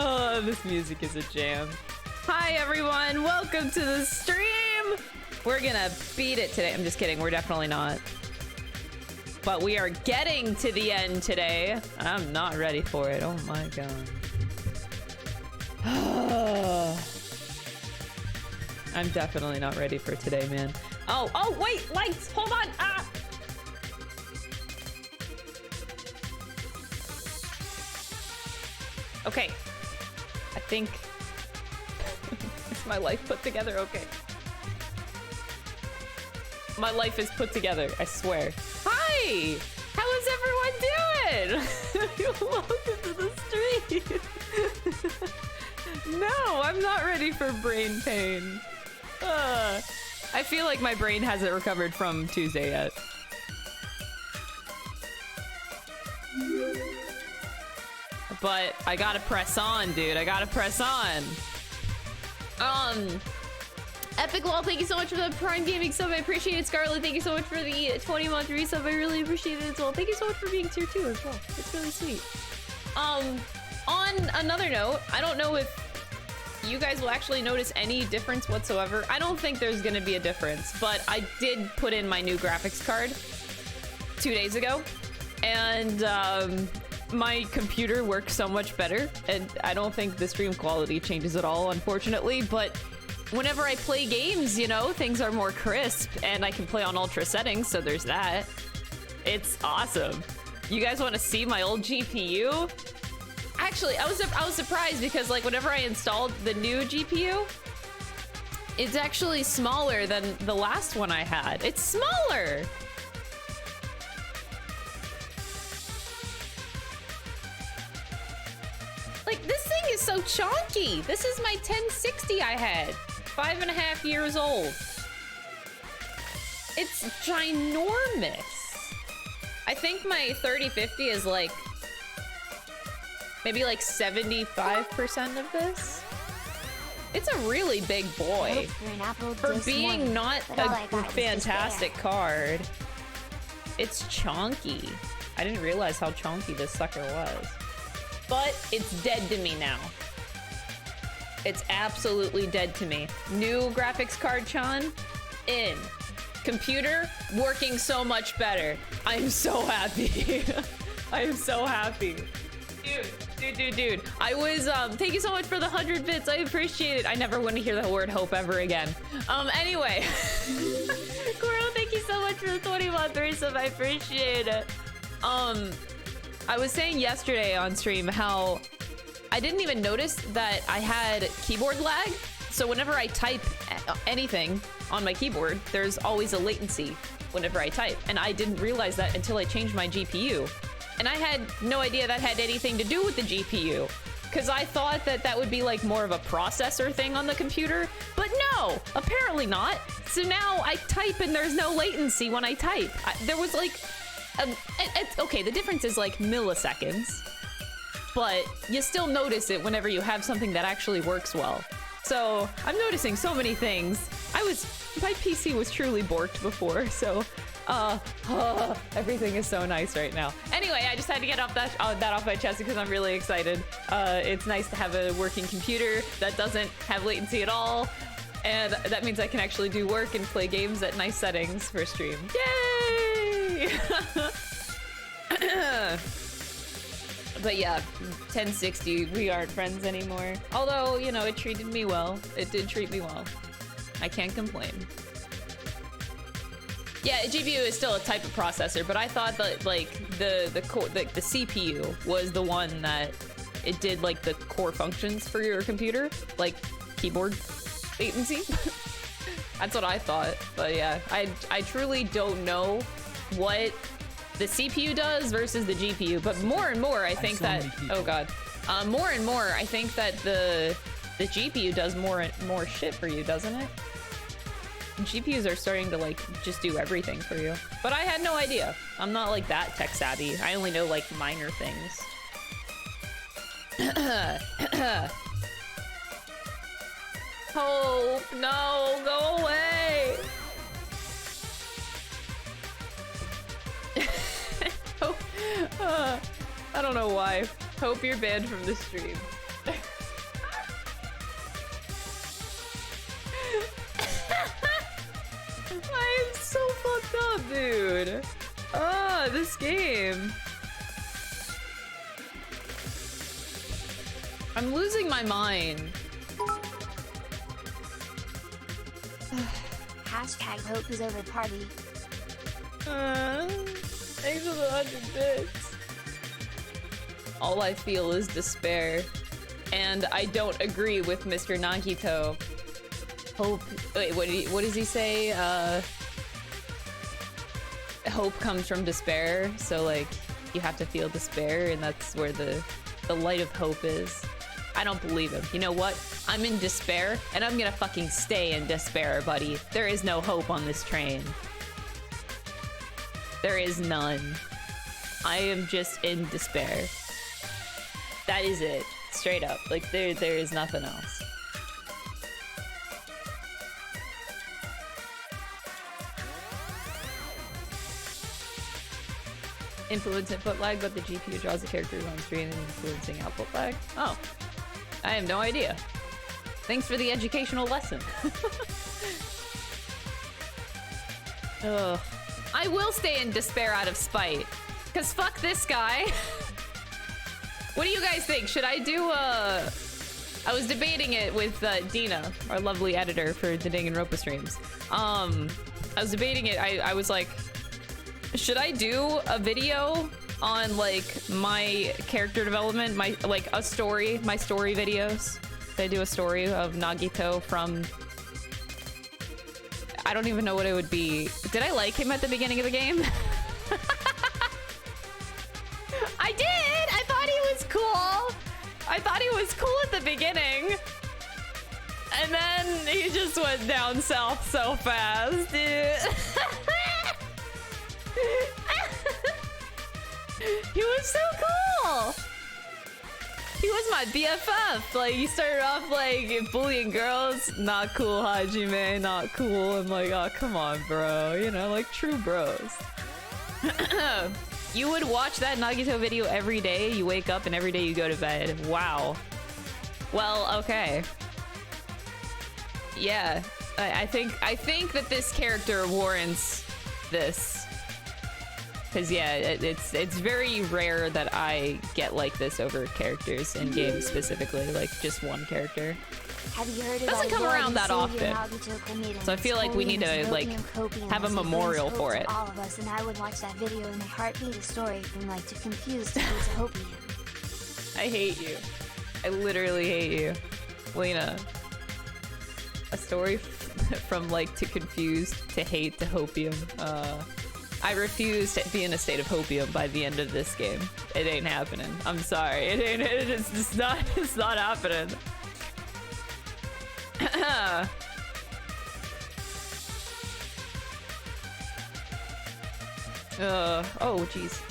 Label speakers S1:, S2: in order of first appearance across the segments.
S1: Oh, this music is a jam. Hi everyone, welcome to the stream. We're gonna beat it today. I'm just kidding, we're definitely not. But we are getting to the end today. I'm not ready for it, oh my god. I'm definitely not ready for today, man. Oh, wait, lights, hold on, ah! Okay, I think is my life put together? Okay. My life is put together, I swear. Hi! How is everyone doing? Welcome to the stream. No, I'm not ready for brain pain. I feel like my brain hasn't recovered from Tuesday yet. But I gotta press on, dude. I gotta press on. Epic Wall, thank you so much for the Prime Gaming sub. I appreciate it. Scarlet, thank you so much for the 20-month resub. I really appreciate it as well. Thank you so much for being tier 2 as well. It's really sweet. On another note, I don't know if you guys will actually notice any difference whatsoever. I don't think there's gonna be a difference, but I did put in my new graphics card 2 days ago, and my computer works so much better, and I don't think the stream quality changes at all, unfortunately, but whenever I play games, you know, things are more crisp, and I can play on ultra settings, so there's that. It's awesome. You guys want to see my old GPU? Actually, I was surprised because, like, whenever I installed the new GPU, it's actually smaller than the last one I had. It's smaller! Like, this thing is so chunky. This is my 1060 I had. 5.5 years old. It's ginormous. I think my 3050 is like maybe like 75% of this. It's a really big boy. For being not a fantastic card, it's chunky. I didn't realize how chunky this sucker was. But it's dead to me now. It's absolutely dead to me. New graphics card, Chan, in. Computer, working so much better. I'm so happy. I am so happy. Dude. I was, thank you so much for the 100 bits. I appreciate it. I never want to hear the word hope ever again. Anyway. Coral, thank you so much for the 20-month resub. I appreciate it. I was saying yesterday on stream how I didn't even notice that I had keyboard lag. So whenever I type anything on my keyboard, there's always a latency whenever I type. And I didn't realize that until I changed my GPU. And I had no idea that had anything to do with the GPU. Because I thought that that would be like more of a processor thing on the computer. But no, apparently not. So now I type and there's no latency when I type. There was like, okay, the difference is like milliseconds. But you still notice it whenever you have something that actually works well. So I'm noticing so many things. My PC was truly borked before, so everything is so nice right now. Anyway, I just had to get off that off my chest because I'm really excited. It's nice to have a working computer that doesn't have latency at all, and that means I can actually do work and play games at nice settings for stream. Yay! But yeah, 1060, we aren't friends anymore. Although, you know, it treated me well. It did treat me well. I can't complain. Yeah, GPU is still a type of processor, but I thought that like the CPU was the one that it did like the core functions for your computer, like keyboard latency. That's what I thought. But yeah, I truly don't know what the CPU does versus the GPU, but more and more I think that more and more I think that the GPU does more shit for you, doesn't it? GPUs are starting to like just do everything for you, but I had no idea. I'm not like that tech savvy. I only know like minor things. Hope, no, go away. I don't know why. Hope you're banned from the stream. Dude. Oh, this game. I'm losing my mind.
S2: Hashtag hope is over party.
S1: Thanks for the 100 bits. All I feel is despair. And I don't agree with Mr. Nagito. Hope... Wait, what does he say? Hope comes from despair. So, like, you have to feel despair, and that's where the light of hope is. I don't believe him. You know what? I'm in despair, and I'm gonna fucking stay in despair, buddy. There is no hope on this train. There is none. I am just in despair. That is it. Straight up. Like, there is nothing else. Influence input lag, but the GPU draws the characters on screen and influencing output lag? Oh. I have no idea. Thanks for the educational lesson. Ugh. I will stay in despair out of spite. Cause fuck this guy. What do you guys think? Should I do I was debating it with Dina, our lovely editor for the Danganronpa streams. I was debating it. I was like, should I do a video on like my character development, my story videos? Should I do a story of Nagito from... I don't even know what it would be. Did I like him at the beginning of the game? I did! I thought he was cool! I thought he was cool at the beginning. And then he just went down south so fast, dude. He was so cool! He was my BFF. Like, he started off like bullying girls. Not cool, Hajime. Not cool. I'm like, oh, come on, bro. You know, like true bros. You would watch that Nagito video every day. You wake up and every day you go to bed. Wow. Well, okay. Yeah, I think that this character warrants this. Cause yeah, it's very rare that I get like this over characters in games specifically, like just one character.
S2: Have you heard
S1: Doesn't come around that often. So I feel like we need to like have a memorial for it.
S2: All of us, and I would watch that video and my heart beat a story from like to confused to hopium.
S1: I hate you. I literally hate you, Lena. A story from like to confused to hate to hopium. I refuse to be in a state of hopium by the end of this game. It ain't happening. I'm sorry. It's just not. It's not happening. Oh, jeez.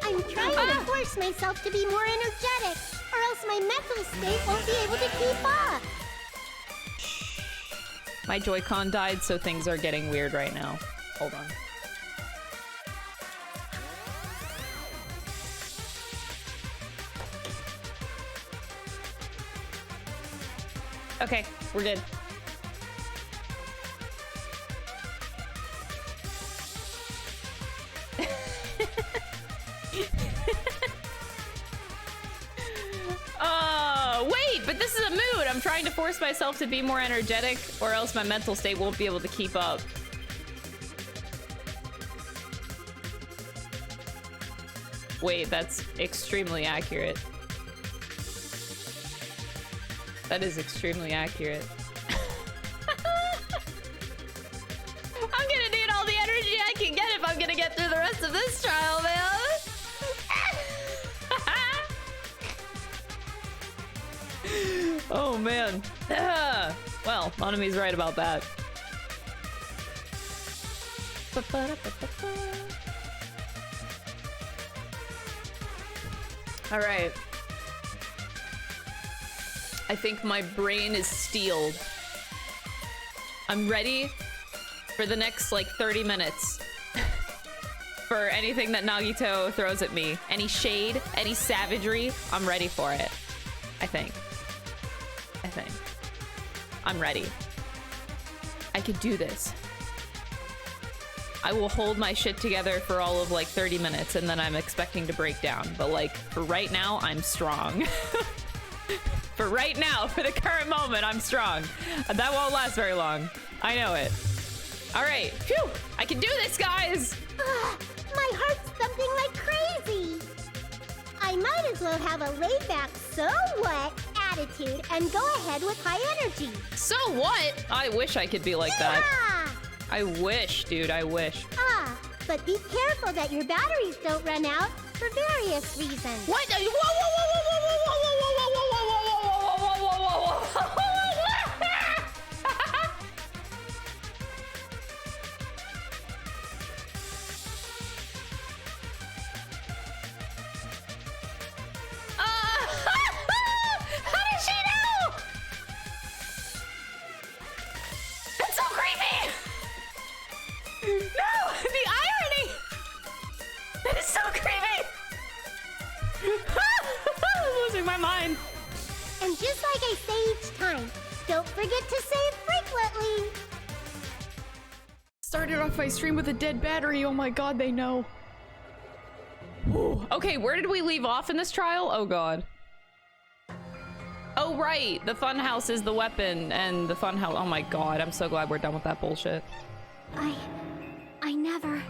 S2: I'm trying to force myself to be more energetic, or else my mental state won't be able to keep up.
S1: My Joy-Con died, so things are getting weird right now. Hold on. Okay, we're good. Wait, but this is a mood. I'm trying to force myself to be more energetic, or else my mental state won't be able to keep up. Wait, that's extremely accurate. That is extremely accurate. I'm gonna need all the energy I can get if I'm gonna get through the rest of this trial, man. Oh, man. Well, Monami's right about that. All right. I think my brain is steeled. I'm ready for the next, like, 30 minutes. For anything that Nagito throws at me. Any shade, any savagery, I'm ready for it. I think. I'm ready. I could do this. I will hold my shit together for all of like 30 minutes and then I'm expecting to break down. But like for right now, I'm strong. For right now, for the current moment, I'm strong. That won't last very long. I know it. All right, phew, I can do this, guys.
S2: My heart's thumping like crazy. I might as well have a laid-back so what attitude and go ahead with high energy.
S1: So what? I wish I could be like that.
S2: Yeah!
S1: I wish, dude, I wish.
S2: But be careful that your batteries don't run out for various reasons.
S1: What? Whoa, whoa, whoa, whoa, whoa, whoa, whoa, whoa, whoa, whoa, whoa, whoa, whoa, whoa, whoa, whoa. How did she know? That's so creepy. No, the irony. That is so creepy. I'm losing my mind.
S2: And just like I say each time, don't forget to save frequently.
S3: Started off my stream with a dead battery. Oh my god, they know.
S1: Ooh. Okay, where did we leave off in this trial? Oh god. Oh right, the funhouse is the weapon and the funhouse. Oh my god, I'm so glad we're done with that bullshit.
S2: I never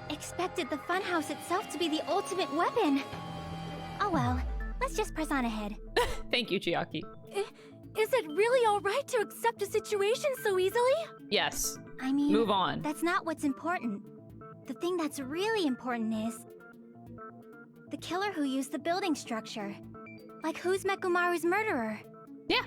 S2: expected the funhouse itself to be the ultimate weapon. Oh well, let's just press on ahead.
S1: Thank you, Chiaki.
S2: Is it really alright to accept a situation so easily?
S1: Yes.
S2: I mean,
S1: move on.
S2: That's not what's important. The thing that's really important is the killer who used the building structure. Like, who's Mekumaru's murderer?
S1: Yeah.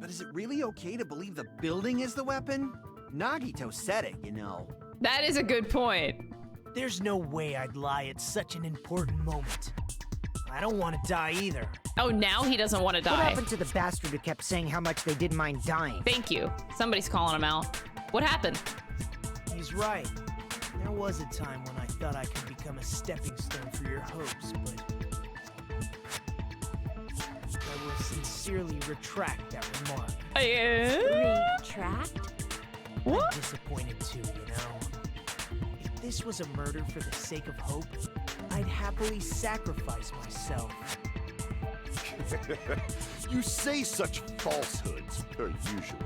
S4: But is it really okay to believe the building is the weapon? Nagito said it, you know.
S1: That is a good point.
S5: There's no way I'd lie at such an important moment. I don't want to die either.
S1: Oh, now he doesn't want to die.
S6: What happened to the bastard who kept saying how much they didn't mind dying?
S1: Thank you. Somebody's calling him out. What happened?
S5: He's right. There was a time when I thought I could become a stepping stone for your hopes, but I will sincerely retract that remark.
S2: Retract?
S1: What?
S5: I'm disappointed too, you know. If this was a murder for the sake of hope, I'd happily sacrifice myself.
S7: You say such falsehoods, per usual.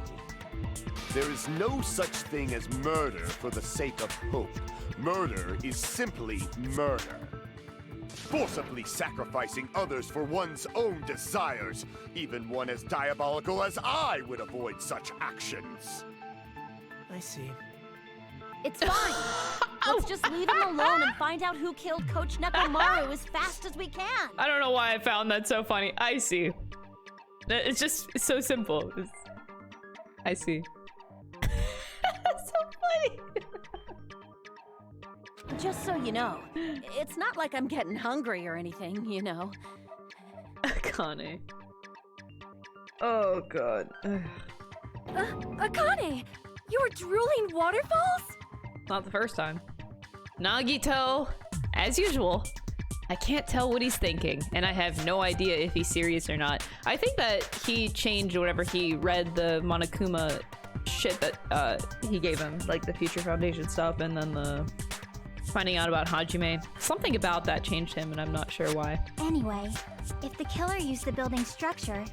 S7: There is no such thing as murder for the sake of hope. Murder is simply murder. Forcibly sacrificing others for one's own desires. Even one as diabolical as I would avoid such actions.
S5: I see.
S8: It's fine. Let's just leave him alone and find out who killed Coach Nekomaru as fast as we can.
S1: I don't know why I found that so funny. I see. It's just so simple. I see. That's so funny.
S8: Just so you know, it's not like I'm getting hungry or anything, you know.
S1: Akane. Oh god.
S8: Akane, you were drooling waterfalls?
S1: Not the first time. Nagito, as usual. I can't tell what he's thinking, and I have no idea if he's serious or not. I think that he changed whenever he read the Monokuma shit that he gave him, like the Future Foundation stuff, and then the finding out about Hajime. Something about that changed him, and I'm not sure why.
S2: Anyway, if the killer used the building structure,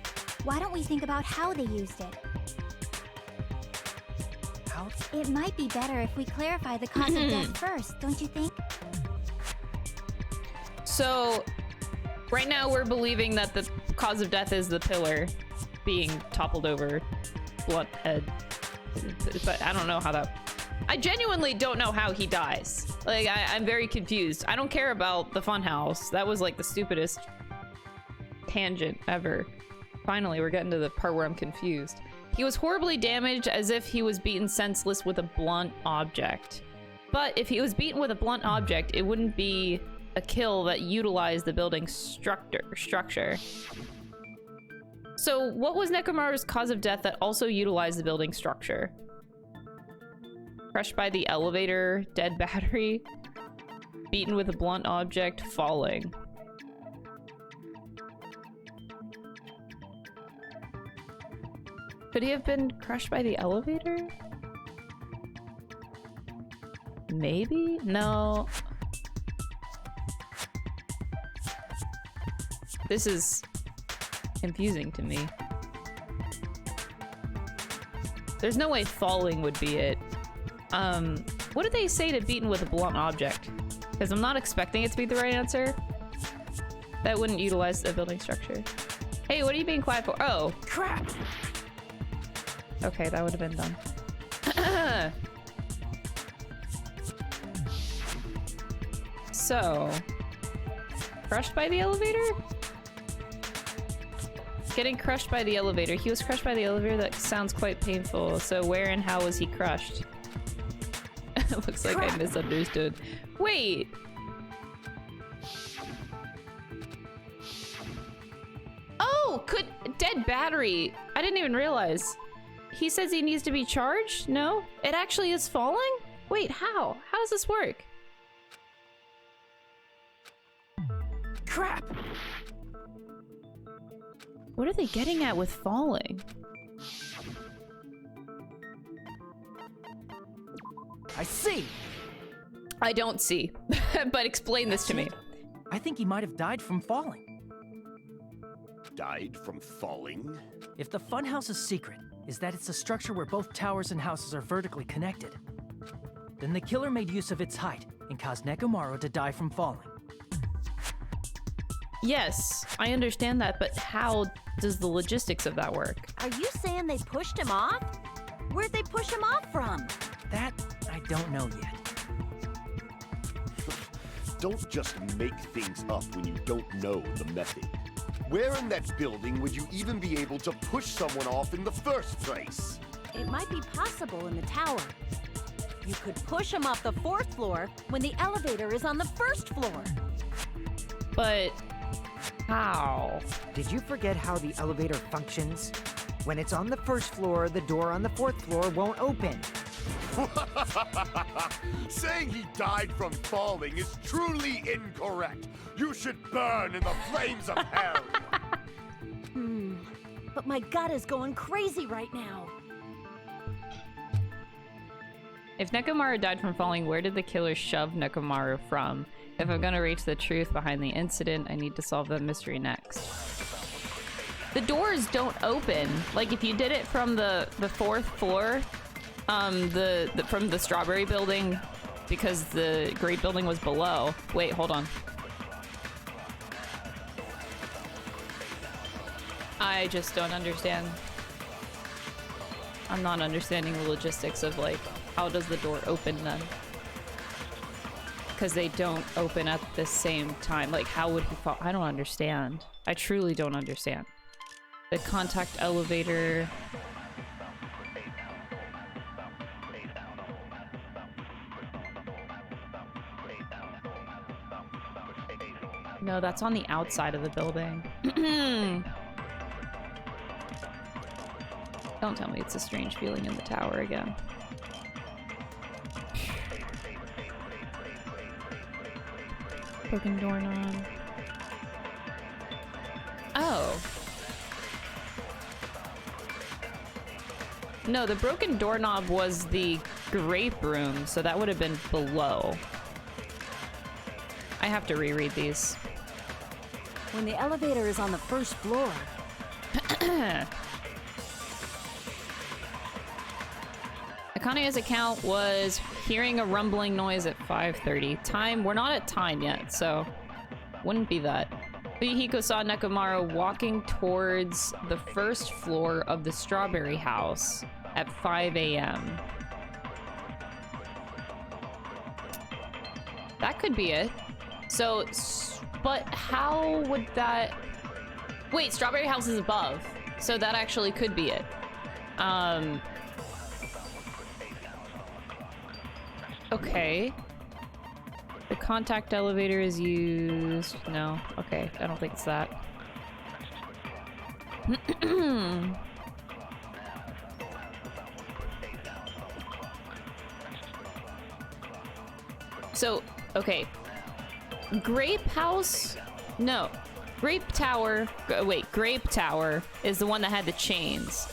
S2: why don't we think about how they used it?
S5: How?
S2: It might be better if we clarify the cause of death first, don't you think?
S1: So, right now we're believing that the cause of death is the pillar being toppled over, blunt head. But I don't know how that... I genuinely don't know how he dies. Like, I'm very confused. I don't care about the funhouse. That was like the stupidest tangent ever. Finally, we're getting to the part where I'm confused. He was horribly damaged as if he was beaten senseless with a blunt object. But if he was beaten with a blunt object, it wouldn't be a kill that utilized the building structure. So what was Nekomaru's cause of death that also utilized the building structure? Crushed by the elevator, dead battery, beaten with a blunt object, falling. Could he have been crushed by the elevator? Maybe? No. This is confusing to me. There's no way falling would be it. What did they say to beaten with a blunt object? Because I'm not expecting it to be the right answer. That wouldn't utilize the building structure. Hey, what are you being quiet for? Oh, crap! Okay, that would have been done. So... crushed by the elevator? Getting crushed by the elevator. He was crushed by the elevator? That sounds quite painful. So where and how was he crushed? Looks like I misunderstood. Wait! Oh! Dead battery! I didn't even realize. He says he needs to be charged? No? It actually is falling? Wait, how? How does this work? Crap! What are they getting at with falling?
S5: I see!
S1: I don't see. But explain this to me.
S5: I think he might have died from falling.
S7: Died from falling?
S5: If the funhouse's secret is that it's a structure where both towers and houses are vertically connected, then the killer made use of its height and caused Nekomaru to die from falling.
S1: Yes, I understand that, but how does the logistics of that work?
S8: Are you saying they pushed him off? Where'd they push him off from?
S5: That I don't know yet.
S7: Don't just make things up when you don't know the method. Where in that building would you even be able to push someone off in the first place?
S8: It might be possible in the tower. You could push him off the 4th floor when the elevator is on the 1st floor.
S1: But how?
S6: Did you forget how the elevator functions? When it's on the 1st floor, the door on the 4th floor won't open.
S7: Saying he died from falling is truly incorrect. You should burn in the flames of hell.
S8: But my gut is going crazy right now.
S1: If Nekomaru died from falling, where did the killer shove Nekomaru from? If I'm gonna reach the truth behind the incident, I need to solve that mystery next. The doors don't open. Like, if you did it from the 4th floor, from the Strawberry Building, because the Great Building was below. Wait, hold on. I just don't understand. I'm not understanding the logistics of, like, how does the door open then? Because they don't open at the same time. Like, how would he fall? I don't understand. I truly don't understand. The contact elevator... No, that's on the outside of the building. Don't tell me it's a strange feeling in the tower again. Broken doorknob. Oh. No, the broken doorknob was the grape room, so that would have been below. I have to reread these.
S8: When the elevator is on the 1st floor.
S1: Akane's account was hearing a rumbling noise at 5:30. Time, we're not at time yet, so wouldn't be that. Hiko saw Nekomaru walking towards the 1st floor of the Strawberry House at 5 a.m. That could be it. So, but how would that... Wait, Strawberry House is above, so that actually could be it. Okay. The contact elevator is used... No. Okay, I don't think it's that. So, okay. Grape House? No. Grape Tower... Wait, Grape Tower is the one that had the chains.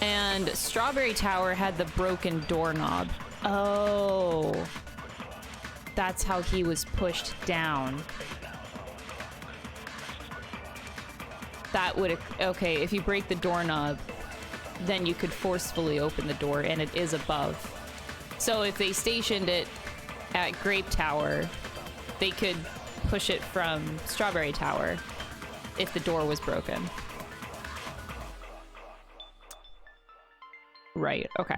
S1: And Strawberry Tower had the broken doorknob. Oh. That's how he was pushed down. That would... Okay, if you break the doorknob, then you could forcefully open the door, and it is above. So if they stationed it at Grape Tower, they could push it from Strawberry Tower if the door was broken. Right, okay.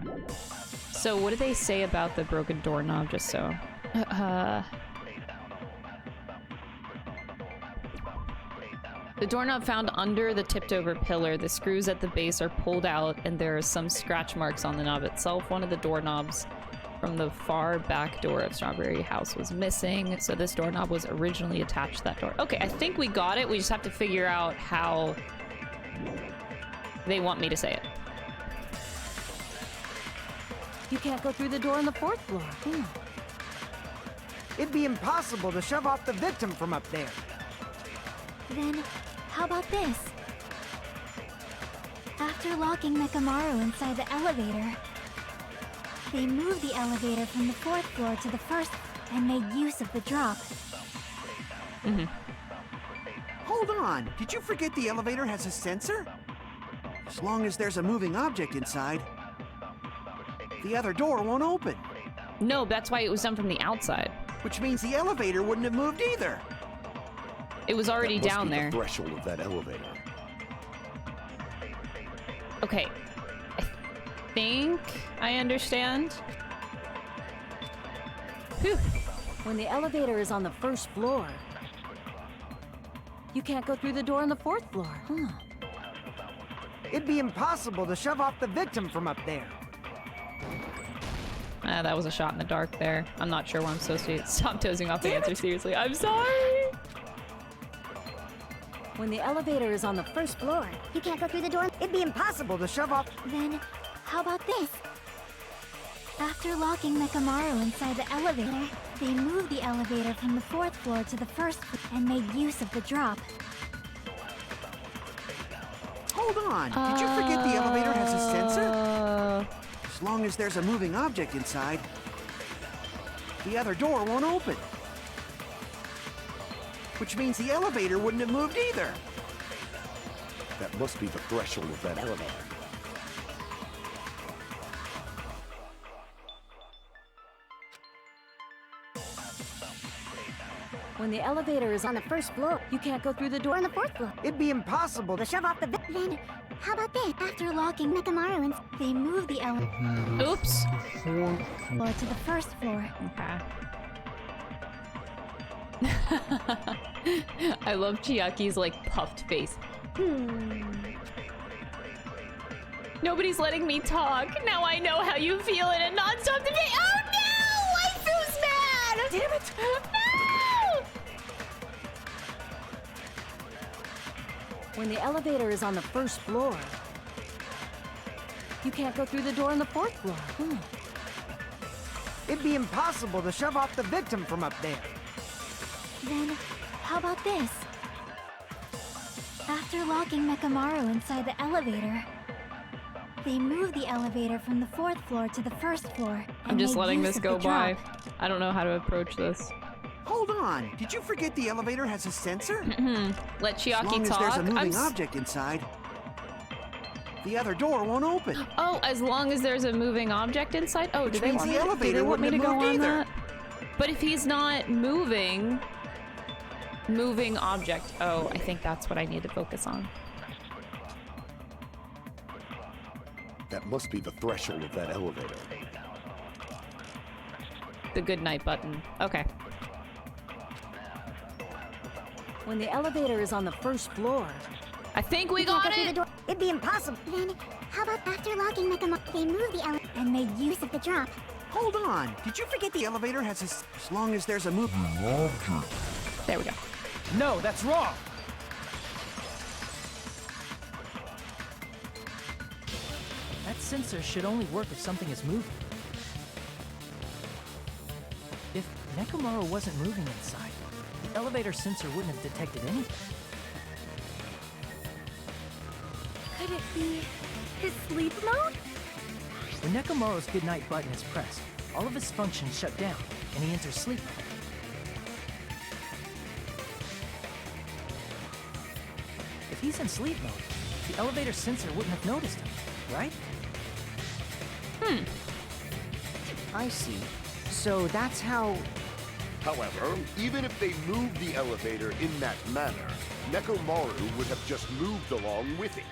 S1: So what did they say about the broken doorknob, just so... The doorknob found under the tipped-over pillar. The screws at the base are pulled out, and there are some scratch marks on the knob itself. One of the doorknobs from the far back door of Strawberry House was missing, so this doorknob was originally attached to that door. Okay, I think we got it. We just have to figure out how they want me to say it.
S8: You can't go through the door on the 4th floor.
S6: It'd be impossible to shove off the victim from up there.
S2: Then, how about this? After locking Mekamaru inside the elevator, they moved the elevator from the 4th floor to the 1st and made use of the drop.
S4: Hold on, did you forget the elevator has a sensor? As long as there's a moving object inside, the other door won't open.
S1: No, that's why it was done from the outside.
S4: Which means the elevator wouldn't have moved either.
S1: It was already
S7: That must
S1: down
S7: be
S1: there.
S7: The threshold of that elevator.
S1: Okay. I think I understand. Whew.
S8: When the elevator is on the 1st floor, you can't go through the door on the 4th floor.
S6: It'd be impossible to shove off the victim from up there.
S1: That was a shot in the dark there. I'm not sure what I'm supposed to do. Stop dozing off the answer, seriously. I'm sorry!
S8: When the elevator is on the 1st floor,
S2: You can't go through the door.
S6: It'd be impossible to shove off...
S2: Then, how about this? After locking Mekamaru inside the elevator, they moved the elevator from the 4th floor to the 1st and made use of the drop.
S4: Hold on, did you forget the elevator has a sensor? As long as there's a moving object inside, the other door won't open. Which means the elevator wouldn't have moved either.
S7: That must be the threshold of that elevator.
S8: when the elevator is on the 1st floor, you can't go through the door
S2: on the 4th floor.
S6: It'd be impossible to shove off the...
S2: Then, how about this? After locking Mekamaru, they moved the elevator
S1: Oops.
S2: to the 1st floor.
S1: Okay. I love Chiaki's like puffed face. Nobody's letting me talk. Now I know how you feel in a non-stop debate. Oh no! Waifu's mad! Damn it! No!
S8: When the elevator is on the 1st floor, you can't go through the door on the 4th floor.
S6: It'd be impossible to shove off the victim from up there.
S2: Then, how about this? After locking Mekamaru inside the elevator, they moved the elevator from the 4th floor to the 1st floor.
S1: I'm just
S2: made
S1: letting
S2: use
S1: this
S2: of
S1: go
S2: the drop.
S1: by. I don't know how to approach this.
S4: Hold on, did you forget the elevator has a sensor?
S1: Let
S4: As
S1: Chiaki
S4: long as
S1: talk.
S4: there's a moving
S1: I'm
S4: object inside, the other door won't open.
S1: Oh, as long as there's a moving object inside? Oh, do
S4: Which
S1: they
S4: means
S1: want
S4: the
S1: me, do
S4: elevator
S1: they want me to
S4: wouldn't
S1: go
S4: have
S1: on
S4: moved either.
S1: that? But if he's not moving... Moving object. Oh, I think that's what I need to focus on.
S7: That must be the threshold of that elevator.
S1: The good night button. Okay.
S8: When the elevator is on the 1st floor,
S1: I think we
S2: Can't
S1: got
S2: go through the
S1: it!
S2: door. It'd be impossible. Then, how about after locking Mekamaru, they moved the elevator and made use of the drop.
S4: Hold on, did you forget the elevator has a... As long as there's a moving object.
S1: There we go.
S5: No, that's wrong! That sensor should only work if something is moving. If Nekomaru wasn't moving inside, the elevator sensor wouldn't have detected anything.
S2: Could it be his sleep mode?
S5: When Nekomaru's goodnight button is pressed, all of his functions shut down, and he enters sleep mode. If he's in sleep mode, the elevator sensor wouldn't have noticed him, right?
S6: I see. So that's how...
S7: However, even if they moved the elevator in that manner, Nekomaru would have just moved along with it.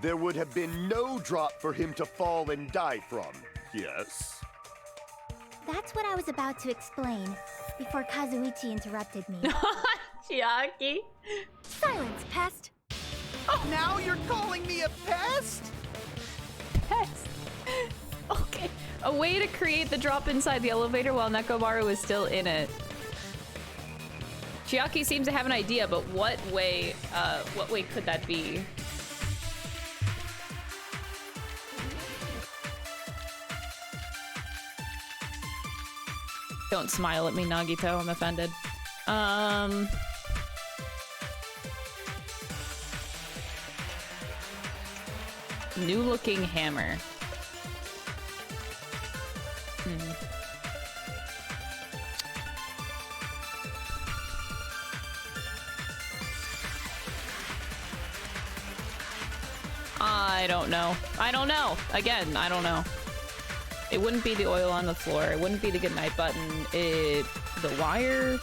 S7: There would have been no drop for him to fall and die from, yes?
S2: That's what I was about to explain before Kazuichi interrupted me.
S1: Chiaki.
S2: Silence, pest!
S4: Now you're calling me a pest?
S1: Pest. Okay. A way to create the drop inside the elevator while Nekomaru is still in it. Chiaki seems to have an idea, but what way could that be? Don't smile at me, Nagito. I'm offended. New looking hammer. I don't know. I don't know. Again, I don't know. It wouldn't be the oil on the floor. It wouldn't be the goodnight button. The wire?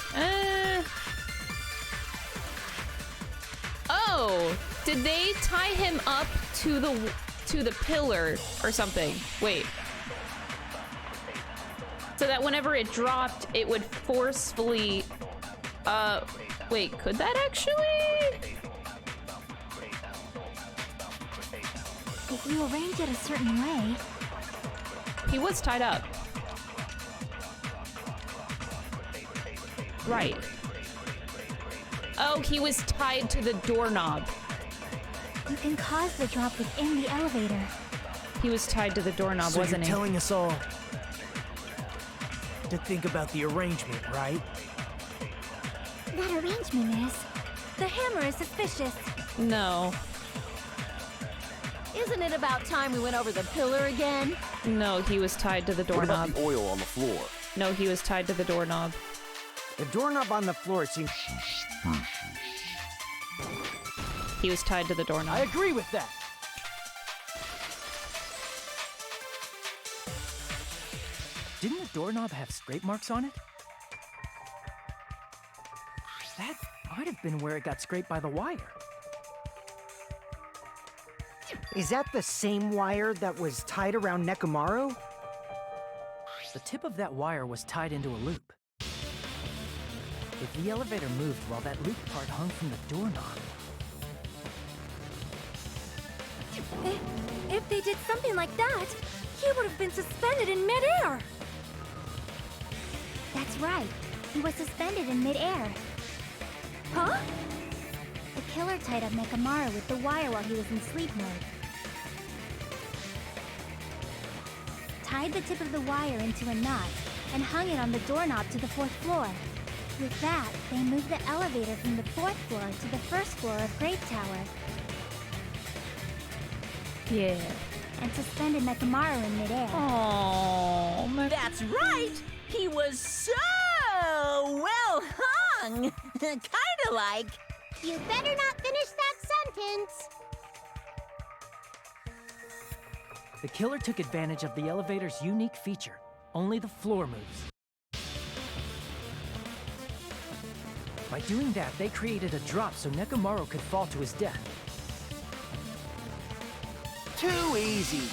S1: Oh! Did they tie him up to the pillar or something? Wait. So that whenever it dropped, it would forcefully... Wait, could that actually?
S2: If you arrange it a certain way...
S1: He was tied up. Right. Oh, he was tied to the doorknob.
S2: You can cause the drop within the elevator.
S1: He was tied to the doorknob, wasn't
S5: you're
S1: he?
S5: telling us all to think about the arrangement, right?
S2: That arrangement is... The hammer is suspicious.
S1: No.
S8: Isn't it about time we went over the pillar again?
S1: No, he was tied to the
S7: What about
S1: doorknob.
S7: the oil on the floor?
S1: No, he was tied to the doorknob.
S6: The doorknob on the floor seems...
S1: He was tied to the doorknob.
S5: I agree with that. Didn't the doorknob have scrape marks on it? That might have been where it got scraped by the wire.
S6: Is that the same wire that was tied around Nekomaru?
S5: The tip of that wire was tied into a loop. If the elevator moved while that loop part hung from the doorknob...
S2: If they did something like that, he would have been suspended in midair! That's right. He was suspended in midair. Huh? The killer tied up Nekomaru with the wire while he was in sleep mode. Tied the tip of the wire into a knot and hung it on the doorknob to the 4th floor. With that, they moved the elevator from the 4th floor to the 1st floor of Great Tower.
S1: Yeah.
S2: And suspended Nekomaru in midair.
S1: Oh,
S8: That's right! He was so well hung! Kinda like...
S2: You better not finish that sentence!
S5: The killer took advantage of the elevator's unique feature. Only the floor moves. By doing that, they created a drop so Nekomaru could fall to his death.
S4: Too easy.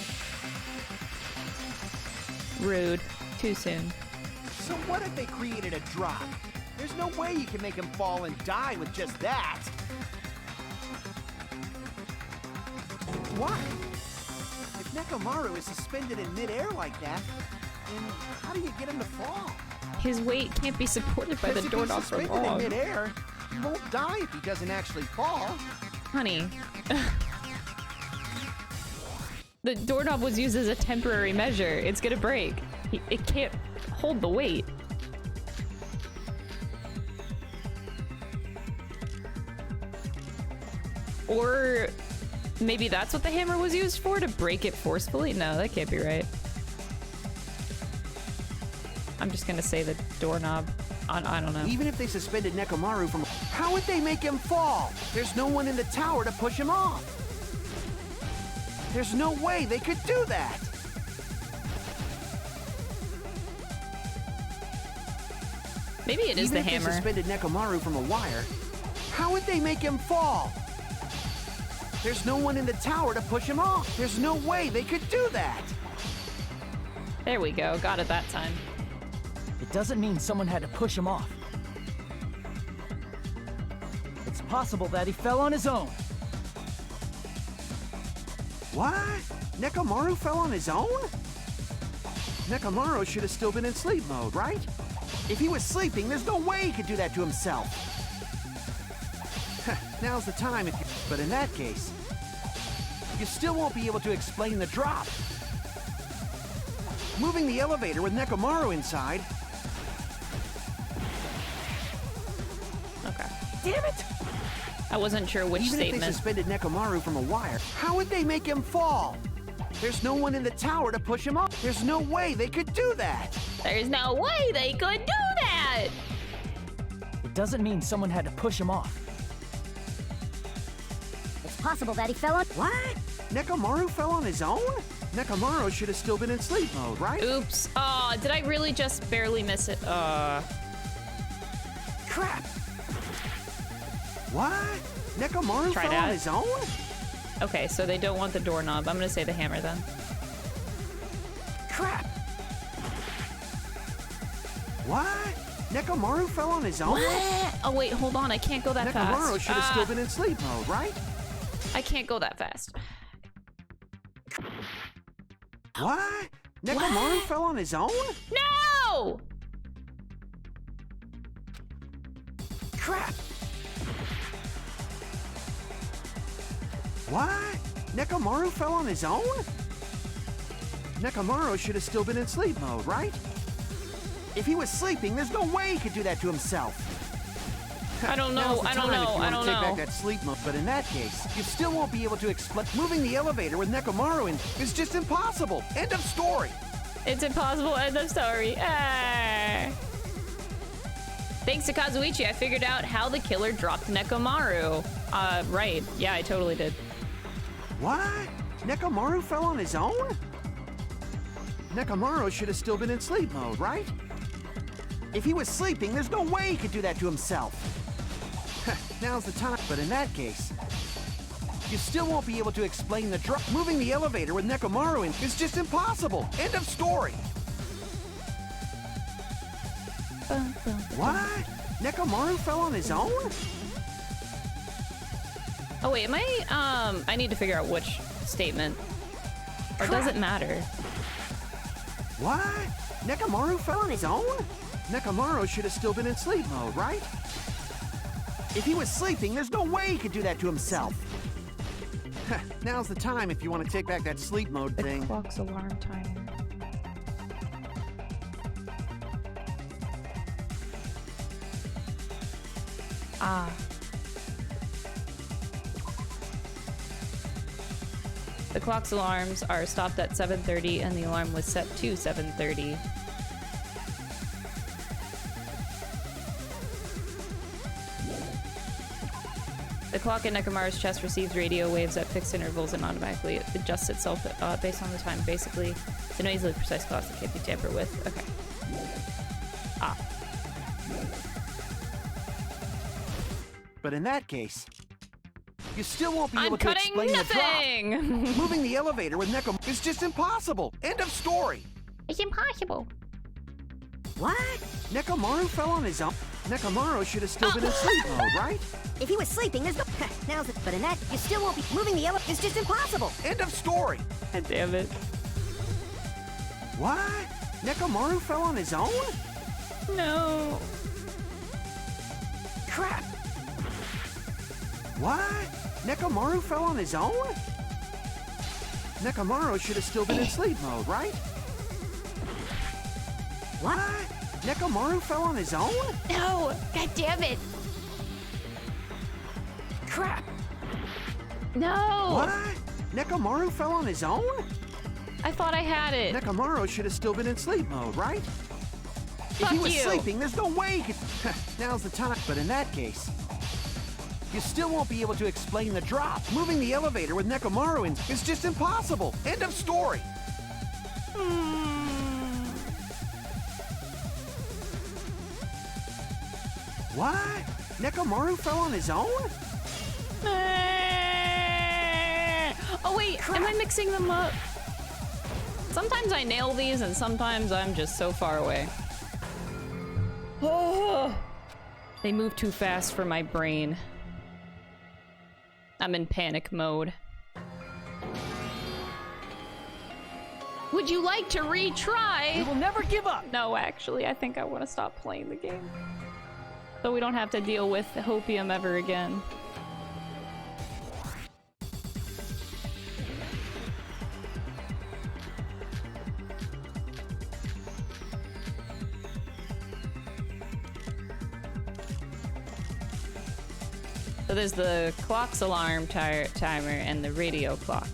S1: rude. Too soon.
S4: So what if they created a drop? There's no way you can make him fall and die with just that. Why? If Nekomaru is suspended in midair like that, then how do you get him to fall?
S1: His weight can't be supported by the doorknob for
S4: If he's suspended
S1: long.
S4: in midair, he won't die if he doesn't actually fall.
S1: Honey. The doorknob was used as a temporary measure. It's gonna break. It can't hold the weight. Or maybe that's what the hammer was used for, to break it forcefully? No, that can't be right. I'm just gonna say the doorknob. I don't know.
S4: Even if they suspended Nekomaru from... How would they make him fall? There's no one in the tower to push him off. There's no way they could do that.
S1: Maybe it is the hammer.
S4: Even if they suspended Nekomaru from a wire, how would they make him fall? There's no one in the tower to push him off. There's no way they could do that.
S1: There we go. Got it that time.
S5: It doesn't mean someone had to push him off. It's possible that he fell on his own.
S4: What? Nekomaru fell on his own? Nekomaru should have still been in sleep mode, right? If he was sleeping, there's no way he could do that to himself. Now's the time if you... But in that case, you still won't be able to explain the drop. Moving the elevator with Nekomaru inside...
S1: Okay.
S4: Damn it!
S1: I wasn't sure which
S4: Even
S1: statement.
S4: if they suspended Nekomaru from a wire, how would they make him fall? There's no one in the tower to push him off. There's no way they could do that.
S1: There's no way they could do that!
S5: It doesn't mean someone had to push him off.
S2: It's possible that he fell on...
S4: What? Nekomaru fell on his own? Nekomaru should have still been in sleep mode, right?
S1: Oops. Oh, did I really just barely miss it?
S4: Crap! What? Nekomaru
S1: Try
S4: fell
S1: that.
S4: on his own?
S1: Okay, so they don't want the doorknob. I'm gonna say the hammer then.
S4: Crap! What? Nekomaru fell on his own?
S1: What? Oh wait, hold on. I can't go that fast.
S4: Nekomaru should have still been in sleep mode, right?
S1: I can't go that fast.
S4: What? Nekomaru fell on his own?
S1: No!
S4: Crap! What? Nekomaru fell on his own? Nekomaru should have still been in sleep mode, right? If he was sleeping, there's no way he could do that to himself.
S1: I don't know.
S4: Now's the
S1: I don't
S4: time if
S1: know.
S4: you
S1: I
S4: want
S1: don't
S4: to take
S1: know.
S4: back that sleep mode, but in that case, you still won't be able to explain. Moving the elevator with Nekomaru in is just impossible. End of story.
S1: It's impossible. End of story. Ah. Thanks to Kazuichi, I figured out how the killer dropped Nekomaru. Right. Yeah, I totally did.
S4: What? Nekomaru fell on his own? Nekomaru should have still been in sleep mode, right? If he was sleeping, there's no way he could do that to himself. Now's the time. But in that case, you still won't be able to explain the drop. Moving the elevator with Nekomaru in is just impossible. End of story. What? Nekomaru fell on his own?
S1: Oh wait, am I need to figure out which statement. Or does it matter?
S4: What? Nekomaru fell on his own? Nekomaru should have still been in sleep mode, right? If he was sleeping, there's no way he could do that to himself. Now's the time if you want to take back that sleep mode thing.
S1: Clock's alarm timer. Ah. The clock's alarms are stopped at 7:30 and the alarm was set to 7:30. The clock in Nekomaru's chest receives radio waves at fixed intervals and automatically adjusts itself based on the time. Basically, it's a noisily precise clock that can't be tampered with. Okay. Ah.
S4: But in that case, you still won't be
S1: I'm
S4: able to
S1: cutting
S4: explain
S1: nothing!
S4: the drop. Moving the elevator with Nekomaru is just impossible. End of story.
S1: It's impossible.
S4: What? Nekomaru fell on his own? Nekomaru should have still been in sleep mode, right?
S2: If he was sleeping, there's no... Now's the... But in that, you still won't be... Moving the elevator is just impossible.
S4: End of story.
S1: God damn it.
S4: What? Nekomaru fell on his own?
S1: No.
S4: Crap. What? Nekomaru fell on his own? Nekomaru should have still been in sleep mode, right? What? Nekomaru fell on his own?
S1: No. God damn it.
S4: Crap.
S1: No.
S4: What? Nekomaru fell on his own?
S1: I thought I had it.
S4: Nekomaru should have still been in sleep mode, right? If he was
S1: you.
S4: sleeping, there's no way he could... Now's the time. But in that case, you still won't be able to explain the drop. Moving the elevator with Nekomaru in is just impossible. End of story. What? Nekomaru fell on his own?
S1: Oh wait, am I mixing them up? Sometimes I nail these and sometimes I'm just so far away. Oh, they move too fast for my brain. I'm in panic mode. Would you like to retry?
S5: We will never give up!
S1: No, actually, I think I want to stop playing the game. So we don't have to deal with Hopium ever again. So there's the clock's alarm timer and the radio clock.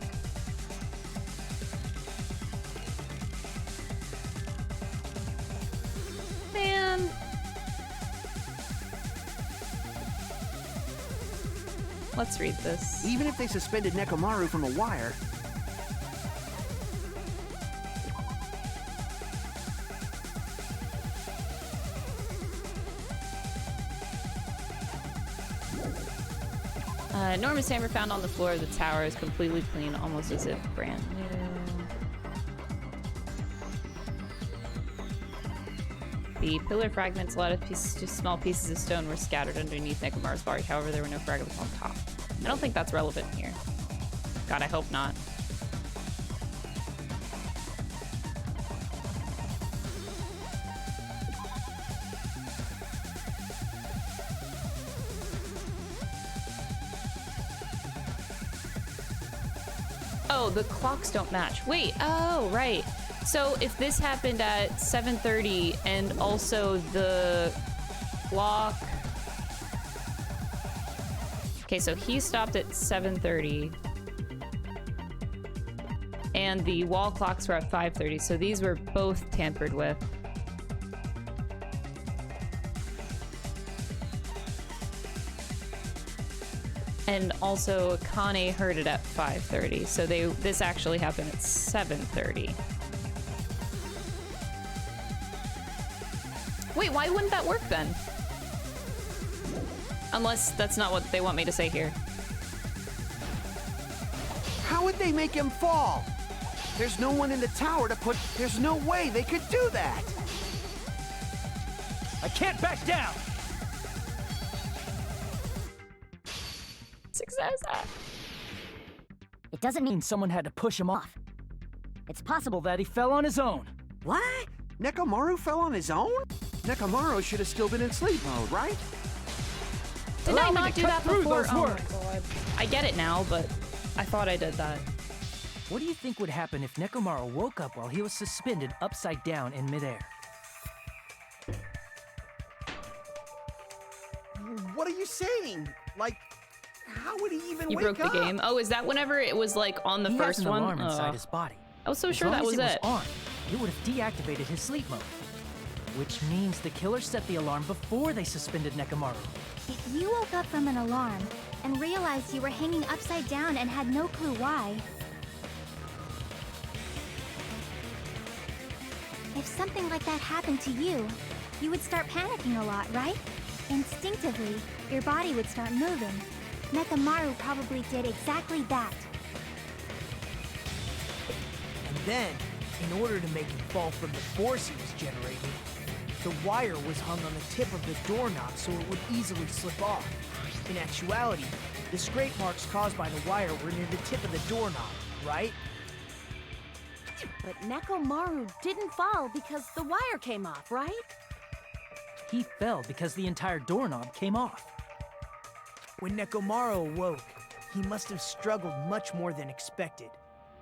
S1: Man. Let's read this.
S4: Even if they suspended Nekomaru from a wire,
S1: enormous hammer found on the floor of the tower is completely clean, almost as if brand new. The pillar fragments, a lot of small pieces of stone were scattered underneath Nekomaru's body. However, there were no fragments on top. I don't think that's relevant here. God, I hope not. Oh, the clocks don't match. Wait, oh, right. So if this happened at 7:30 and also the clock... Okay, so he stopped at 7:30. And the wall clocks were at 5:30, so these were both tampered with. And also, Kane heard it at 5:30, so this actually happened at 7:30. Wait, why wouldn't that work then? Unless that's not what they want me to say here.
S4: how would they make him fall? There's no one in the tower to put... There's no way they could do that!
S5: I can't back down!
S1: Success.
S5: It doesn't mean someone had to push him off. It's possible that he fell on his own.
S4: What? Nekomaru fell on his own? Nekomaru should have still been in sleep mode, right?
S1: Did I not do that before?
S5: Those
S1: Oh my
S5: words.
S1: god. I get it now, but I thought I did that.
S5: What do you think would happen if Nekomaru woke up while he was suspended upside down in midair?
S4: What are you saying? Like, how would he even
S1: You
S4: wake
S1: broke the
S4: up?
S1: game. Oh, is that whenever it was like on the
S5: He
S1: first
S5: has an
S1: one?
S5: alarm inside
S1: Ugh.
S5: his body.
S1: I was so
S5: As
S1: sure
S5: long
S1: that
S5: as
S1: was it.
S5: on, it would have deactivated his sleep mode. Which means the killer set the alarm before they suspended Nekomaru.
S2: If you woke up from an alarm and realized you were hanging upside down and had no clue why, if something like that happened to you, you would start panicking a lot, right? Instinctively, your body would start moving. Nekomaru probably did exactly that.
S9: And then, in order to make him fall from the force he was generating, the wire was hung on the tip of the doorknob so it would easily slip off. In actuality, the scrape marks caused by the wire were near the tip of the doorknob, right?
S8: But Nekomaru didn't fall because the wire came off, right?
S5: He fell because the entire doorknob came off.
S9: When Nekomaru awoke, he must have struggled much more than expected,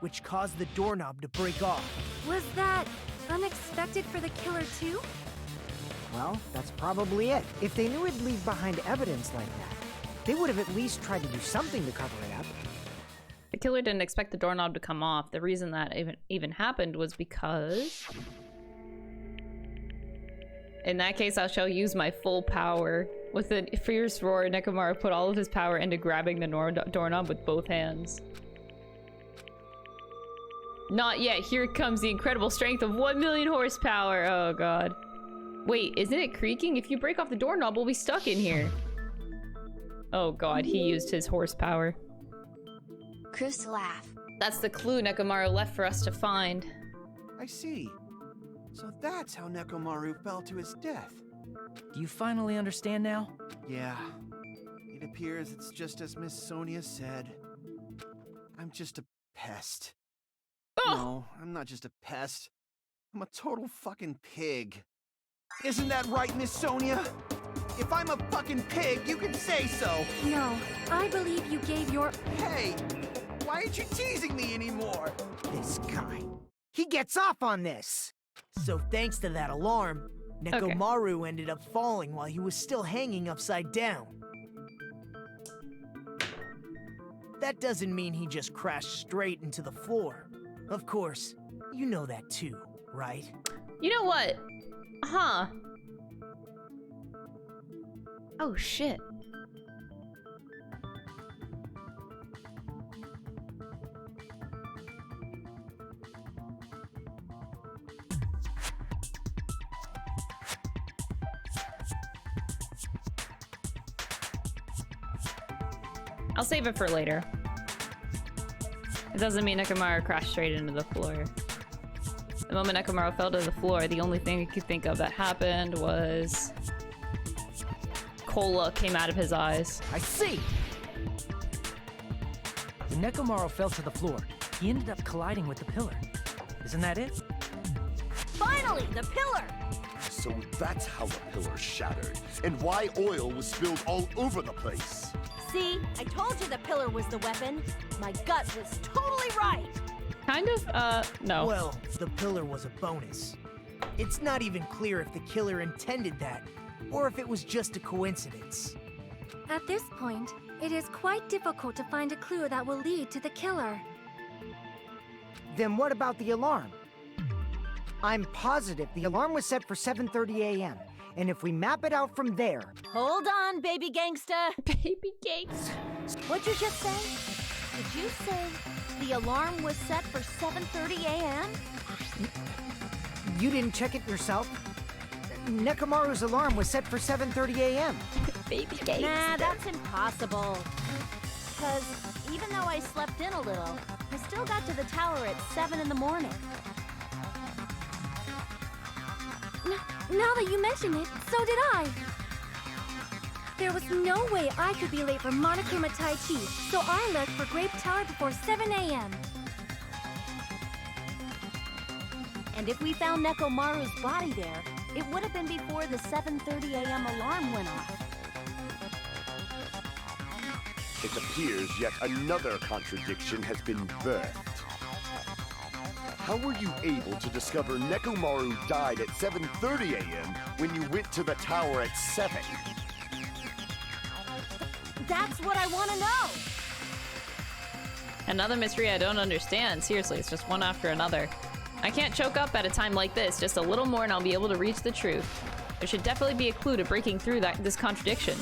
S9: which caused the doorknob to break off.
S2: Was that unexpected for the killer too?
S6: Well, that's probably it. If they knew it'd leave behind evidence like that, they would have at least tried to do something to cover it up.
S1: The killer didn't expect the doorknob to come off. The reason that even happened was because In that case, I shall use my full power. With a fierce roar, Nekomaru put all of his power into grabbing the doorknob with both hands. Not yet. Here comes the incredible strength of 1 million horsepower. Oh god. Wait, isn't it creaking? If you break off the doorknob, we'll be stuck in here. Oh god, he used his horsepower.
S2: Cruz laugh.
S1: That's the clue Nekomaru left for us to find.
S4: I see. So that's how Nekomaru fell to his death.
S5: Do you finally understand now?
S4: Yeah. It appears it's just as Miss Sonia said. I'm just a pest.
S1: Oh.
S4: No, I'm not just a pest. I'm a total fucking pig. Isn't that right, Miss Sonia? If I'm a fucking pig, you can say so.
S2: No, I believe you gave your...
S4: Hey, why aren't you teasing me anymore?
S6: This guy. He gets off on this.
S9: So thanks to that alarm, Nekomaru ended up falling while he was still hanging upside down. That doesn't mean he just crashed straight into the floor. Of course, you know that too, right?
S1: You know what? Huh. Oh shit. I'll save it for later. It doesn't mean Nekomaru crashed straight into the floor. The moment Nekomaru fell to the floor, the only thing I could think of that happened was... cola came out of his eyes.
S5: I see! When Nekomaru fell to the floor, he ended up colliding with the pillar. Isn't that it?
S8: Finally, the pillar!
S7: So that's how the pillar shattered, and why oil was spilled all over the place.
S8: See, I told you the pillar was the weapon. My gut was totally right.
S1: Kind of, no.
S9: Well, the pillar was a bonus. It's not even clear if the killer intended that, or if it was just a coincidence.
S2: At this point, it is quite difficult to find a clue that will lead to the killer.
S6: Then what about the alarm? I'm positive the alarm was set for 7:30 a.m. And if we map it out from there...
S8: Hold on, baby gangsta.
S1: Baby gangsta.
S8: What'd you just say? Did you say the alarm was set for 7:30 a.m.?
S6: You didn't check it yourself? Nekomaru's alarm was set for 7:30 a.m.
S1: Baby gangsta.
S8: Nah, that's impossible. Because even though I slept in a little, I still got to the tower at 7 in the morning.
S2: Now that you mention it, so did I. There was no way I could be late for Monokuma Tai Chi, so I left for Grape Tower before 7 a.m.
S8: And if we found Nekomaru's body there, it would have been before the 7:30 a.m. alarm went off.
S7: It appears yet another contradiction has been birthed. How were you able to discover Nekomaru died at 7:30 a.m. when you went to the tower at 7?
S8: That's what I want to know!
S1: Another mystery I don't understand. Seriously, it's just one after another. I can't choke up at a time like this. Just a little more and I'll be able to reach the truth. There should definitely be a clue to breaking through this contradiction.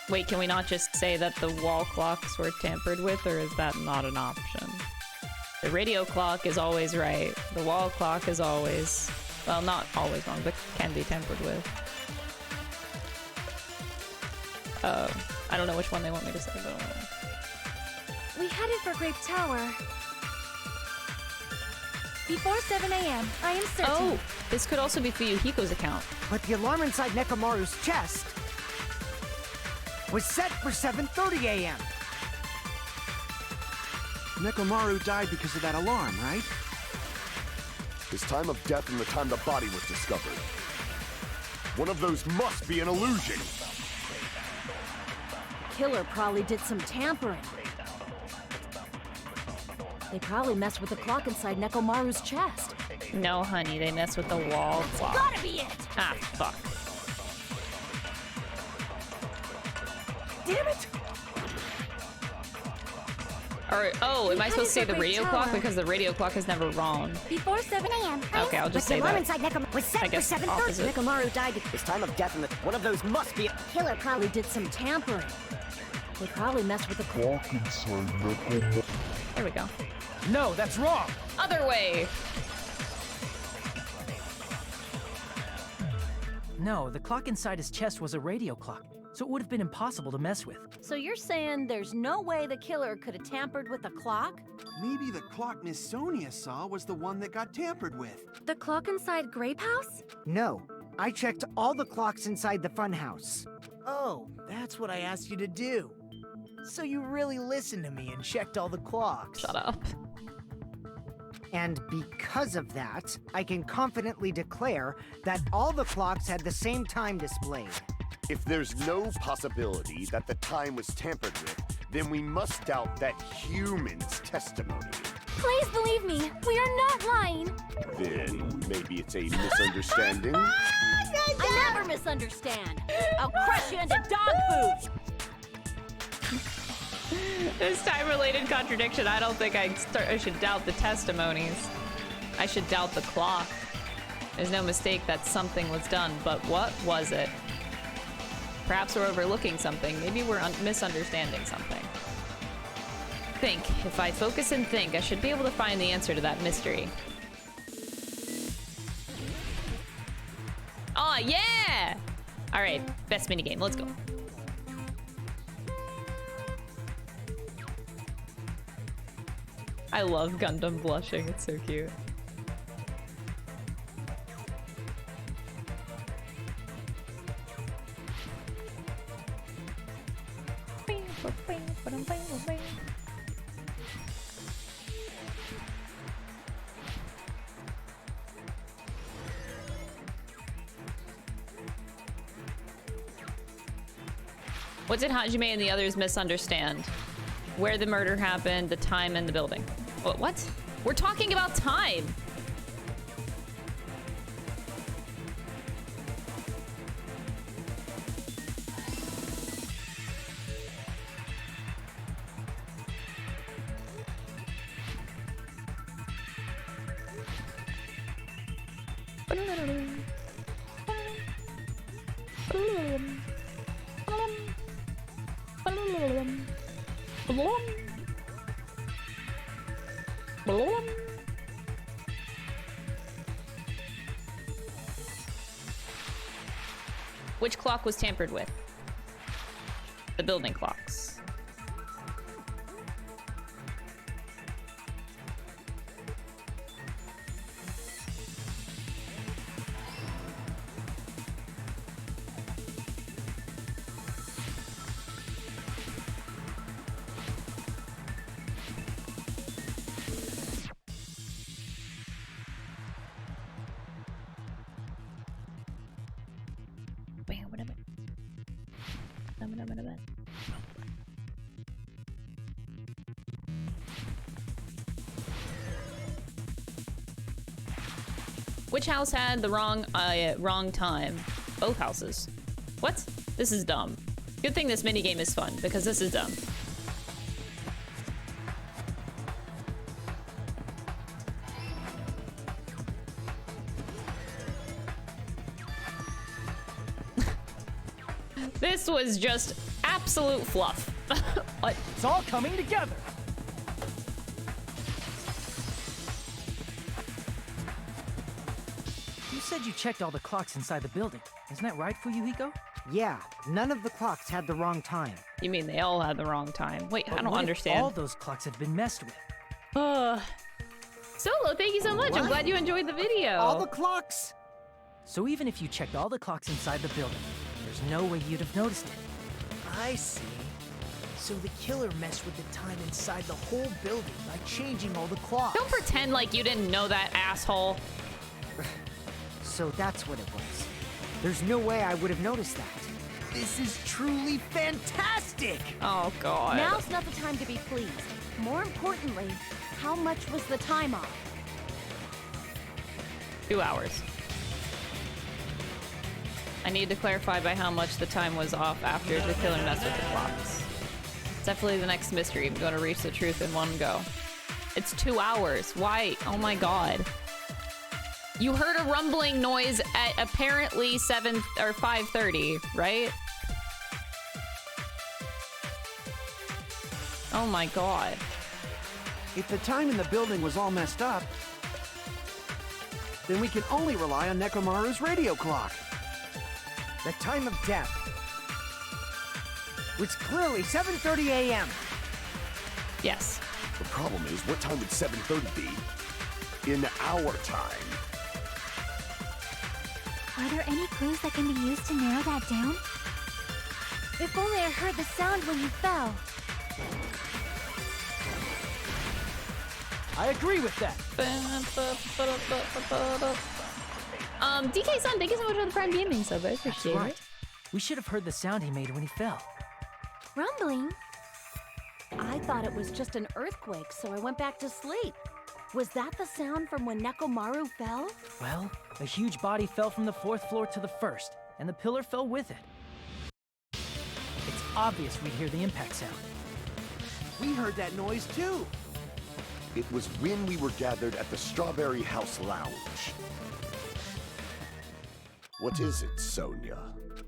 S1: Wait, can we not just say that the wall clocks were tampered with, or is that not an option? The radio clock is always right. The wall clock is always... well, not always wrong, but can be tampered with. I don't know which one they want me to say, but...
S2: We headed for Grape Tower before 7 a.m. I am certain.
S1: Oh, this could also be for Yuhiko's account.
S6: But the alarm inside Nekomaru's chest was set for 7:30 a.m.
S4: Nekomaru died because of that alarm, right?
S7: His time of death and the time the body was discovered. One of those must be an illusion.
S8: Killer probably did some tampering. They probably messed with the clock inside Nekomaru's chest.
S1: No, honey, they mess with the wall clock.
S8: Gotta be it!
S1: Ah, fuck.
S8: Damn it!
S1: Or, oh, am I supposed to say the radio clock?
S2: Tower.
S1: Because the radio clock is never wrong.
S2: Before 7 a.m.
S1: Okay, I'll just say
S10: the alarm
S1: that.
S10: inside Nekomaru was set
S1: I
S10: for
S1: guess
S10: 7:30.
S1: opposite.
S10: Nekomaru died. His time of death, and one of those must be.
S8: Killer probably did some tampering. They probably messed with the clock.
S1: There we go.
S5: No, that's wrong!
S1: Other way!
S5: No, the clock inside his chest was a radio clock, so it would have been impossible to mess with.
S8: So you're saying there's no way the killer could have tampered with the clock?
S4: Maybe the clock Miss Sonia saw was the one that got tampered with.
S2: The clock inside Grape House?
S6: No, I checked all the clocks inside the funhouse.
S9: Oh, that's what I asked you to do. So you really listened to me and checked all the clocks.
S1: Shut up.
S6: And because of that, I can confidently declare that all the clocks had the same time displayed.
S7: If there's no possibility that the time was tampered with, then we must doubt that human's testimony.
S2: Please believe me, we are not lying.
S7: Then maybe it's a misunderstanding?
S8: I never misunderstand. I'll crush you into dog food.
S1: This time-related contradiction, I don't think I should doubt the testimonies. I should doubt the clock. There's no mistake that something was done, but what was it? Perhaps we're overlooking something. Maybe we're misunderstanding something. Think. If I focus and think, I should be able to find the answer to that mystery. Aw, yeah! Alright, best minigame. Let's go. I love Gundam blushing. It's so cute. What did Hajime and the others misunderstand? Where the murder happened, the time, and the building. What? We're talking about time! Which clock was tampered with? The building clocks. Which house had the wrong time? Both houses. What? This is dumb. Good thing this minigame is fun, because this is dumb. This was just absolute fluff. What?
S5: It's all coming together! You said you checked all the clocks inside the building. Isn't that right, Fuyuhiko?
S6: Yeah, none of the clocks had the wrong time.
S1: You mean they all had the wrong time? Wait,
S5: But
S1: I don't
S5: what if
S1: understand.
S5: all those clocks had been messed with?
S1: Solo, thank you so much. I'm
S6: What?
S1: glad you enjoyed the video.
S6: All the clocks?
S5: So even if you checked all the clocks inside the building, there's no way you'd have noticed it.
S9: I see. So the killer messed with the time inside the whole building by changing all the clocks.
S1: Don't pretend like you didn't know that, asshole.
S6: So that's what it was. There's no way I would have noticed that.
S9: This is truly fantastic!
S1: Oh, God.
S8: Now's not the time to be pleased. More importantly, how much was the time off?
S1: 2 hours. I need to clarify by how much the time was off after the killer messed with the clocks. definitely the next mystery. I'm going to reach the truth in one go. It's 2 hours. Why? Oh my god. You heard a rumbling noise at apparently 7 or 5:30, right? Oh my god.
S4: If the time in the building was all messed up, then we can only rely on Nekomaru's radio clock.
S6: The time of death was clearly 7:30 a.m.
S1: Yes.
S7: The problem is, what time would 7:30 be in our time?
S2: Are there any clues that can be used to narrow that down? If only I heard the sound when you fell.
S5: I agree with that.
S1: DK-san, thank you so much for the Prime Gaming sub. I appreciate
S5: Right.
S1: it.
S5: We should have heard the sound he made when he fell.
S2: Rumbling?
S8: I thought it was just an earthquake, so I went back to sleep. Was that the sound from when Nekomaru fell?
S5: Well, a huge body fell from the 4th floor to the 1st, and the pillar fell with it. It's obvious we'd hear the impact sound.
S4: We heard that noise too.
S7: It was when we were gathered at the Strawberry House Lounge. What is it, Sonia?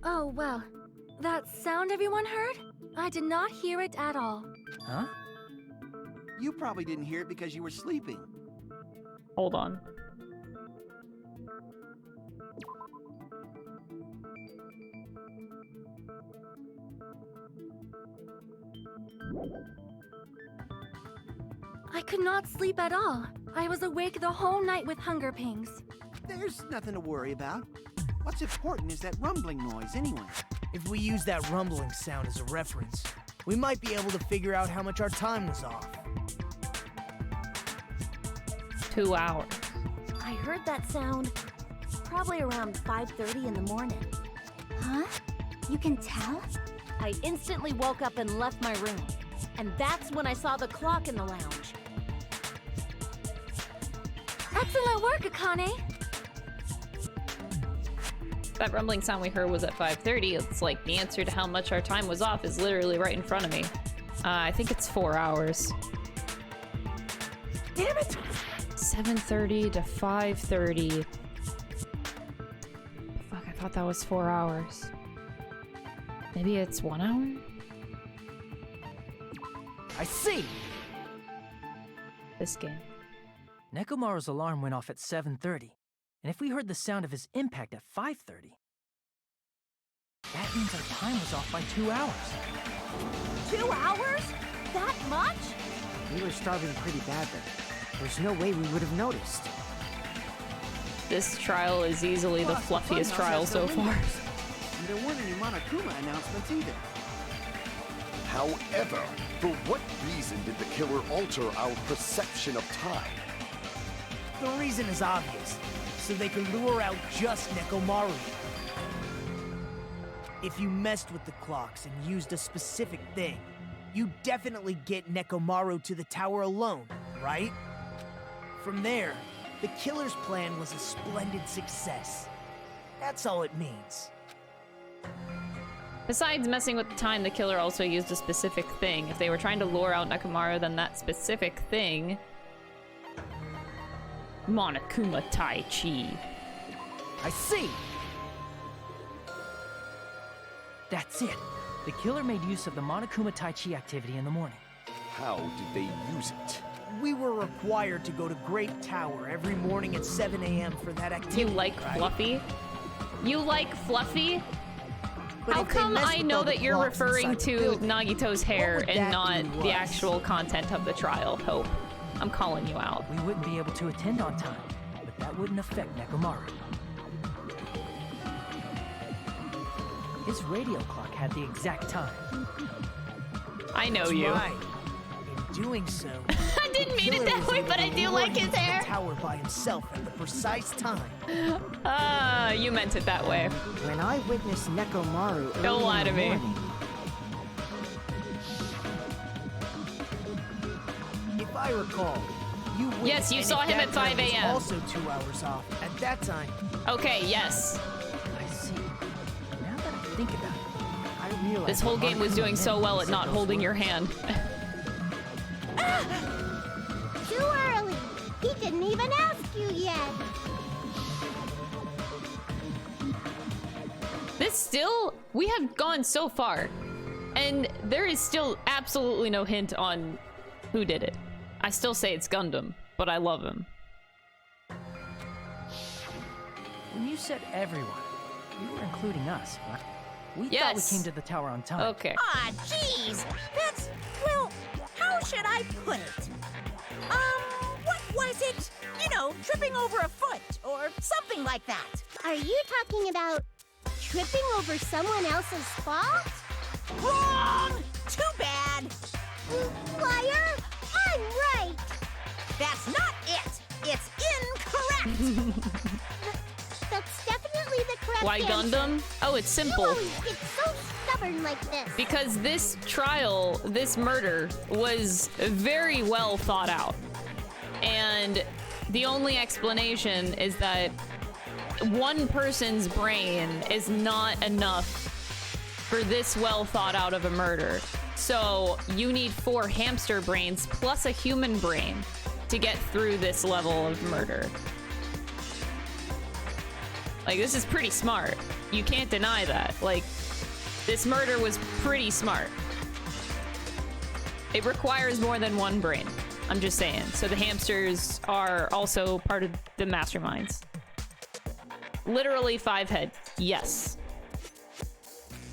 S2: Oh, well. That sound everyone heard? I did not hear it at all.
S5: Huh?
S4: You probably didn't hear it because you were sleeping.
S1: Hold on.
S2: I could not sleep at all. I was awake the whole night with hunger pangs.
S4: There's nothing to worry about. What's important is that rumbling noise anyway.
S9: If we use that rumbling sound as a reference, we might be able to figure out how much our time was off.
S1: 2 hours.
S8: I heard that sound probably around 5:30 in the morning.
S2: Huh? You can tell?
S8: I instantly woke up and left my room. And that's when I saw the clock in the lounge.
S2: Excellent work, Akane!
S1: That rumbling sound we heard was at 5:30. It's like the answer to how much our time was off is literally right in front of me. I think it's 4 hours.
S6: Damn it!
S1: 7:30 to 5:30. Fuck, I thought that was 4 hours. Maybe it's 1 hour?
S5: I see!
S1: This game.
S5: Nekomaru's alarm went off at 7:30, and if we heard the sound of his impact at 5:30, that means our time was off by 2 hours.
S8: 2 hours? That much?
S6: We were starving pretty badly. There's no way we would have noticed.
S1: This trial is easily the fluffiest trial so far.
S4: And there weren't any Monokuma announcements either.
S7: However, for what reason did the killer alter our perception of time?
S9: The reason is obvious, so they can lure out just Nekomaru. If you messed with the clocks and used a specific thing, you definitely get Nekomaru to the tower alone, right? From there, the killer's plan was a splendid success. That's all it means.
S1: Besides messing with the time, the killer also used a specific thing. If they were trying to lure out Nekomaru, then that specific thing... Monokuma Tai Chi.
S5: I see! That's it. The killer made use of the Monokuma Tai Chi activity in the morning.
S7: How did they use it?
S9: We were required to go to Great Tower every morning at 7 a.m. for that activity.
S1: You like
S9: right?
S1: Fluffy? You like Fluffy?
S9: But
S1: How
S9: if they
S1: come
S9: mess
S1: I
S9: with
S1: know
S9: all the
S1: that you're
S9: clocks
S1: referring
S9: inside the
S1: to
S9: building,
S1: Nagito's hair
S9: what would
S1: and
S9: that
S1: not
S9: do to
S1: the
S9: us?
S1: actual content of the trial, Hope? I'm calling you out.
S5: We wouldn't be able to attend on time, but that wouldn't affect Nekomaru. His radio clock had the exact time.
S1: I know
S9: That's
S1: you.
S9: right. In doing so,
S1: I didn't mean it that way, but I do like his hair.
S9: The tower by himself at the precise time.
S1: You meant it that way.
S6: When I witnessed Nekomaru early
S1: Don't lie
S6: in
S1: to
S6: the
S1: me.
S6: morning,
S9: If I recall, you witnessed,
S1: Yes, you
S9: and
S1: saw
S9: if
S1: him
S9: that
S1: at 5
S9: time was
S1: a.m..
S9: Also 2 hours off at that time.
S1: Okay, yes.
S5: I see. Now that I think about it,
S6: I
S1: This whole game was doing so well at not holding your hand.
S11: Too early. He didn't even ask you yet.
S1: We have gone so far, and there is still absolutely no hint on who did it. I still say it's Gundam, but I love him.
S5: When you said everyone, you were including us, right? We thought we
S1: Yes.
S5: came to the tower on time.
S1: Okay.
S8: Ah, jeez. That's, well, how should I put it? What was it? You know, tripping over a foot or something like that.
S11: Are you talking about tripping over someone else's fault?
S8: Wrong! Too bad.
S11: Liar! I'm right!
S8: That's not it. It's incorrect.
S11: That's definitely the correct
S1: Why
S11: answer.
S1: Gundam? Oh, it's
S11: You
S1: simple.
S11: always get so stubborn like this.
S1: Because this trial, this murder, was very well thought out. And the only explanation is that one person's brain is not enough for this well thought out of a murder. So you need 4 hamster brains plus a human brain to get through this level of murder. Like, this is pretty smart. You can't deny that. Like, this murder was pretty smart. It requires more than one brain. I'm just saying. So the hamsters are also part of the masterminds. Literally 5 heads. Yes.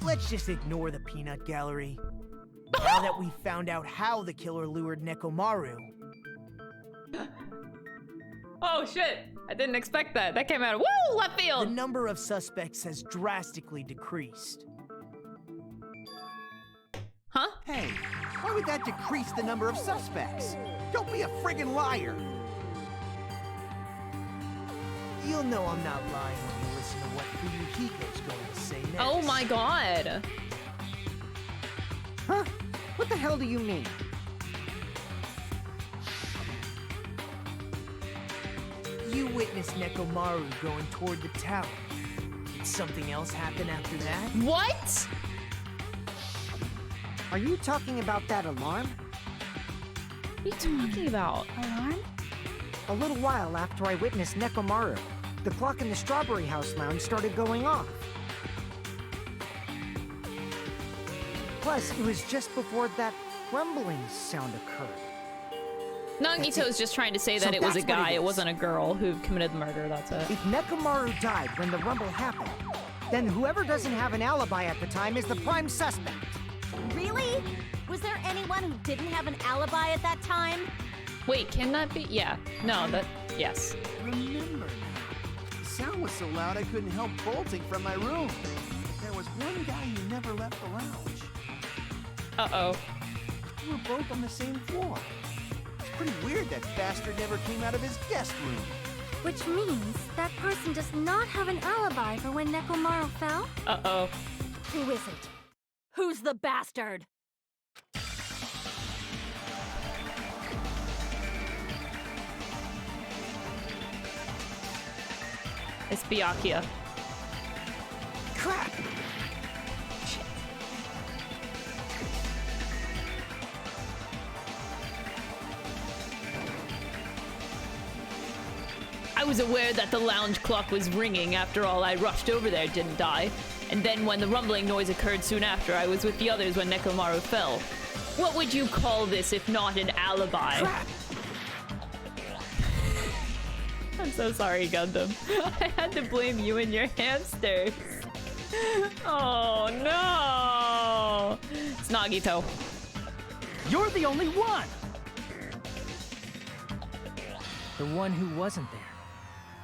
S9: Let's just ignore the peanut gallery. Now that we found out how the killer lured Nekomaru.
S1: Oh shit! I didn't expect that. That came out of left
S9: The
S1: field.
S9: number of suspects has drastically decreased.
S1: Huh?
S4: Hey, why would that decrease the number of suspects? Don't be a friggin' liar!
S9: You'll know I'm not lying when you listen to what Fuyuhiko's going to say next.
S1: Oh my god.
S6: Huh? What the hell do you mean?
S9: You witnessed Nekomaru going toward the tower. Did something else happen after that?
S1: What?
S6: Are you talking about that alarm?
S1: What are you talking about?
S2: Alarm?
S6: A little while after I witnessed Nekomaru, the clock in the Strawberry House lounge started going off. Plus, it was just before that rumbling sound occurred.
S1: Nagito's just trying to say
S6: So
S1: that it was a
S6: that's what
S1: guy,
S6: it
S1: it
S6: is.
S1: wasn't a girl who committed the murder, that's it.
S6: If Nekomaru died when the rumble happened, then whoever doesn't have an alibi at the time is the prime suspect.
S8: Really? Was there anyone who didn't have an alibi at that time?
S1: Wait, can that be? Yeah. No, that, yes.
S4: Remember now. The sound was so loud I couldn't help bolting from my room. There was one guy who never left the lounge.
S1: Uh-oh.
S4: We were both on the same floor. It's pretty weird that bastard never came out of his guest room.
S2: Which means that person does not have an alibi for when Nekomaru fell?
S1: Uh-oh.
S8: Who is it? Who's the bastard?
S1: It's Byakuya.
S4: Crap!
S1: I was aware that the lounge clock was ringing. After all, I rushed over there, didn't I? And then when the rumbling noise occurred soon after, I was with the others when Nekomaru fell. What would you call this if not an alibi?
S4: Crap!
S1: I'm so sorry, Gundam. I had to blame you and your hamsters. Oh no! It's Nagito.
S5: You're the only one! The one who wasn't there.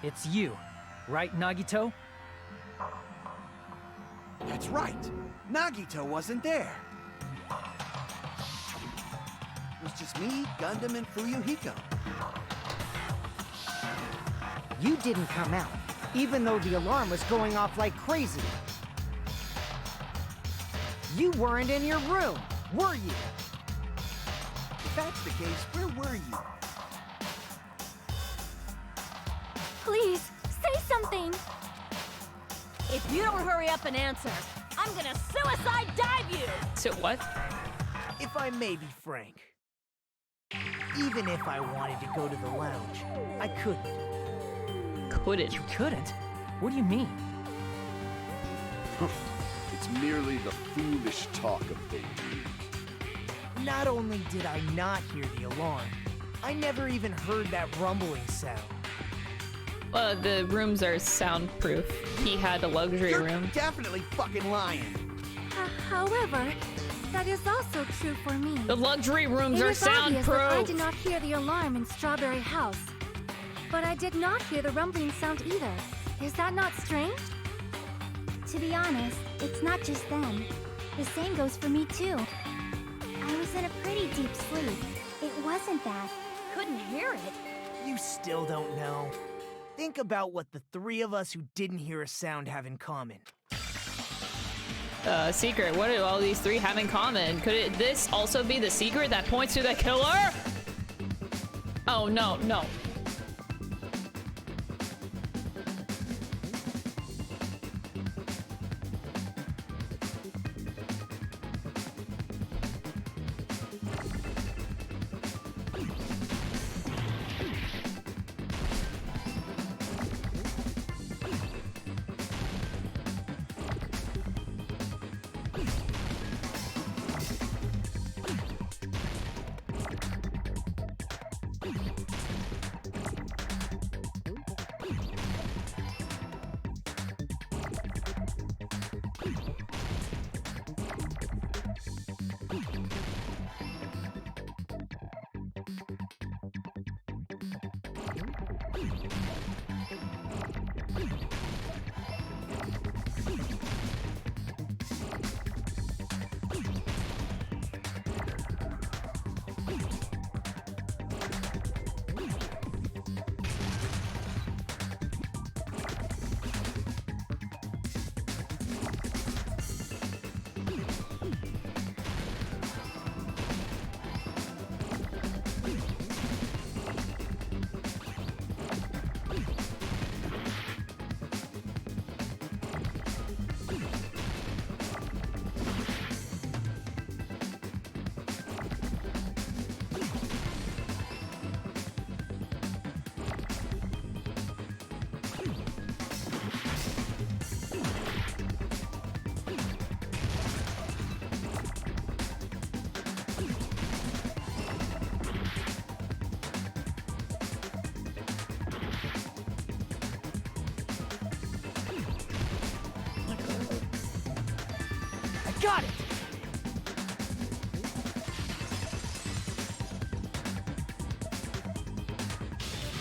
S5: It's you, right, Nagito?
S4: That's right. Nagito wasn't there. It was just me, Gundam, and Fuyuhiko.
S6: You didn't come out, even though the alarm was going off like crazy. You weren't in your room, were you?
S4: If that's the case, where were you?
S2: Please, say something!
S8: If you don't hurry up and answer, I'm gonna suicide dive you!
S1: So what?
S9: If I may be frank, even if I wanted to go to the lounge, I couldn't.
S1: Couldn't.
S5: You couldn't? What do you mean?
S7: It's merely the foolish talk of the weak.
S9: Not only did I not hear the alarm, I never even heard that rumbling sound.
S1: The rooms are soundproof. He had a luxury
S4: You're
S1: room.
S4: definitely fucking lying.
S2: However, that is also true for me.
S1: The luxury rooms
S2: It
S1: are
S2: is obvious that I
S1: soundproof.
S2: did not hear the alarm in Strawberry House. But I did not hear the rumbling sound either. Is that not strange? To be honest, it's not just them. The same goes for me too. I was in a pretty deep sleep. It wasn't that.
S8: Couldn't hear it.
S9: You still don't know. Think about what the three of us who didn't hear a sound have in common.
S1: Secret. What do all these three have in common? Could this also be the secret that points to the killer? Oh, no, no.
S9: Got it!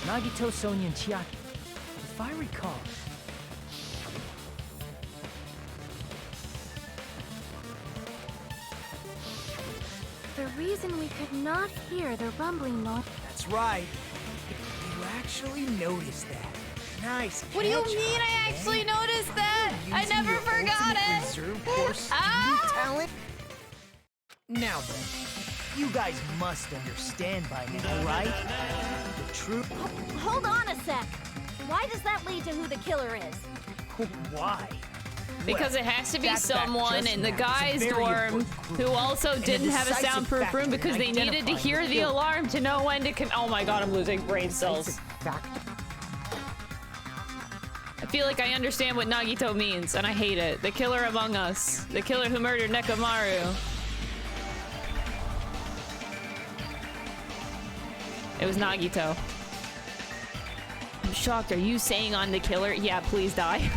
S5: Nagito, Sonia, and Chiaki. If I recall...
S2: The reason we could not hear the rumbling noise.
S9: That's right. You actually noticed that. Nice.
S3: What do you
S9: catch,
S3: mean I
S9: Hotman.
S3: actually noticed that? I
S9: Using
S3: never
S9: your
S3: forgot
S9: ultimate
S3: it.
S9: reserve force
S3: Ah!
S9: talent. Now then, you guys must understand by now, right? The truth.
S8: Hold on a sec. Why does that lead to who the killer is?
S9: Why?
S1: Because
S9: Well,
S1: it has to be
S9: that fact
S1: someone
S9: just
S1: in the
S9: now is a
S1: guys'
S9: very
S1: dorm
S9: important clue,
S1: who also
S9: and
S1: didn't have a
S9: decisive
S1: soundproof
S9: factor
S1: room
S9: in
S1: because they needed to
S9: identifying
S1: hear
S9: the
S1: the
S9: killer.
S1: alarm to know when to oh my god, I'm losing brain cells.
S6: Fact.
S1: I feel like I understand what Nagito means, and I hate it. The killer among us. The killer who murdered Nekomaru. It was Nagito. I'm shocked. Are you saying I'm the killer? Yeah, please die.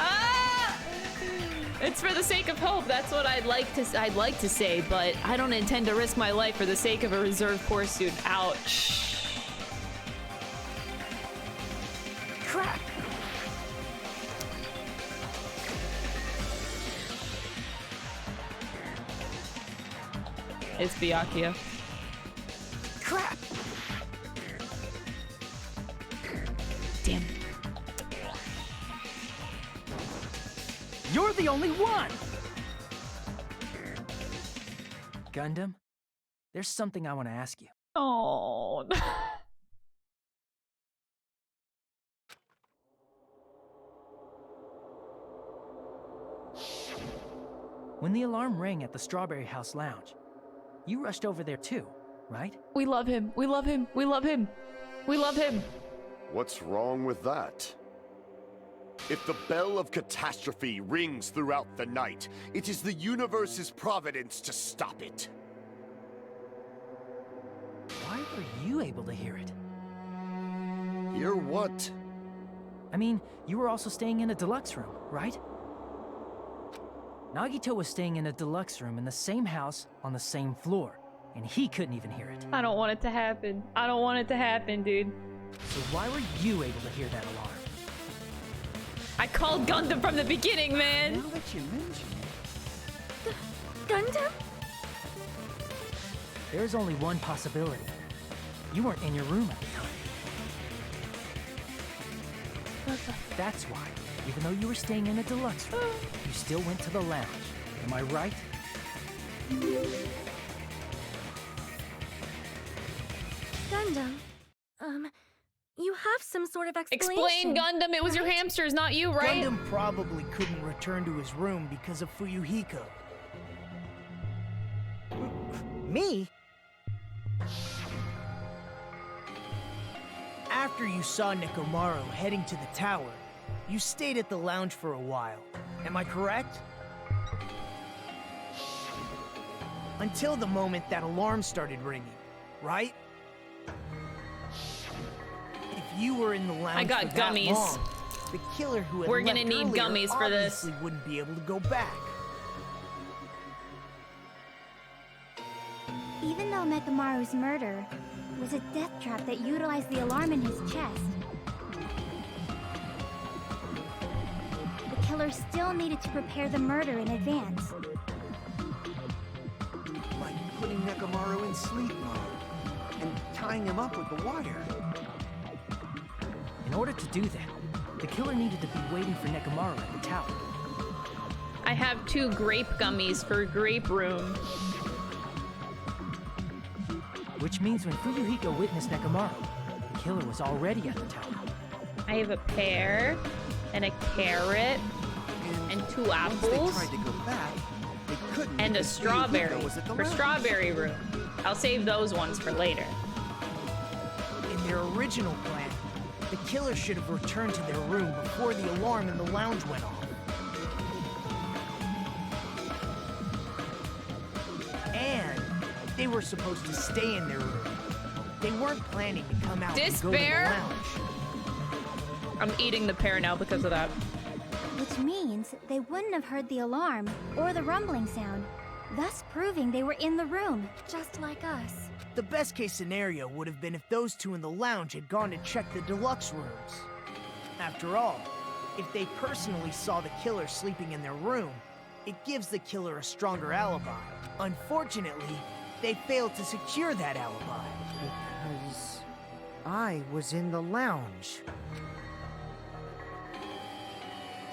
S1: Ah! It's for the sake of hope. That's what I'd like to say, but I don't intend to risk my life for the sake of a reserve corps suit. Ouch.
S9: Crap.
S1: It's Byakuya.
S9: Crap.
S1: Damn.
S5: You're the only one! Gundam, there's something I want to ask you.
S1: Oh.
S5: When the alarm rang at the Strawberry House Lounge, you rushed over there too, right?
S3: We love him. We love him. We love him. We love him.
S7: What's wrong with that? If the bell of catastrophe rings throughout the night, it is the universe's providence to stop it.
S5: Why were you able to hear it?
S7: Hear what?
S5: I mean, you were also staying in a deluxe room, right? Nagito was staying in a deluxe room in the same house on the same floor, and he couldn't even hear it.
S1: I don't want it to happen. I don't want it to happen, dude.
S5: So why were you able to hear that alarm?
S1: I called Gundam from the beginning, man!
S4: Now that you mention it.
S2: Gundam?
S5: There's only one possibility. You weren't in your room at the time. That's why, even though you were staying in a deluxe room, you still went to the lounge. Am I right?
S2: Gundam, you have some sort of explanation.
S1: Explain, Gundam! It was your hamsters, not you, right?
S9: Gundam probably couldn't return to his room because of Fuyuhiko.
S6: Me?
S9: After you saw Nekomaru heading to the tower, you stayed at the lounge for a while. Am I correct? Until the moment that alarm started ringing, right? If you were in the lounge
S1: I got
S9: for that
S1: gummies.
S9: long, the killer who had
S1: We're gonna
S9: left
S1: need
S9: earlier
S1: gummies for this.
S9: obviously wouldn't be able to go back.
S2: Even though Nekomaru's murder was a death trap that utilized the alarm in his chest, the killer still needed to prepare the murder in advance.
S4: Like putting Nekomaru in sleep mode and tying him up with the wire.
S5: In order to do that, the killer needed to be waiting for Nekomaru at the tower.
S1: I have 2 grape gummies for grape room.
S5: Which means when Fuyuhiko witnessed Nekomaru, the killer was already at the tower.
S1: I have a pear, and a carrot, and 2
S4: Once
S1: apples,
S4: they tried to go back, they couldn't
S1: and a
S4: because
S1: strawberry
S4: Fuyuhiko was at the
S1: for
S4: lounge.
S1: strawberry room. I'll save those ones for later.
S9: In their original plan, the killer should have returned to their room before the alarm in the lounge went off. And they were supposed to stay in their room. They weren't planning to come out and go to the
S1: Despair?
S9: lounge.
S1: I'm eating the pear now because of that.
S2: Which means they wouldn't have heard the alarm or the rumbling sound, thus proving they were in the room, just like us.
S9: The best case scenario would have been if those 2 in the lounge had gone to check the deluxe rooms. After all, if they personally saw the killer sleeping in their room, it gives the killer a stronger alibi. Unfortunately, they failed to secure that alibi.
S6: Because I was in the lounge.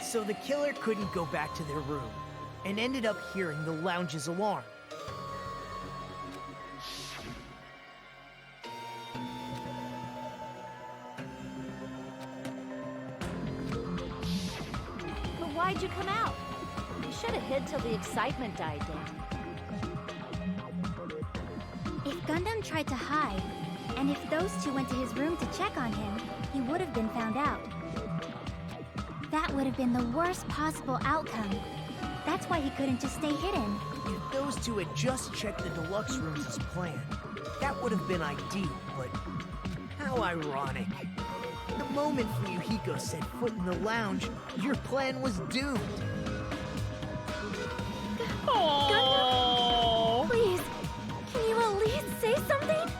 S9: So the killer couldn't go back to their room, and ended up hearing the lounge's alarm.
S12: But why'd you come out? You should have hid till the excitement died down.
S2: If Gundam tried to hide, and if those 2 went to his room to check on him, he would have been found out. That would have been the worst possible outcome. That's why he couldn't just stay hidden.
S9: If those 2 had just checked the deluxe rooms as planned, that would have been ideal, but how ironic. The moment Fuyuhiko set foot in the lounge, your plan was doomed.
S1: Oh,
S2: Please, can you at least say something?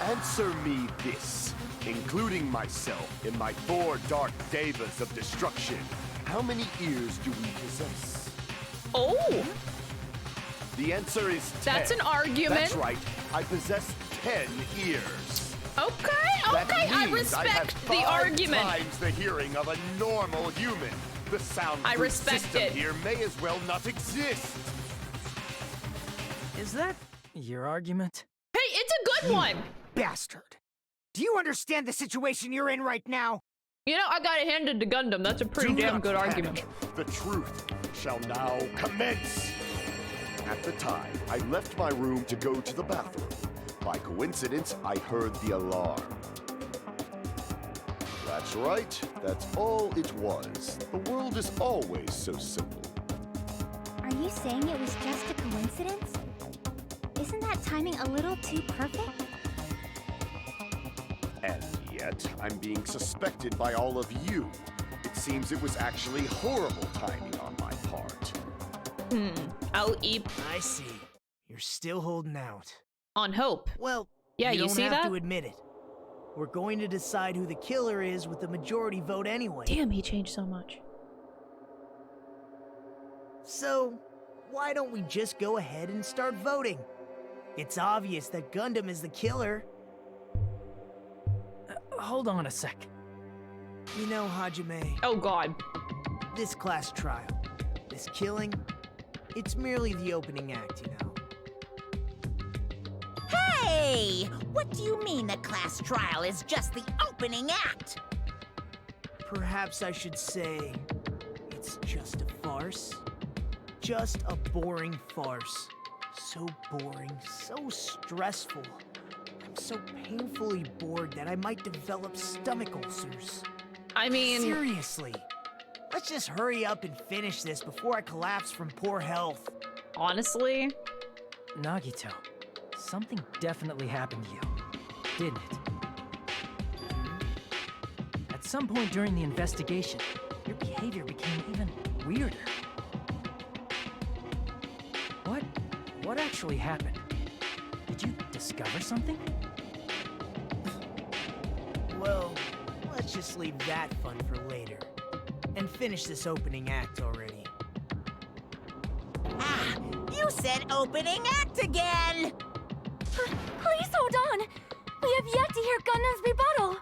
S7: Answer me this, including myself in my 4 dark devas of destruction. How many ears do we possess?
S1: oh,
S7: The answer is 10.
S1: That's an argument.
S7: That's right. I possess 10 ears.
S1: okay,
S7: That
S1: okay, I
S7: means I have
S1: respect the
S7: 5
S1: argument.
S7: times the hearing of a normal human. The sound
S1: I respect
S7: system
S1: it.
S7: here may as well not exist.
S5: Is that your argument?
S1: Hey, it's a good one.
S6: Bastard! Do you understand the situation you're in right now?
S1: You know, I got it handed to Gundam. That's a pretty damn good argument.
S7: The truth shall now commence. At the time, I left my room to go to the bathroom. By coincidence, I heard the alarm. That's right. That's all it was. The world is always so simple.
S2: Are you saying it was just a coincidence? Isn't that timing a little too perfect?
S7: And yet, I'm being suspected by all of you. It seems it was actually horrible timing on my part.
S1: I'll eat
S9: I see. You're still holding out.
S1: on hope.
S9: Well,
S1: Yeah, you
S9: don't
S1: see
S9: have
S1: that?
S9: to admit it. We're going to decide who the killer is with the majority vote anyway.
S1: Damn, he changed so much.
S9: So, why don't we just go ahead and start voting? It's obvious that Gundam is the killer.
S5: Hold on a sec.
S9: You know, Hajime,
S1: Oh god.
S9: this class trial, this killing, it's merely the opening act, you know.
S8: Hey! What do you mean the class trial is just the opening act?
S9: Perhaps I should say it's just a farce. Just a boring farce. So boring, so stressful. I'm so painfully bored that I might develop stomach ulcers.
S1: I mean,
S9: Seriously. Let's just hurry up and finish this before I collapse from poor health.
S1: honestly,
S5: Nagito, something definitely happened to you, didn't it? At some point during the investigation, your behavior became even weirder. What actually happened? Did you discover something?
S9: Well, let's just leave that fun for later. And finish this opening act already.
S8: Ah, you said opening act again!
S2: Please hold on! We have yet to hear Gundam's rebuttal!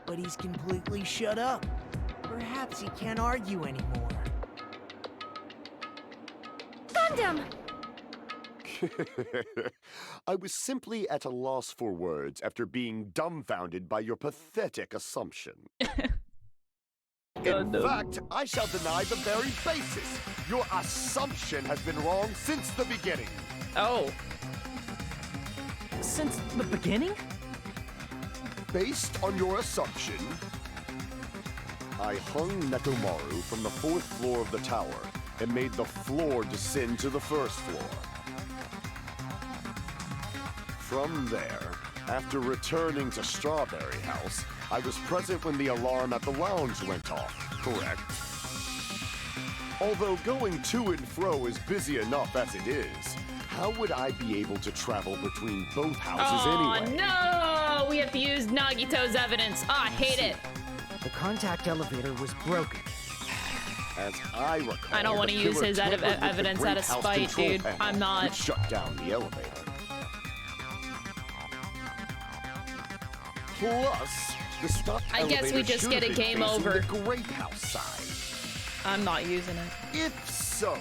S9: But he's completely shut up. Perhaps he can't argue anymore.
S2: Gundam!
S7: I was simply at a loss for words after being dumbfounded by your pathetic assumption. In fact, I shall deny the very basis. Your assumption has been wrong since the beginning.
S1: oh.
S5: Since the beginning?
S7: Based on your assumption, I hung Nekomaru from the 4th floor of the tower and made the floor descend to the 1st floor. From there, after returning to Strawberry House, I was present when the alarm at the lounge went off, correct? Although going to and fro is busy enough as it is, how would I be able to travel between both houses anyway?
S1: No! We have to use Nagito's evidence. I hate it.
S6: The contact elevator was broken.
S7: As I recall,
S1: I don't want to use his evidence out of spite, dude. I'm not.
S7: Which shut down the elevator. Plus, the stopped
S1: I guess we
S7: elevator
S1: just
S7: should
S1: get a
S7: have been
S1: game
S7: facing
S1: over.
S7: the Great House side.
S1: I'm not using it.
S7: If so,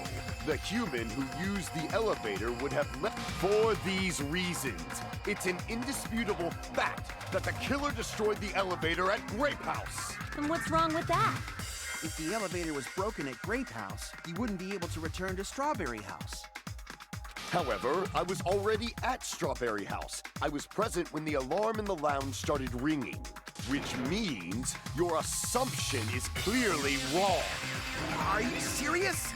S7: the human who used the elevator would have left for these reasons. It's an indisputable fact that the killer destroyed the elevator at Grape House.
S12: And what's wrong with that?
S4: If the elevator was broken at Grape House, he wouldn't be able to return to Strawberry House.
S7: However, I was already at Strawberry House. I was present when the alarm in the lounge started ringing, which means your assumption is clearly wrong.
S4: Are you serious?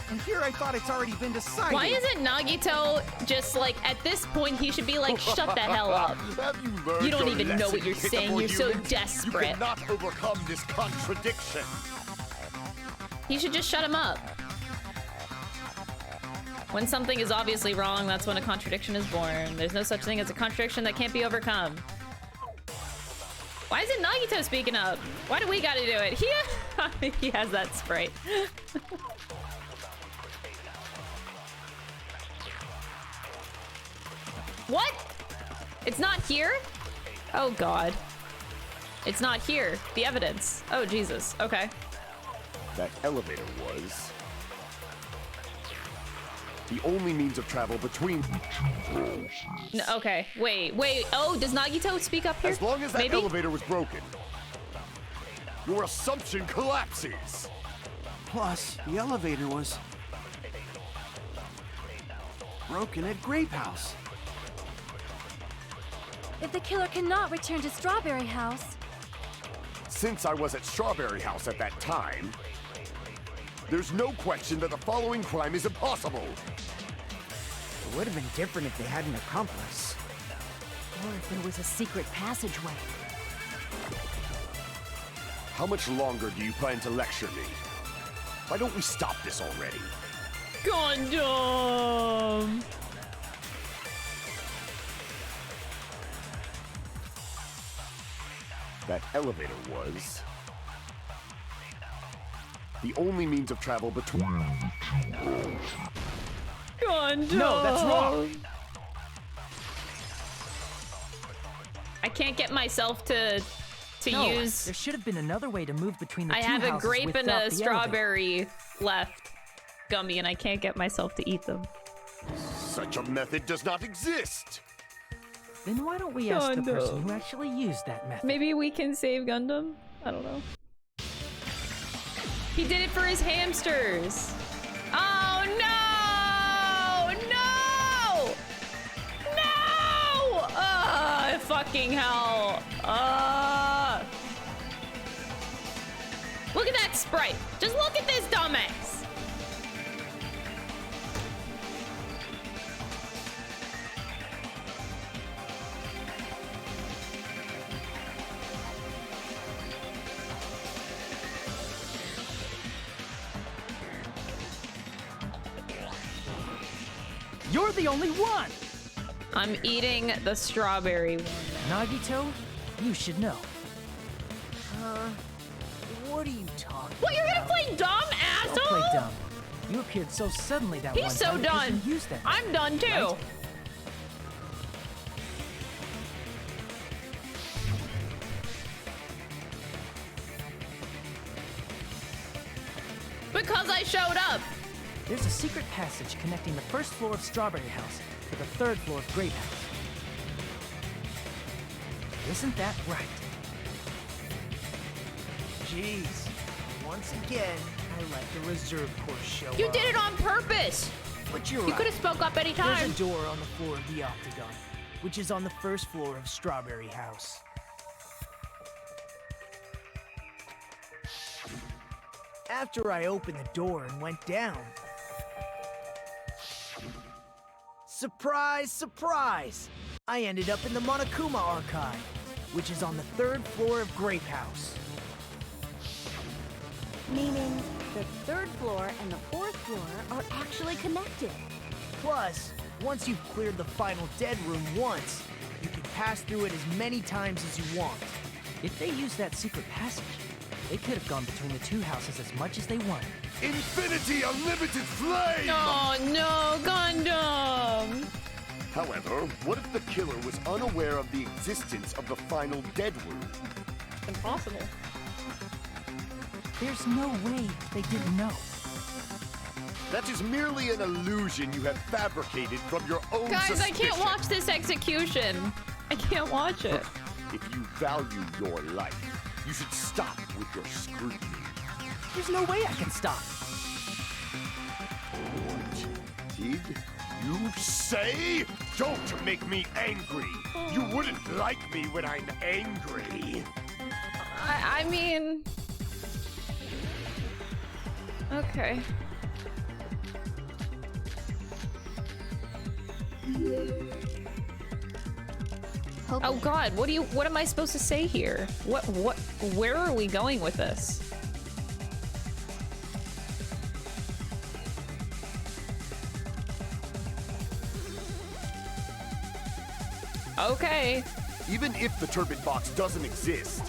S4: And here I thought it's already been decided.
S1: Why isn't Nagito just like, at this point, he should be like, shut the hell up.
S7: Have you learned
S1: You don't
S7: your
S1: even know what
S7: lesson,
S1: you're saying.
S7: pitiful
S1: You're so
S7: humans?
S1: desperate.
S7: You cannot overcome this contradiction.
S1: He should just shut him up. When something is obviously wrong, that's when a contradiction is born. There's no such thing as a contradiction that can't be overcome. Why isn't Nagito speaking up? Why do we gotta do it? He has that sprite. What? It's not here? Oh god. It's not here. The evidence. Oh Jesus. Okay.
S7: That elevator was The only means of travel between...
S1: No, okay, wait. Oh, does Nagito speak up here?
S7: As long as that
S1: Maybe?
S7: elevator was broken, your assumption collapses.
S4: Plus, the elevator was broken at Grape House.
S12: If the killer cannot return to Strawberry House...
S7: Since I was at Strawberry House at that time, there's no question that the following crime is impossible.
S6: It would have been different if they had an accomplice.
S12: Or if there was a secret passageway.
S7: How much longer do you plan to lecture me? Why don't we stop this already?
S1: Gundam!
S7: That elevator was the only means of travel between...
S1: Gundam!
S5: No, that's wrong!
S1: I can't get myself to
S5: No,
S1: use...
S5: there should have been another way to move between the
S1: I
S5: two
S1: have a
S5: houses
S1: grape and
S5: without
S1: a
S5: the elevator.
S1: strawberry left gummy, and I can't get myself to eat them.
S7: Such a method does not exist!
S5: Then why don't we ask the person who actually used that method?
S1: Maybe we can save Gundam? I don't know. He did it for his hamsters! Oh no! No! No! Fucking hell. Look at that sprite. Just look at this dumbass.
S5: You're the only one!
S1: I'm eating the strawberry one.
S5: Nagito, you should know.
S9: What are you talking
S1: What, you're gonna
S9: about?
S1: play dumb, asshole?
S5: Don't play dumb. You appeared so suddenly that
S1: He's
S5: one
S1: so
S5: time because
S1: done.
S5: you used that.
S1: I'm done too.
S5: Right?
S1: Because I showed up.
S5: There's a secret passage connecting the first floor of Strawberry House to the third floor of Grape House. Isn't that right?
S9: Jeez. Once again, I let the reserve course show up.
S1: You did it on purpose.
S9: But you're
S1: You
S9: right.
S1: could have spoke up any time.
S9: There's a door on the floor of the Octagon, which is on the first floor of Strawberry House. After I opened the door and went down... Surprise, surprise! I ended up in the Monokuma Archive, which is on the third floor of Grape House.
S12: Meaning the third floor and the fourth floor are actually connected.
S9: Plus, once you've cleared the final dead room once, you can pass through it as many times as you want.
S5: If they used that secret passage, they could have gone between the two houses as much as they wanted.
S7: Infinity Unlimited Flame!
S1: Oh no, Gundam!
S7: However, what if the killer was unaware of the existence of the final dead room?
S1: Impossible.
S5: There's no way they didn't know.
S7: That is merely an illusion you have fabricated from your own
S1: Guys,
S7: suspicion.
S1: I can't watch this execution. I can't watch it.
S7: If you value your life, you should stop with your scrutiny.
S5: There's no way I can stop.
S7: What did you say? Don't make me angry. You wouldn't like me when I'm angry.
S1: I mean... Okay. Oh god, what am I supposed to say here? Where are we going with this? Okay.
S7: Even if the turbine box doesn't exist,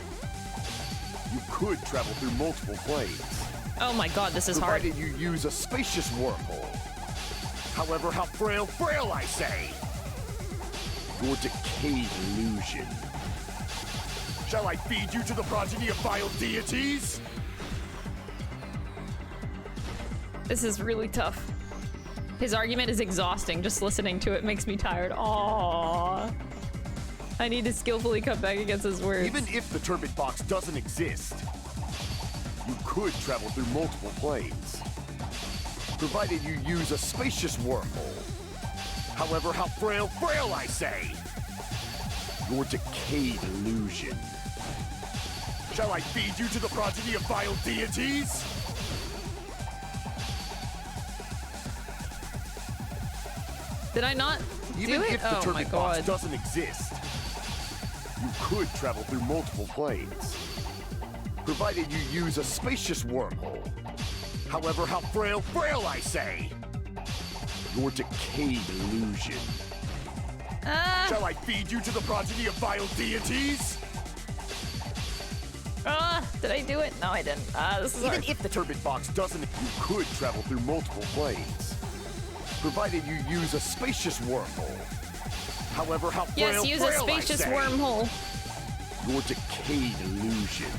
S7: you could travel through multiple planes.
S1: Oh my god, this is hard.
S7: Provided you use a spacious wormhole. However, how frail I say! Your decayed illusion. Shall I feed you to the progeny of vile deities?
S1: This is really tough. His argument is exhausting. Just listening to it makes me tired. Aww. I need to skillfully cut back against his words.
S7: Even if the turbid box doesn't exist, you could travel through multiple planes, provided you use a spacious wormhole. However, how frail, I say! Your decayed illusion. Shall I feed you to the progeny of vile deities?
S1: Did I not
S7: Even
S1: do it?
S7: if the
S1: Oh my
S7: turbid box
S1: god.
S7: doesn't exist, you could travel through multiple planes, provided you use a spacious wormhole. However, how frail, I say! Your decayed illusion. Shall I feed you to the progeny of vile deities?
S1: Did I do it? No, I didn't. This is
S7: Even
S1: hard.
S7: if the turbid box doesn't, you could travel through multiple planes, provided you use a spacious wormhole. However, how frail,
S1: Yes, use a
S7: I
S1: spacious
S7: say.
S1: wormhole.
S7: Your decayed illusion.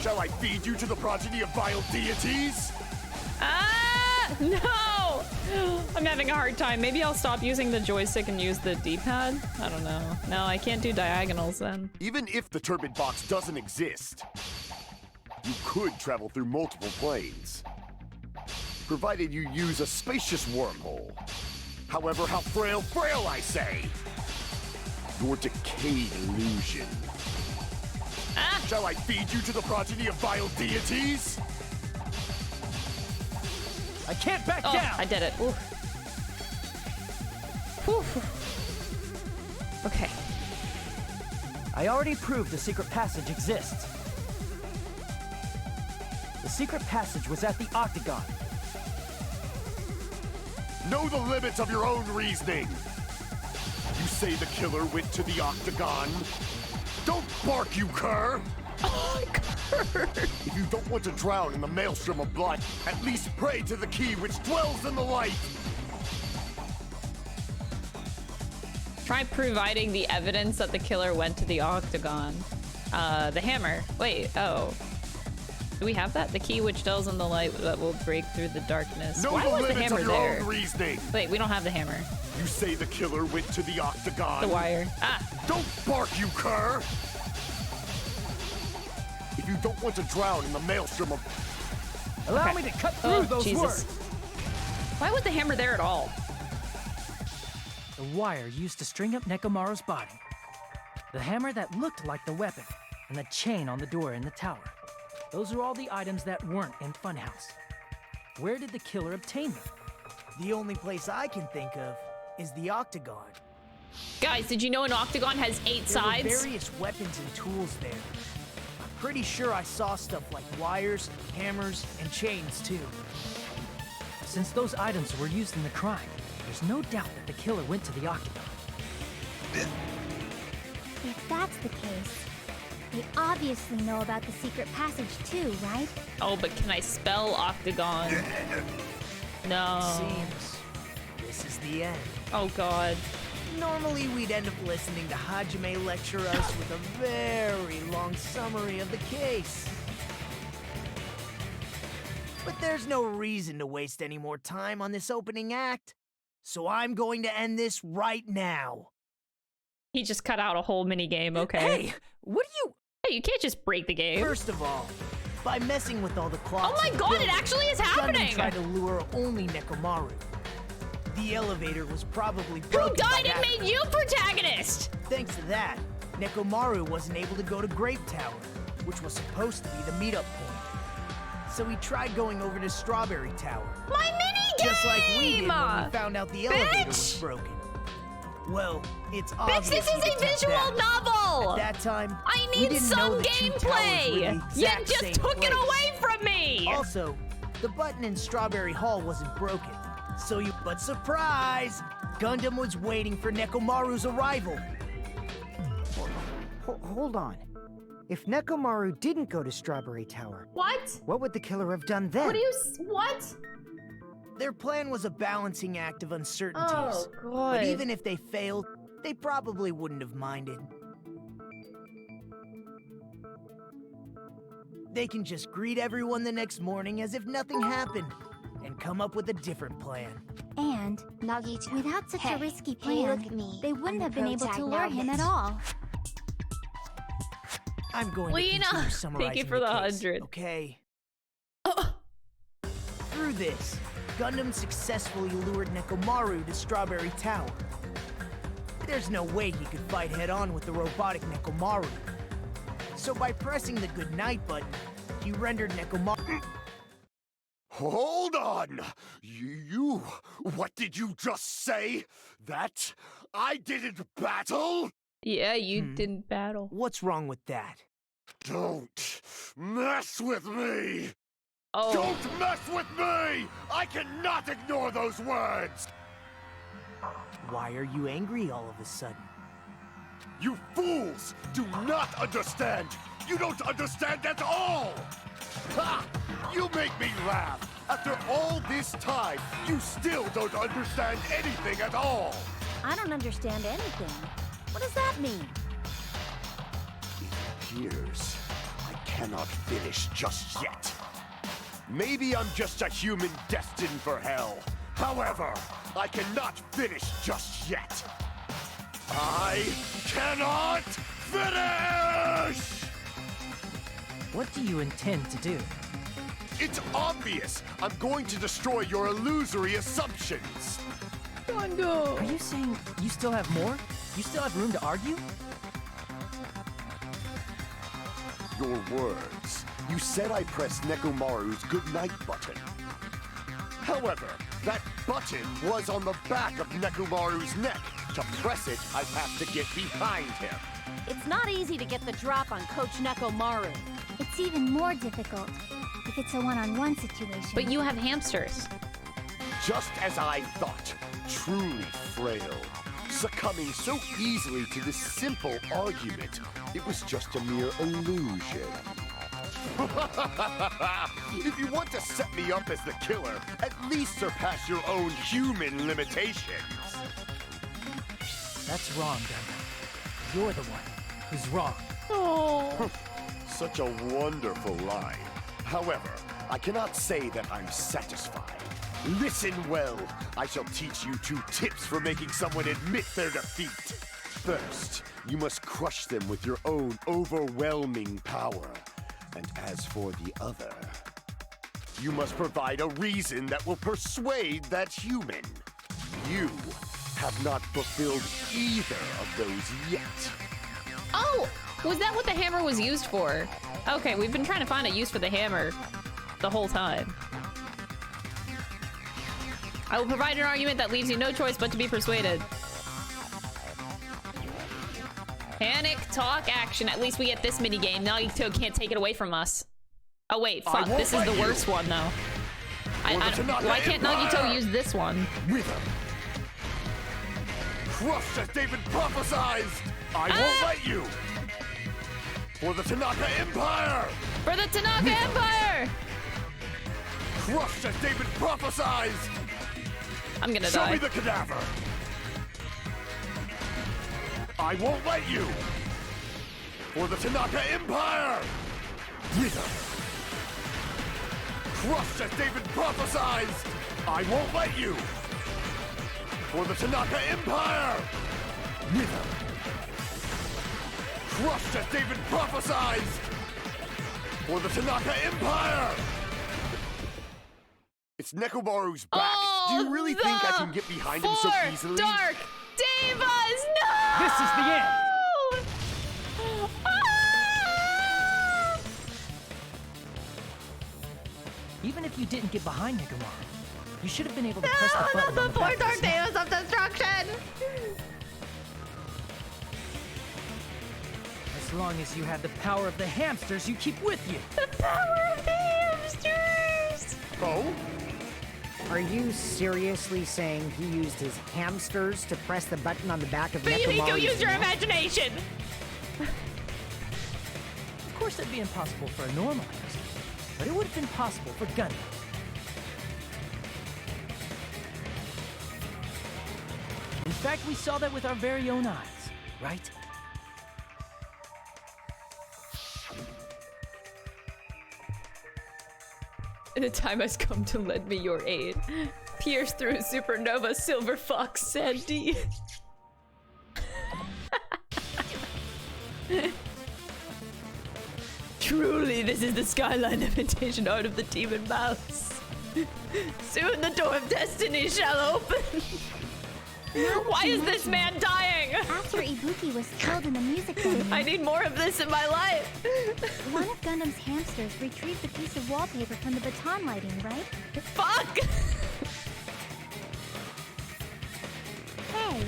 S7: Shall I feed you to the progeny of vile deities?
S1: No! I'm having a hard time. Maybe I'll stop using the joystick and use the D-pad? I don't know. No, I can't do diagonals then.
S7: Even if the turbid box doesn't exist, you could travel through multiple planes, provided you use a spacious wormhole. However, how frail, I say! Your decayed illusion. Shall I feed you to the progeny of vile deities?
S5: I can't back
S1: Oh,
S5: down!
S1: I did it. Ooh. Whew. Okay.
S5: I already proved the secret passage exists. The secret passage was at the Octagon.
S7: Know the limits of your own reasoning. You say the killer went to the Octagon? Don't bark, you cur!
S1: Oh, cur!
S7: If you don't want to drown in the maelstrom of blood, at least pray to the key which dwells in the light!
S1: Try providing the evidence that the killer went to the Octagon. The hammer. Wait, oh. Do we have that? The key which dwells in the light that will break through the darkness.
S7: Know
S1: Why
S7: the
S1: was the
S7: limits
S1: hammer
S7: of your
S1: there?
S7: own reasoning.
S1: Wait, we don't have the hammer.
S7: You say the killer went to the Octagon?
S1: The wire.
S7: Don't bark, you cur! If you don't want to drown in the maelstrom of...
S5: Allow me to cut through those
S1: Jesus.
S5: words.
S1: Why was the hammer there at all?
S5: The wire used to string up Nekomaru's body. The hammer that looked like the weapon, and the chain on the door in the tower. Those are all the items that weren't in Funhouse. Where did the killer obtain them?
S9: The only place I can think of is the Octagon.
S1: Guys, did you know an octagon has 8
S9: There were
S1: sides?
S9: various weapons and tools there. I'm pretty sure I saw stuff like wires, hammers, and chains too.
S5: Since those items were used in the crime, there's no doubt that the killer went to the Octagon.
S2: If that's the case, they obviously know about the secret passage too, right?
S1: Oh, but can I spell octagon? No.
S9: Seems this is the end.
S1: Oh god.
S9: Normally we'd end up listening to Hajime lecture us with a very long summary of the case. But there's no reason to waste any more time on this opening act, so I'm going to end this right now.
S1: He just cut out a whole mini game, okay.
S5: Hey, what are you...
S1: Hey, you can't just break the game.
S9: First of all, by messing with all the clocks
S1: Oh my
S9: in the
S1: god, it
S9: building,
S1: actually is
S9: Gundam
S1: happening!
S9: tried to lure only Nekomaru. The elevator was probably
S1: Who
S9: broken
S1: died
S9: by
S1: and
S9: that
S1: made you protagonist?
S9: Thanks to that, Nekomaru wasn't able to go to Grape Tower, which was supposed to be the meetup point. So he tried going over to Strawberry Tower.
S1: My mini game!
S9: Just like we did when we found out the elevator was broken. Well, it's obvious
S1: Bitch, this is
S9: he
S1: a
S9: could touch
S1: visual
S9: that.
S1: novel!
S9: At that time,
S1: I
S9: we
S1: need
S9: didn't
S1: some
S9: know the two towers were
S1: gameplay!
S9: the
S1: You
S9: exact
S1: just
S9: same
S1: took it
S9: place.
S1: away from me!
S9: Also, the button in Strawberry Hall wasn't broken. So you... But surprise! Gundam was waiting for Nekomaru's arrival.
S6: Hold on. If Nekomaru didn't go to Strawberry Tower,
S12: What?
S6: what would the killer have done then?
S12: What do you... What?
S9: Their plan was a balancing act of uncertainties.
S12: Oh, God.
S9: But even if they failed, they probably wouldn't have minded. They can just greet everyone the next morning as if nothing happened. and come up with a different plan.
S2: And
S11: Nagito,
S2: without such a risky
S11: hey,
S2: plan,
S11: look at me.
S2: they wouldn't
S11: I'm
S2: have
S11: the
S2: been able
S11: pro
S2: to
S11: tag
S2: lure
S11: now,
S2: him at
S11: bitch.
S2: all.
S9: I'm going to
S1: Lena,
S9: continue summarizing
S1: thank you for the
S9: case,
S1: 100.
S9: Okay. Through this, Gundam successfully lured Nekomaru to Strawberry Tower. There's no way he could fight head-on with the robotic Nekomaru. So by pressing the goodnight button, he rendered Nekomaru...
S7: Hold on! You... What did you just say? That I didn't battle?
S1: Yeah, you didn't battle.
S9: What's wrong with that?
S7: Don't mess with me!
S1: Oh.
S7: Don't mess with me! I cannot ignore those words!
S9: Why are you angry all of a sudden?
S7: You fools do not understand! You don't understand at all! Ha! You make me laugh! After all this time, you still don't understand anything at all!
S12: I don't understand anything. What does that mean?
S7: It appears I cannot finish just yet. Maybe I'm just a human destined for hell. However, I cannot finish just yet. I cannot finish!
S5: What do you intend to do?
S7: It's obvious! I'm going to destroy your illusory assumptions!
S5: Are you saying you still have more? You still have room to argue?
S7: Your words. You said I pressed Nekomaru's goodnight button. However, that button was on the back of Nekomaru's neck. To press it, I have to get behind him.
S12: It's not easy to get the drop on Coach Nekomaru.
S2: It's even more difficult if it's a one-on-one situation.
S1: But you have hamsters.
S7: Just as I thought, truly frail. Succumbing so easily to this simple argument, it was just a mere illusion. If you want to set me up as the killer, at least surpass your own human limitations.
S5: That's wrong, Gundam. You're the one who's wrong.
S1: Oh.
S7: Such a wonderful line. However, I cannot say that I'm satisfied. Listen well. I shall teach you 2 tips for making someone admit their defeat. First, you must crush them with your own overwhelming power. And as for the other, you must provide a reason that will persuade that human. You have not fulfilled either of those yet.
S1: Oh, was that what the hammer was used for? Okay, we've been trying to find a use for the hammer the whole time. I will provide an argument that leaves you no choice but to be persuaded. Panic, talk, action. At least we get this minigame. Nagito can't take it away from us. Oh wait, fuck. This is the worst one though. Why can't Nagito use this one?
S7: Rhythm. Crushed as David prophesied. I won't let you. For the Tanaka Empire.
S1: For the Tanaka Empire.
S7: Crushed as David prophesied.
S1: I'm gonna
S7: die.
S1: die.
S7: Show me the cadaver. I won't let you. For the Tanaka Empire. Rhythm. Crushed as David prophesied. I won't let you. For the Tanaka Empire. Rhythm. Crushed as David prophesied. For the Tanaka Empire. It's Nekomaru's back. Do you really think I can get behind him so easily?
S1: Dark Divas, no!
S5: This is the end.
S1: Ah!
S5: Even if you didn't get behind Nekomaru, you should have been able to press the button on the
S1: Four
S5: back
S1: Dark
S5: of his neck.
S1: Divas of Destruction!
S5: As long as you have the power of the hamsters you keep with you.
S1: The power of the hamsters!
S7: Oh?
S6: Are you seriously saying he used his hamsters to press the button on the back of
S1: But you need to
S6: Nekomaru's
S1: use your
S6: neck?
S1: imagination!
S5: Of course that'd be impossible for a normal hamster, but it would have been possible for Gundam. In fact, we saw that with our very own eyes, right?
S1: The time has come to lend me your aid. Pierce through supernova, silver fox, Sandy. Truly, this is the skyline imitation art of the demon mouse. Soon the door of destiny shall open. Why is this man dying?
S2: After Ibuki was killed in the music venue,
S1: I need more of this in my life.
S2: one of Gundam's hamsters retrieved a piece of wallpaper from the baton lighting, right?
S1: Fuck!
S2: Hey,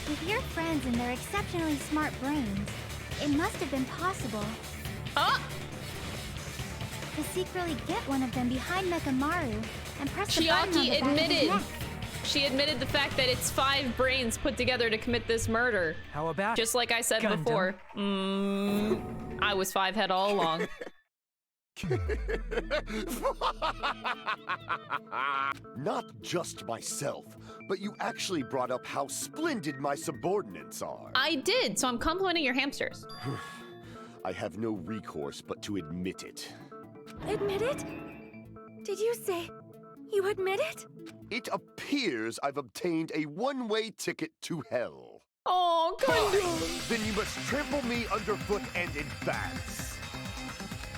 S2: with your friends and their exceptionally smart brains, it must have been possible to secretly get one of them behind Mekamaru and press the button on the back of his neck.
S1: She admitted the fact that it's 5 brains put together to commit this murder.
S5: How about
S1: Just like I said
S5: Gundam?
S1: before. I was 5 head all along.
S7: Not just myself, but you actually brought up how splendid my subordinates are.
S1: I did, so I'm complimenting your hamsters.
S7: I have no recourse but to admit it.
S8: Admit it? Did you say you admit it?
S7: It appears I've obtained a one-way ticket to hell.
S1: Oh,
S7: Fine. Then you must trample me underfoot and advance.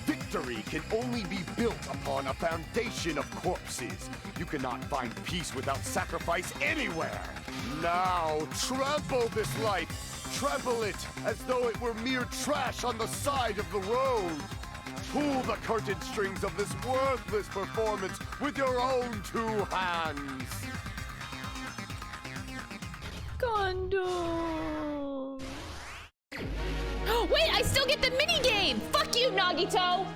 S7: Victory can only be built upon a foundation of corpses. You cannot find peace without sacrifice anywhere. Now, trample this life. Trample it as though it were mere trash on the side of the road. Pull the curtain strings of this worthless performance with your own 2 hands.
S1: Gundam. Wait, I still get the mini game. Fuck you, Nagito.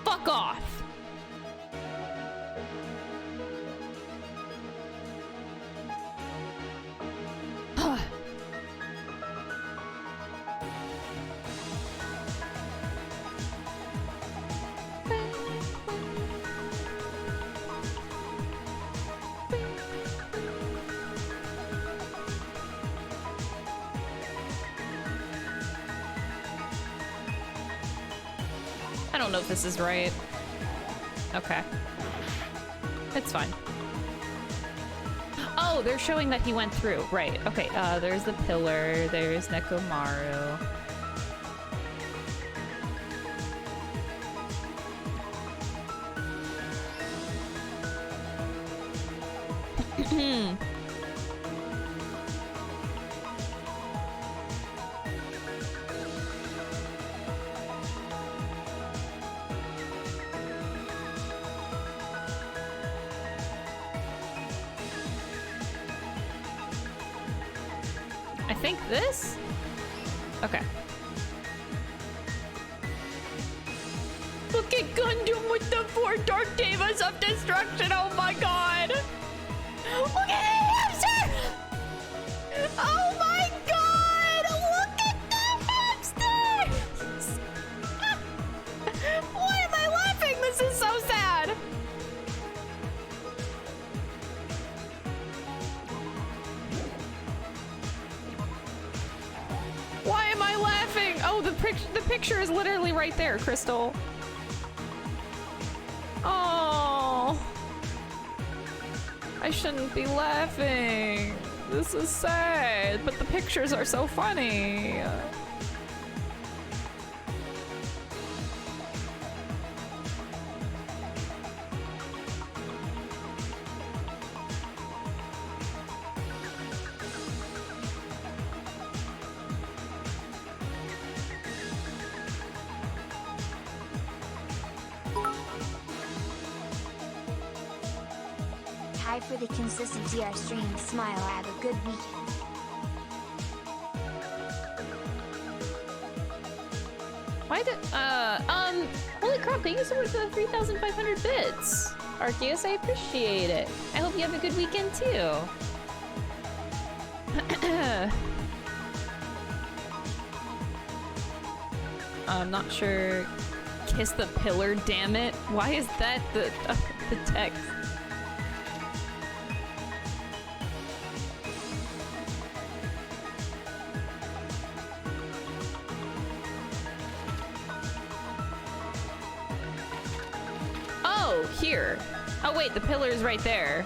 S1: Fuck off. I don't know if this is right. Okay. It's fine. Oh, they're showing that he went through. Right. Okay, there's the pillar. There's Nekomaru. I think this? Okay. Look at Gundam with the 4 Dark Devas of Destruction. Oh my god. Look at the hamster! Oh my god! Look at the hamsters! Why am I laughing? This is so sad. Why am I laughing? Oh, the picture is literally right there, Crystal. Oh. I shouldn't be laughing. This is sad, but the pictures are so funny.
S2: Tie for the consistency our streams. Smile, I have a good weekend.
S1: Why did, holy crap, thank you so much for the 3,500 bits. Arceus, I appreciate it. I hope you have a good weekend too. I'm not sure. Kiss the pillar, damn it. Why is that the text? Oh, here. Oh wait, the pillar's right there.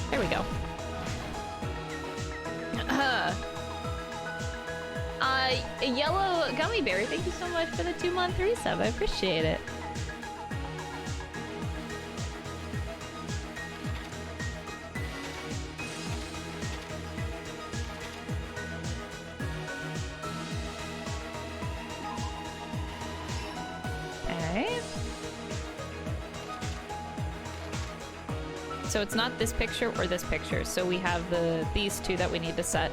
S1: There we go. Yellow Gummy Berry, thank you so much for the 2-month resub. I appreciate it. Okay. So it's not this picture or this picture. So we have these two that we need to set.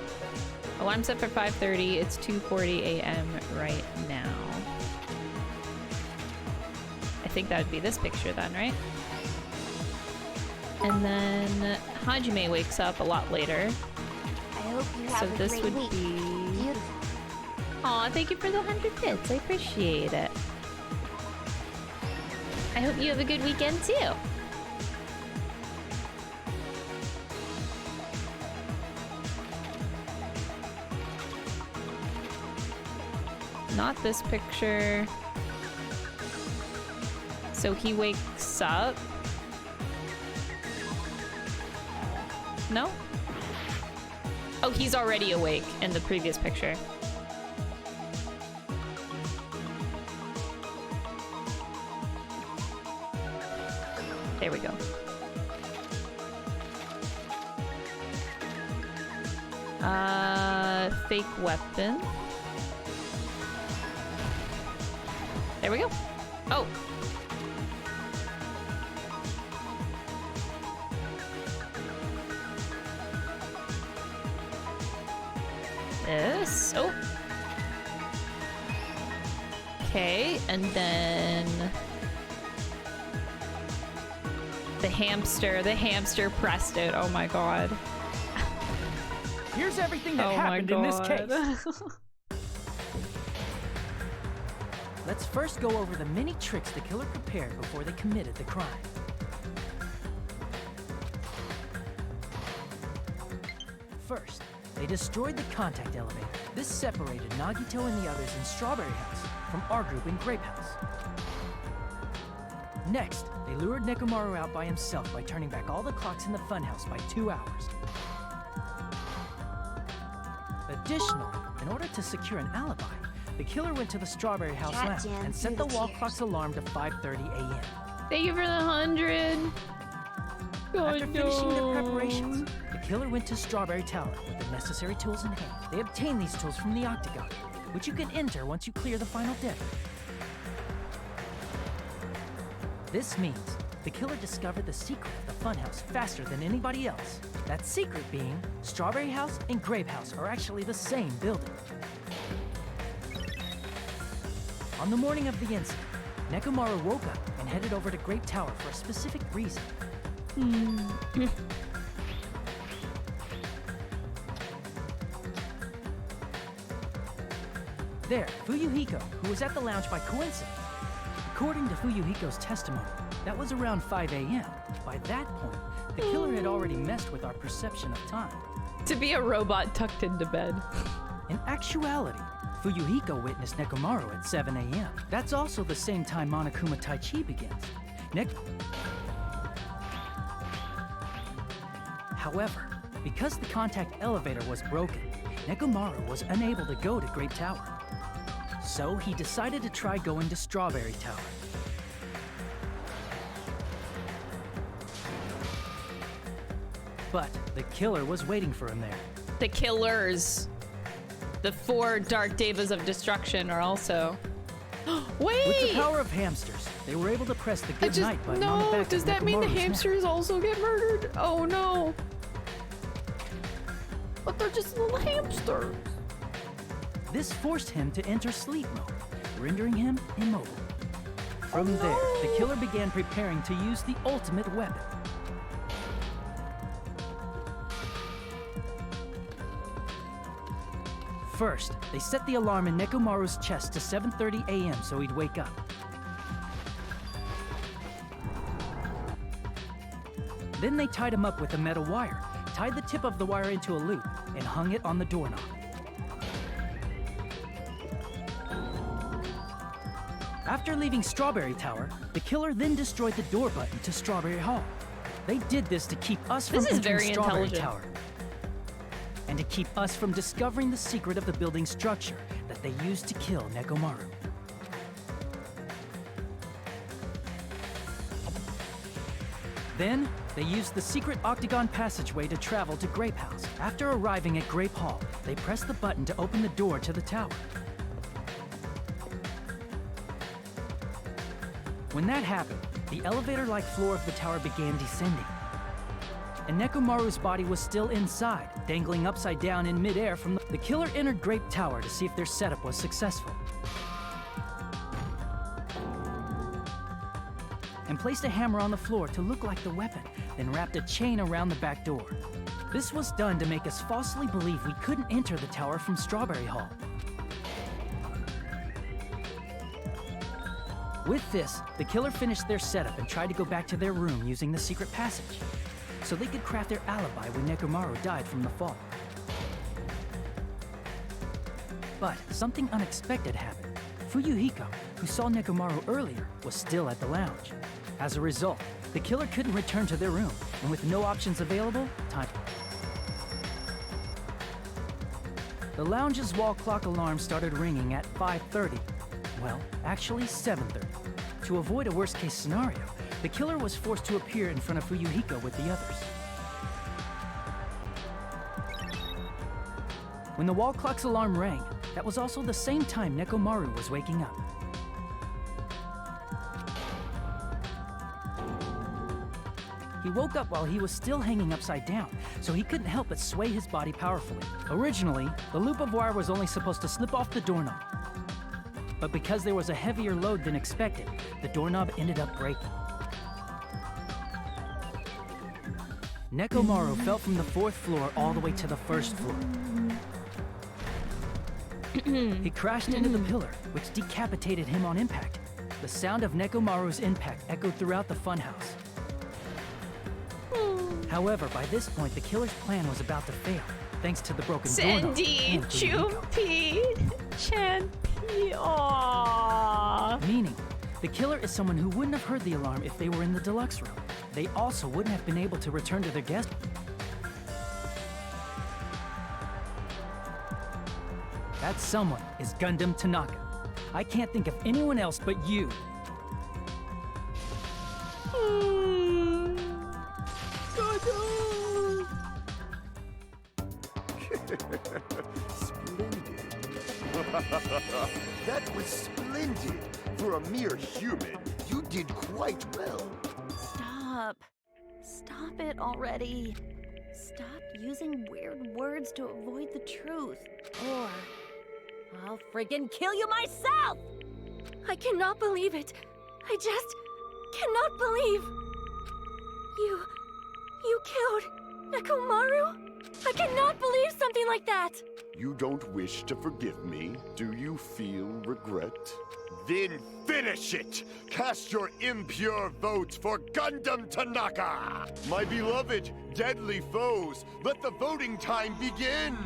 S1: Alarm set for 5:30. It's 2:40 a.m. right now. I think that would be this picture then, right? And then Hajime wakes up a lot later.
S11: I hope you have
S1: So this would be...
S11: Beautiful.
S1: Aw, thank you for the 100 bits. I appreciate it. I hope you have a good weekend too. Not this picture. So he wakes up. No? Oh, he's already awake in the previous picture. There we go. Fake weapon. There we go. Oh. This. Oh. Okay, and then the hamster pressed it. Oh my god.
S5: Here's everything that happened in this case. Let's first go over the many tricks the killer prepared before they committed the crime. First, they destroyed the contact elevator. This separated Nagito and the others in Strawberry House from our group in Grape House. Next, they lured Nekomaru out by himself by turning back all the clocks in the funhouse by 2 hours. Additionally, in order to secure an alibi, the killer went to the Strawberry House lounge and set the wall clock's alarm to 5:30 a.m.
S1: Thank you for the 100.
S5: After finishing their preparations, the killer went to Strawberry Tower with the necessary tools in hand. They obtained these tools from the Octagon, which you can enter once you clear the final deck. This means the killer discovered the secret of the funhouse faster than anybody else. That secret being, Strawberry House and Grape House are actually the same building. On the morning of the incident, Nekomaru woke up and headed over to Grape Tower for a specific reason. There, Fuyuhiko, who was at the lounge by coincidence. According to Fuyuhiko's testimony, that was around 5 a.m. By that point, the killer had already messed with our perception of time.
S1: To be a robot tucked into bed.
S5: In actuality, Fuyuhiko witnessed Nekomaru at 7 a.m. That's also the same time Monokuma Tai Chi begins. However, because the contact elevator was broken, Nekomaru was unable to go to Grape Tower. So he decided to try going to Strawberry Tower. But the killer was waiting for him there.
S1: The killers. The 4 Dark Devas of Destruction are also... Wait!
S5: With the power of hamsters, they were able to press the good night button on the back
S1: does
S5: of
S1: that mean the
S5: Nekomaru's
S1: hamsters
S5: neck.
S1: also get murdered? Oh no. But they're just little hamsters.
S5: This forced him to enter sleep mode, rendering him immobile. From there, the killer began preparing to use the ultimate weapon. First, they set the alarm in Nekomaru's chest to 7:30 a.m. so he'd wake up. Then they tied him up with a metal wire, tied the tip of the wire into a loop, and hung it on the doorknob. After leaving Strawberry Tower, the killer then destroyed the door button to Strawberry Hall. They did this to keep us from entering Strawberry Tower, and to keep us from discovering the secret of the building structure that they used to kill Nekomaru. Then, they used the secret octagon passageway to travel to Grape House. After arriving at Grape Hall, they pressed the button to open the door to the tower. When that happened, the elevator-like floor of the tower began descending. And Nekomaru's body was still inside, dangling upside down in midair from the killer entered Grape Tower to see if their setup was successful. And placed a hammer on the floor to look like the weapon, then wrapped a chain around the back door. This was done to make us falsely believe we couldn't enter the tower from Strawberry Hall. With this, the killer finished their setup and tried to go back to their room using the secret passage, so they could craft their alibi when Nekomaru died from the fall. But something unexpected happened. Fuyuhiko, who saw Nekomaru earlier, was still at the lounge. As a result, the killer couldn't return to their room, and with no options available, time. The lounge's wall clock alarm started ringing at 5:30. Well, actually 7:30. To avoid a worst-case scenario, the killer was forced to appear in front of Fuyuhiko with the others. When the wall clock's alarm rang, that was also the same time Nekomaru was waking up. He woke up while he was still hanging upside down, so he couldn't help but sway his body powerfully. Originally, the loop of wire was only supposed to slip off the doorknob. But because there was a heavier load than expected, the doorknob ended up breaking. Nekomaru fell from the 4th floor all the way to the 1st floor. He crashed into the pillar, which decapitated him on impact. The sound of Nekomaru's impact echoed throughout the funhouse. However, by this point, the killer's plan was about to fail, thanks to the broken doorknob.
S1: Sandy, Chumpi, Chanpi, aww.
S5: Meaning, the killer is someone who wouldn't have heard the alarm if they were in the deluxe room. They also wouldn't have been able to return to their guest. That someone is Gundam Tanaka. I can't think of anyone else but you.
S7: That was splendid. For a mere human, you did quite well.
S12: Stop. Stop it already. Stop using weird words to avoid the truth. Or I'll friggin' kill you myself!
S13: I cannot believe it. I just cannot believe. You killed Nekomaru? I cannot believe something like that.
S7: You don't wish to forgive me? Do you feel regret? Then finish it! Cast your impure votes for Gundam Tanaka! My beloved, deadly foes, let the voting time begin!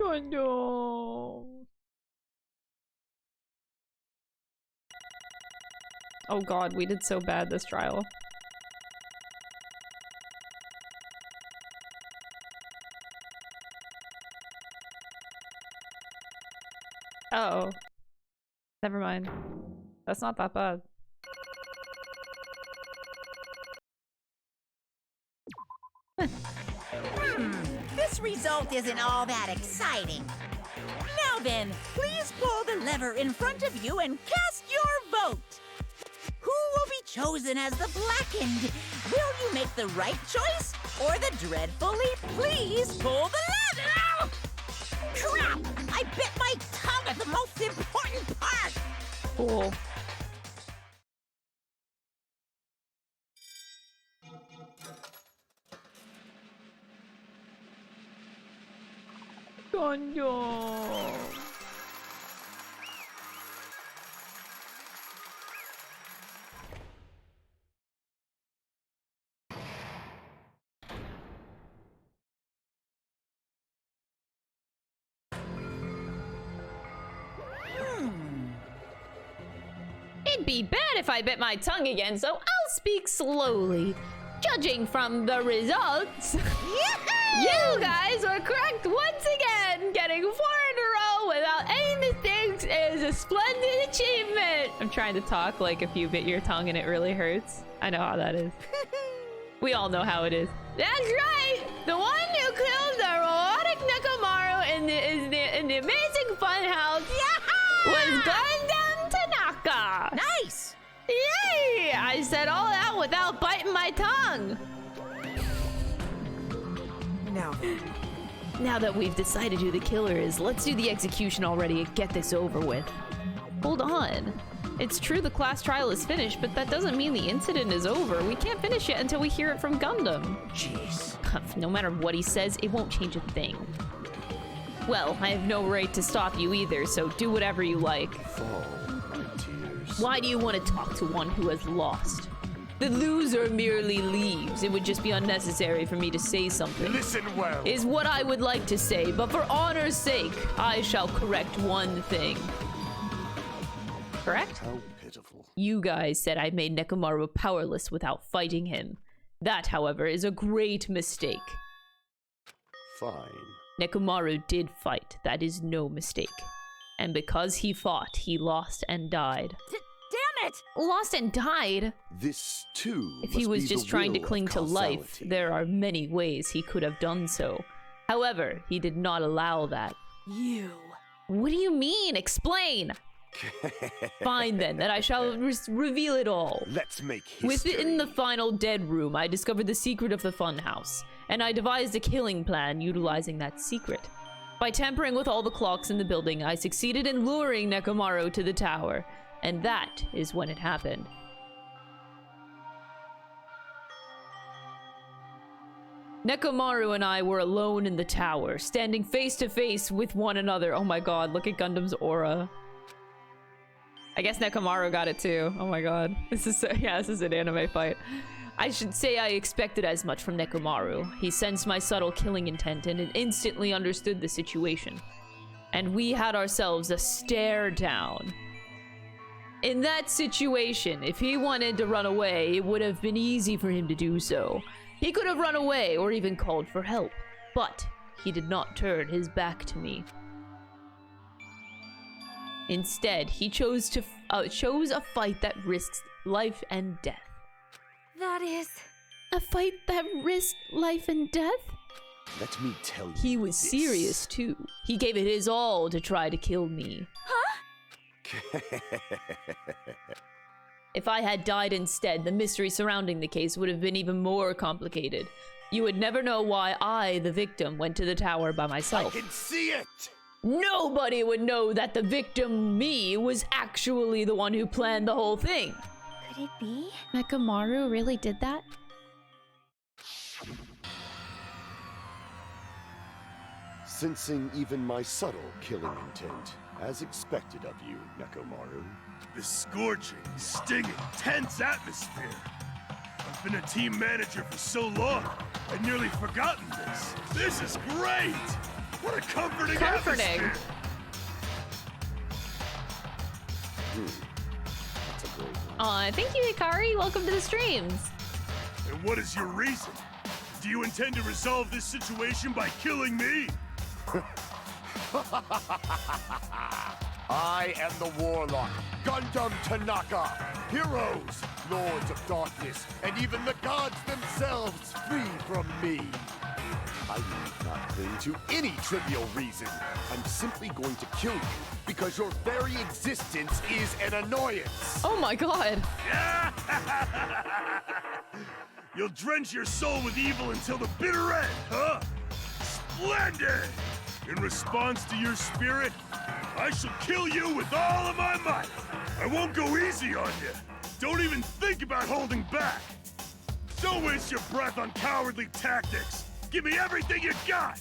S1: Oh no. Oh god, we did so bad this trial. Uh-oh. Never mind. That's not that bad.
S8: This result isn't all that exciting. Now then, please pull the lever in front of you and cast your vote. Who will be chosen as the blackened? Will you make the right choice or the dreadful leap? Please pull the lever! Crap! I bit my tongue at the most important part!
S1: Cool. Gundam. It'd be bad if I bit my tongue again, so I'll speak slowly. Judging from the results, you guys were correct once again. Getting 4 in a row without any mistakes is a splendid achievement. I'm trying to talk like if you bit your tongue and it really hurts. I know how that is. We all know how it is. That's right! The one who killed the robotic Nekomaru in the amazing funhouse was Gundam Tanaka!
S8: Nice!
S1: Yay! I said all that without biting my tongue! Now that we've decided who the killer is, let's do the execution already and get this over with. Hold on. It's true the class trial is finished, but that doesn't mean the incident is over. We can't finish it until we hear it from Gundam.
S6: Jeez.
S1: No matter what he says, it won't change a thing. Well, I have no right to stop you either, so do whatever you like. Why do you want to talk to one who has lost? The loser merely leaves. It would just be unnecessary for me to say something.
S7: Listen well.
S1: Is what I would like to say, but for honor's sake, I shall correct one thing. Correct?
S7: How pitiful.
S1: You guys said I made Nekomaru powerless without fighting him. That, however, is a great mistake.
S7: Fine.
S1: Nekomaru did fight. That is no mistake. And because he fought, he lost and died.
S12: Damn it!
S1: Lost and died?
S7: This, too,
S1: if he was just trying to cling to life, there are many ways he could have done so. However, he did not allow that.
S12: You.
S1: What do you mean? Explain! Fine then, that I shall reveal it all.
S7: Let's make history.
S1: Within the final dead room, I discovered the secret of the funhouse, and I devised a killing plan utilizing that secret. By tampering with all the clocks in the building, I succeeded in luring Nekomaru to the tower, and that is when it happened. Nekomaru and I were alone in the tower, standing face to face with one another. Oh my god, look at Gundam's aura. I guess Nekomaru got it too. Oh my god. This is this is an anime fight. I should say I expected as much from Nekomaru. He sensed my subtle killing intent and instantly understood the situation. And we had ourselves a stare down. In that situation, if he wanted to run away, it would have been easy for him to do so. He could have run away or even called for help. But he did not turn his back to me. Instead, he chose a fight that risks life and death.
S13: That is...
S1: A fight that risked life and death?
S7: Let me tell you.
S1: He was serious too. He gave it his all to try to kill me.
S13: Huh?
S1: If I had died instead, the mystery surrounding the case would have been even more complicated. You would never know why I, the victim, went to the tower by myself.
S7: I can see it!
S1: Nobody would know that the victim, me, was actually the one who planned the whole thing.
S2: Could it be?
S1: Nekomaru really did that?
S7: Sensing even my subtle killing intent, as expected of you, Nekomaru.
S14: The scorching, stinging, tense atmosphere. I've been a team manager for so long, I'd nearly forgotten this. This is great! What a comforting atmosphere!
S7: That's a great one.
S1: Thank you, Hikari. Welcome to the streams.
S14: And what is your reason? Do you intend to resolve this situation by killing me?
S7: I am the Warlock, Gundam Tanaka. Heroes, Lords of Darkness, and even the gods themselves flee from me. I need not cling to any trivial reason. I'm simply going to kill you because your very existence is an annoyance.
S1: Oh my god.
S14: You'll drench your soul with evil until the bitter end, huh? Splendid! In response to your spirit, I shall kill you with all of my might. I won't go easy on you. Don't even think about holding back. Don't waste your breath on cowardly tactics. Give me everything you got!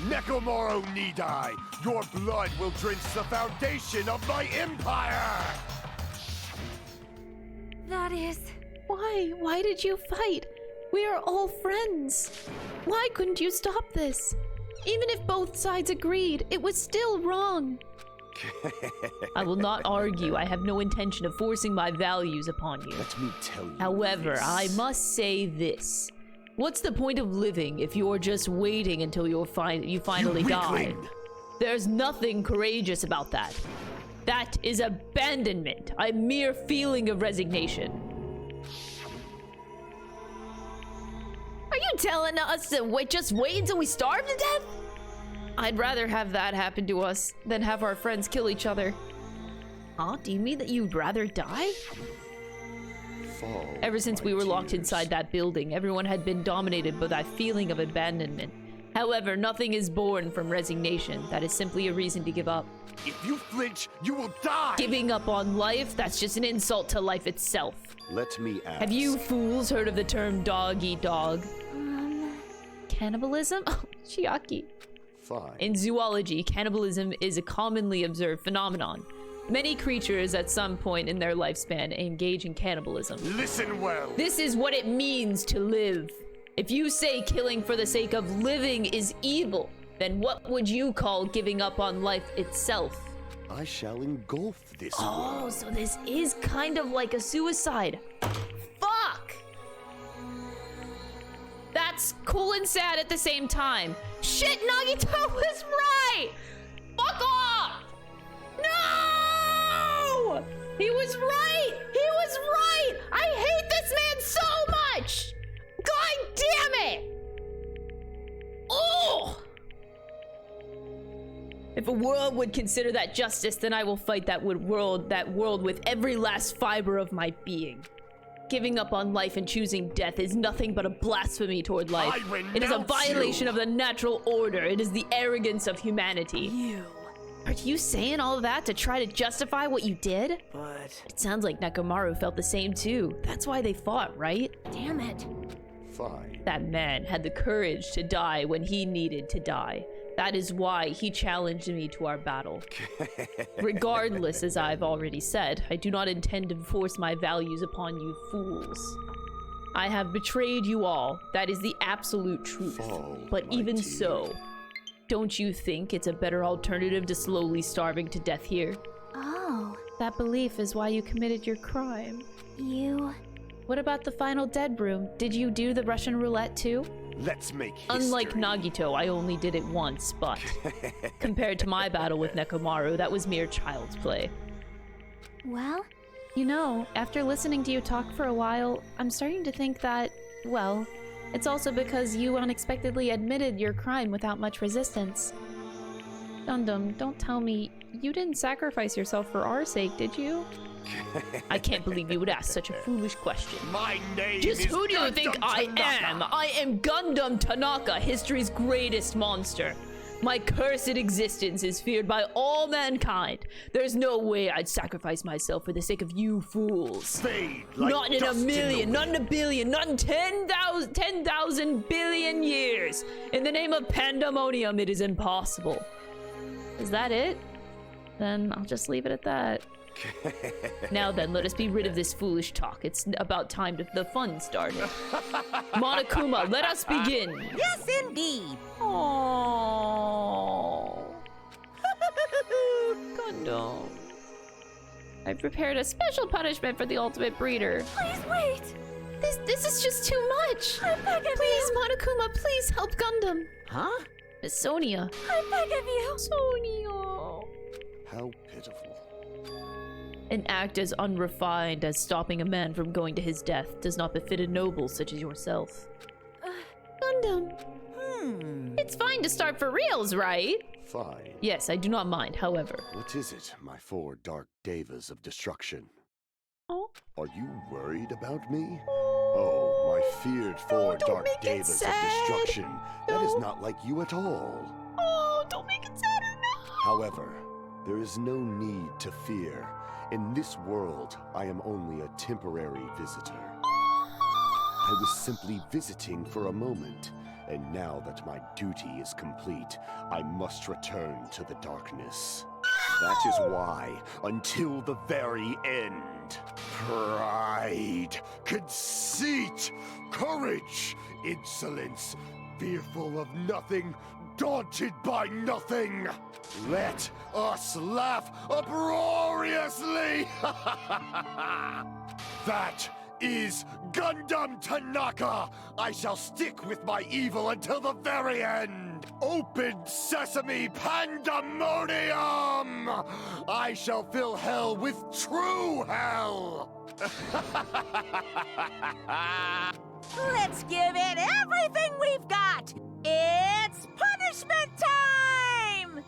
S7: Nekomaru Nidai, your blood will drench the foundation of my empire!
S13: That is...
S1: Why? Why did you fight? We are all friends. Why couldn't you stop this? Even if both sides agreed, it was still wrong. I will not argue. I have no intention of forcing my values upon you.
S7: Let me tell you
S1: However,
S7: this.
S1: I must say this. What's the point of living if you're just waiting until you finally die? There's nothing courageous about that. That is abandonment, a mere feeling of resignation. Are you telling us to just wait until we starve to death? I'd rather have that happen to us than have our friends kill each other. Huh? Do you mean that you'd rather die? Ever since we were locked inside that building, everyone had been dominated by that feeling of abandonment. However, nothing is born from resignation. That is simply a reason to give up.
S7: If you flinch, you will die!
S1: Giving up on life, that's just an insult to life itself.
S7: Let me ask.
S1: Have you fools heard of the term dog-eat-dog? Cannibalism? Oh, Chiaki.
S7: Fine.
S1: In zoology, cannibalism is a commonly observed phenomenon. Many creatures at some point in their lifespan engage in cannibalism.
S7: Listen well.
S1: This is what it means to live. If you say killing for the sake of living is evil, then what would you call giving up on life itself?
S7: I shall engulf this
S1: Oh,
S7: world.
S1: so this is kind of like a suicide. Fuck! That's cool and sad at the same time. Shit, Nagito was right! Fuck off! No! He was right! He was right! I hate this man so much! God damn it! Oh! If a world would consider that justice, then I will fight that world with every last fiber of my being. Giving up on life and choosing death is nothing but a blasphemy toward life. It is a violation of the natural order. It is the arrogance of humanity. Are you saying all of that to try to justify what you did?
S9: But...
S1: It sounds like Nekomaru felt the same too. That's why they fought, right?
S12: Damn it.
S7: Fine.
S1: That man had the courage to die when he needed to die. That is why he challenged me to our battle. Regardless, as I've already said, I do not intend to force my values upon you fools. I have betrayed you all. That is the absolute truth. But even so, don't you think it's a better alternative to slowly starving to death here?
S2: Oh.
S1: That belief is why you committed your crime.
S2: You...
S1: What about the final dead room? Did you do the Russian roulette too?
S7: Let's make history.
S1: Unlike Nagito, I only did it once, but compared to my battle with Nekomaru, that was mere child's play.
S2: Well?
S1: You know, after listening to you talk for a while, I'm starting to think that, well, it's also because you unexpectedly admitted your crime without much resistance. Gundam, don't tell me, you didn't sacrifice yourself for our sake, did you? I can't believe you would ask such a foolish question.
S7: My name
S1: Just
S7: is
S1: who do you
S7: Gundam
S1: think I am?
S7: Tanaka.
S1: I am Gundam Tanaka, history's greatest monster. My cursed existence is feared by all mankind. There's no way I'd sacrifice myself for the sake of you fools.
S7: Fade like
S1: Not in a
S7: dust
S1: million,
S7: in the
S1: not in a billion, not in 10,000 billion years. In the name of pandemonium, it is impossible. Is that it? Then I'll just leave it at that. Now then, let us be rid of this foolish talk. It's about time the fun started. Monokuma, let us begin.
S8: Yes, indeed.
S1: Aww. Gundam. I've prepared a special punishment for the ultimate breeder.
S13: Please wait.
S1: This is just too much.
S13: I beg of
S1: Please,
S13: you.
S1: Monokuma, please help Gundam.
S8: Huh?
S1: Miss Sonia.
S13: I beg of you.
S1: Sonia.
S7: How pitiful.
S1: An act as unrefined as stopping a man from going to his death does not befit a noble such as yourself. Gundam. It's fine to start for reals, right?
S7: Fine.
S1: Yes, I do not mind, however.
S7: What is it, my four dark devas of destruction?
S1: Oh?
S7: Are you worried about me? Oh, my feared four dark devas of destruction. That is not like you at all.
S1: Oh, don't make it sadder, no!
S7: However, there is no need to fear. In this world, I am only a temporary visitor. I was simply visiting for a moment, and now that my duty is complete, I must return to the darkness. That is why, until the very end, pride, conceit, courage, insolence, fearful of nothing, daunted by nothing. Let us laugh uproariously! That is Gundam Tanaka! I shall stick with my evil until the very end! Open sesame pandemonium! I shall fill hell with true hell!
S8: Let's give it everything we've got! It's punishment time!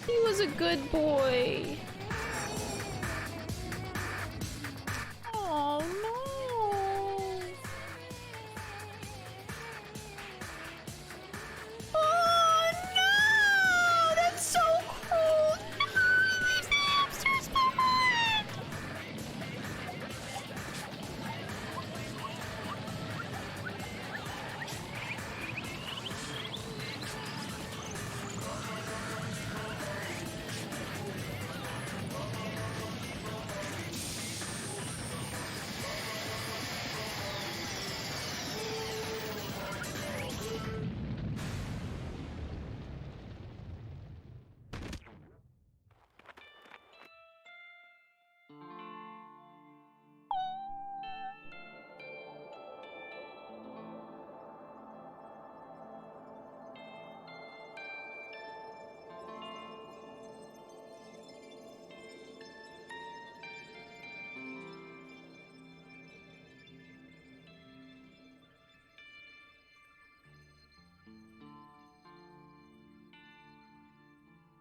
S1: He was a good boy. Oh no. Oh no! That's so cruel. No, he leaves the hamsters behind.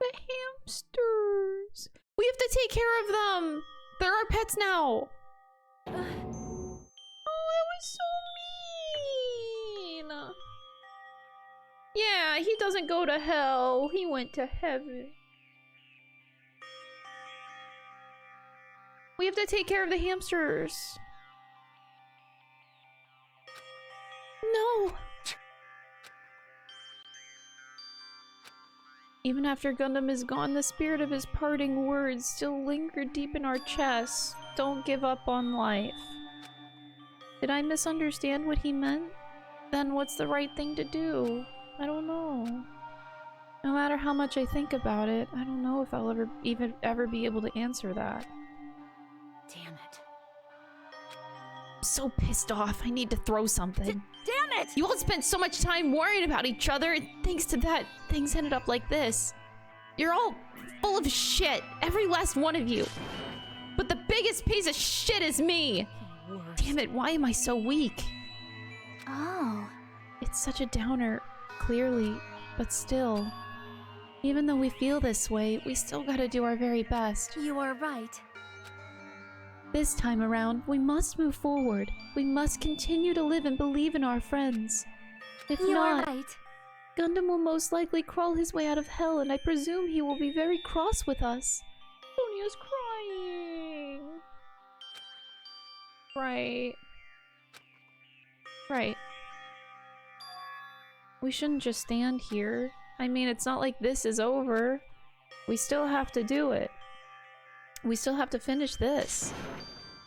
S1: The hamsters. We have to take care of them. They're our pets now. Oh, that was so mean. Yeah, he doesn't go to hell. He went to heaven. We have to take care of the hamsters. No. Even after Gundam is gone, the spirit of his parting words still lingered deep in our chests. Don't give up on life. Did I misunderstand what he meant? Then what's the right thing to do? I don't know. No matter how much I think about it, I don't know if I'll ever be able to answer that.
S12: Damn it.
S1: I'm so pissed off. I need to throw something.
S12: Damn it!
S1: You all spent so much time worrying about each other, and thanks to that, things ended up like this. You're all full of shit, every last one of you. But the biggest piece of shit is me. Damn it, why am I so weak?
S2: Oh.
S1: It's such a downer, clearly, but still. Even though we feel this way, we still gotta do our very best.
S2: You are right.
S1: This time around, we must move forward. We must continue to live and believe in our friends. If
S2: You
S1: not,
S2: are right.
S1: Gundam will most likely crawl his way out of hell, and I presume he will be very cross with us. Sonia's crying. Right. Right. We shouldn't just stand here. I mean, it's not like this is over. We still have to do it. We still have to finish this.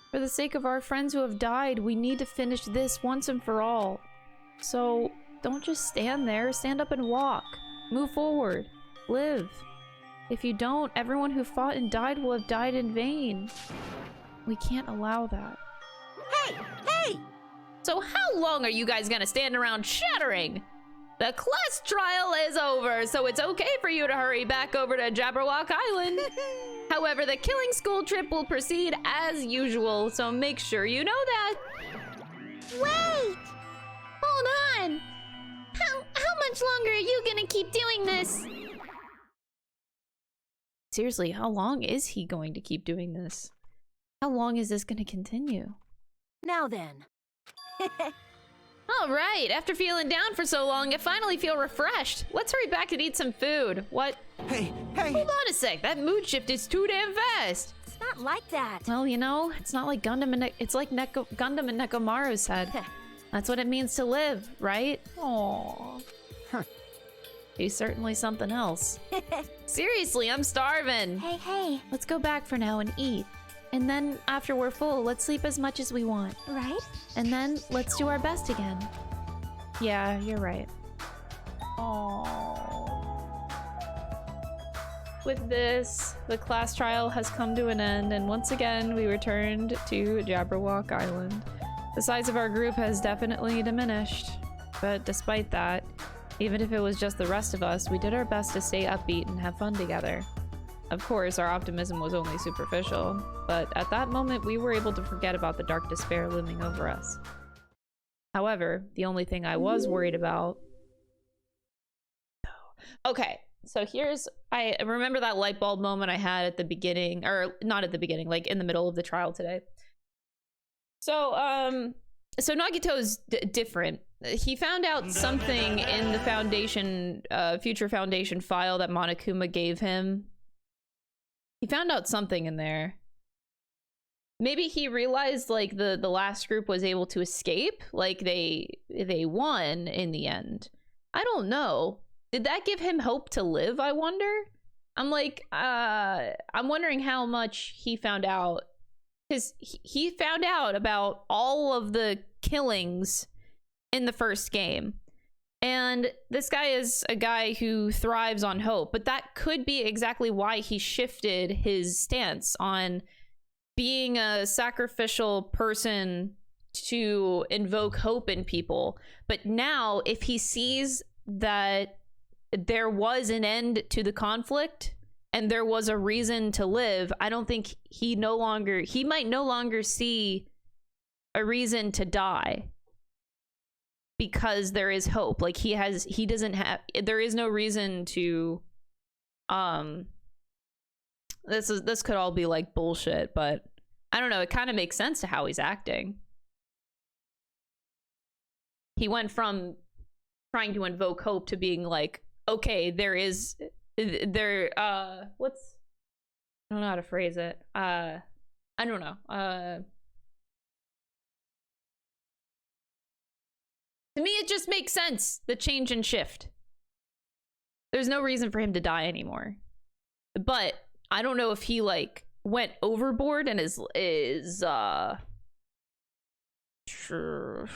S1: For the sake of our friends who have died, we need to finish this once and for all. So, don't just stand there. Stand up and walk. Move forward. Live. If you don't, everyone who fought and died will have died in vain. We can't allow that.
S8: Hey! Hey!
S1: So how long are you guys gonna stand around chattering? The class trial is over, so it's okay for you to hurry back over to Jabberwock Island. However, the killing school trip will proceed as usual, so make sure you know that.
S11: Wait! Hold on! How much longer are you gonna keep doing this?
S1: Seriously, how long is he going to keep doing this? How long is this going to continue?
S12: Now then.
S1: All right, after feeling down for so long, I finally feel refreshed. Let's hurry back and eat some food. What?
S6: Hey!
S1: Hold on a sec. That mood shift is too damn fast.
S12: It's not like that.
S1: Well, you know, it's not like Gundam and Gundam and Nekomaru said. That's what it means to live, right? Aww. He's certainly something else. Seriously, I'm starving.
S11: Hey.
S1: Let's go back for now and eat. And then after we're full, let's sleep as much as we want.
S11: Right?
S1: And then let's do our best again. Yeah, you're right. Aww. With this, the class trial has come to an end, and once again, we returned to Jabberwock Island. The size of our group has definitely diminished, but despite that, even if it was just the rest of us, we did our best to stay upbeat and have fun together. Of course, our optimism was only superficial, but at that moment, we were able to forget about the dark despair looming over us. However, the only thing I was worried about... Okay, so I remember that light bulb moment I had at the beginning, or not at the beginning, like in the middle of the trial today. So Nagito's different. He found out something in the Foundation, Future Foundation file that Monokuma gave him. He found out something in there. Maybe he realized like the last group was able to escape, like they won in the end. I don't know. Did that give him hope to live, I wonder? I'm like, I'm wondering how much he found out. Because he found out about all of the killings in the first game. And this guy is a guy who thrives on hope. But that could be exactly why he shifted his stance on being a sacrificial person to invoke hope in people. But now, if he sees that there was an end to the conflict and there was a reason to live, I don't think he might no longer see a reason to die because there is hope. Like there is no reason to, this could all be like bullshit, but I don't know. It kind of makes sense to how he's acting. He went from trying to invoke hope to being like, okay, I don't know how to phrase it. I don't know. To me, it just makes sense, the change and shift. There's no reason for him to die anymore. But I don't know if he like went overboard and is sure.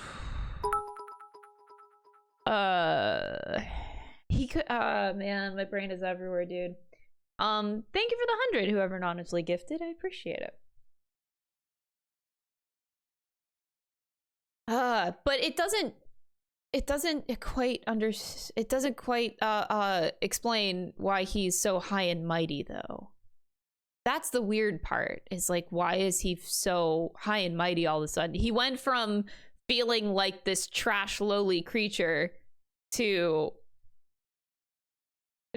S1: He could, man, my brain is everywhere, dude. Thank you for the 100, whoever anonymously gifted. I appreciate it. But it doesn't quite explain why he's so high and mighty, though. That's the weird part, is like, why is he so high and mighty all of a sudden? He went from feeling like this trash, lowly creature to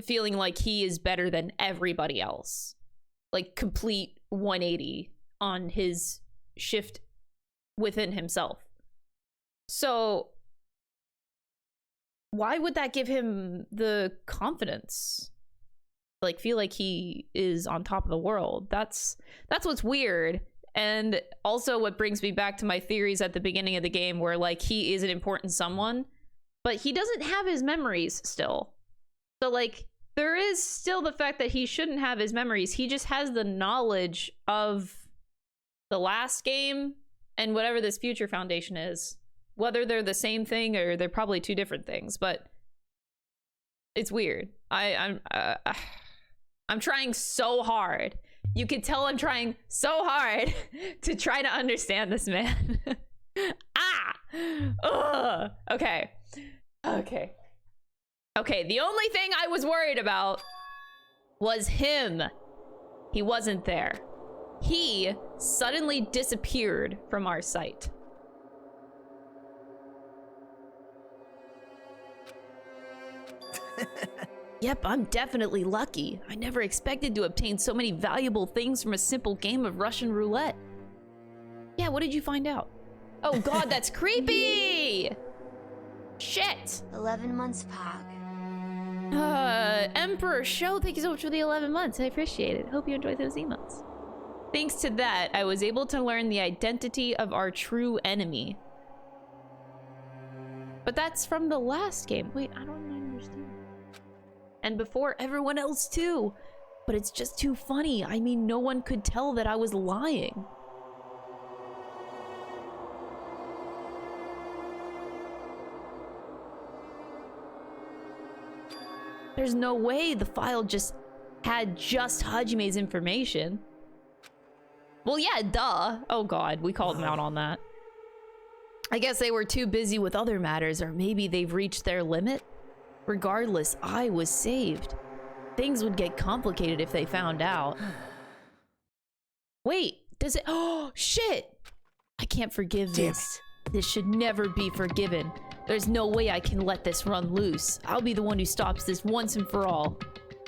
S1: feeling like he is better than everybody else. Like, complete 180 on his shift within himself. So why would that give him the confidence? Like, feel like he is on top of the world. That's what's weird. And also what brings me back to my theories at the beginning of the game, where like he is an important someone, but he doesn't have his memories still. So like there is still the fact that he shouldn't have his memories. He just has the knowledge of the last game and whatever this Future Foundation is. Whether they're the same thing or they're probably two different things, but it's weird. I'm trying so hard. You can tell I'm trying so hard to try to understand this man. Ugh. Okay. The only thing I was worried about was him. He wasn't there. He suddenly disappeared from our sight. Yep, I'm definitely lucky. I never expected to obtain so many valuable things from a simple game of Russian roulette. Yeah, what did you find out? Oh god, that's creepy! Shit!
S11: 11 months, Pog.
S1: Emperor Show, thank you so much for the 11 months. I appreciate it. Hope you enjoyed those emotes. Thanks to that, I was able to learn the identity of our true enemy. But that's from the last game. Wait, I don't even understand. And before everyone else too. But it's just too funny. I mean, no one could tell that I was lying. There's no way the file just had just Hajime's information. Well, yeah, duh. Oh god, we called them out on that. I guess they were too busy with other matters, or maybe they've reached their limit. Regardless, I was saved. Things would get complicated if they found out. Wait, does it? Oh, shit! I can't forgive this. This should never be forgiven. There's no way I can let this run loose. I'll be the one who stops this once and for all.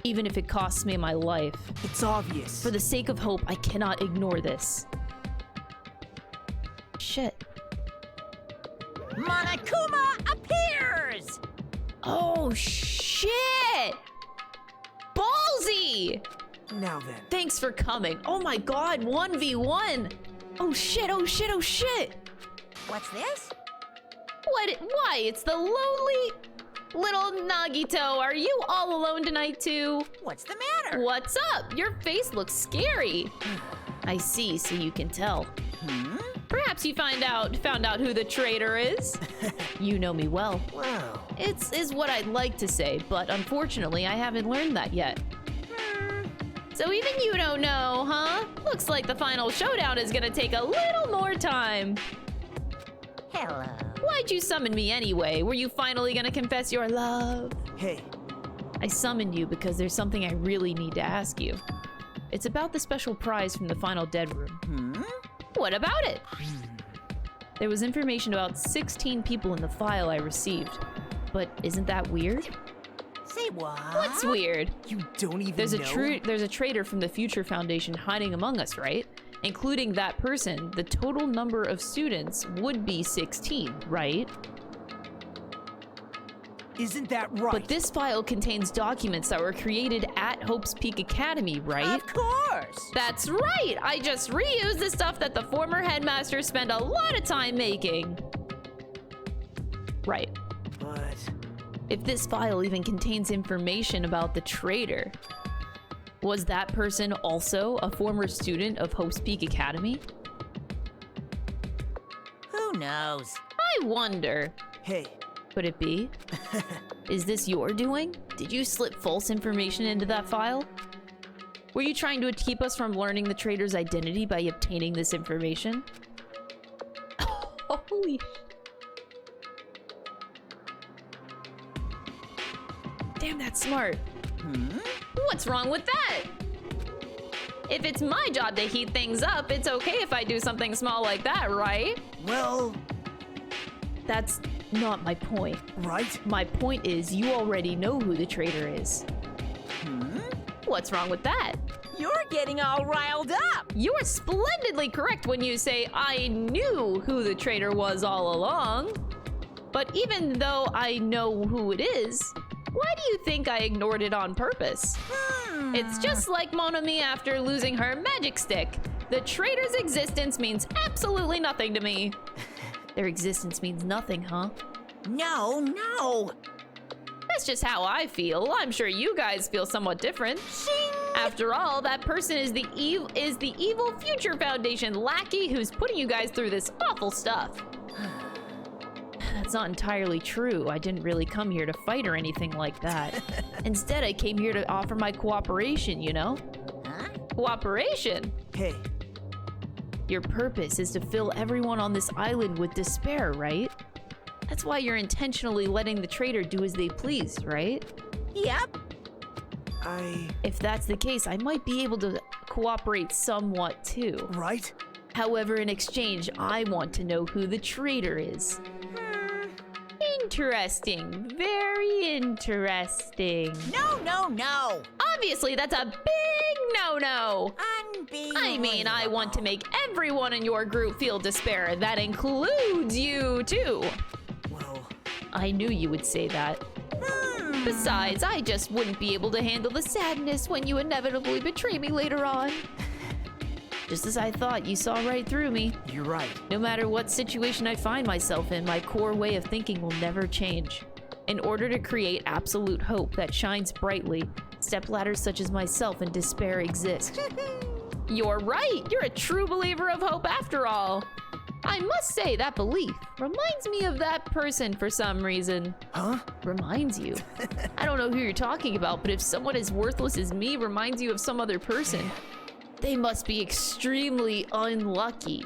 S1: Even if it costs me my life.
S9: It's obvious.
S1: For the sake of hope, I cannot ignore this. Shit.
S8: Monokuma appears!
S1: Oh, shit! Ballsy!
S9: Now then.
S1: Thanks for coming. Oh my god, 1v1! Oh shit, oh shit, oh shit!
S8: What's this?
S1: What? Why? It's the lonely little Nagito. Are you all alone tonight too?
S8: What's the matter?
S1: What's up? Your face looks scary. I see, so you can tell. Perhaps you found out who the traitor is. You know me well.
S9: Wow.
S1: Is what I'd like to say, but unfortunately I haven't learned that yet. So even you don't know, huh? Looks like the final showdown is gonna take a little more time.
S8: Hello.
S1: Why'd you summon me anyway? Were you finally gonna confess your love?
S9: Hey.
S1: I summoned you because there's something I really need to ask you. It's about the special prize from the final dead room. What about it? There was information about 16 people in the file I received. But isn't that weird?
S8: Say what?
S1: What's weird?
S9: You don't even
S1: There's
S9: know?
S1: There's a traitor from the Future Foundation hiding among us, right? Including that person, the total number of students would be 16, right?
S9: Isn't that right?
S1: But this file contains documents that were created at Hope's Peak Academy, right?
S8: Of course!
S1: That's right! I just reused the stuff that the former headmaster spent a lot of time making. Right.
S9: But...
S1: if this file even contains information about the traitor, was that person also a former student of Hope's Peak Academy?
S8: Who knows?
S1: I wonder.
S9: Hey.
S1: Could it be? Is this your doing? Did you slip false information into that file? Were you trying to keep us from learning the traitor's identity by obtaining this information? Holy... damn, that's smart. What's wrong with that? If it's my job to heat things up, it's okay if I do something small like that, right?
S9: Well...
S1: that's not my point.
S9: Right?
S1: My point is you already know who the traitor is. What's wrong with that?
S8: You're getting all riled up!
S1: You are splendidly correct when you say I knew who the traitor was all along. But even though I know who it is, why do you think I ignored it on purpose? It's just like Monami after losing her magic stick. The traitor's existence means absolutely nothing to me. Their existence means nothing, huh?
S8: No, no!
S1: That's just how I feel. I'm sure you guys feel somewhat different.
S8: Shing!
S1: After all, that person is the evil Future Foundation lackey who's putting you guys through this awful stuff. That's not entirely true. I didn't really come here to fight or anything like that. Instead, I came here to offer my cooperation, you know?
S8: Huh?
S1: Cooperation?
S9: Hey.
S1: Your purpose is to fill everyone on this island with despair, right? That's why you're intentionally letting the traitor do as they please, right?
S8: Yep.
S1: If that's the case, I might be able to cooperate somewhat too.
S9: Right?
S1: However, in exchange, I want to know who the traitor is. Interesting. Very interesting.
S8: No, no, no!
S1: Obviously, that's a big no-no.
S8: Unbelievable.
S1: I mean, I want to make everyone in your group feel despair. That includes you, too.
S9: Well...
S1: I knew you would say that. Besides, I just wouldn't be able to handle the sadness when you inevitably betray me later on. Just as I thought, you saw right through me.
S9: You're right.
S1: No matter what situation I find myself in, my core way of thinking will never change. In order to create absolute hope that shines brightly, stepladders such as myself in despair exist. You're right! You're a true believer of hope after all! I must say, that belief reminds me of that person for some reason.
S9: Huh?
S1: Reminds you? I don't know who you're talking about, but if someone as worthless as me reminds you of some other person, they must be extremely unlucky.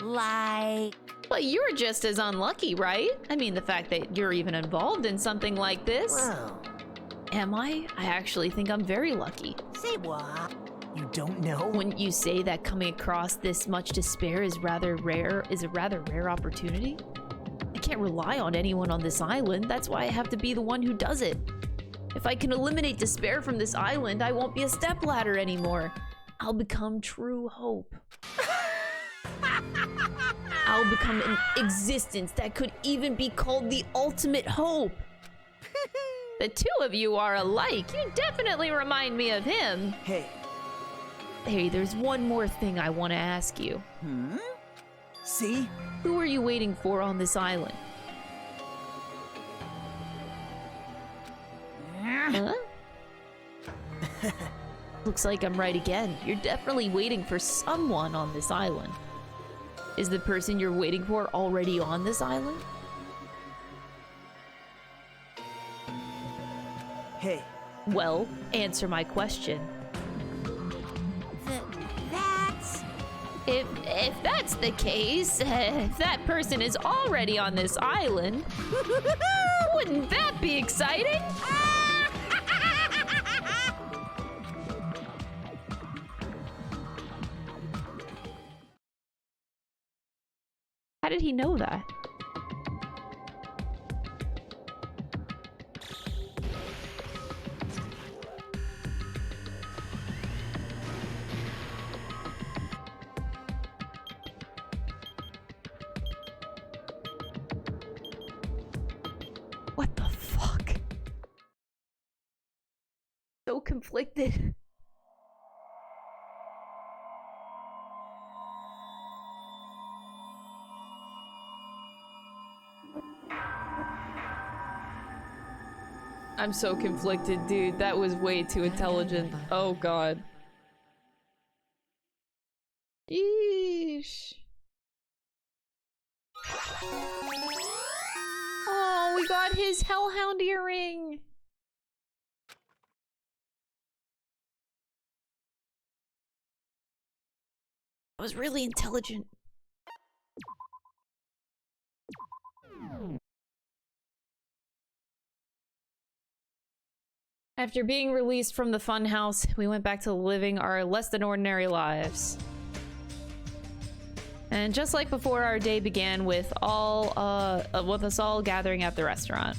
S8: Like...
S1: But you're just as unlucky, right? I mean, the fact that you're even involved in something like this.
S9: Well...
S1: Am I? I actually think I'm very lucky.
S8: Say what?
S9: You don't know?
S1: Wouldn't you say that coming across this much despair is a rather rare opportunity? I can't rely on anyone on this island. That's why I have to be the one who does it. If I can eliminate despair from this island, I won't be a stepladder anymore. I'll become true hope. I'll become an existence that could even be called the ultimate hope. The two of you are alike. You definitely remind me of him. Hey, there's one more thing I want to ask you.
S9: See?
S1: Who are you waiting for on this island? Huh? Looks like I'm right again. You're definitely waiting for someone on this island. Is the person you're waiting for already on this island?
S9: Hey.
S1: Well, answer my question.
S8: That's...
S1: If that's the case, if that person is already on this island, wouldn't that be exciting? How did he know that? What the fuck? So conflicted. I'm so conflicted, dude. That was way too intelligent. Oh god. Yeesh. Oh, we got his Hellhound earring. That was really intelligent. After being released from the funhouse, we went back to living our less than ordinary lives. And just like before, our day began with us all gathering at the restaurant.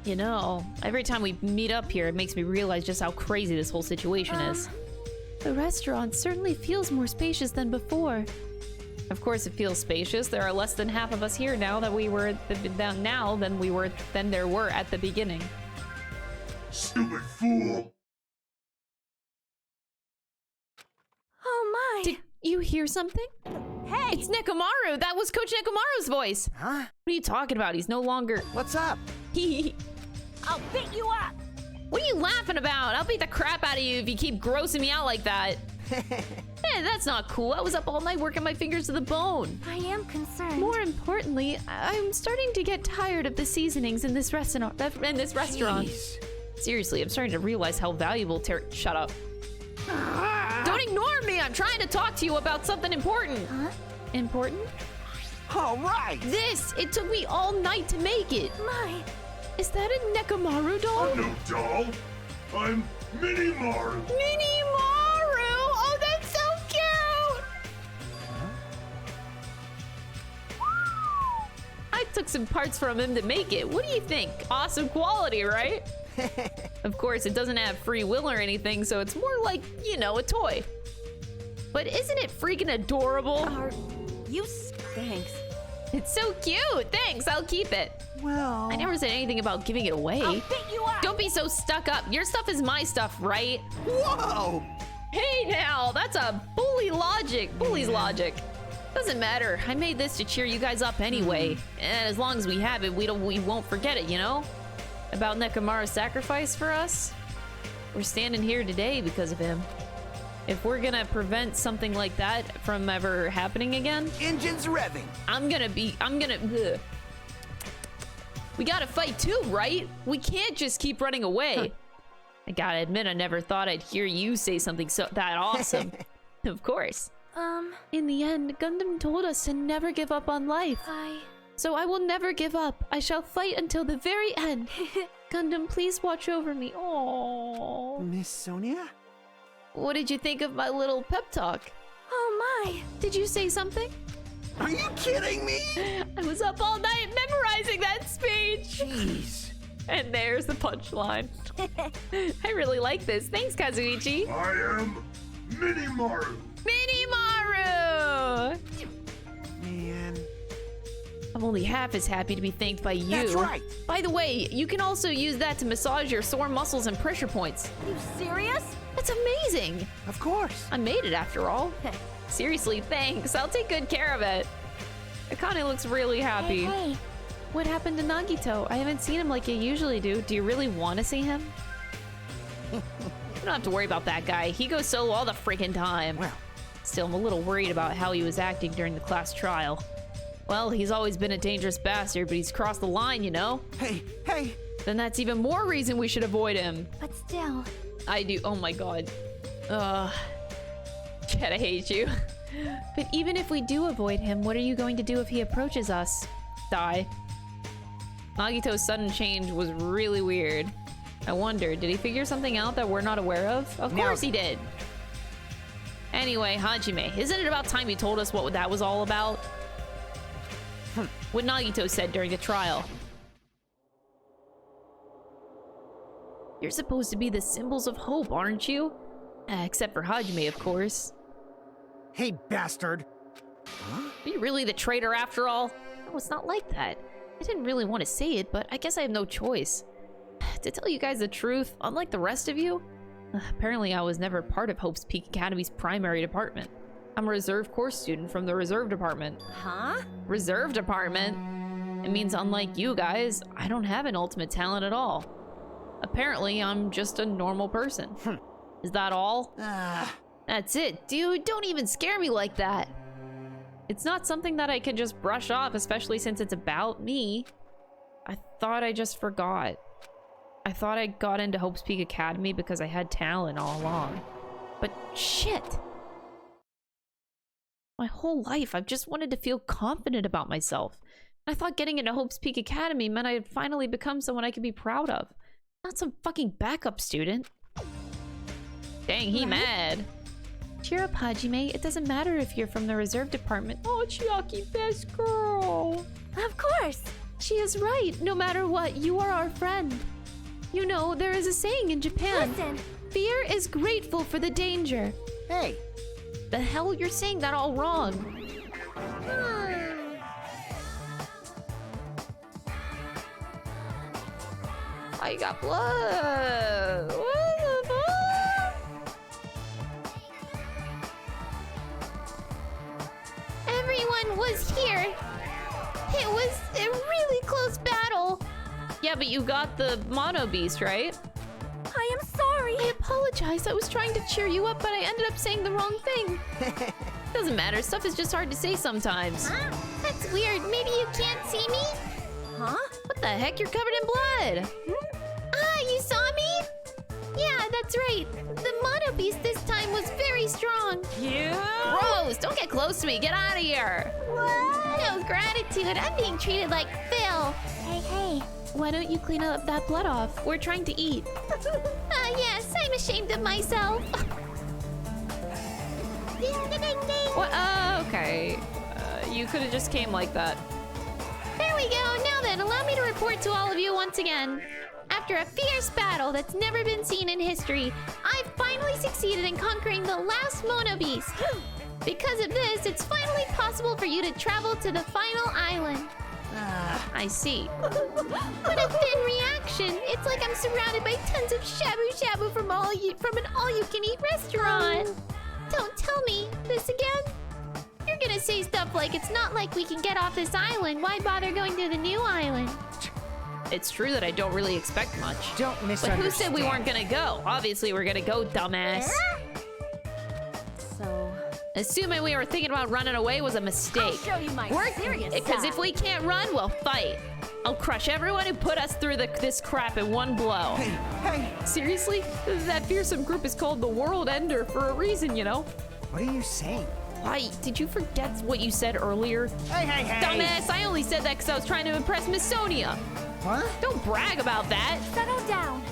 S1: You know, every time we meet up here, it makes me realize just how crazy this whole situation is. The restaurant certainly feels more spacious than before. Of course, it feels spacious. There are less than half of us here now than there were at the beginning.
S14: Stupid fool!
S13: Oh my!
S1: Did you hear something?
S8: Hey!
S1: It's Nekomaru! That was Coach Nekomaru's voice!
S6: Huh?
S1: What are you talking about? He's no longer...
S6: What's up?
S8: I'll beat you up!
S1: What are you laughing about? I'll beat the crap out of you if you keep grossing me out like that. Eh, that's not cool. I was up all night working my fingers to the bone.
S11: I am concerned.
S1: More importantly, I'm starting to get tired of the seasonings in this restaurant.
S6: Jeez.
S1: Seriously, I'm starting to realize how valuable Shut up. Don't ignore me! I'm trying to talk to you about something important.
S11: Huh?
S1: Important?
S6: All right.
S1: This! It took me all night to make it.
S11: My.
S1: Is that a Nekomaru doll?
S14: I'm no doll. I'm Mini Maru.
S1: Mini Maru! Oh, that's so cute! I took some parts from him to make it. What do you think? Awesome quality, right? Of course, it doesn't have free will or anything, so it's more like, you know, a toy. But isn't it freaking adorable?
S12: You stinks.
S1: It's so cute. Thanks, I'll keep it.
S4: Well...
S1: I never said anything about giving it away.
S8: I'll beat you up.
S1: Don't be so stuck up. Your stuff is my stuff, right?
S4: Whoa!
S1: Hey now, that's a bully logic. Bully's logic. Doesn't matter. I made this to cheer you guys up anyway. And as long as we have it, we won't forget it, you know? About Nekomaru's sacrifice for us? We're standing here today because of him. If we're gonna prevent something like that from ever happening again...
S4: Engines revving!
S1: Ugh. We gotta fight too, right? We can't just keep running away. I gotta admit, I never thought I'd hear you say something that awesome. Of course. In the end, Gundam told us to never give up on life. So I will never give up. I shall fight until the very end. Gundam, please watch over me. Aww.
S4: Miss Sonia?
S1: What did you think of my little pep talk?
S13: Oh my!
S1: Did you say something?
S4: Are you kidding me?
S1: I was up all night memorizing that speech.
S4: Jeez.
S1: And there's the punchline. I really like this. Thanks, Kazuichi.
S14: I am Minimaru.
S1: Minimaru!
S4: Man.
S1: I'm only half as happy to be thanked by you.
S4: That's right.
S1: By the way, you can also use that to massage your sore muscles and pressure points.
S12: You serious?
S1: That's amazing.
S4: Of course.
S1: I made it after all. Seriously, thanks. I'll take good care of it. Akane looks really happy.
S2: Hey.
S1: What happened to Nagito? I haven't seen him like you usually do. Do you really want to see him? You don't have to worry about that guy. He goes solo all the freaking time.
S4: Well.
S1: Still, I'm a little worried about how he was acting during the class trial. Well, he's always been a dangerous bastard, but he's crossed the line, you know?
S4: Hey!
S1: Then that's even more reason we should avoid him.
S2: But still...
S1: I do. Oh my god. Chad, I hate you. But even if we do avoid him, what are you going to do if he approaches us? Die. Nagito's sudden change was really weird. I wonder, did he figure something out that we're not aware of? Of course he did. Anyway, Hajime, isn't it about time you told us what that was all about? What Nagito said during the trial. You're supposed to be the symbols of hope, aren't you? Except for Hajime, of course.
S6: Hey, bastard!
S1: Huh? Are you really the traitor after all? No, it's not like that. I didn't really want to say it, but I guess I have no choice. To tell you guys the truth, unlike the rest of you, apparently I was never part of Hope's Peak Academy's primary department. I'm a reserve course student from the reserve department.
S12: Huh?
S1: Reserve department? It means unlike you guys, I don't have an ultimate talent at all. Apparently, I'm just a normal person. Is that all? That's it, dude. Don't even scare me like that. It's not something that I can just brush off, especially since it's about me. I thought I just forgot. I thought I got into Hope's Peak Academy because I had talent all along. But shit! My whole life, I've just wanted to feel confident about myself. I thought getting into Hope's Peak Academy meant I had finally become someone I could be proud of. Not some fucking backup student. Dang, he mad. Cheer up, Hajime. It doesn't matter if you're from the reserve department. Oh, Chiaki, best girl.
S13: Of course.
S1: She is right. No matter what, you are our friend. You know, there is a saying in Japan.
S13: Listen.
S1: Fear is grateful for the danger.
S6: Hey.
S1: The hell? You're saying that all wrong. I got blood. What the fuck?
S11: Everyone was here. It was a really close battle.
S1: Yeah, but you got the Mono Beast, right?
S13: I am sorry.
S1: I apologize. I was trying to cheer you up, but I ended up saying the wrong thing. Doesn't matter. Stuff is just hard to say sometimes.
S11: Huh? That's weird. Maybe you can't see me?
S1: Huh? What the heck? You're covered in blood.
S11: Ah, you saw me? Yeah, that's right. The Mono Beast this time was very strong.
S1: You? Gross! Don't get close to me. Get out of here.
S11: What? No gratitude. I'm being treated like Phil.
S2: Hey.
S1: Why don't you clean up that blood off? We're trying to eat.
S11: Yes, I'm ashamed of myself. Ding, ding, ding, ding.
S1: What? Okay. You could have just came like that.
S11: There we go. Now then, allow me to report to all of you once again. After a fierce battle that's never been seen in history, I've finally succeeded in conquering the last Mono Beast. Because of this, it's finally possible for you to travel to the final island.
S1: I see.
S11: What a thin reaction! It's like I'm surrounded by tons of shabu-shabu from an all-you-can-eat restaurant. Don't tell me this again. You're gonna say stuff like, it's not like we can get off this island. Why bother going to the new island?
S1: It's true that I don't really expect much.
S6: Don't misunderstand.
S1: But who said we weren't gonna go? Obviously we're gonna go, dumbass.
S12: So...
S1: Assuming we were thinking about running away was a mistake.
S12: I'll show you my serious
S1: Because
S12: side.
S1: if we can't run, we'll fight. I'll crush everyone who put us through this crap in one blow.
S6: Hey!
S1: Seriously? That fearsome group is called the World Ender for a reason, you know?
S6: What are you saying?
S1: Why? Did you forget what you said earlier?
S6: Hey!
S1: Dumbass, I only said that because I was trying to impress Miss Sonia.
S6: What?
S1: Don't brag about that.
S11: Settle down.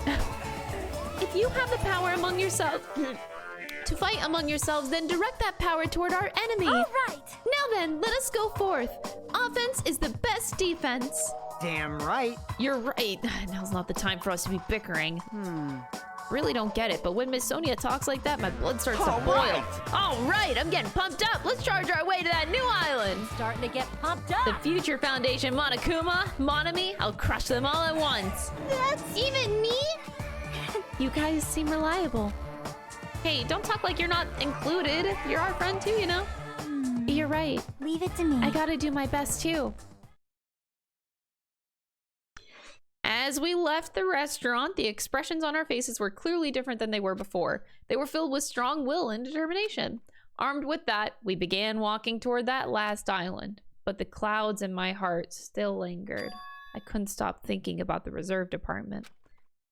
S11: If you have the power among yourselves to fight among yourselves, then direct that power toward our enemy.
S2: All right.
S11: Now then, let us go forth. Offense is the best defense.
S6: Damn right.
S1: You're right. Now's not the time for us to be bickering. Really don't get it, but when Miss Sonia talks like that, my blood starts to boil. All right, I'm getting pumped up. Let's charge our way to that new island.
S12: Starting to get pumped up.
S1: The Future Foundation, Monokuma, Monami, I'll crush them all at once.
S11: That's even me?
S1: You guys seem reliable. Hey, don't talk like you're not included. You're our friend too, you know? You're right.
S2: Leave it to me.
S1: I gotta do my best too. As we left the restaurant, the expressions on our faces were clearly different than they were before. They were filled with strong will and determination. Armed with that, we began walking toward that last island. But the clouds in my heart still lingered. I couldn't stop thinking about the reserve department.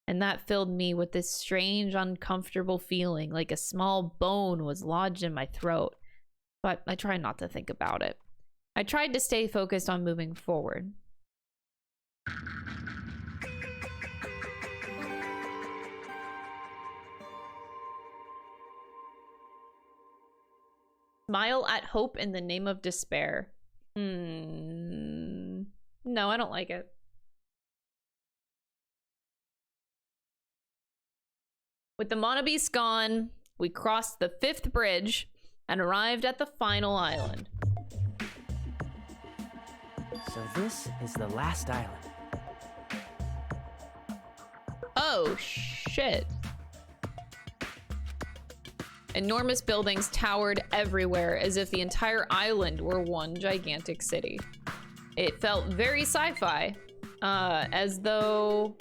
S1: And that filled me with this strange, uncomfortable feeling, like a small bone was lodged in my throat. But I tried not to think about it. I tried to stay focused on moving forward. Smile at hope in the name of despair. No, I don't like it. With the Monabeast gone, we crossed the 5th bridge and arrived at the final island.
S5: So this is the last island.
S1: Oh, shit. Enormous buildings towered everywhere as if the entire island were one gigantic city. It felt very sci-fi, as though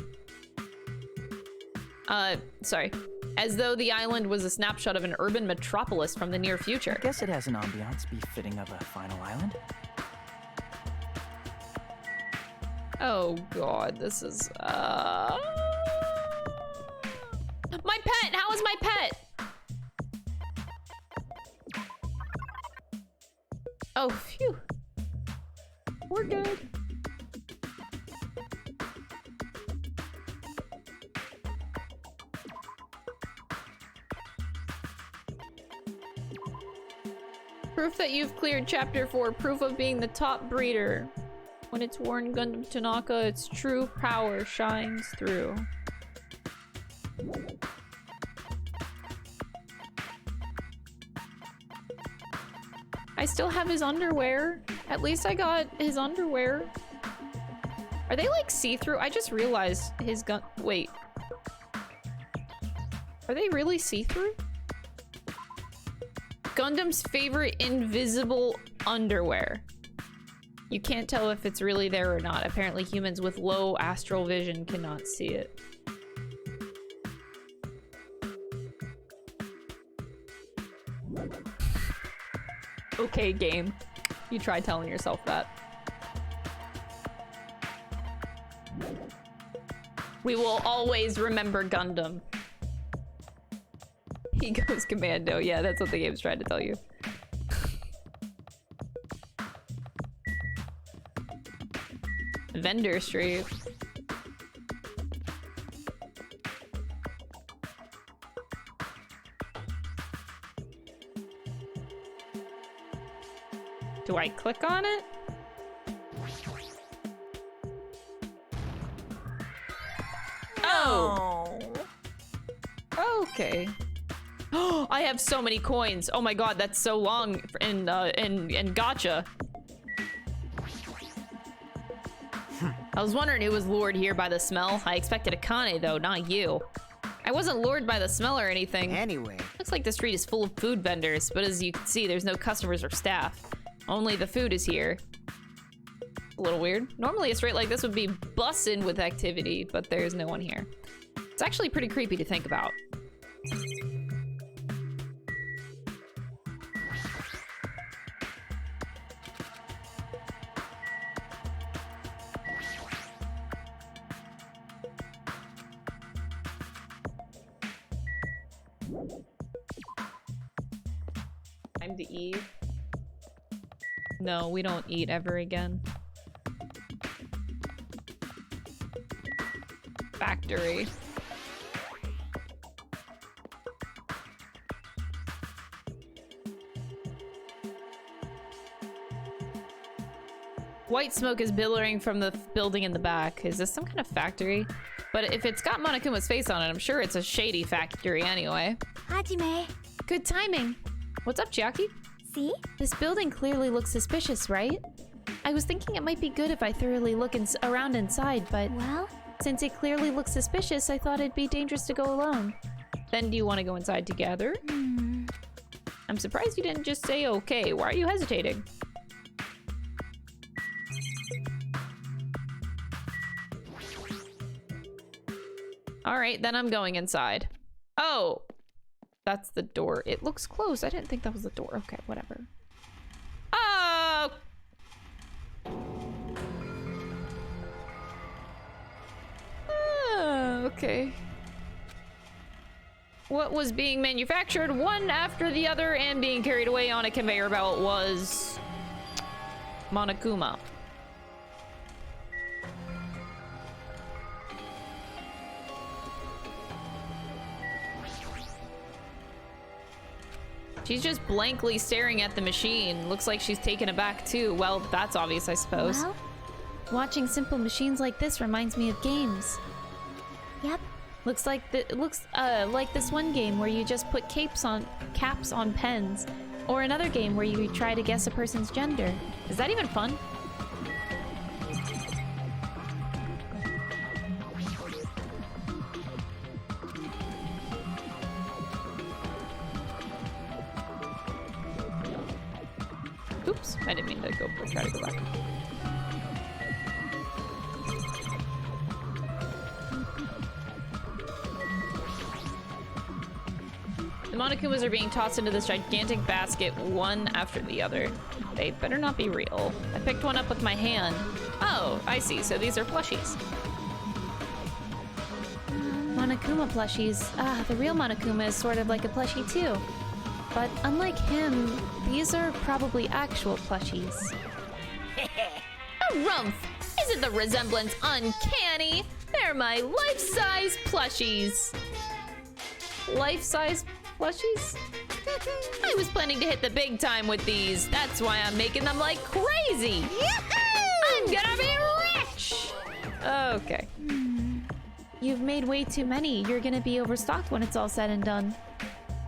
S1: the island was a snapshot of an urban metropolis from the near future.
S5: I guess it has an ambiance befitting of a final island.
S1: Oh god, this is my pet! How is my pet? Oh, phew. We're good. Proof that you've cleared chapter 4. Proof of being the top breeder. When it's worn Gundam Tanaka, its true power shines through. I still have his underwear. At least I got his underwear. Are they like see-through? I just realized his gun. Wait. Are they really see-through? Gundam's favorite invisible underwear. You can't tell if it's really there or not. Apparently humans with low astral vision cannot see it. Okay, game. You try telling yourself that. We will always remember Gundam. He goes commando. Yeah, that's what the game's trying to tell you. Vendor Street. Do I click on it? Oh. Okay. I have so many coins. Oh my god, that's so long in gacha. I was wondering who was lured here by the smell. I expected Akane though, not you. I wasn't lured by the smell or anything.
S6: Anyway.
S1: Looks like the street is full of food vendors, but as you can see, there's no customers or staff. Only the food is here. A little weird. Normally a street like this would be bussin' with activity, but there's no one here. It's actually pretty creepy to think about. Time to eat. No, we don't eat ever again. Factory. White smoke is billowing from the building in the back. Is this some kind of factory? But if it's got Monokuma's face on it, I'm sure it's a shady factory anyway.
S2: Hajime.
S11: Good timing.
S1: What's up, Chiaki?
S11: See? This building clearly looks suspicious, right? I was thinking it might be good if I thoroughly look around inside, but...
S2: Well?
S11: Since it clearly looks suspicious, I thought it'd be dangerous to go alone.
S1: Then do you want to go inside together? I'm surprised you didn't just say okay. Why are you hesitating? Alright, then I'm going inside. Oh! That's the door. It looks closed. I didn't think that was the door. Okay, whatever. Oh! Okay. What was being manufactured one after the other and being carried away on a conveyor belt was... Monokuma. She's just blankly staring at the machine. Looks like she's taken aback too. Well, that's obvious, I suppose.
S11: Well, watching simple machines like this reminds me of games.
S2: Yep.
S11: Looks like like this one game where you just put caps on pens, or another game where you try to guess a person's gender.
S1: Is that even fun? Oops, I didn't mean to try to go back. The Monokumas are being tossed into this gigantic basket, one after the other. They better not be real. I picked one up with my hand. Oh, I see. So these are plushies.
S11: Monokuma plushies. Ah, the real Monokuma is sort of like a plushie too. But unlike him, these are probably actual plushies.
S1: A rumph! Isn't the resemblance uncanny? They're my life-size plushies. Life-size plushies? I was planning to hit the big time with these. That's why I'm making them like crazy. I'm gonna be rich! Okay.
S11: You've made way too many. You're gonna be overstocked when it's all said and done.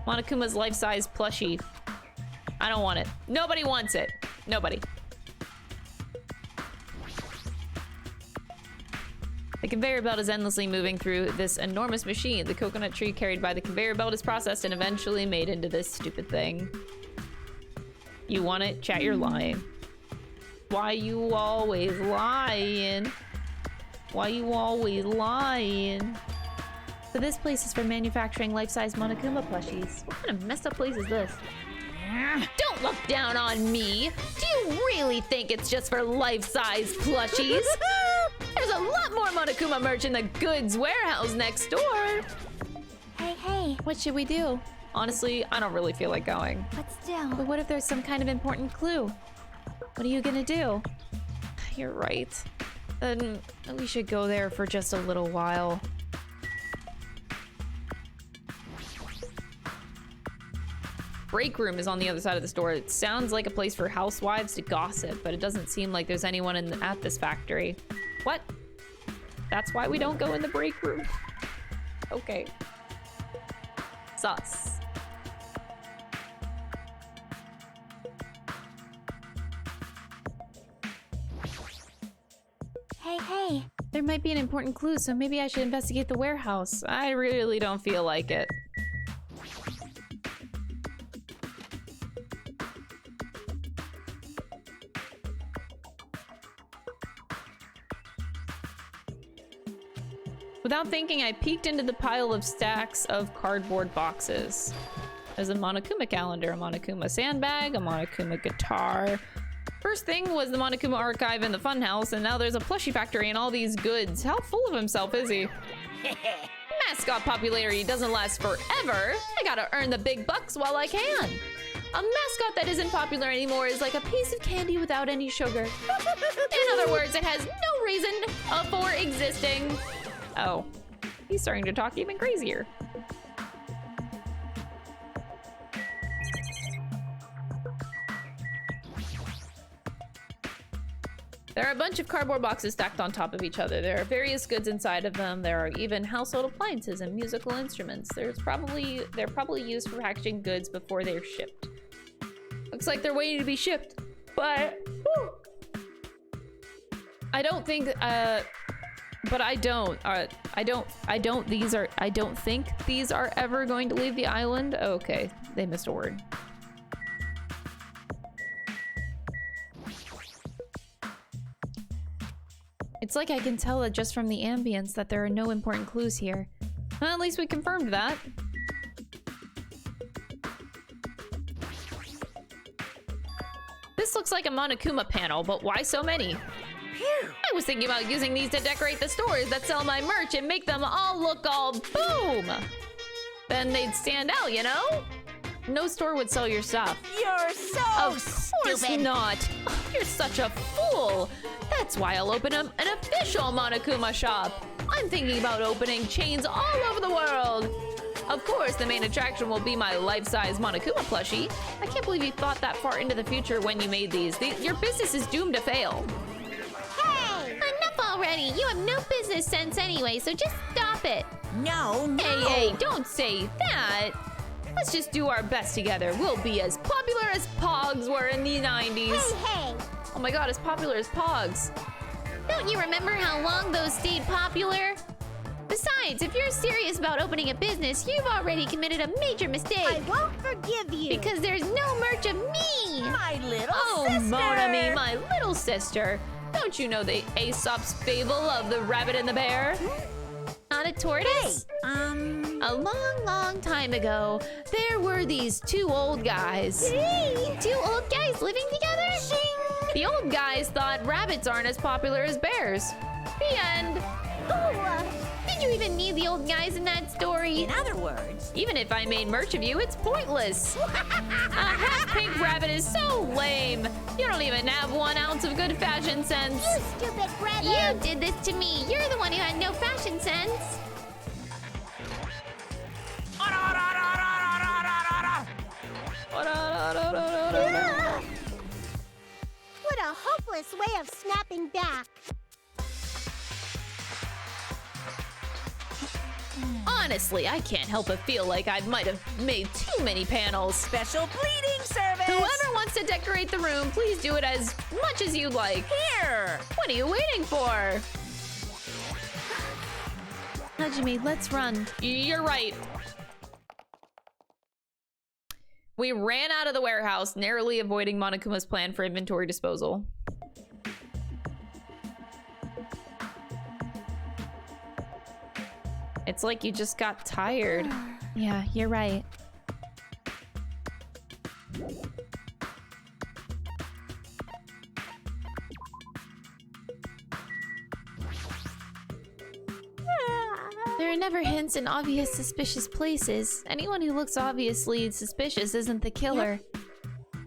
S1: Monokuma's life-size plushie. I don't want it. Nobody wants it. Nobody. The conveyor belt is endlessly moving through this enormous machine. The coconut tree carried by the conveyor belt is processed and eventually made into this stupid thing. You want it? Chat, you're lying. Why you always lying? Why you always lying?
S11: So this place is for manufacturing life-size Monokuma plushies.
S1: What kind of messed up place is this? Don't look down on me! Do you really think it's just for life-size plushies? There's a lot more Monokuma merch in the goods warehouse next door!
S2: Hey.
S11: What should we do?
S1: Honestly, I don't really feel like going.
S2: But still.
S11: But what if there's some kind of important clue? What are you gonna do?
S1: You're right. Then we should go there for just a little while. Break room is on the other side of the store. It sounds like a place for housewives to gossip, but it doesn't seem like there's anyone at this factory. What? That's why we don't go in the break room? Okay. Sus. There might be an important clue, so maybe I should investigate the warehouse. I really don't feel like it. Without thinking, I peeked into the pile of stacks of cardboard boxes. There's a Monokuma calendar, a Monokuma sandbag, a Monokuma guitar. First thing was the Monokuma archive in the funhouse, and now there's a plushie factory and all these goods. How full of himself is he? Mascot popularity doesn't last forever. I gotta earn the big bucks while I can. A mascot that isn't popular anymore is like a piece of candy without any sugar. In other words, it has no reason for existing. Oh, he's starting to talk even crazier. There are a bunch of cardboard boxes stacked on top of each other. There are various goods inside of them. There are even household appliances and musical instruments. They're probably used for packaging goods before they're shipped. Looks like they're waiting to be shipped, but I don't think but I don't think these are ever going to leave the island. Oh, okay, they missed a word. It's like I can tell it just from the ambience that there are no important clues here. Well, at least we confirmed that. This looks like a Monokuma panel, but why so many? I was thinking about using these to decorate the stores that sell my merch and make them all look all boom! Then they'd stand out, you know? No store would sell your stuff.
S8: You're so
S1: Of course
S8: stupid.
S1: not! You're such a fool! That's why I'll open an official Monokuma shop. I'm thinking about opening chains all over the world. Of course, the main attraction will be my life-size Monokuma plushie. I can't believe you thought that far into the future when you made these. Your business is doomed to fail.
S11: Hey! Enough already! You have no business sense anyway, so just stop it!
S8: No.
S1: Hey, don't say that! Let's just do our best together. We'll be as popular as Pogs were in the 90s.
S11: Hey!
S1: Oh my god, as popular as Pogs.
S11: Don't you remember how long those stayed popular? Besides, if you're serious about opening a business, you've already committed a major mistake. I
S2: won't forgive you.
S11: Because there's no merch of me.
S8: My little
S1: Oh,
S8: sister.
S1: Mon ami, my little sister. Don't you know the Aesop's fable of the rabbit and the bear?
S11: Not a tortoise?
S1: A long, long time ago, there were these two old guys.
S11: Two old guys living together?
S1: The old guys thought rabbits aren't as popular as bears. The end.
S11: Did you even need the old guys in that story?
S8: In other words,
S1: even if I made merch of you, it's pointless. A half-pink rabbit is so lame. You don't even have 1 ounce of good fashion sense.
S2: You stupid rabbit!
S11: You did this to me. You're the one who had no fashion sense.
S2: What a hopeless way of snapping back.
S1: Honestly, I can't help but feel like I might have made too many panels.
S8: Special pleating service!
S1: Whoever wants to decorate the room, please do it as much as you'd like.
S8: Here!
S1: What are you waiting for?
S11: Hajime, let's run.
S1: You're right. We ran out of the warehouse, narrowly avoiding Monokuma's plan for inventory disposal. It's like you just got tired.
S11: Yeah, you're right. There are never hints in obvious suspicious places. Anyone who looks obviously suspicious isn't the killer.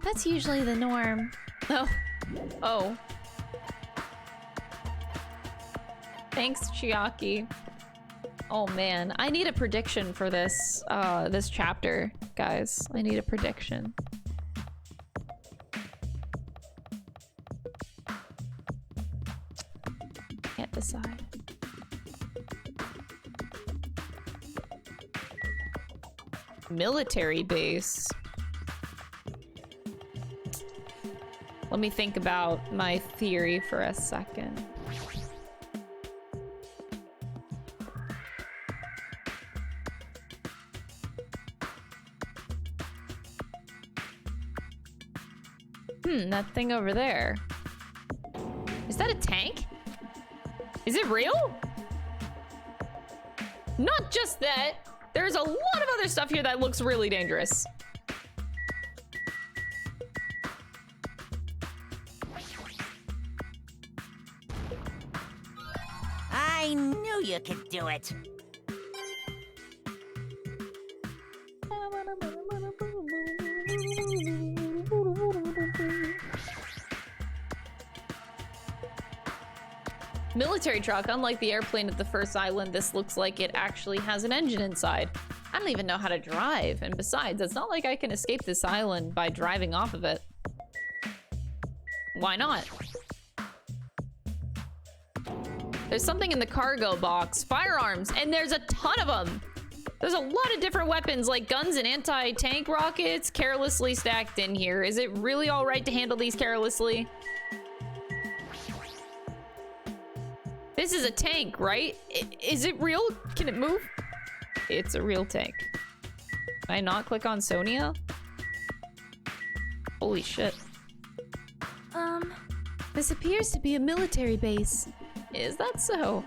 S11: That's usually the norm.
S1: Oh. Thanks, Chiaki. Oh man, I need a prediction for this this chapter, guys. I need a prediction. Can't decide. Military base. Let me think about my theory for a second. That thing over there. Is that a tank? Is it real? Not just that. There's a lot of other stuff here that looks really dangerous.
S8: I knew you could do it.
S1: Military truck. Unlike the airplane at the first island, this looks like it actually has an engine inside. I don't even know how to drive, and besides, it's not like I can escape this island by driving off of it. Why not? There's something in the cargo box. Firearms, and there's a ton of them. There's a lot of different weapons, like guns and anti-tank rockets, carelessly stacked in here. Is it really all right to handle these carelessly? This is a tank, right? Is it real? Can it move? It's a real tank. Can I not click on Sonia? Holy shit.
S11: This appears to be a military base.
S1: Is that so?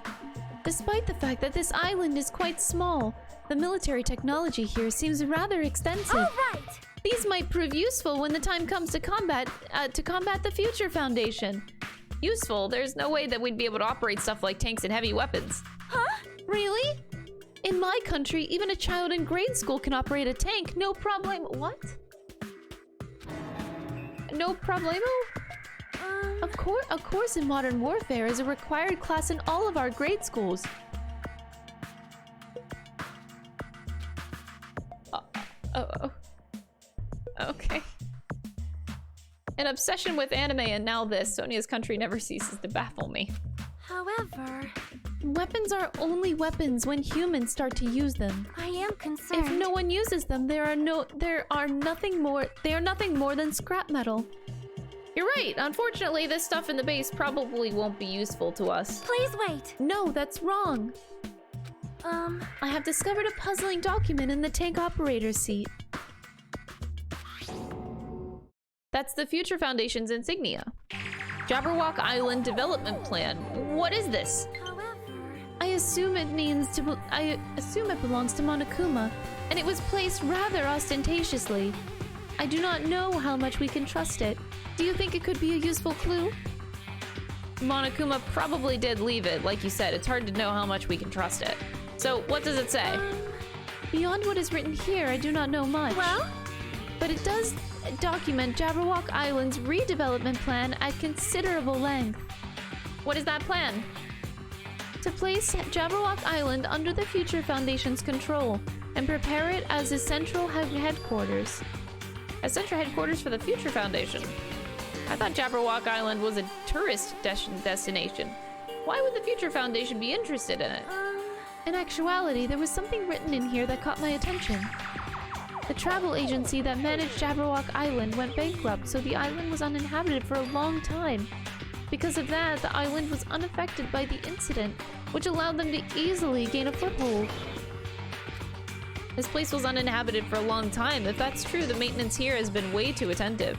S11: Despite the fact that this island is quite small, the military technology here seems rather extensive.
S13: All right!
S11: These might prove useful when the time comes to combat the Future Foundation.
S1: Useful? There's no way that we'd be able to operate stuff like tanks and heavy weapons.
S11: Huh? Really? In my country, even a child in grade school can operate a tank, no problem. What?
S1: No problemo?
S11: A course in modern warfare is a required class in all of our grade schools.
S1: Okay. An obsession with anime and now this. Sonia's country never ceases to baffle me.
S13: However,
S11: weapons are only weapons when humans start to use them.
S13: I am concerned.
S11: If no one uses them, they are nothing more than scrap metal.
S1: You're right. Unfortunately, this stuff in the base probably won't be useful to us.
S13: Please wait.
S11: No, that's wrong. I have discovered a puzzling document in the tank operator's seat.
S1: That's the Future Foundation's insignia. Jabberwock Island Development Plan. What is this?
S13: However,
S11: I assume it belongs to Monokuma, and it was placed rather ostentatiously. I do not know how much we can trust it. Do you think it could be a useful clue?
S1: Monokuma probably did leave it. Like you said, it's hard to know how much we can trust it. So, what does it say?
S11: Beyond what is written here, I do not know much.
S13: Well?
S11: But it does document Jabberwock Island's redevelopment plan at considerable length.
S1: What is that plan?
S11: To place Jabberwock Island under the Future Foundation's control and prepare it as a central headquarters.
S1: A central headquarters for the Future Foundation? I thought Jabberwock Island was a tourist destination. Why would the Future Foundation be interested in it?
S11: In actuality, there was something written in here that caught my attention. The travel agency that managed Jabberwock Island went bankrupt, so the island was uninhabited for a long time. Because of that, the island was unaffected by the incident, which allowed them to easily gain a foothold.
S1: This place was uninhabited for a long time. If that's true, the maintenance here has been way too attentive.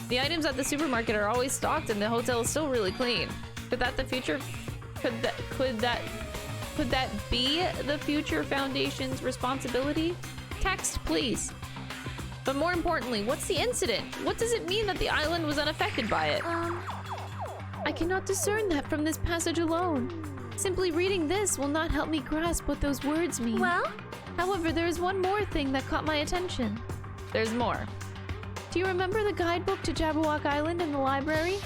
S1: The items at the supermarket are always stocked and the hotel is still really clean. Could that be the Future Foundation's responsibility? Text, please. But more importantly, what's the incident? What does it mean that the island was unaffected by it?
S11: I cannot discern that from this passage alone. Simply reading this will not help me grasp what those words mean.
S13: Well?
S11: However, there is one more thing that caught my attention.
S1: There's more.
S11: Do you remember the guidebook to Jabberwock Island in the library?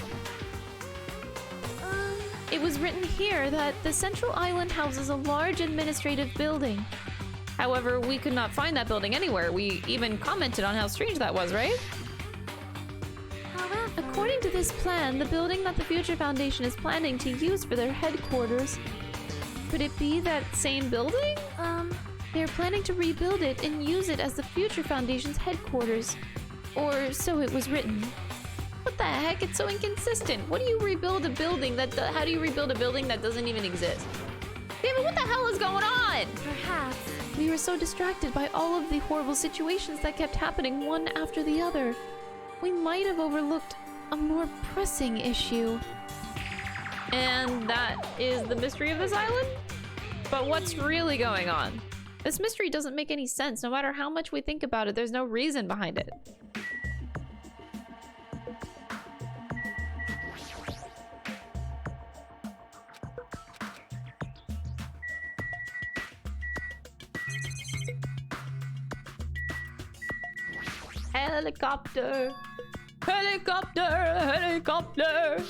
S11: It was written here that the central island houses a large administrative building.
S1: However, we could not find that building anywhere. We even commented on how strange that was, right?
S13: However,
S11: according to this plan, the building that the Future Foundation is planning to use for their headquarters, could it be that same building? They are planning to rebuild it and use it as the Future Foundation's headquarters. Or so it was written.
S1: What the heck? It's so inconsistent. What do you rebuild a building that... how do you rebuild a building that doesn't even exist? David, what the hell is going on?
S13: Perhaps.
S11: We were so distracted by all of the horrible situations that kept happening one after the other. We might have overlooked
S1: a more pressing issue. And that is the mystery of this island? But what's really going on? This mystery doesn't make any sense. No matter how much we think about it, there's no reason behind it. Helicopter! Helicopter! Helicopter!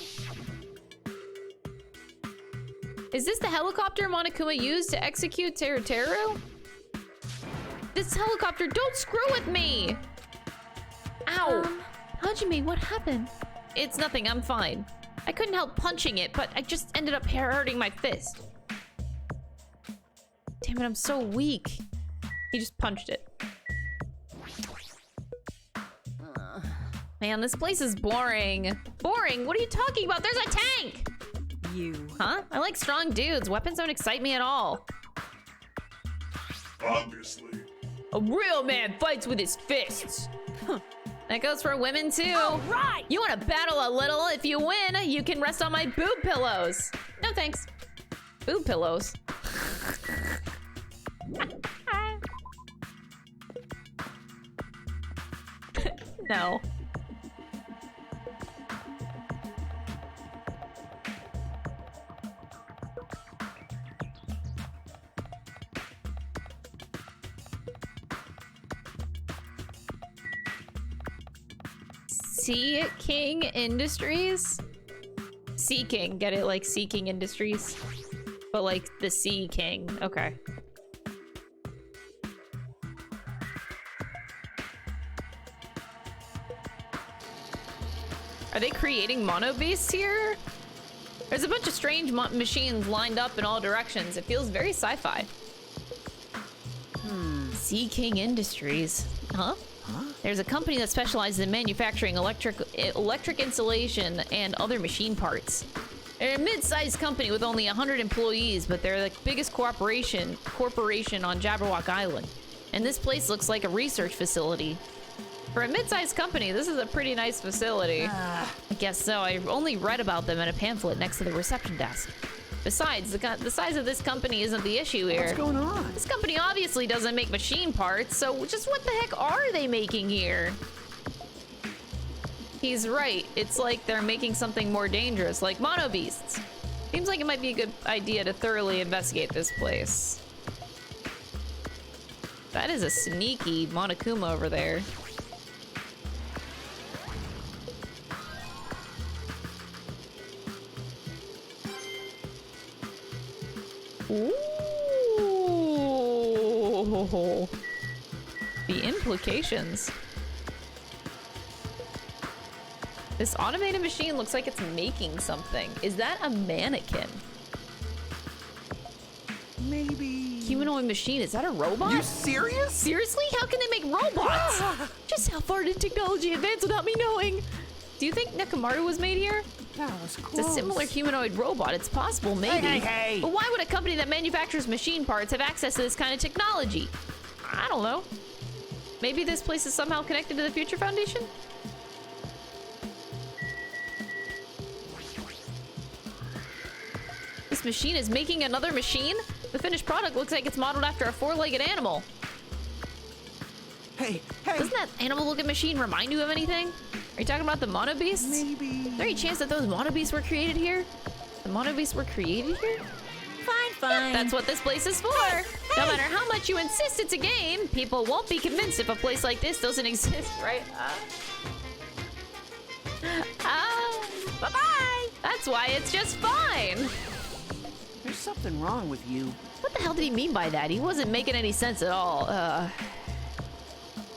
S1: Is this the helicopter Monokuma used to execute Teruteru? This helicopter, don't screw with me! Ow! Hajime, what happened? It's nothing, I'm fine. I couldn't help punching it, but I just ended up hurting my fist. Damn it, I'm so weak. He just punched it. Man, this place is boring. Boring? What are you talking about? There's a tank! You. Huh? I like strong dudes. Weapons don't excite me at all.
S14: Obviously.
S1: A real man fights with his fists. That goes for women too. All right. You want to battle a little? If you win, you can rest on my boob pillows. No thanks. Boob pillows. No. Sea King Industries? Sea King, get it? Like Sea King Industries? But like the Sea King. Okay. Are they creating mono beasts here? There's a bunch of strange machines lined up in all directions. It feels very sci-fi. Sea King Industries. Huh? There's a company that specializes in manufacturing electric insulation and other machine parts. They're a mid-sized company with only 100 employees, but they're the biggest corporation on Jabberwock Island. And this place looks like a research facility. For a mid-sized company, this is a pretty nice facility. I guess so. I only read about them in a pamphlet next to the reception desk. Besides, the size of this company isn't the issue here.
S4: What's going on?
S1: This company obviously doesn't make machine parts, so just what the heck are they making here? He's right. It's like they're making something more dangerous, like mono beasts. Seems like it might be a good idea to thoroughly investigate this place. That is a sneaky Monokuma over there. Ooh. The implications. This automated machine looks like it's making something. Is that a mannequin?
S4: Maybe.
S1: Humanoid machine, is that a robot?
S4: You serious?
S1: Seriously? How can they make robots? Just how far did technology advance without me knowing? Do you think Nekomaru was made here?
S4: That was close.
S1: It's a similar humanoid robot. It's possible, maybe.
S4: Hey.
S1: But why would a company that manufactures machine parts have access to this kind of technology? I don't know. Maybe this place is somehow connected to the Future Foundation? This machine is making another machine? The finished product looks like it's modeled after a four-legged animal.
S4: Hey.
S1: Doesn't that animal-looking machine remind you of anything? Are you talking about the mono beasts?
S4: Maybe.
S1: Is there any chance that those mono beasts were created here? The mono beasts were created here?
S8: Fine.
S1: Yeah, that's what this place is for. No matter how much you insist it's a game, people won't be convinced if a place like this doesn't exist, right? Bye-bye. That's why it's just fine.
S4: There's something wrong with you.
S1: What the hell did he mean by that? He wasn't making any sense at all.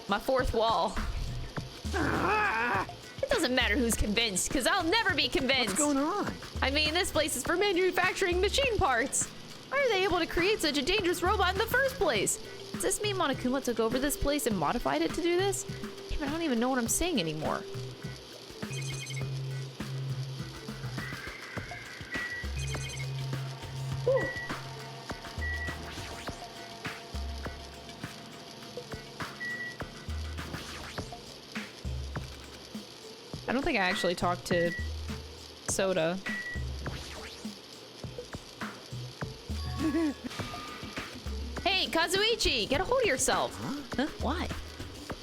S1: My fourth wall. It doesn't matter who's convinced, because I'll never be convinced.
S4: What's going on?
S1: I mean, this place is for manufacturing machine parts. Why are they able to create such a dangerous robot in the first place? Does this mean Monokuma took over this place and modified it to do this? Damn, I don't even know what I'm saying anymore. Whew. I don't think I actually talked to Soda. Hey, Kazuichi, get a hold of yourself. Huh? Why?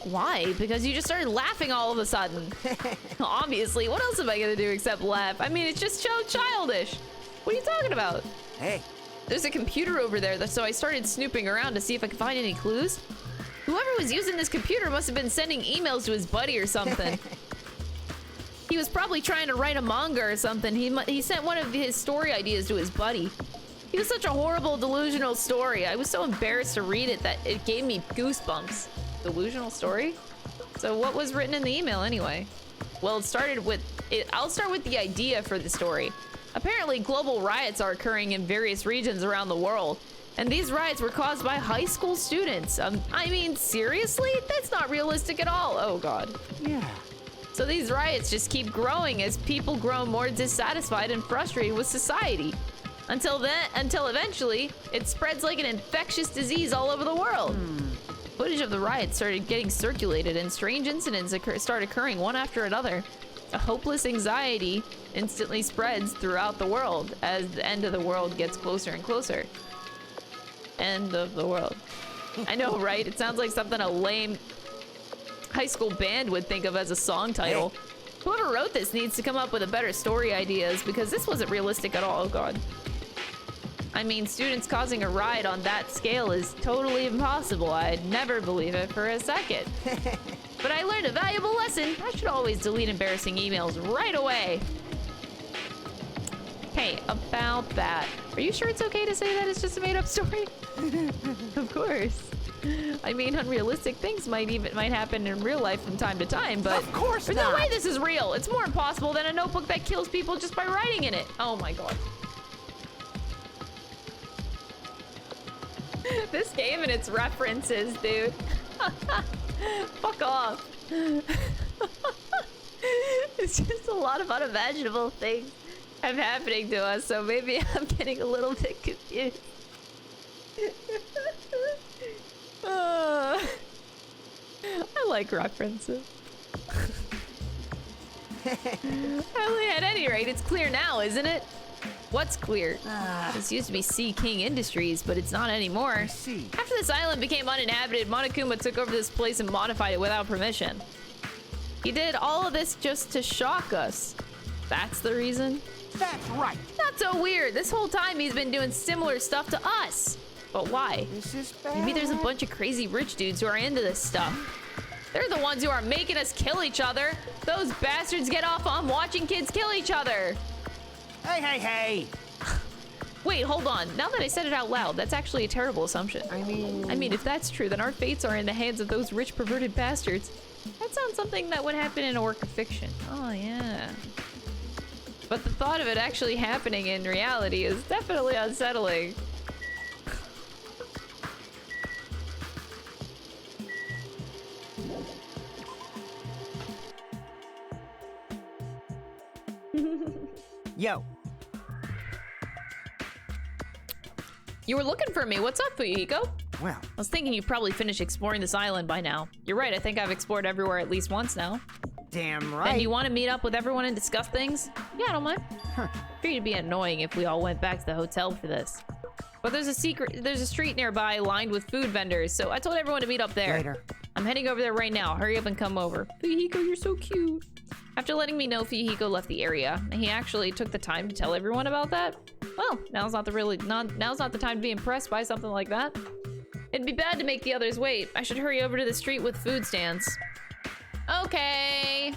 S1: Why? Because you just started laughing all of a sudden. Obviously, what else am I gonna do except laugh? I mean, it's just so childish. What are you talking about?
S6: Hey.
S1: There's a computer over there, so I started snooping around to see if I could find any clues. Whoever was using this computer must have been sending emails to his buddy or something. He was probably trying to write a manga or something. He sent one of his story ideas to his buddy. It was such a horrible, delusional story. I was so embarrassed to read it that it gave me goosebumps. Delusional story? So what was written in the email anyway? Well, it started with... I'll start with the idea for the story. Apparently, global riots are occurring in various regions around the world. And these riots were caused by high school students. I mean, seriously? That's not realistic at all. Oh, God.
S6: Yeah.
S1: So these riots just keep growing as people grow more dissatisfied and frustrated with society. Until eventually, it spreads like an infectious disease all over the world. Footage of the riots started getting circulated and strange incidents start occurring one after another. A hopeless anxiety instantly spreads throughout the world as the end of the world gets closer and closer. End of the world. I know, right? It sounds like something a lame high school band would think of as a song title. Hey. Whoever wrote this needs to come up with a better story ideas because this wasn't realistic at all. Oh, God. I mean, students causing a riot on that scale is totally impossible. I'd never believe it for a second. But I learned a valuable lesson. I should always delete embarrassing emails right away. Hey, about that. Are you sure it's okay to say that it's just a made-up story? Of course. I mean, unrealistic things might happen in real life from time to time, but
S6: of course
S1: there's no way this is real. It's more impossible than a notebook that kills people just by writing in it. Oh my God. This game and its references, dude. Fuck off. It's just a lot of unimaginable things have happening to us, so maybe I'm getting a little bit confused. I like references. Well, at any rate, it's clear now, isn't it? What's clear? This used to be Sea King Industries, but it's not anymore. After this island became uninhabited, Monokuma took over this place and modified it without permission. He did all of this just to shock us. That's the reason?
S6: That's right.
S1: Not so weird. This whole time he's been doing similar stuff to us. But why?
S6: This is bad.
S1: Maybe there's a bunch of crazy rich dudes who are into this stuff. They're the ones who are making us kill each other. Those bastards get off on watching kids kill each other.
S6: Hey!
S1: Wait, hold on. Now that I said it out loud, that's actually a terrible assumption.
S6: I mean,
S1: if that's true, then our fates are in the hands of those rich, perverted bastards. That sounds something that would happen in a work of fiction. Oh, yeah. But the thought of it actually happening in reality is definitely unsettling.
S6: Yo.
S1: You were looking for me. What's up, Fuyuhiko?
S6: Well,
S1: I was thinking you'd probably finished exploring this island by now. You're right, I think I've explored everywhere at least once now.
S6: Damn right.
S1: And you want to meet up with everyone and discuss things? Yeah, I don't mind. Figured it'd be annoying if we all went back to the hotel for this. But there's a street nearby lined with food vendors, so I told everyone to meet up there.
S6: Later.
S1: I'm heading over there right now. Hurry up and come over. Fuyuhiko, you're so cute. After letting me know Fuyuhiko left the area, he actually took the time to tell everyone about that. Well, now's not the time to be impressed by something like that. It'd be bad to make the others wait. I should hurry over to the street with food stands. Okay.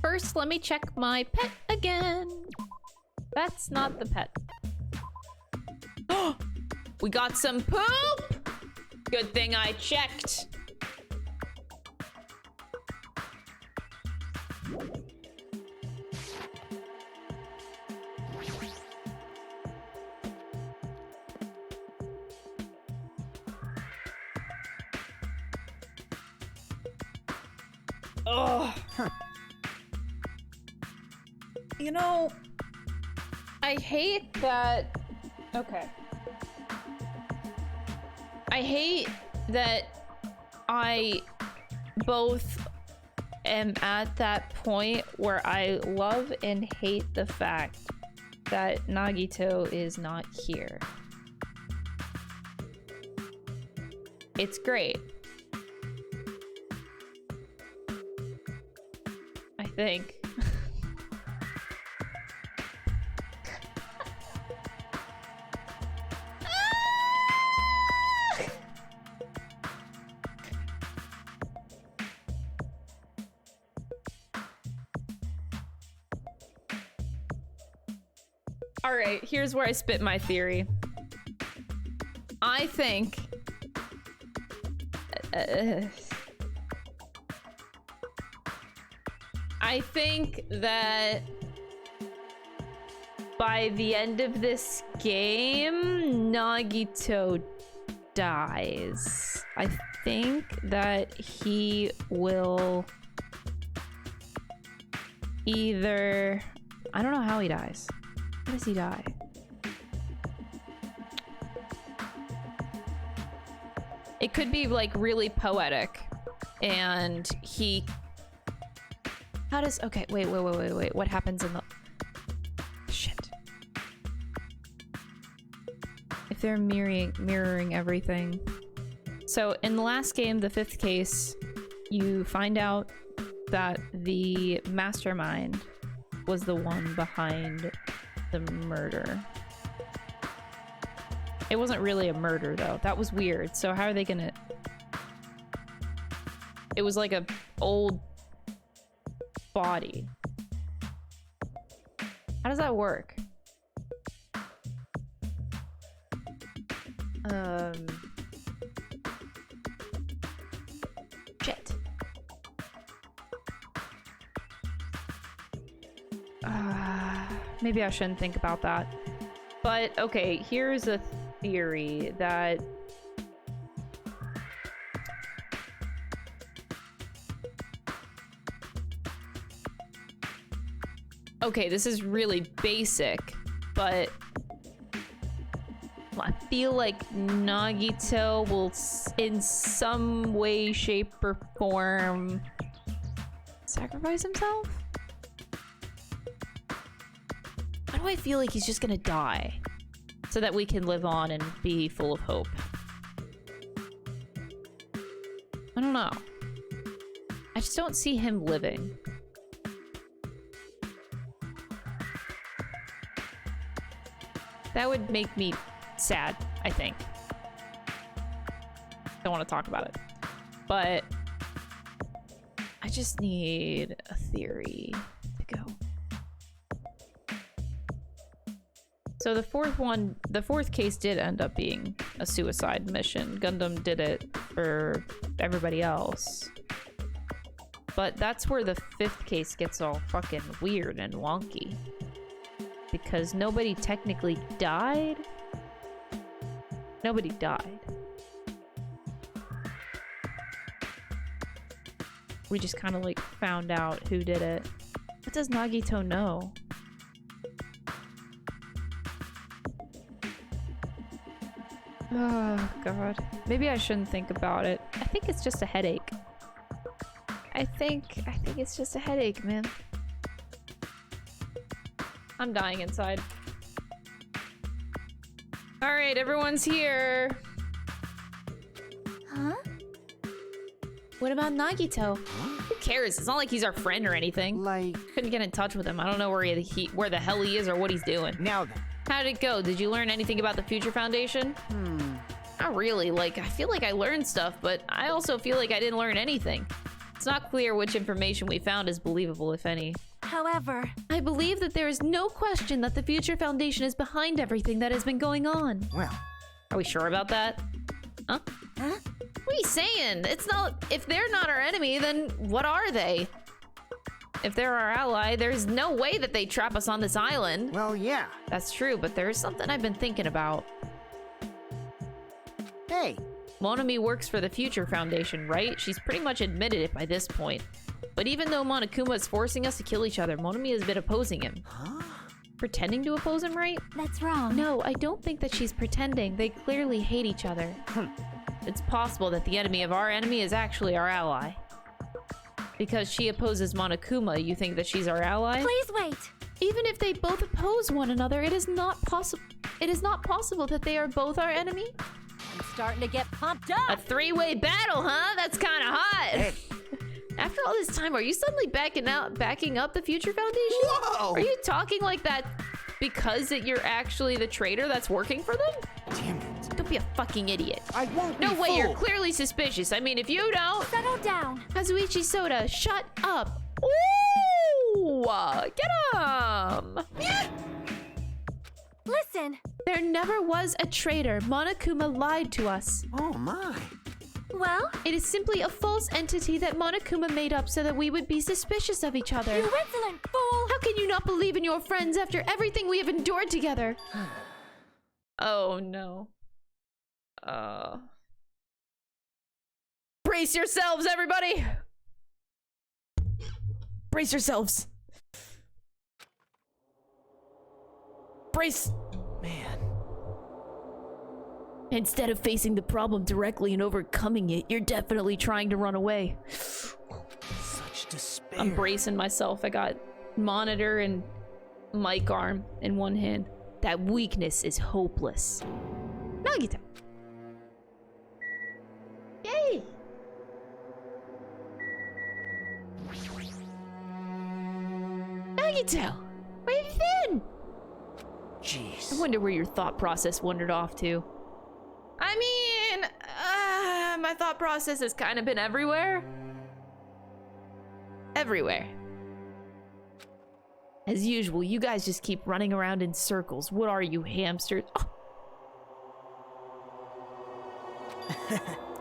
S1: First, let me check my pet again. That's not the pet. We got some poop! Good thing I checked. Oh. You know, I hate that... Okay. I hate that I both am at that point where I love and hate the fact that Nagito is not here. It's great. I think. All right, here's where I spit my theory. I think that by the end of this game, Nagito dies. I think that he will either... I don't know how he dies. How does he die? It could be like really poetic and he... How does... Okay, wait. What happens in the... Shit. If they're mirroring everything. So in the last game, the 5th case, you find out that the mastermind was the one behind the murder. It wasn't really a murder though. That was weird. So how are they gonna... It was like a old body. How does that work? Shit. Maybe I shouldn't think about that. But okay, here's a theory that okay, this is really basic, but I feel like Nagito will in some way, shape, or form sacrifice himself? Why do I feel like he's just gonna die so that we can live on and be full of hope? I don't know. I just don't see him living. That would make me sad, I think. Don't want to talk about it. But I just need a theory to go. So the fourth case did end up being a suicide mission. Gundam did it for everybody else. But that's where the 5th case gets all fucking weird and wonky. Because nobody technically died. Nobody died. We just kind of like found out who did it. What does Nagito know? Oh god. Maybe I shouldn't think about it. I think it's just a headache. I think it's just a headache, man. I'm dying inside. Alright, everyone's here.
S11: Huh? What about Nagito?
S1: Who cares? It's not like he's our friend or anything.
S6: Like...
S1: Couldn't get in touch with him. I don't know where the hell he is or what he's doing.
S6: Now then.
S1: How did it go? Did you learn anything about the Future Foundation? Not really. Like, I feel like I learned stuff, but I also feel like I didn't learn anything. It's not clear which information we found is believable, if any.
S13: However,
S1: I believe that there is no question that the Future Foundation is behind everything that has been going on.
S6: Well,
S1: are we sure about that? Huh? What are you saying? It's not... If they're not our enemy, then what are they? If they're our ally, there's no way that they trap us on this island.
S6: Well, yeah.
S1: That's true, but there's something I've been thinking about.
S6: Hey.
S1: Monami works for the Future Foundation, right? She's pretty much admitted it by this point. But even though Monokuma is forcing us to kill each other, Monami has been opposing him.
S6: Huh?
S1: pretending to oppose him, right?
S2: That's wrong.
S1: No, I don't think that she's pretending. They clearly hate each other. It's possible that the enemy of our enemy is actually our ally. Because she opposes Monokuma, you think that she's our ally?
S2: Please wait.
S1: Even if they both oppose one another, it is not possible. It is not possible that they are both our enemy.
S12: I'm starting to get pumped up.
S1: A three-way battle, huh? That's kind of hot.
S4: Hey.
S1: After all this time, are you suddenly backing up the Future Foundation?
S4: Whoa!
S1: Are you talking like that because that you're actually the traitor that's working for them?
S4: Damn it.
S1: Don't be a fucking idiot.
S4: I won't be
S1: No way, you're
S4: fooled.
S1: clearly suspicious. I mean, if you don't...
S2: Settle down.
S1: Kazuichi Soda, shut up. Ooh! Get him!
S2: Listen.
S1: There never was a traitor. Monokuma lied to us.
S4: Oh my.
S2: Well?
S1: It is simply a false entity that Monokuma made up so that we would be suspicious of each other.
S2: You insolent fool!
S1: How can you not believe in your friends after everything we have endured together? Oh no. Brace yourselves, everybody! Brace yourselves. Brace.
S9: Man.
S1: Instead of facing the problem directly and overcoming it, you're definitely trying to run away.
S9: Such despair.
S1: I'm bracing myself. I got monitor and mic arm in one hand. That weakness is hopeless. Nagito. Yay! Nagito! Where have you been?
S9: Jeez.
S1: I wonder where your thought process wandered off to. I mean, my thought process has kind of been everywhere. Everywhere. As usual, you guys just keep running around in circles. What are you, hamsters? Oh.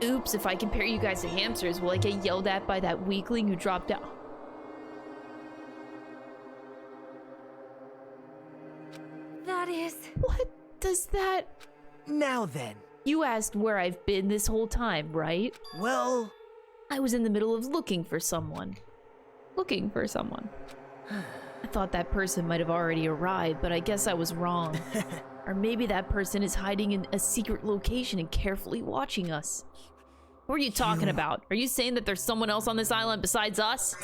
S1: Oops, if I compare you guys to hamsters, will I get yelled at by that weakling who dropped out?
S2: That is...
S1: What does that...
S9: Now then.
S1: You asked where I've been this whole time, right?
S9: Well...
S1: I was in the middle of looking for someone. Looking for someone. I thought that person might have already arrived, but I guess I was wrong. Or maybe that person is hiding in a secret location and carefully watching us. What are you talking about? Are you saying that there's someone else on this island besides us?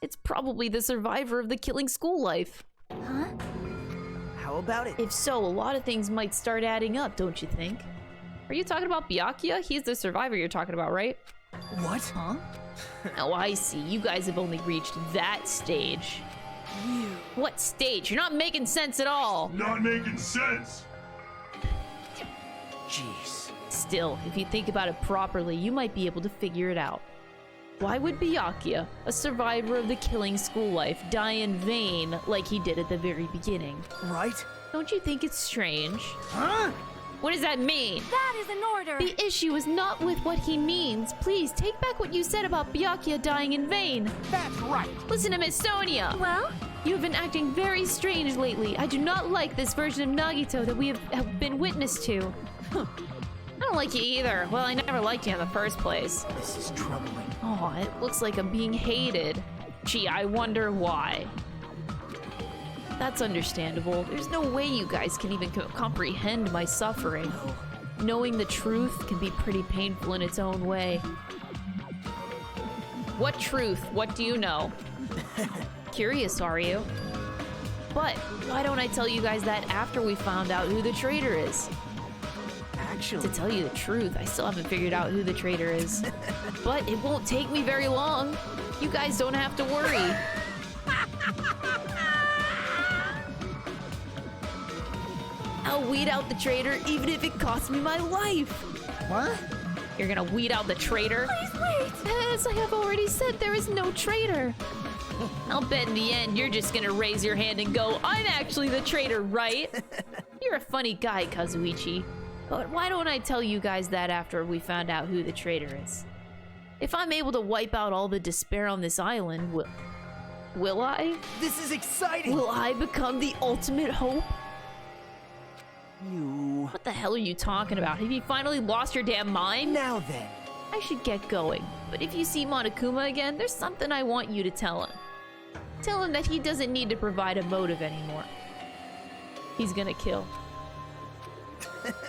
S1: It's probably the survivor of the killing school life.
S2: Huh?
S9: How about it?
S1: If so, a lot of things might start adding up, don't you think? Are you talking about Byakuya? He's the survivor you're talking about, right?
S9: What?
S1: Huh? Oh, I see. You guys have only reached that stage. What stage? You're not making sense at all.
S14: Not making sense.
S9: Jeez.
S1: Still, if you think about it properly, you might be able to figure it out. Why would Byakuya, a survivor of the killing school life, die in vain like he did at the very beginning?
S9: Right?
S1: Don't you think it's strange?
S9: Huh?
S1: What does that mean?
S2: That is an order!
S1: The issue is not with what he means. Please, take back what you said about Byakuya dying in vain.
S4: That's right.
S1: Listen to Miss Sonia.
S2: Well?
S1: You have been acting very strange lately. I do not like this version of Nagito that we have been witness to. I don't like you either. Well, I never liked you in the first place.
S9: This is troubling.
S1: Oh, it looks like I'm being hated. Gee, I wonder why. That's understandable. There's no way you guys can even comprehend my suffering. Knowing the truth can be pretty painful in its own way. What truth? What do you know? Curious, are you? But why don't I tell you guys that after we found out who the traitor is?
S9: Actually...
S1: To tell you the truth, I still haven't figured out who the traitor is. But it won't take me very long. You guys don't have to worry. I'll weed out the traitor even if it costs me my life.
S6: What?
S1: You're gonna weed out the traitor?
S2: Please wait!
S1: As I have already said, there is no traitor. I'll bet in the end you're just gonna raise your hand and go, I'm actually the traitor, right? You're a funny guy, Kazuichi. But why don't I tell you guys that after we found out who the traitor is? If I'm able to wipe out all the despair on this island, will I?
S9: This is exciting!
S1: Will I become the ultimate hope?
S4: You...
S1: What the hell are you talking about? Have you finally lost your damn mind?
S9: Now then.
S1: I should get going. But if you see Monokuma again, there's something I want you to tell him. Tell him that he doesn't need to provide a motive anymore. He's gonna kill.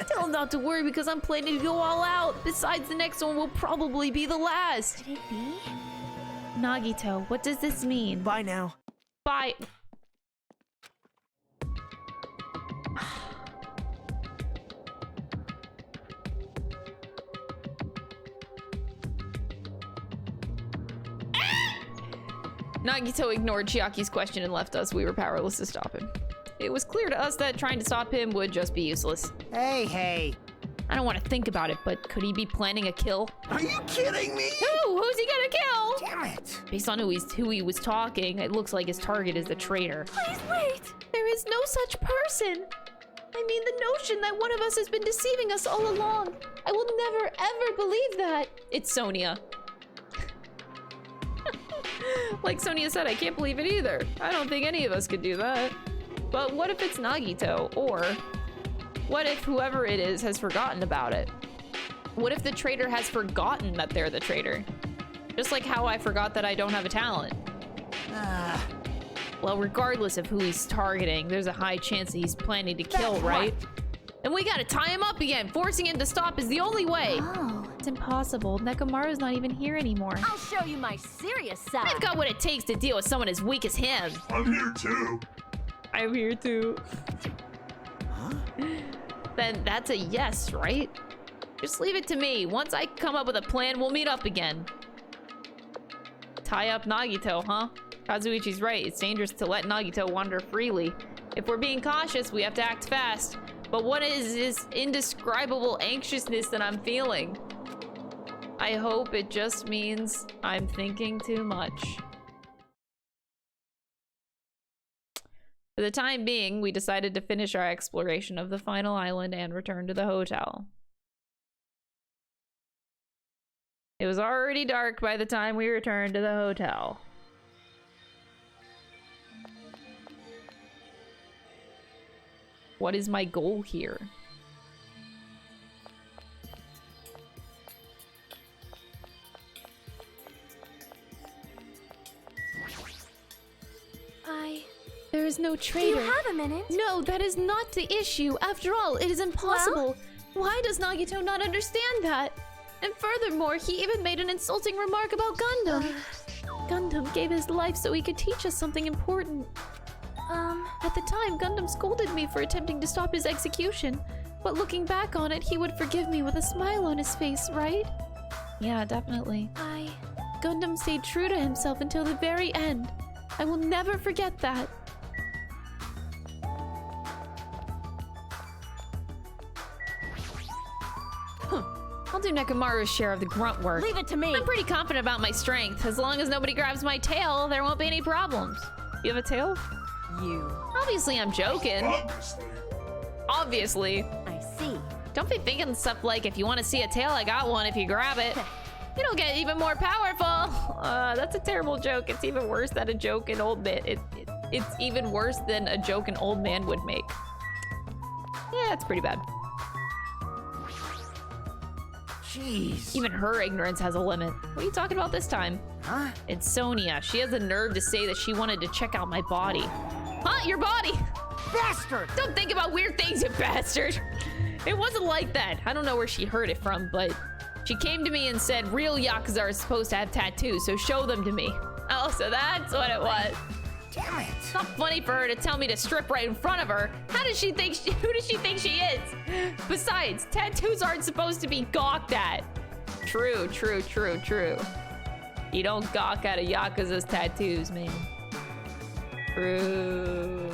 S1: Tell him not to worry because I'm planning to go all out. Besides, the next one will probably be the last.
S11: Could it be?
S1: Nagito, what does this mean?
S9: Bye now.
S1: Bye. Nagito ignored Chiaki's question and left us. We were powerless to stop him. It was clear to us that trying to stop him would just be useless.
S6: Hey.
S1: I don't want to think about it, but could he be planning a kill?
S4: Are you kidding me?
S1: Who's he gonna kill?
S6: Damn it.
S1: Based on who he was talking, it looks like his target is the traitor.
S11: Please wait!
S1: There is no such person! I mean, the notion that one of us has been deceiving us all along. I will never, ever believe that. It's Sonia. Like Sonia said, I can't believe it either. I don't think any of us could do that. But what if it's Nagito? Or what if whoever it is has forgotten about it? What if the traitor has forgotten that they're the traitor? Just like how I forgot that I don't have a talent. Well, regardless of who he's targeting, there's a high chance that he's planning to kill, right? And we gotta tie him up again. Forcing him to stop is the only way.
S11: Oh.
S1: It's impossible. Nekomaru's not even here anymore.
S12: I'll show you my serious side.
S1: I've got what it takes to deal with someone as weak as him.
S14: I'm here too.
S1: I'm here too. Huh? Then that's a yes, right? Just leave it to me. Once I come up with a plan, we'll meet up again. Tie up Nagito, huh? Kazuichi's right. It's dangerous to let Nagito wander freely. If we're being cautious, we have to act fast. But what is this indescribable anxiousness that I'm feeling? I hope it just means I'm thinking too much. For the time being, we decided to finish our exploration of the final island and return to the hotel. It was already dark by the time we returned to the hotel. What is my goal here? There is no traitor.
S11: Do you have a minute?
S1: No, that is not the issue. After all, it is impossible. Well? Why does Nagito not understand that? And furthermore, he even made an insulting remark about Gundam. Gundam gave his life so he could teach us something important. At the time, Gundam scolded me for attempting to stop his execution. But looking back on it, he would forgive me with a smile on his face, right? Yeah, definitely. Gundam stayed true to himself until the very end. I will never forget that. I'll do Nekomaru's share of the grunt work.
S12: Leave it to me.
S1: I'm pretty confident about my strength. As long as nobody grabs my tail, there won't be any problems. You have a tail?
S12: You.
S1: Obviously, I'm joking. Obviously.
S12: I see.
S1: Don't be thinking stuff like, if you want to see a tail, I got one if you grab it. You don't get even more powerful. That's a terrible joke. It's even worse than a joke an old man. It's even worse than a joke an old man would make. Yeah, it's pretty bad.
S6: Jeez.
S1: Even her ignorance has a limit. What are you talking about this time?
S6: Huh?
S1: It's Sonia. She has the nerve to say that she wanted to check out my body. Huh? Your body?
S6: Bastard!
S1: Don't think about weird things, you bastard. It wasn't like that. I don't know where she heard it from, but she came to me and said real Yakuza are supposed to have tattoos, so show them to me. Oh, so that's what it was.
S6: Damn it.
S1: It's not funny for her to tell me to strip right in front of her. How does she think who does she think she is? Besides, tattoos aren't supposed to be gawked at. True, true, true, true. You don't gawk at a Yakuza's tattoos, man. True.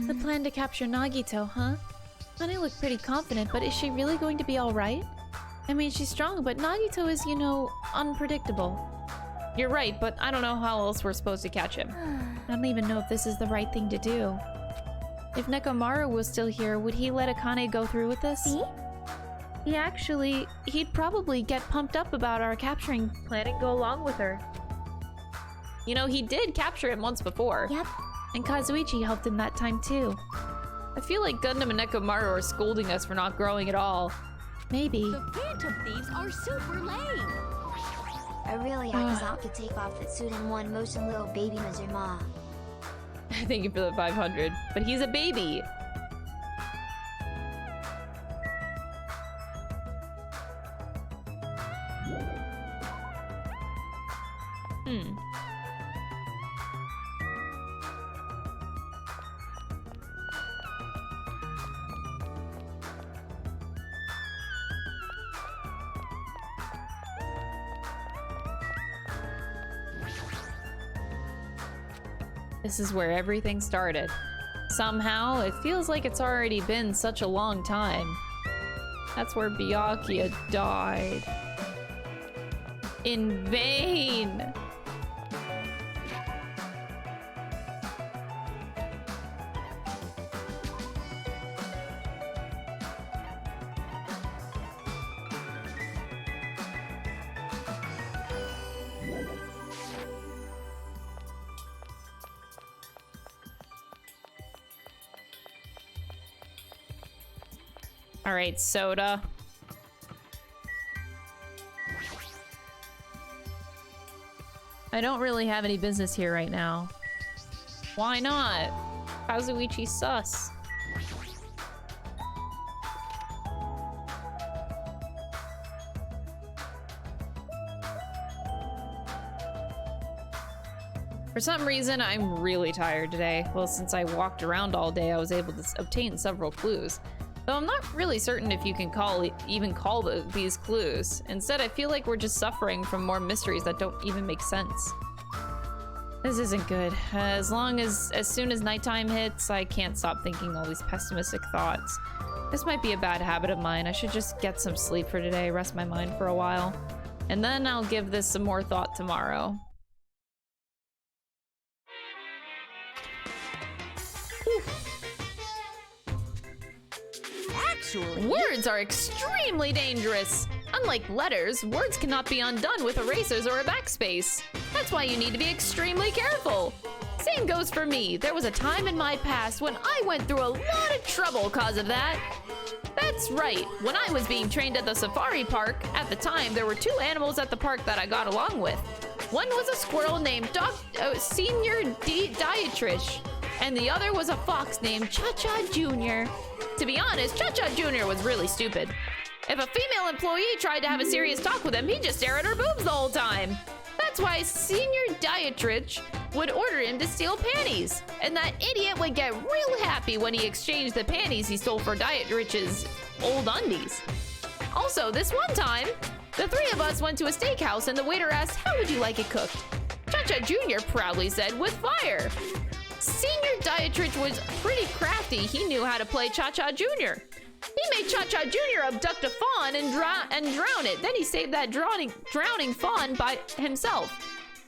S1: The plan to capture Nagito, huh? Honey looked pretty confident, but is she really going to be alright? I mean, she's strong, but Nagito is, you know, unpredictable. You're right, but I don't know how else we're supposed to catch him. I don't even know if this is the right thing to do. If Nekomaru was still here, would he let Akane go through with this? He'd probably get pumped up about our capturing plan and go along with her. You know, he did capture him once before.
S2: Yep.
S1: And Kazuichi helped him that time too. I feel like Gundam and Nekomaru are scolding us for not growing at all. Maybe.
S13: The Phantom Thieves are super lame.
S2: I really Yakuza could take off that suit in one motion little baby Mazuma.
S1: Thank you for the 500. But he's a baby. This is where everything started. Somehow, it feels like it's already been such a long time. That's where Byakuya died. In vain! Alright, Soda. I don't really have any business here right now. Why not? Kazuichi sus. For some reason, I'm really tired today. Well, since I walked around all day, I was able to obtain several clues. Though I'm not really certain if you can even call these clues. Instead, I feel like we're just suffering from more mysteries that don't even make sense. This isn't good. As soon as nighttime hits, I can't stop thinking all these pessimistic thoughts. This might be a bad habit of mine. I should just get some sleep for today, rest my mind for a while. And then I'll give this some more thought tomorrow. Words are extremely dangerous. Unlike letters, words cannot be undone with erasers or a backspace. That's why you need to be extremely careful. Same goes for me. There was a time in my past when I went through a lot of trouble because of that. That's right. When I was being trained at the safari park, at the time there were two animals at the park that I got along with. One was a squirrel named Senior Dietrich, and the other was a fox named Cha-Cha Jr. To be honest, Cha-Cha Jr. was really stupid. If a female employee tried to have a serious talk with him, he'd just stare at her boobs the whole time. That's why Senior Dietrich would order him to steal panties. And that idiot would get real happy when he exchanged the panties he stole for Dietrich's old undies. Also, this one time, the three of us went to a steakhouse and the waiter asked, "How would you like it cooked?" Cha-Cha Jr. proudly said, "With fire." Senior Dietrich was pretty crafty. He knew how to play Cha-Cha Jr. He made Cha-Cha Jr. abduct a fawn and drown it. Then he saved that drowning fawn by himself.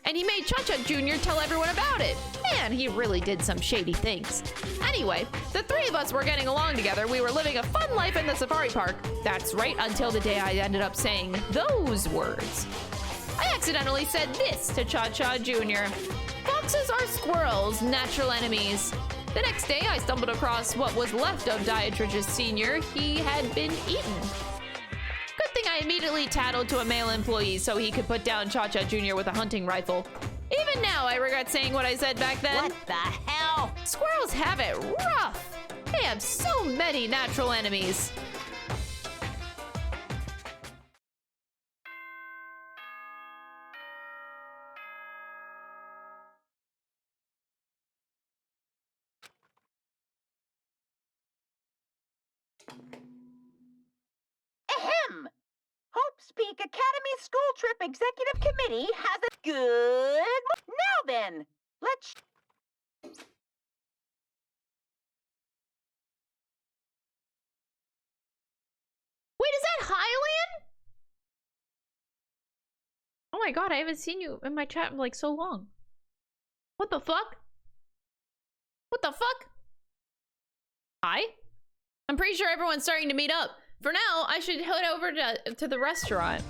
S1: And he made Cha-Cha Jr. tell everyone about it. Man, he really did some shady things. Anyway, the three of us were getting along together. We were living a fun life in the safari park. That's right, until the day I ended up saying those words. I accidentally said this to Cha-Cha Jr. Foxes are squirrels, natural enemies. The next day, I stumbled across what was left of Dietrich's Senior. He had been eaten. Good thing I immediately tattled to a male employee so he could put down Cha-Cha Jr. with a hunting rifle. Even now, I regret saying what I said back then.
S8: What the hell?
S1: Squirrels have it rough. They have so many natural enemies.
S8: Ahem! Hope's Peak Academy School Trip Executive Committee has a good... Now then, let's...
S1: Wait, is that Highland? Oh my god, I haven't seen you in my chat in like so long. What the fuck? What the fuck? Hi? I'm pretty sure everyone's starting to meet up. For now, I should head over to the restaurant.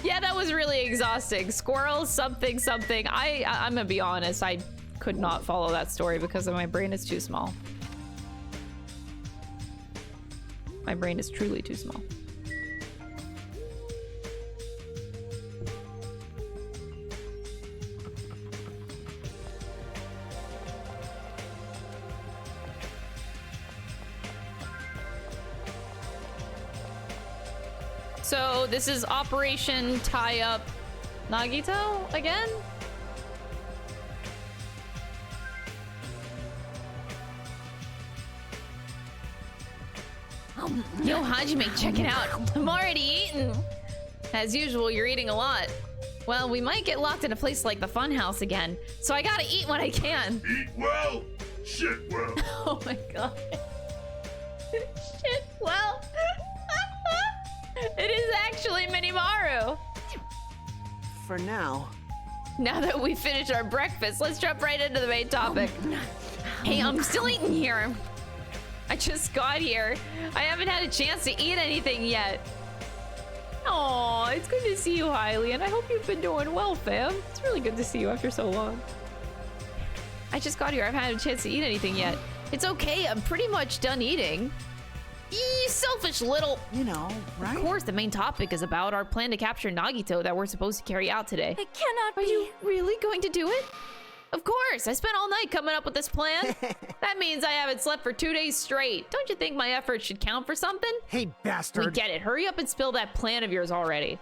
S1: Yeah, that was really exhausting. Squirrel something something. I'm gonna be honest, I could not follow that story because my brain is too small. My brain is truly too small. So this is Operation Tie Up Nagito again? Yo, Hajime, check it out. I'm already eating. As usual, you're eating a lot. Well, we might get locked in a place like the funhouse again, so I gotta eat when I can.
S14: Eat well, shit well.
S1: Oh my god. Shit well. It is actually Minimaru.
S4: For now.
S1: Now that we finished our breakfast, let's jump right into the main topic. Hey, I'm still eating here. I just got here. I haven't had a chance to eat anything yet. Aw, it's good to see you, Hailey, and I hope you've been doing well, fam. It's really good to see you after so long. I just got here. I haven't had a chance to eat anything yet. It's okay. I'm pretty much done eating. You selfish little...
S4: You know, right?
S1: Of course, the main topic is about our plan to capture Nagito that we're supposed to carry out today.
S13: It cannot be.
S1: Are you really going to do it? Of course! I spent all night coming up with this plan. That means I haven't slept for 2 days straight. Don't you think my efforts should count for something?
S6: Hey, bastard.
S1: We get it. Hurry up and spill that plan of yours already.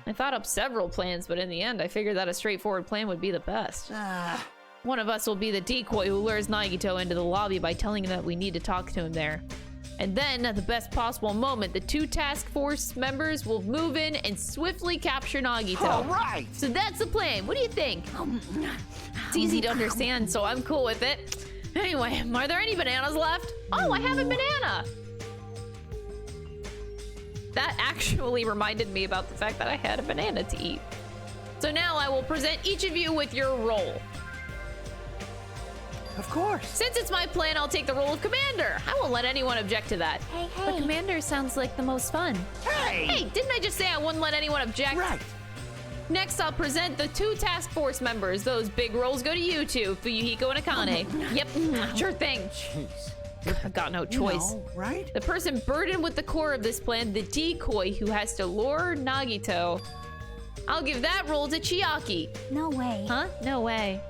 S1: I thought up several plans, but in the end, I figured that a straightforward plan would be the best. One of us will be the decoy who lures Nagito into the lobby by telling him that we need to talk to him there. And then, at the best possible moment, the two task force members will move in and swiftly capture Nagito.
S4: All right!
S1: So that's the plan. What do you think? It's easy to understand, so I'm cool with it. Anyway, are there any bananas left? Oh, I have a banana! That actually reminded me about the fact that I had a banana to eat. So now I will present each of you with your role.
S4: Of course.
S1: Since it's my plan, I'll take the role of commander. I won't let anyone object to that.
S11: Hey, hey.
S1: But commander sounds like the most fun.
S4: Hey!
S1: Hey, didn't I just say I wouldn't let anyone object?
S4: Right.
S1: Next, I'll present the two task force members. Those big roles go to you two, Fuyuhiko and Akane. Yep, sure thing.
S6: Jeez.
S1: I've got no choice.
S4: You know, right?
S1: The person burdened with the core of this plan, the decoy who has to lure Nagito. I'll give that role to Chiaki.
S2: No way.
S1: Huh? No way.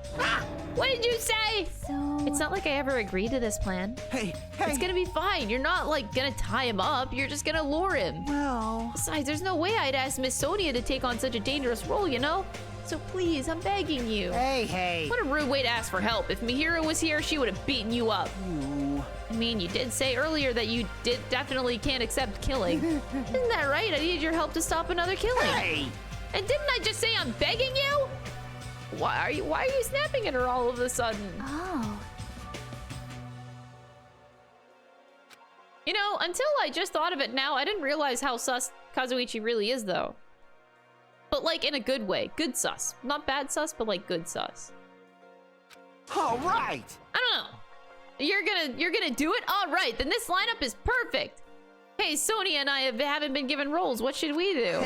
S1: What did you say?
S2: So...
S1: It's not like I ever agreed to this plan.
S4: Hey.
S1: It's gonna be fine. You're not, like, gonna tie him up. You're just gonna lure him.
S4: Well...
S1: Besides, there's no way I'd ask Miss Sonia to take on such a dangerous role, you know? So please, I'm begging you.
S6: Hey.
S1: What a rude way to ask for help. If Mihiro was here, she would have beaten you up. I mean, you did say earlier that you definitely can't accept killing. Isn't that right? I need your help to stop another killing.
S4: Hey!
S1: And didn't I just say I'm begging you? Why are you snapping at her all of a sudden?
S2: Oh.
S1: You know, until I just thought of it now, I didn't realize how sus Kazuichi really is, though. But, like, in a good way. Good sus. Not bad sus, but, like, good sus.
S4: All right!
S1: I don't know. You're gonna do it? All right, then this lineup is perfect. Hey, Sonia and I haven't been given roles. What should we do?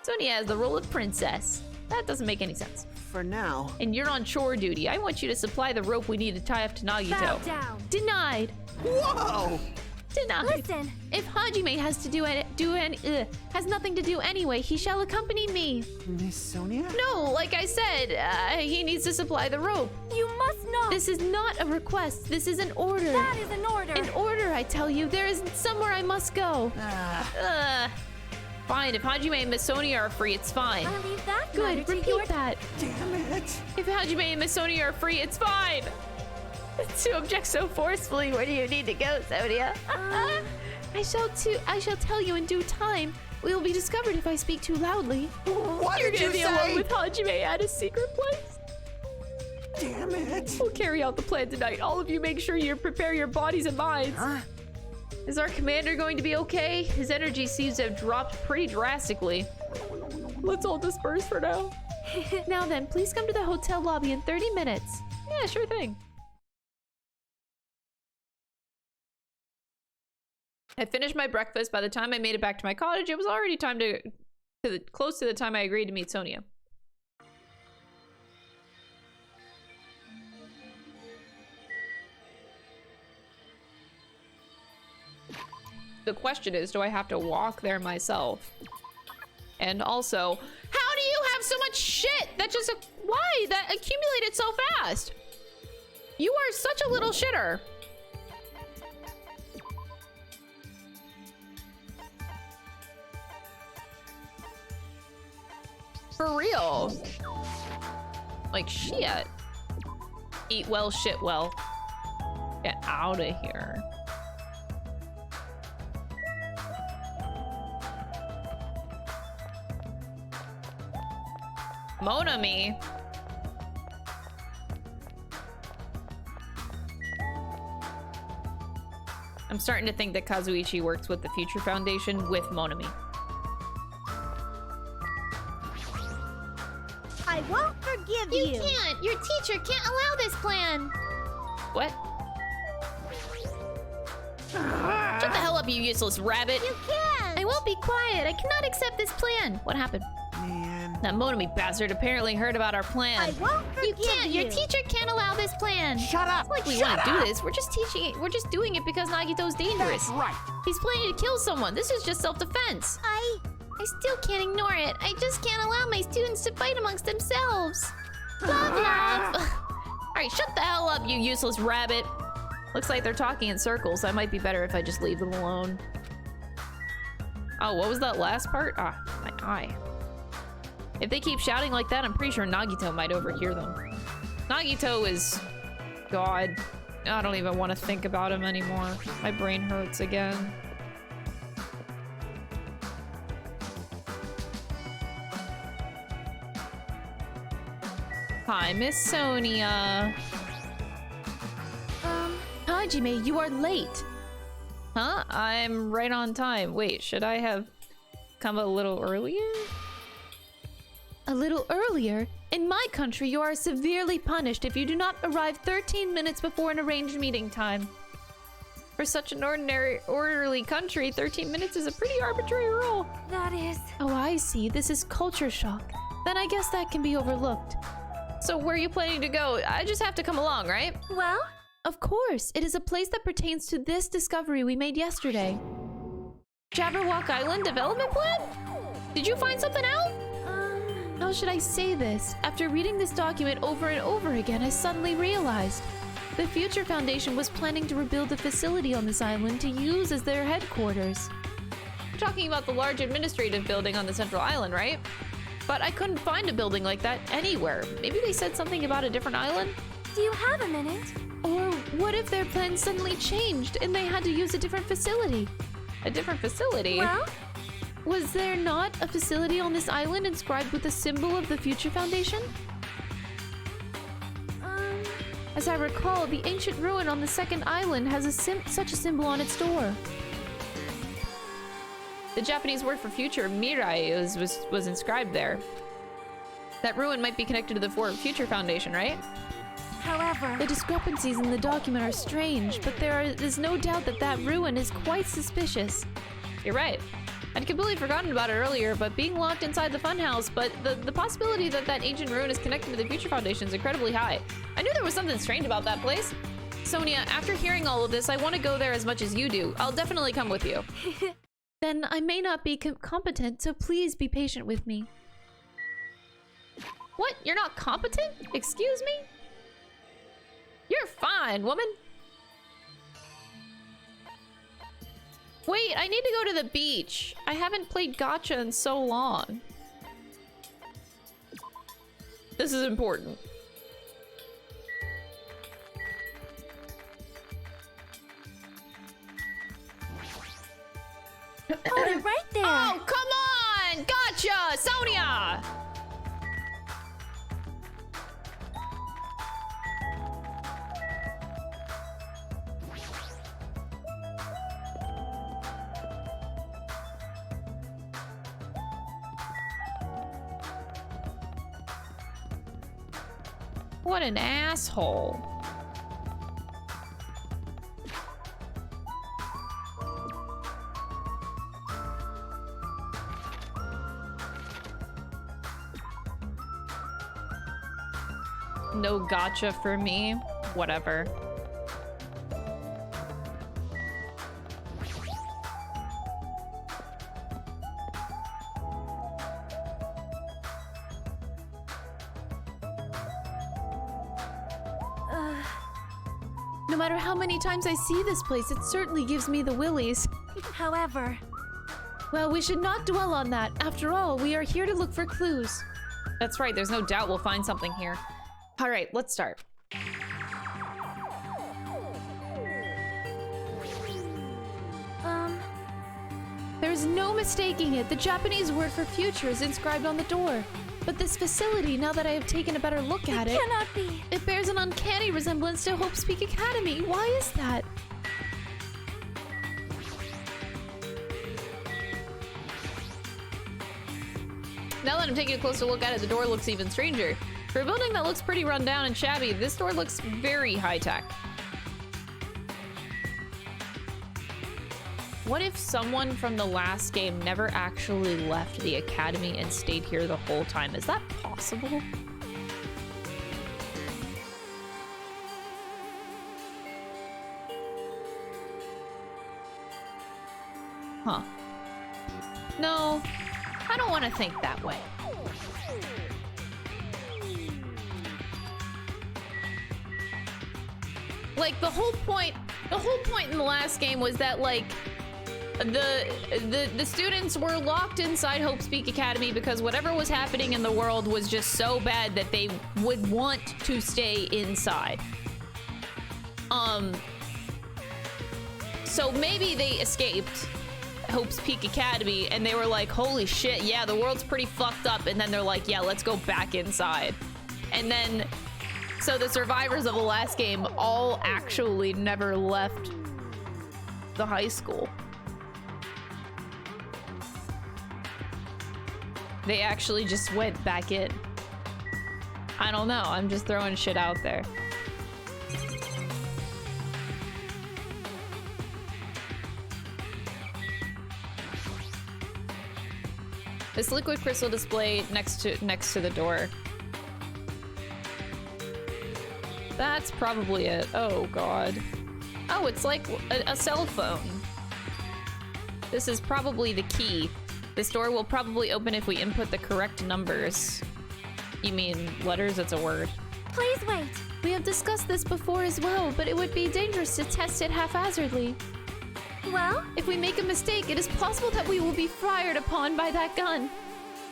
S1: Sonia has the role of princess. That doesn't make any sense.
S4: For now.
S1: And you're on chore duty. I want you to supply the rope we need to tie up to Nagito.
S13: Bow down.
S1: Denied.
S4: Whoa!
S1: Denied.
S13: Listen.
S1: If Hajime has nothing to do anyway, he shall accompany me.
S4: Miss Sonia?
S1: No, like I said, he needs to supply the rope.
S13: You must not.
S1: This is not a request. This is an order.
S13: That is an order.
S1: An order, I tell you. There is somewhere I must go. Fine, if Hajime and Miss Sonia are free, it's fine.
S13: I'll leave that.
S1: Good, repeat that.
S4: Damn it.
S1: If Hajime and Miss Sonia are free, it's fine. To object so forcefully, where do you need to go, Sonia? I shall tell you in due time. We will be discovered if I speak too loudly.
S4: What
S1: You're
S4: did
S1: gonna
S4: you
S1: be
S4: say?
S1: alone with Hajime at a secret place.
S4: Damn it.
S1: We'll carry out the plan tonight. All of you make sure you prepare your bodies and minds. Is our commander going to be okay? His energy seems to have dropped pretty drastically. Let's all disperse for now. Now then, please come to the hotel lobby in 30 minutes. Yeah, sure thing. I finished my breakfast. By the time I made it back to my cottage, it was already time to close to the time I agreed to meet Sonia. The question is, do I have to walk there myself? And also, how do you have so much shit that just, why? That accumulated so fast? You are such a little shitter. For real. Like, shit. Eat well, shit well. Get out of here. Monami. I'm starting to think that Kazuichi works with the Future Foundation with Monami.
S2: I won't forgive you.
S11: You can't. Your teacher can't allow this plan.
S1: What? Shut the hell up, you useless rabbit.
S11: You can't. I won't be quiet. I cannot accept this plan. What happened?
S4: Man.
S1: That Monami bastard apparently heard about our plan.
S2: I won't forgive you.
S11: can't. Your teacher can't allow this plan.
S4: Shut up.
S11: It's like
S1: We want to do this. We're just teaching it. We're just doing it because Nagito's dangerous.
S4: That's right.
S1: He's planning to kill someone. This is just self-defense.
S11: I still can't ignore it. I just can't allow my students to fight amongst themselves. Love, love.
S1: Alright, shut the hell up, you useless rabbit. Looks like they're talking in circles. That might be better if I just leave them alone. Oh, what was that last part? Ah, my eye. If they keep shouting like that, I'm pretty sure Nagito might overhear them. Nagito is... God. I don't even want to think about him anymore. My brain hurts again. Hi, Miss Sonia. Hajime, you are late. Huh? I'm right on time. Wait, should I have come a little earlier? A little earlier? In my country, you are severely punished if you do not arrive 13 minutes before an arranged meeting time. For such an orderly country, 13 minutes is a pretty arbitrary rule.
S13: That is...
S1: Oh, I see. This is culture shock. Then I guess that can be overlooked. So where are you planning to go? I just have to come along, right?
S13: Well?
S1: Of course. It is a place that pertains to this discovery we made yesterday. Jabberwock Island Development Plan? Did you find something out? How should I say this? After reading this document over and over again, I suddenly realized the Future Foundation was planning to rebuild a facility on this island to use as their headquarters. You're talking about the large administrative building on the central island, right? But I couldn't find a building like that anywhere. Maybe they said something about a different island?
S13: Do you have a minute?
S1: Or what if their plans suddenly changed and they had to use a different facility? A different facility?
S13: Well?
S1: Was there not a facility on this island inscribed with the symbol of the Future Foundation? As I recall, the ancient ruin on the second island has such a symbol on its door. The Japanese word for future, mirai, was inscribed there. That ruin might be connected to the Future Foundation, right?
S13: However...
S1: The discrepancies in the document are strange, but there's no doubt that that ruin is quite suspicious. You're right. I'd completely forgotten about it earlier, but being locked inside the funhouse, but the possibility that that ancient ruin is connected to the Future Foundation is incredibly high. I knew there was something strange about that place. Sonia, after hearing all of this, I want to go there as much as you do. I'll definitely come with you. Then I may not be competent, so please be patient with me. What? You're not competent? Excuse me? You're fine, woman. Wait, I need to go to the beach. I haven't played gacha in so long. This is important.
S13: Oh, they're right there.
S1: Oh, come on! Gotcha! Sonia! What an asshole. No gotcha for me. Whatever.
S3: No matter how many times I see this place, it certainly gives me the willies.
S13: However...
S3: Well, we should not dwell on that. After all, we are here to look for clues.
S1: That's right, there's no doubt we'll find something here. Alright, let's start.
S3: There's no mistaking it. The Japanese word for future is inscribed on the door. But this facility, now that I have taken a better look at it...
S13: cannot be.
S3: It bears an uncanny resemblance to Hope's Peak Academy. Why is that?
S1: Now that I'm taking a closer look at it, the door looks even stranger. For a building that looks pretty run down and shabby, this door looks very high-tech. What if someone from the last game never actually left the academy and stayed here the whole time? Is that possible? Huh. No, I don't want to think that way. Like, the whole point in the last game was that, like, the students were locked inside Hope's Peak Academy because whatever was happening in the world was just so bad that they would want to stay inside. So maybe they escaped Hope's Peak Academy and they were like, holy shit, yeah, the world's pretty fucked up, and then they're like, yeah, let's go back inside. And then so the survivors of the last game all actually never left the high school. They actually just went back in. I don't know, I'm just throwing shit out there. This liquid crystal display next to the door. That's probably it. Oh god. Oh, it's like a cell phone. This is probably the key. This door will probably open if we input the correct numbers. You mean letters? It's a word.
S13: Please wait.
S3: We have discussed this before as well, but it would be dangerous to test it haphazardly.
S13: Well?
S3: If we make a mistake, it is possible that we will be fired upon by that gun.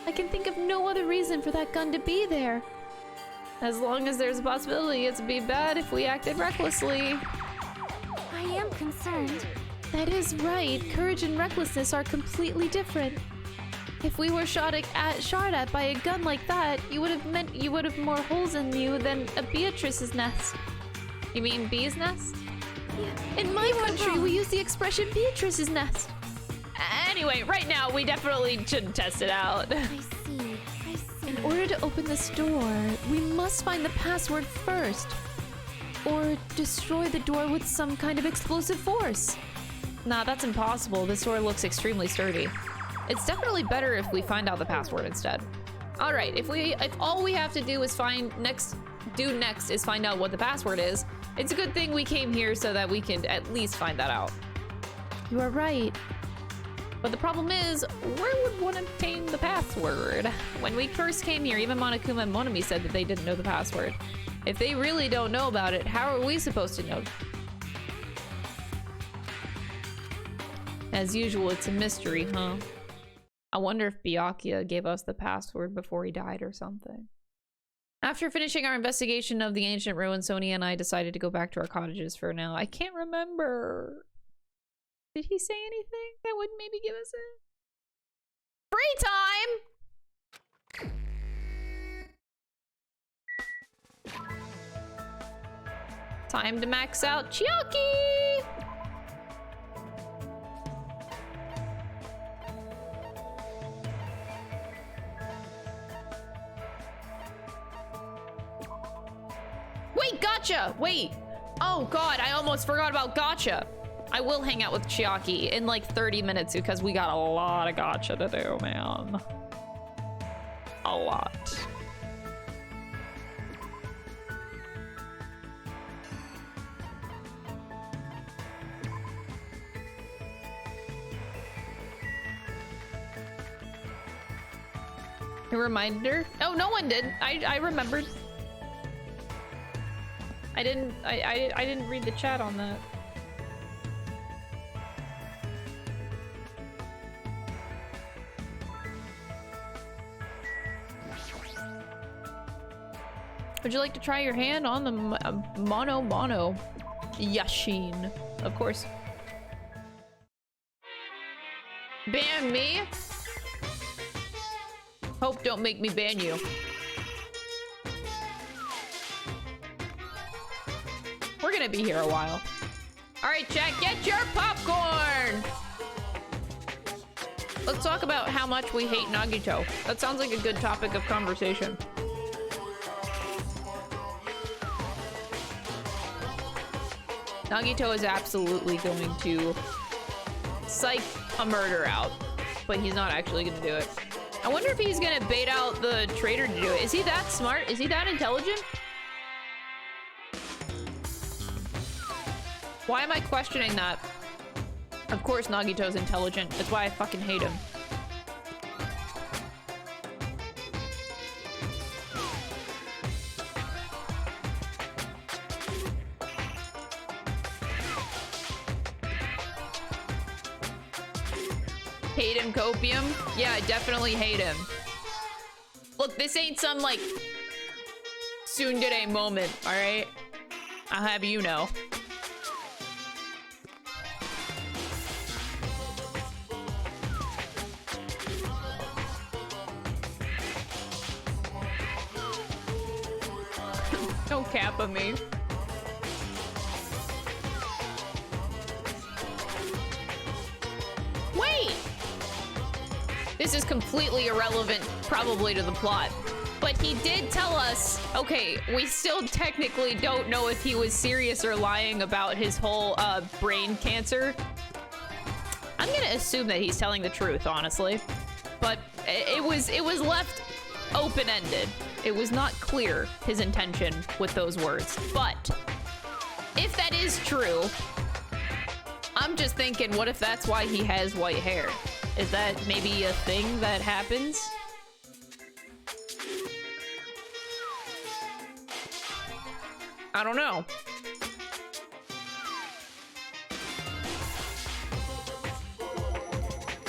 S3: I can think of no other reason for that gun to be there. As long as there's a possibility, it'd be bad if we acted recklessly.
S13: I am concerned.
S3: That is right. Courage and recklessness are completely different. If we were shot at by a gun like that, you would have more holes in you than a Beatrice's nest. You mean bee's nest? Yeah. In my country, we use the expression Beatrice's nest. Anyway, right now, we definitely shouldn't test it out.
S13: I see.
S3: In order to open this door, we must find the password first. Or destroy the door with some kind of explosive force. Nah, that's impossible. This door looks extremely sturdy. It's definitely better if we find out the password instead. All right, if all we have to do is find next is find out what the password is, it's a good thing we came here so that we can at least find that out. You are right.
S1: But the problem is, where would one obtain the password? When we first came here, even Monokuma and Monami said that they didn't know the password. If they really don't know about it, how are we supposed to know? As usual, it's a mystery, huh? I wonder if Byakuya gave us the password before he died or something. After finishing our investigation of the ancient ruins, Sonia and I decided to go back to our cottages for now. I can't remember. Did he say anything that would maybe give us a free time? Time to max out Chiaki! Wait, gotcha! Wait! Oh god, I almost forgot about gotcha! I will hang out with Chiaki in like 30 minutes because we got a lot of gotcha to do, man. A lot. Who reminded her? Oh, no one did. I remembered. I didn't read the chat on that. Would you like to try your hand on the mono Yashin? Of course. Ban me? Hope don't make me ban you. We're gonna be here a while. All right, chat, get your popcorn! Let's talk about how much we hate Nagito. That sounds like a good topic of conversation. Nagito is absolutely going to psych a murder out, but he's not actually gonna do it. I wonder if he's gonna bait out the traitor to do it. Is he that smart? Is he that intelligent? Why am I questioning that? Of course Nagito's intelligent. That's why I fucking hate him. Hate him, Copium? Yeah, I definitely hate him. Look, this ain't some, like, tsundere moment, alright? I'll have you know. Don't cap on me. Wait! This is completely irrelevant, probably, to the plot. But he did tell us, okay, we still technically don't know if he was serious or lying about his whole brain cancer. I'm gonna assume that he's telling the truth, honestly. But it was left open-ended. It was not clear, his intention with those words. But if that is true, I'm just thinking, what if that's why he has white hair? Is that maybe a thing that happens? I don't know.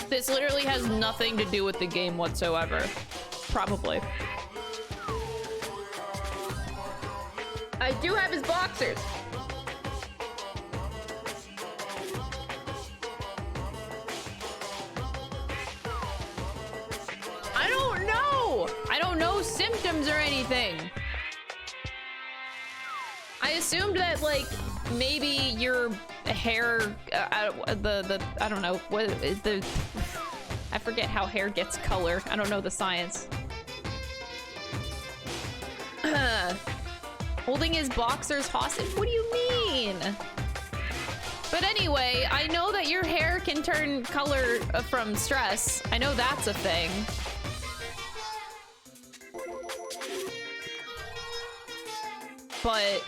S1: This literally has nothing to do with the game whatsoever. Probably. I do have his boxers. I don't know. I don't know symptoms or anything. I assumed that, like, maybe your hair, I don't know, what the, I forget how hair gets color. I don't know the science. Holding his boxers hostage? What do you mean? But anyway, I know that your hair can turn color from stress. I know that's a thing. But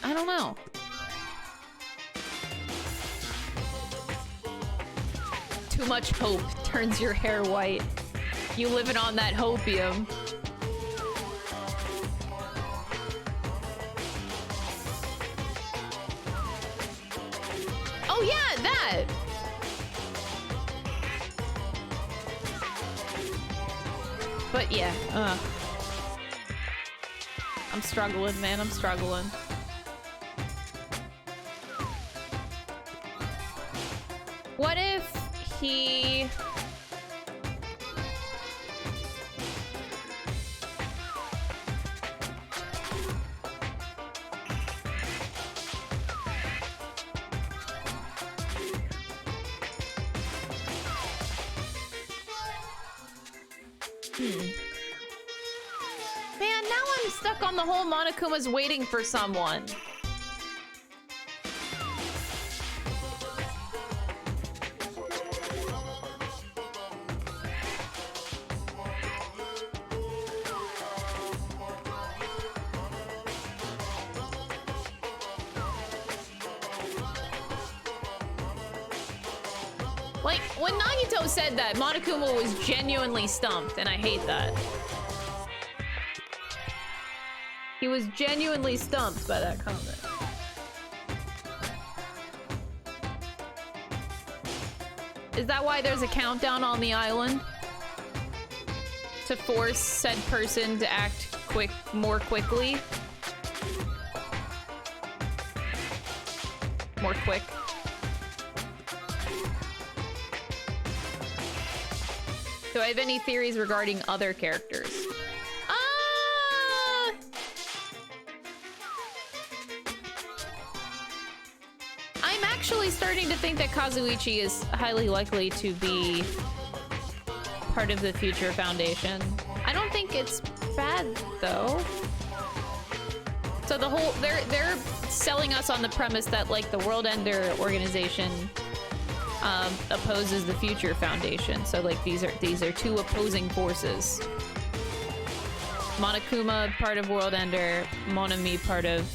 S1: I don't know. Too much hope turns your hair white. You living on that hopium. Oh yeah, that! But yeah, I'm struggling, man, I'm struggling. What if he... Man, now I'm stuck on the whole Monokuma's waiting for someone. Like, when Nagito said that, Monokuma was genuinely stumped, and I hate that. He was genuinely stumped by that comment. Is that why there's a countdown on the island? To force said person to act more quickly? More quick. Do I have any theories regarding other characters? I'm actually starting to think that Kazuichi is highly likely to be part of the future foundation. I don't think it's bad though. So the whole they're selling us on the premise that like the World Ender organization opposes the Future Foundation. So like these are two opposing forces. Monokuma part of World Ender, Monami part of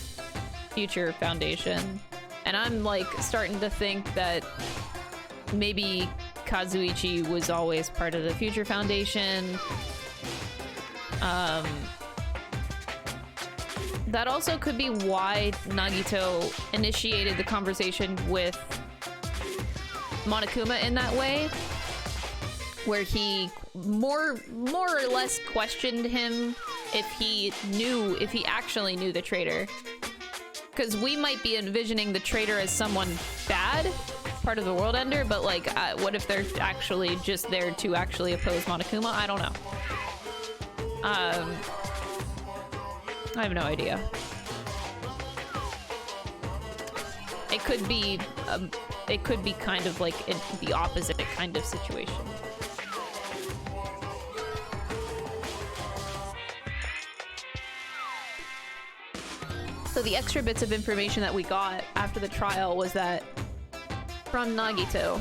S1: Future Foundation. And I'm like starting to think that maybe Kazuichi was always part of the Future Foundation. That also could be why Nagito initiated the conversation with Monokuma in that way, where he more or less questioned him if he actually knew the traitor. Because we might be envisioning the traitor as someone bad, part of the World Ender, but like, what if they're actually just there to actually oppose Monokuma? I don't know. I have no idea. It could be kind of like the opposite kind of situation. So the extra bits of information that we got after the trial was that from Nagito.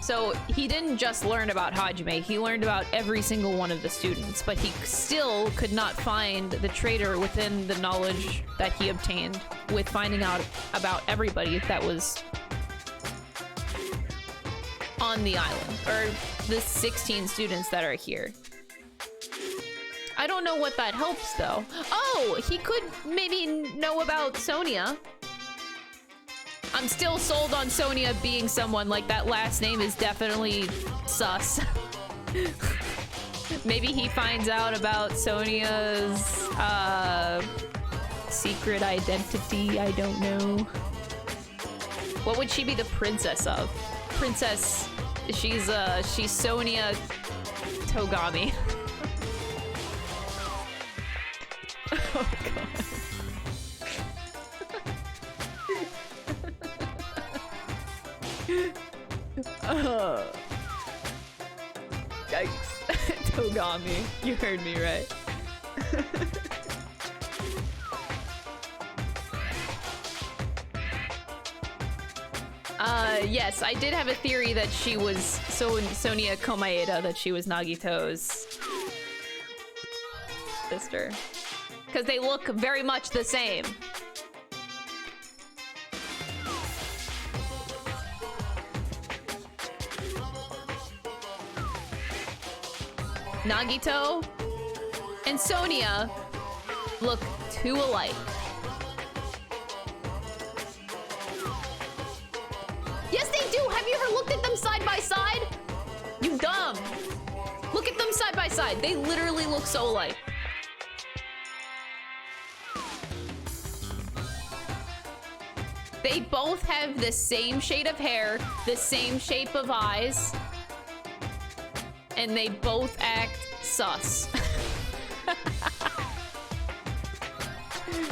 S1: So he didn't just learn about Hajime, he learned about every single one of the students, but he still could not find the traitor within the knowledge that he obtained with finding out about everybody that was on the island, or the 16 students that are here. I don't know what that helps though. Oh, he could maybe know about Sonia. I'm still sold on Sonia being someone, like that last name is definitely sus. Maybe he finds out about Sonia's secret identity, I don't know. What would she be the princess of? Princess, she's Sonia Togami. Oh god. Yikes. Togami. You heard me right. Yes, I did have a theory that she was Sonia Komaeda, that she was Nagito's sister. Because they look very much the same. Nagito and Sonia look too alike. Yes, they do! Have you ever looked at them side by side? You dumb! Look at them side by side. They literally look so alike. They both have the same shade of hair, the same shape of eyes, and they both act sus.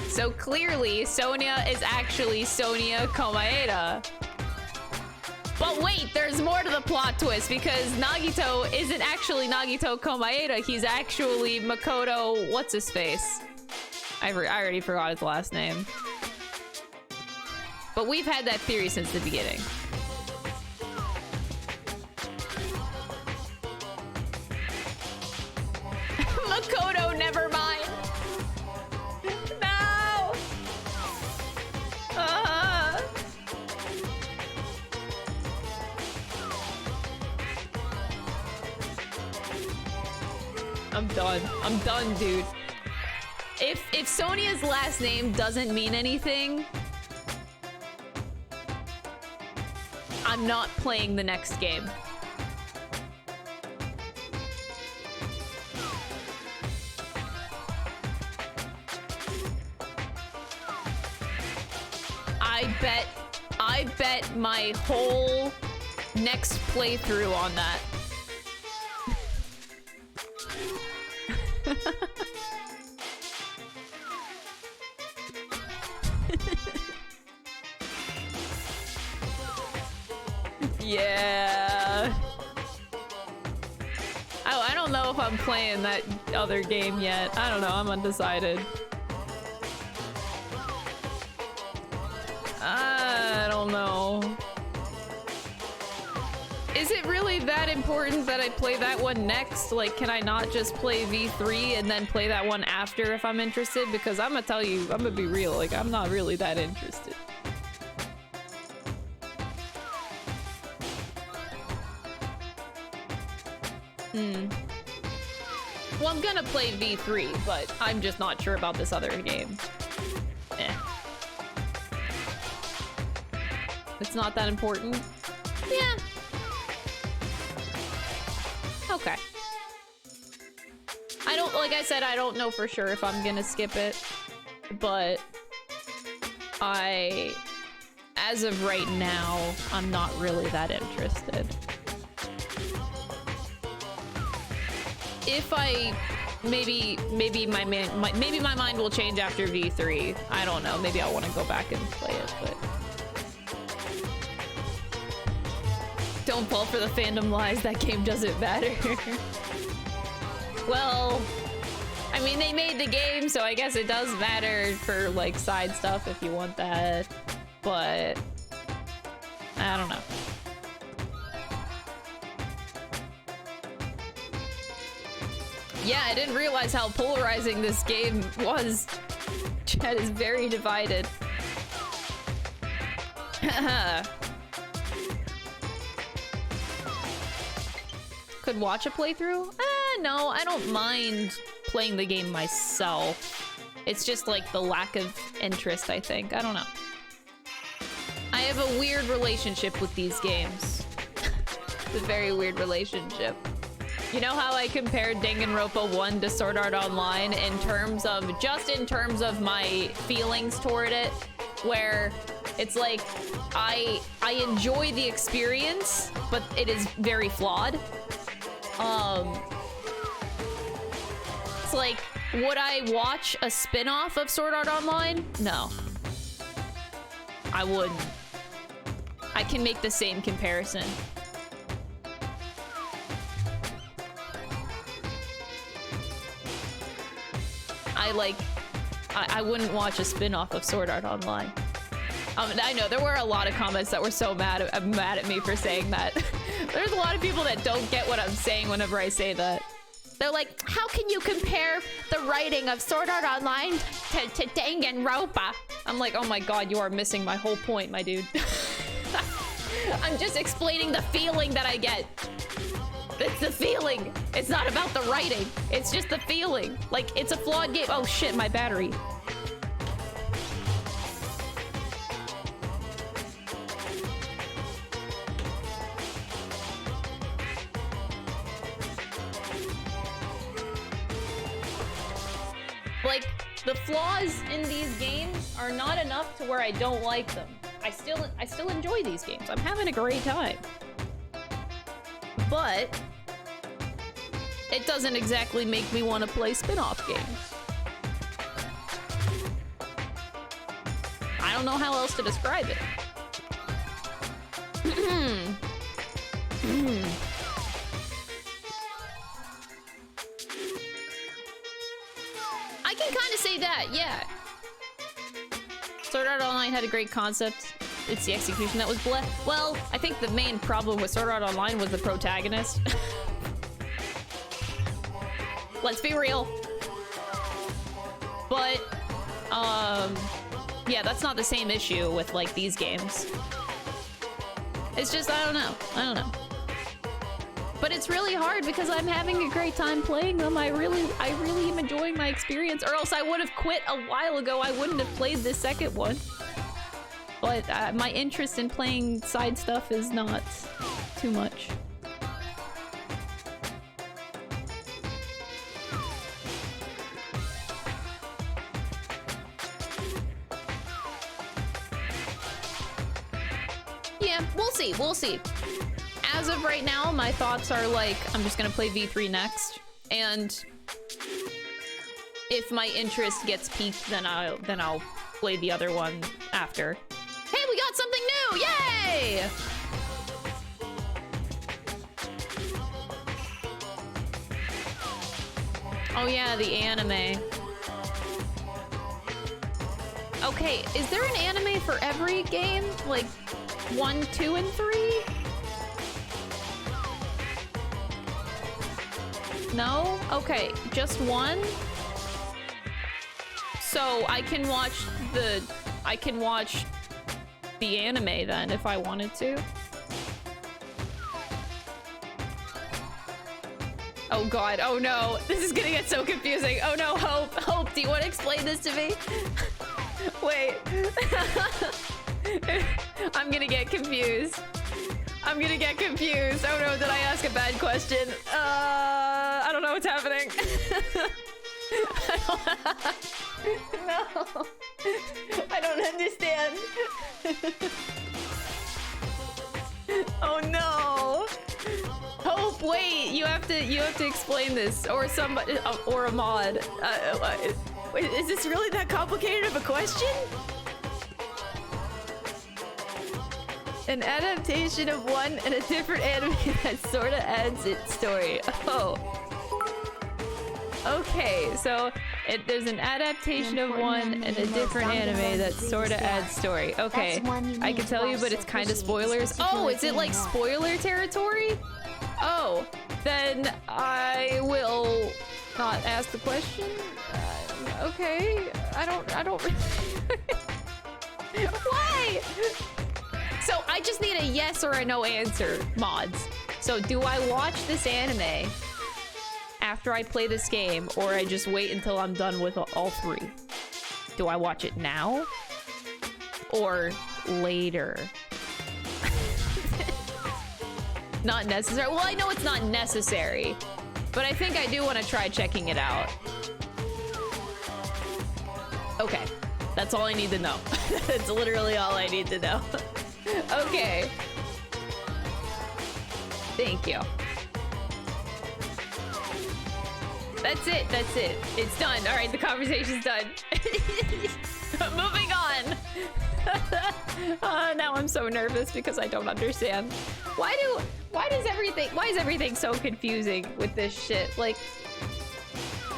S1: So clearly, Sonia is actually Sonia Komaeda. But wait, there's more to the plot twist, because Nagito isn't actually Nagito Komaeda, he's actually Makoto what's-his-face. I already forgot his last name. But we've had that theory since the beginning. Makoto, never mind. No. I'm done. I'm done, dude. If Sonia's last name doesn't mean anything, I'm not playing the next game. I bet my whole next playthrough on that. Yeah. I don't know if I'm playing that other game yet. I don't know. I'm undecided. I don't know. Is it really that important that I play that one next? Like, can I not just play V3 and then play that one after if I'm interested? Because I'm gonna tell you, I'm gonna be real, like, I'm not really that interested. Well, I'm gonna play V3, but I'm just not sure about this other game. Eh. It's not that important? Yeah. Okay. I don't, like I said, I don't know for sure if I'm gonna skip it, but as of right now, I'm not really that interested. If maybe my mind will change after V3. I don't know. Maybe I'll want to go back and play it, but don't fall for the fandom lies. That game doesn't matter. Well, I mean, they made the game, so I guess it does matter for like side stuff if you want that, but I don't know. Yeah, I didn't realize how polarizing this game was. Chat is very divided. Could watch a playthrough? No, I don't mind playing the game myself. It's just like the lack of interest, I think. I don't know. I have a weird relationship with these games. It's a very weird relationship. You know how I compared Danganronpa 1 to Sword Art Online in terms of my feelings toward it, where it's like I enjoy the experience, but it is very flawed. It's like, would I watch a spin-off of Sword Art Online? No. I wouldn't. I can make the same comparison. I wouldn't watch a spin-off of Sword Art Online. I know there were a lot of comments that were so mad at me for saying that. There's a lot of people that don't get what I'm saying whenever I say that. They're like, how can you compare the writing of Sword Art Online to Danganronpa? I'm like, oh my god, you are missing my whole point, my dude. I'm just explaining the feeling that I get. It's the feeling. It's not about the writing. It's just the feeling. Like, it's a flawed game. Oh shit, my battery. Like, the flaws in these games are not enough to where I don't like them. I still enjoy these games. I'm having a great time. But it doesn't exactly make me want to play spin-off games. I don't know how else to describe it. I can kind of say that, yeah. Sword Art Online had a great concept. It's the execution that was bleh. Well, I think the main problem with Sword Art Online was the protagonist. Let's be real. But, yeah, that's not the same issue with, like, these games. It's just, I don't know.
S3: But it's really hard because I'm having a great time playing them. I really am enjoying my experience, or else I would have quit a while ago. I wouldn't have played the second one. But my interest in playing side stuff is not too much. Yeah, we'll see, we'll see. As of right now, my thoughts are like, I'm just gonna play V3 next, and if my interest gets piqued, then I'll play the other one after. Hey, we got something new! Yay! Oh yeah, the anime. Okay, is there an anime for every game? Like 1, 2, and 3? No? Okay, just one? So I can watch the anime then if I wanted to. Oh god, oh no. This is gonna get so confusing. Oh no, Hope, do you want to explain this to me? Wait. I'm gonna get confused. I'm gonna get confused. Oh no, did I ask a bad question? I don't know what's happening. No. I don't understand. Oh no. Hope, wait, you have to explain this, or somebody, or a mod. Wait, is this really that complicated of a question? An adaptation of one and a different anime that sort of adds its story. Oh. Okay, so there's an adaptation of one and a different anime that sort of adds story. Okay, I can tell you, but it's kind of spoilers. Oh, is it like spoiler territory? Oh, then I will not ask the question. Okay, I don't. Why? So I just need a yes or a no answer, mods. So do I watch this anime after I play this game, or I just wait until I'm done with all 3? Do I watch it now or later? Not necessary. Well, I know it's not necessary, but I think I do want to try checking it out. Okay, that's all I need to know. That's literally all I need to know. Okay. Thank you. That's it, that's it. It's done. All right, the conversation's done. Moving on. Now I'm so nervous because I don't understand. Why is everything so confusing with this shit? Like,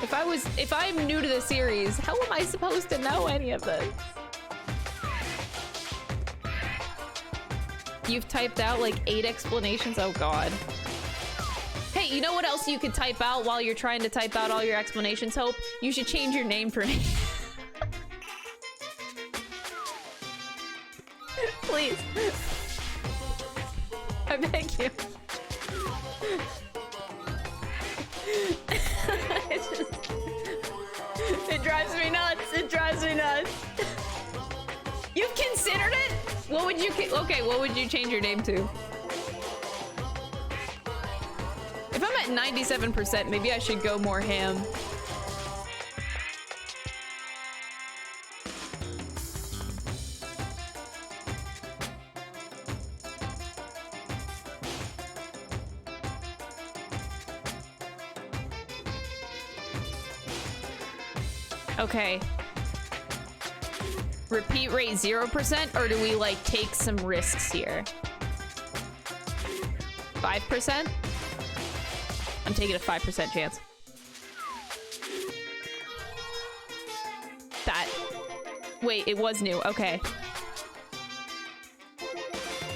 S3: if I'm new to the series, how am I supposed to know any of this? You've typed out like 8 explanations? Oh god. Hey, you know what else you could type out while you're trying to type out all your explanations, Hope? You should change your name for me. Please. I beg you. It drives me nuts. It drives me nuts. You've considered it? What would you... Okay, what would you change your name to? If I'm at 97%, maybe I should go more ham. Okay. Repeat rate 0%, or do we like take some risks here? 5%? I'm taking a 5% chance. That. Wait, it was new. Okay.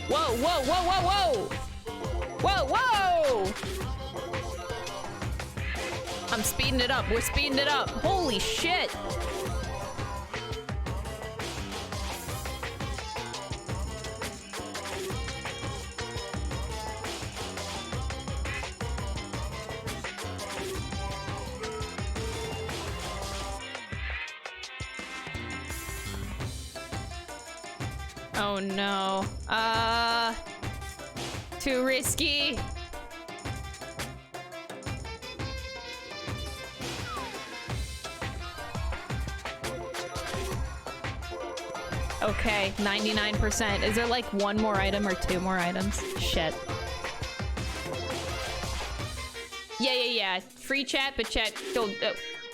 S3: Whoa, whoa, whoa, whoa, whoa! Whoa, whoa! I'm speeding it up. We're speeding it up. Holy shit!
S1: Oh no. Too risky. Okay, 99%. Is there like one more item or two more items? Shit. Yeah. Free chat, but chat, don't...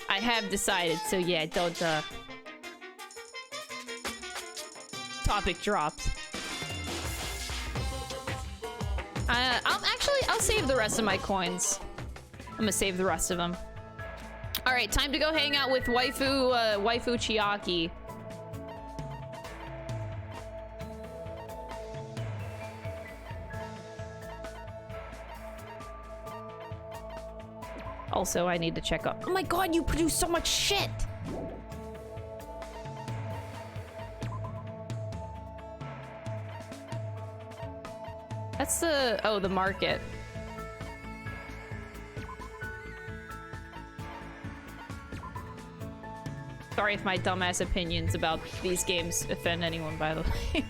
S1: I have decided, so yeah, don't, Topic dropped. I'll save the rest of my coins. I'm gonna save the rest of them. Alright, time to go hang out with waifu Chiaki. Also, I need to check up. Oh my god, you produce so much shit! That's the... oh, the market. Sorry if my dumbass opinions about these games offend anyone, by the way.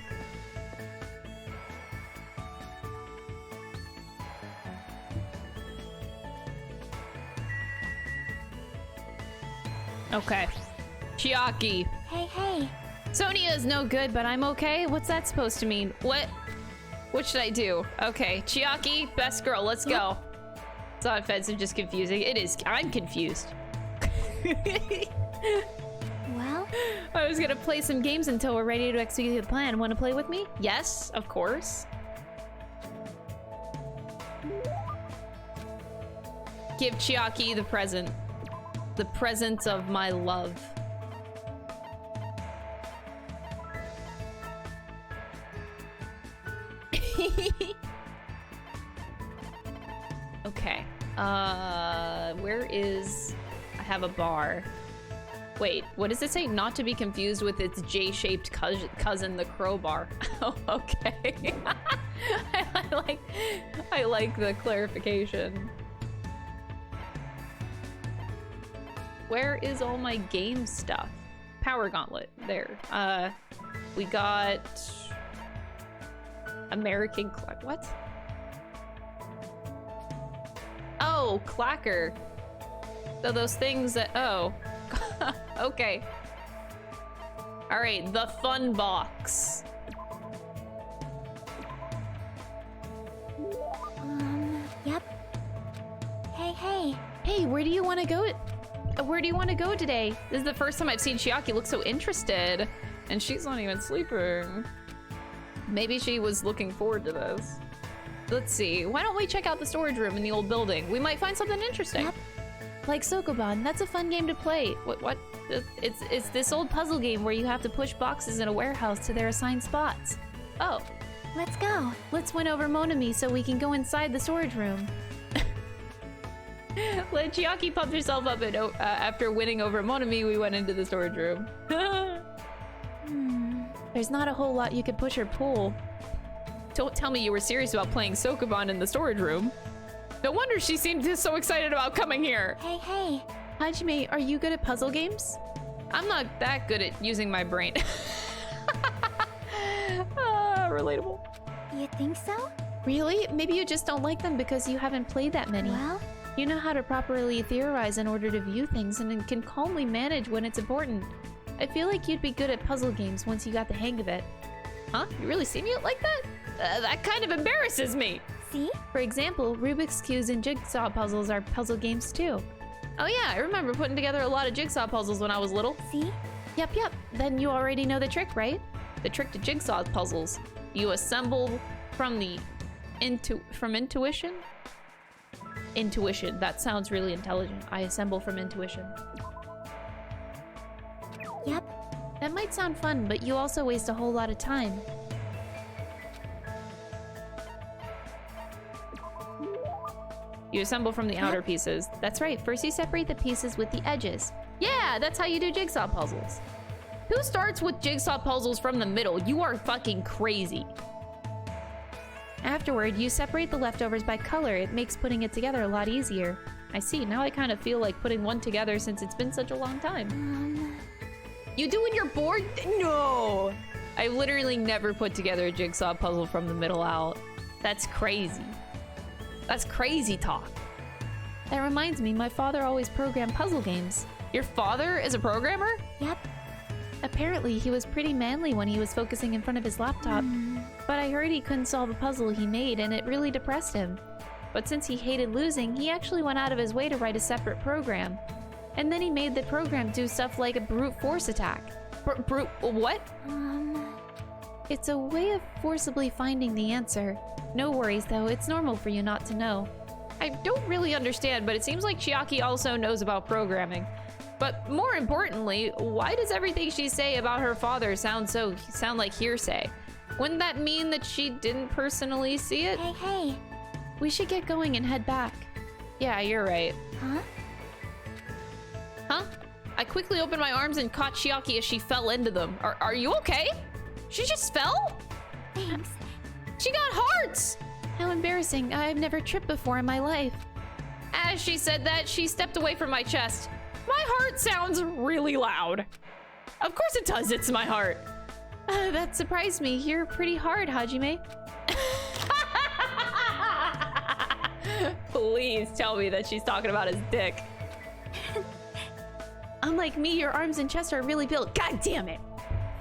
S1: Okay. Chiaki.
S2: Hey.
S1: Sonia's no good, but I'm okay? What's that supposed to mean? What should I do? Okay, Chiaki, best girl, let's go. It's not offensive, just confusing. It is. I'm confused.
S2: Well?
S1: I was gonna play some games until we're ready to execute the plan. Want to play with me? Yes, of course. Give Chiaki the present. The presence of my love. Okay. Where is... I have a bar. Wait, what does it say? Not to be confused with its J-shaped cousin, the crowbar. Oh, okay. I like the clarification. Where is all my game stuff? Power Gauntlet. There. We got... American... What? Oh, clacker. So those things that... Oh. Okay. Alright, the fun box.
S2: Yep. Hey.
S1: Hey, where do you want to go? Where do you want to go today? This is the first time I've seen Chiaki look so interested. And she's not even sleeping. Maybe she was looking forward to this. Let's see. Why don't we check out the storage room in the old building? We might find something interesting.
S2: Yep.
S3: Like Sokoban, that's a fun game to play.
S1: What?
S3: It's this old puzzle game where you have to push boxes in a warehouse to their assigned spots.
S1: Oh.
S2: Let's go.
S3: Let's win over Monami so we can go inside the storage room.
S1: Let Chiaki pump herself up, and after winning over Monami, we went into the storage room.
S3: There's not a whole lot you could push or pull.
S1: Don't tell me you were serious about playing Sokoban in the storage room. No wonder she seemed so excited about coming here.
S2: Hey.
S3: Hajime, are you good at puzzle games?
S1: I'm not that good at using my brain. Relatable.
S2: You think so?
S3: Really? Maybe you just don't like them because you haven't played that many.
S2: Well?
S3: You know how to properly theorize in order to view things and can calmly manage when it's important. I feel like you'd be good at puzzle games once you got the hang of it.
S1: Huh? You really see me like that? That kind of embarrasses me.
S2: See?
S3: For example, Rubik's Cubes and jigsaw puzzles are puzzle games too.
S1: Oh yeah, I remember putting together a lot of jigsaw puzzles when I was little.
S2: See?
S3: Yep. Then you already know the trick, right?
S1: The trick to jigsaw puzzles. You assemble from intuition? Intuition. That sounds really intelligent. I assemble from intuition.
S2: Yep.
S3: That might sound fun, but you also waste a whole lot of time.
S1: You assemble from the outer pieces.
S3: That's right. First you separate the pieces with the edges.
S1: Yeah, that's how you do jigsaw puzzles. Who starts with jigsaw puzzles from the middle? You are fucking crazy.
S3: Afterward, you separate the leftovers by color. It makes putting it together a lot easier.
S1: I see. Now I kind of feel like putting one together since it's been such a long time. You doing your board? No! I literally never put together a jigsaw puzzle from the middle out. That's crazy. That's crazy talk.
S3: That reminds me, my father always programmed puzzle games.
S1: Your father is a programmer?
S2: Yep.
S3: Apparently, he was pretty manly when he was focusing in front of his laptop. But I heard he couldn't solve a puzzle he made, and it really depressed him. But since he hated losing, he actually went out of his way to write a separate program. And then he made the program do stuff like a brute force attack.
S1: Brute what?
S3: It's a way of forcibly finding the answer. No worries though, it's normal for you not to know.
S1: I don't really understand, but it seems like Chiaki also knows about programming. But more importantly, why does everything she say about her father sound like hearsay? Wouldn't that mean that she didn't personally see it?
S2: Hey.
S3: We should get going and head back.
S1: Yeah, you're right.
S2: Huh?
S1: Huh? I quickly opened my arms and caught Chiaki as she fell into them. Are you okay? She just fell?
S2: Thanks.
S1: She got hearts!
S3: How embarrassing. I've never tripped before in my life.
S1: As she said that, she stepped away from my chest. My heart sounds really loud. Of course it does, it's my heart.
S3: That surprised me. You're pretty hard, Hajime.
S1: Please tell me that she's talking about his dick.
S3: Unlike me, your arms and chest are really built. God damn it.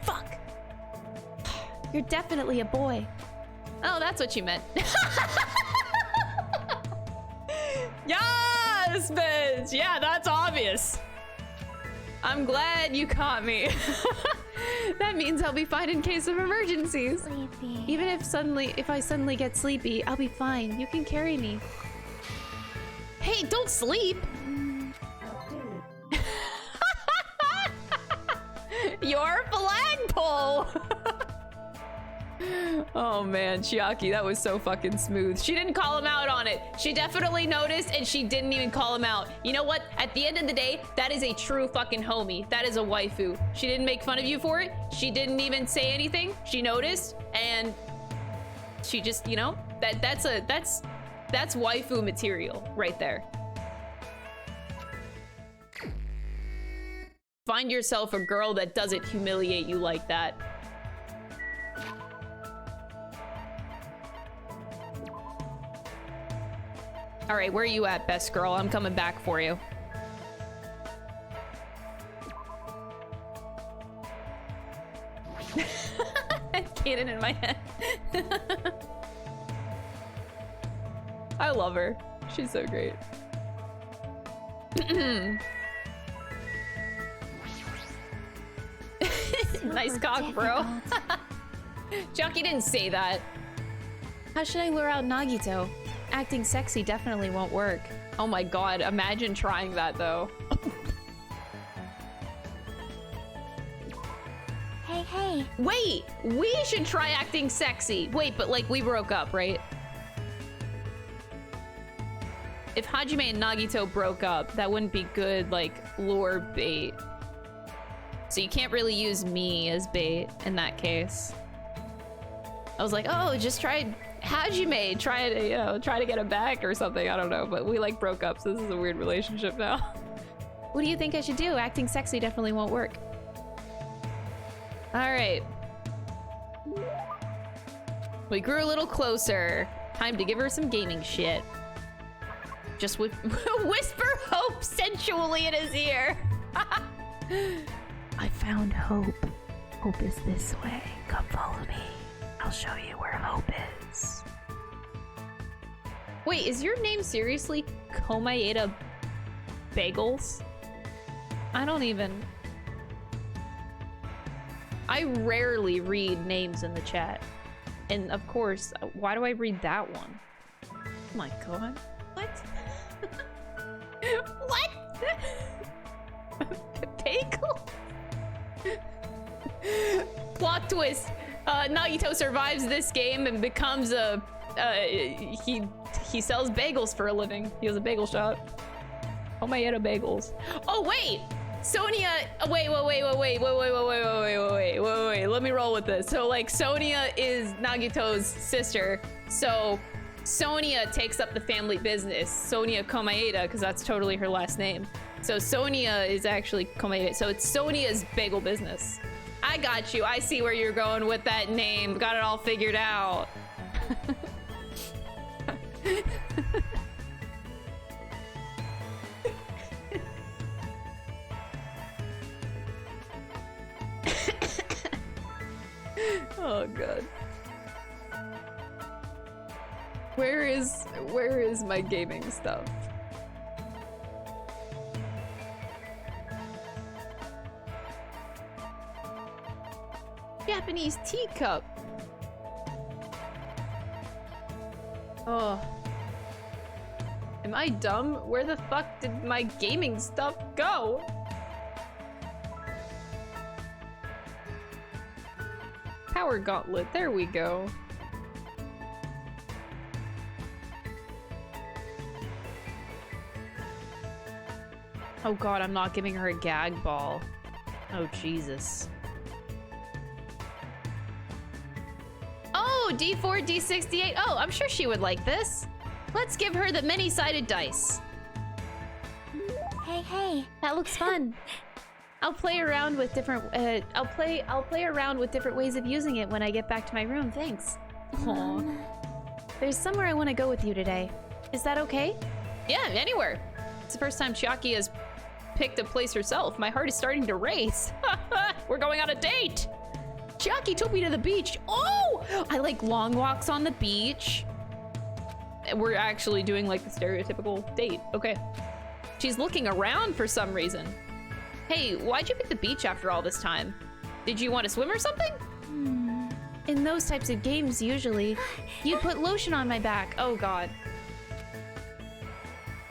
S3: Fuck. You're definitely a boy.
S1: Oh, that's what you meant. Yes, bitch! Yeah, that's obvious. I'm glad you caught me.
S3: That means I'll be fine in case of emergencies.
S2: Sleepy.
S3: Even if I suddenly get sleepy, I'll be fine. You can carry me.
S1: Hey, don't sleep! Your flagpole! Oh man, Chiaki, that was so fucking smooth. She didn't call him out on it. She definitely noticed and she didn't even call him out. You know what? At the end of the day, that is a true fucking homie. That is a waifu. She didn't make fun of you for it. She didn't even say anything. She noticed and she just, you know, that's waifu material right there. Find yourself a girl that doesn't humiliate you like that. All right, where are you at, best girl? I'm coming back for you. Kaden in my head. I love her. She's so great. Nice cock, bro. Chucky didn't say that.
S3: How should I lure out Nagito? Acting sexy definitely won't work.
S1: Oh my god, imagine trying that though.
S2: Hey.
S1: Wait, we should try acting sexy. Wait, but like we broke up, right? If Hajime and Nagito broke up, that wouldn't be good like lure bait. So you can't really use me as bait in that case. I was like, oh, just try Hajime, try to get him back or something. I don't know, but we like broke up, so this is a weird relationship now.
S3: What do you think I should do? Acting sexy definitely won't work.
S1: All right. We grew a little closer. Time to give her some gaming shit. Just whisper hope sensually in his ear.
S3: I found hope. Hope is this way. Come follow me. I'll show you where hope is.
S1: Wait, is your name seriously Komaeda Bagels? I don't even... I rarely read names in the chat. And of course, why do I read that one? Oh my god. What? What? Bagel? Plot twist. Nagito survives this game and becomes a... he sells bagels for a living. He has a bagel shop. Oh my god, bagels. Oh wait! Sonia, wait, let me roll with this. So like Sonia is Nagito's sister. So Sonia takes up the family business. Sonia Komaeda, because that's totally her last name. So Sonia is actually Komaeda. So it's Sonia's bagel business. I got you. I see where you're going with that name. Got it all figured out. Oh god. Where is my gaming stuff? Japanese teacup. Oh. Am I dumb? Where the fuck did my gaming stuff go? Power gauntlet, there we go. Oh god, I'm not giving her a gag ball. Oh Jesus. Oh, D4, D68. Oh, I'm sure she would like this. Let's give her the many-sided dice.
S2: Hey.
S3: That looks fun. I'll play around with different I'll play around with different ways of using it when I get back to my room. Thanks. Aw. There's somewhere I want to go with you today. Is that okay?
S1: Yeah, anywhere. It's the first time Chiaki has picked a place herself. My heart is starting to race. We're going on a date. Chiaki took me to the beach. Oh, I like long walks on the beach. We're actually doing like the stereotypical date. Okay. She's looking around for some reason. Hey, why'd you pick the beach after all this time? Did you want to swim or something?
S3: In those types of games, usually, you'd put lotion on my back. Oh god.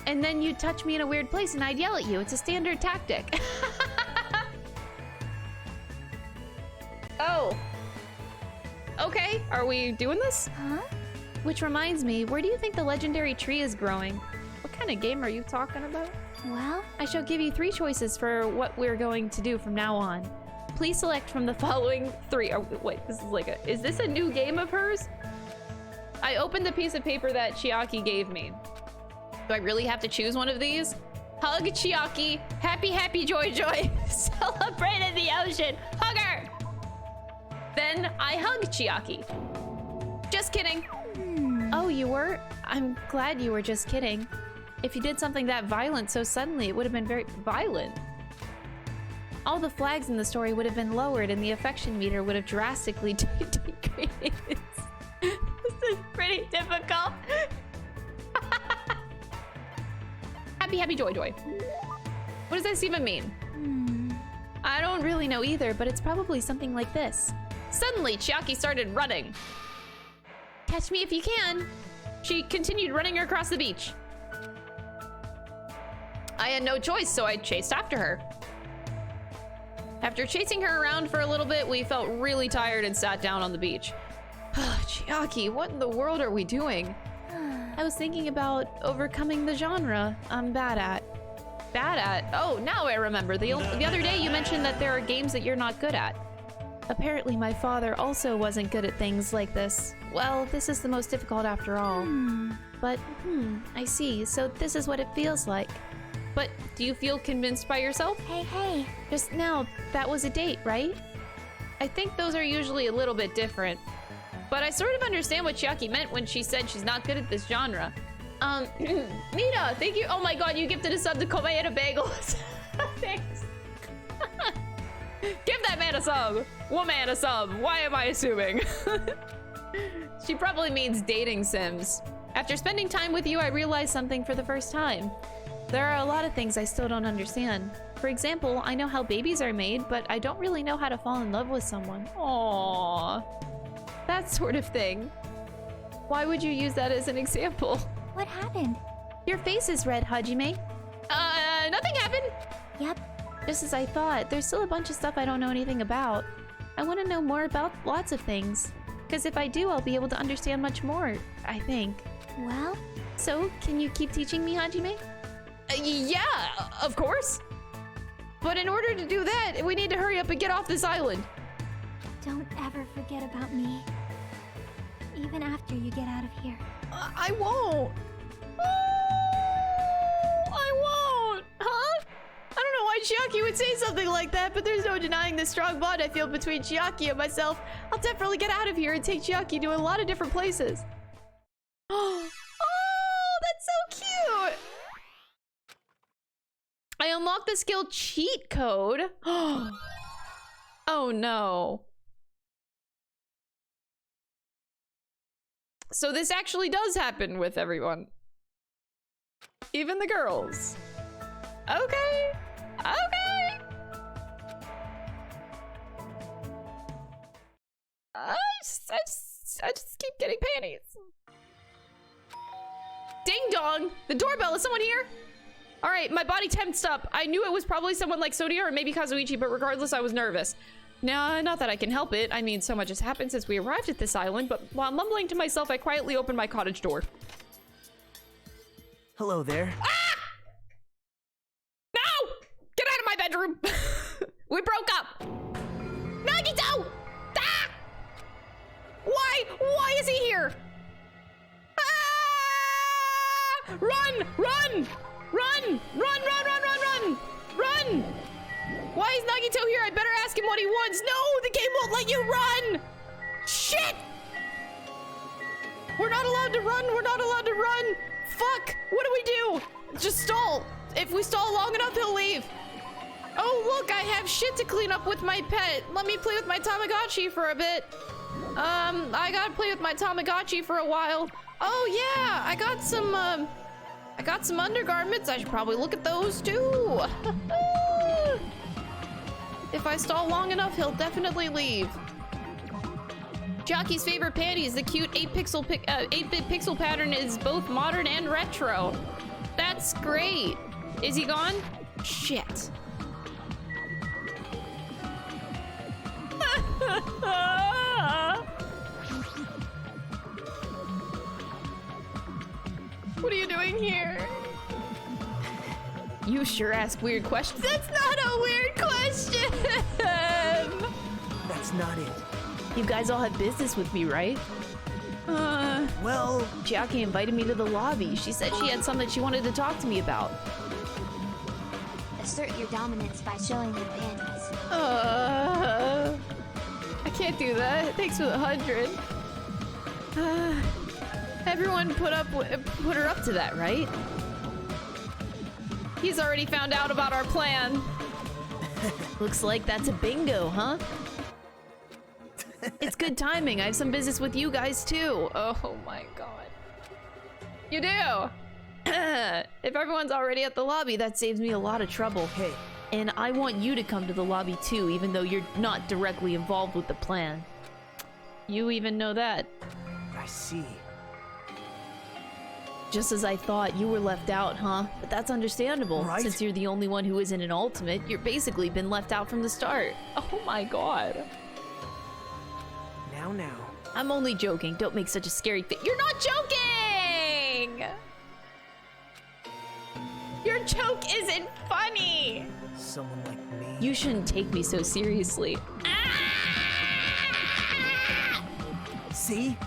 S3: And then you'd touch me in a weird place and I'd yell at you. It's a standard tactic.
S1: Oh. Okay, are we doing this?
S3: Huh? Which reminds me, where do you think the legendary tree is growing?
S1: What kind of game are you talking about?
S3: Well, I shall give you 3 choices for what we're going to do from now on. Please select from the following 3. Oh, wait, this is like a... Is this a new game of hers?
S1: I opened the piece of paper that Chiaki gave me. Do I really have to choose one of these? Hug Chiaki. Happy, happy, joy, joy. Celebrate in the ocean. Hug her. Then I hug Chiaki. Just kidding.
S3: Oh, you were? I'm glad you were just kidding. If you did something that violent so suddenly, it would have been very violent. All the flags in the story would have been lowered and the affection meter would have drastically decreased.
S1: This is pretty difficult. Happy, happy, joy, joy. What does this even mean?
S3: I don't really know either, but it's probably something like this.
S1: Suddenly, Chiaki started running.
S3: Catch me if you can.
S1: She continued running across the beach. I had no choice, so I chased after her. After chasing her around for a little bit, we felt really tired and sat down on the beach. Chiaki, what in the world are we doing?
S3: I was thinking about overcoming the genre I'm bad at.
S1: Bad at? Oh, now I remember. The other day you mentioned that there are games that you're not good at.
S3: Apparently my father also wasn't good at things like this. Well, this is the most difficult after all. But, I see. So this is what it feels like.
S1: But do you feel convinced by yourself?
S2: Hey.
S3: Just now, that was a date, right?
S1: I think those are usually a little bit different. But I sort of understand what Chiaki meant when she said she's not good at this genre. Nita, thank you. Oh my god, you gifted a sub to Komeira Bagels. Thanks. Give that man a sub. Woman a sub. Why am I assuming? She probably means dating sims. After spending time with you, I realized something for the first time.
S3: There are a lot of things I still don't understand. For example, I know how babies are made, but I don't really know how to fall in love with someone.
S1: Aww. That sort of thing. Why would you use that as an example?
S2: What happened?
S3: Your face is red, Hajime.
S1: Nothing happened.
S2: Yep.
S3: Just as I thought, there's still a bunch of stuff I don't know anything about. I want to know more about lots of things. Because if I do, I'll be able to understand much more, I think.
S2: Well?
S3: So, can you keep teaching me, Hajime?
S1: Yeah, of course. But in order to do that, we need to hurry up and get off this island.
S2: Don't ever forget about me. Even after you get out of here.
S1: I won't. Oh, I won't. Huh? I don't know why
S3: Chiaki would say something like that, but there's no denying the strong bond I feel between Chiaki and myself. I'll definitely get out of here and take Chiaki to a lot of different places. Oh, that's so cute! I unlocked the skill cheat code. Oh no. So this actually does happen with everyone. Even the girls. Okay. Okay. I just keep getting panties. Ding dong! The doorbell, is someone here? All right, my body tensed up. I knew it was probably someone like Sonia or maybe Kazuichi, but regardless, I was nervous. Now, not that I can help it. I mean, so much has happened since we arrived at this island, but while mumbling to myself, I quietly opened my cottage door.
S9: Hello there.
S3: Ah! No! Get out of my bedroom! We broke up! Nagito! Ah! Why is he here? Ah! Run! Run! Run! Run, run, run, run, run! Run! Why is Nagito here? I better ask him what he wants. No! The game won't let you run! Shit! We're not allowed to run! We're not allowed to run! Fuck! What do we do? Just stall! If we stall long enough, he'll leave. Oh, look! I have shit to clean up with my pet. Let me play with my Tamagotchi for a bit. I gotta play with my Tamagotchi for a while. Oh, yeah! I got some undergarments. I should probably look at those, too. If I stall long enough, he'll definitely leave. Chiaki's favorite panties. The cute 8-bit pixel pattern is both modern and retro. That's great. Is he gone? Shit. What are you doing here? You sure ask weird questions. That's not a weird question!
S9: That's not it.
S3: You guys all have business with me, right?
S9: Well...
S3: Chiaki invited me to the lobby. She said she had something she wanted to talk to me about.
S2: Assert your dominance by showing your panties.
S3: I can't do that. Thanks for the 100. Everyone put her up to that, right? He's already found out about our plan. Looks like that's a bingo, huh? It's good timing. I have some business with you guys too. Oh my god. You do? If everyone's already at the lobby, that saves me a lot of trouble.
S9: Hey.
S3: And I want you to come to the lobby too, even though you're not directly involved with the plan. You even know that.
S9: I see.
S3: Just as I thought, you were left out, huh? But that's understandable.
S9: Right?
S3: Since you're the only one who isn't an ultimate, you're basically been left out from the start. Oh my god.
S9: Now.
S3: I'm only joking. Don't make such a scary face. You're not joking! Your joke isn't funny!
S9: Someone like me.
S3: You shouldn't take me so seriously. Ah!
S9: See?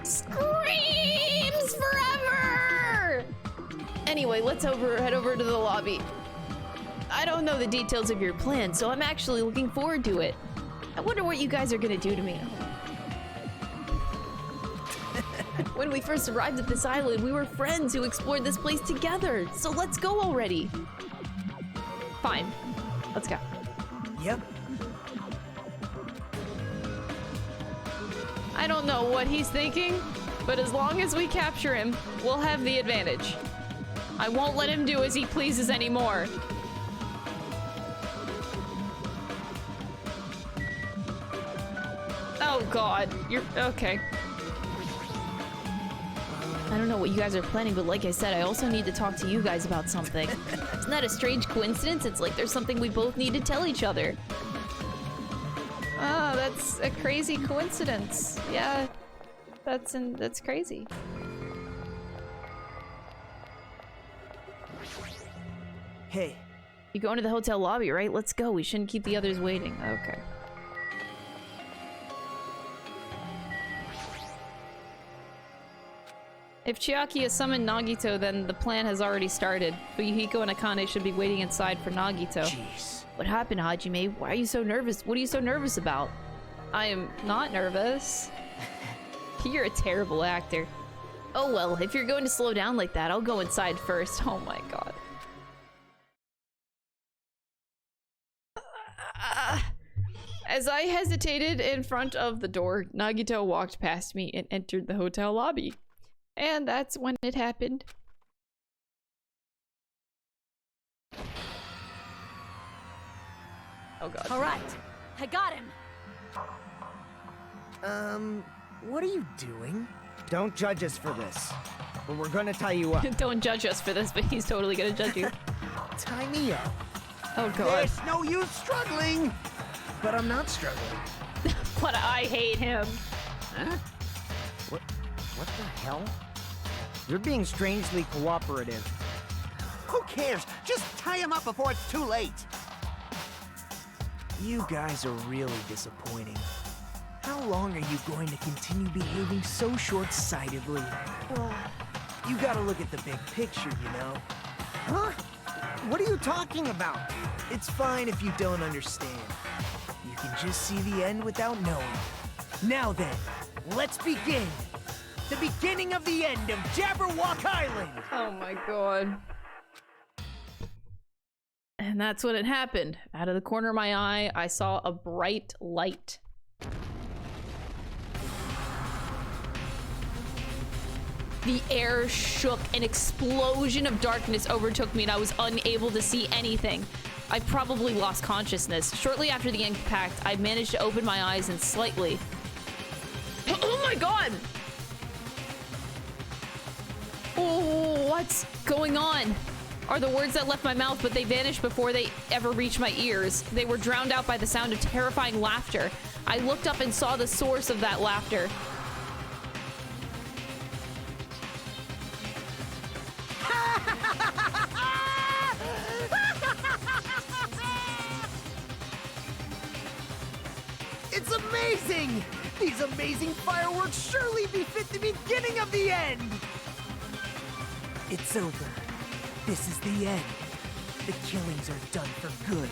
S3: Screams forever! Anyway, let's head over to the lobby. I don't know the details of your plan, so I'm actually looking forward to it. I wonder what you guys are gonna do to me. When we first arrived at this island, we were friends who explored this place together. So let's go already. Fine. Let's go.
S9: Yep.
S3: I don't know what he's thinking, but as long as we capture him, we'll have the advantage. I won't let him do as he pleases anymore. Oh god, you're okay. I don't know what you guys are planning, but like I said, I also need to talk to you guys about something. Isn't that a strange coincidence? It's like there's something we both need to tell each other. Oh, that's a crazy coincidence. Yeah, that's crazy.
S9: Hey.
S3: You going to the hotel lobby, right? Let's go. We shouldn't keep the others waiting. Okay.
S1: If Chiaki has summoned Nagito, then the plan has already started. Fuyuhiko and Akane should be waiting inside for Nagito.
S9: Jeez.
S1: What happened, Hajime? Why are you so nervous? What are you so nervous about? I am not nervous. You're a terrible actor. Oh well, if you're going to slow down like that, I'll go inside first. Oh my god. As I hesitated in front of the door, Nagito walked past me and entered the hotel lobby. And that's when it happened. Oh god.
S12: All right, I got him.
S9: What are you doing?
S6: Don't judge us for this, but we're gonna tie you up.
S1: Don't judge us for this, but he's totally gonna judge you.
S9: Tie me up.
S1: Oh god.
S4: There's no use struggling.
S9: But I'm not struggling.
S1: What? I hate him.
S6: Huh? What the hell? You're being strangely cooperative.
S4: Who cares? Just tie him up before it's too late.
S9: You guys are really disappointing. How long are you going to continue behaving so short-sightedly? You gotta look at the big picture, you know?
S6: Huh? What are you talking about?
S9: It's fine if you don't understand. You can just see the end without knowing. Now then, let's begin! The beginning of the end of Jabberwock Island!
S1: Oh my god. And that's when it happened. Out of the corner of my eye, I saw a bright light. The air shook, an explosion of darkness overtook me and I was unable to see anything. I probably lost consciousness. Shortly after the impact, I managed to open my eyes and slightly... Oh my god! Oh, what's going on? Are the words that left my mouth, but they vanished before they ever reached my ears. They were drowned out by the sound of terrifying laughter. I looked up and saw the source of that laughter.
S9: It's amazing! These amazing fireworks surely befit the beginning of the end! It's over. This is the end. The killings are done for good.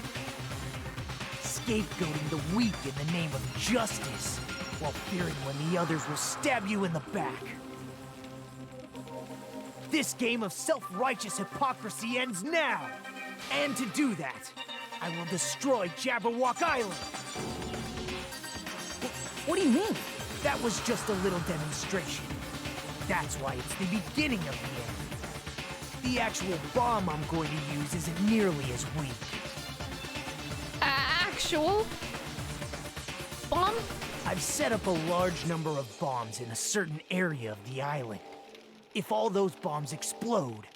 S9: Scapegoating the weak in the name of justice, while fearing when the others will stab you in the back. This game of self-righteous hypocrisy ends now! And to do that, I will destroy Jabberwock Island! What do you mean? That was just a little demonstration. That's why it's the beginning of the end. The actual bomb I'm going to use isn't nearly as weak.
S1: Actual? Bomb?
S9: I've set up a large number of bombs in a certain area of the island. If all those bombs explode,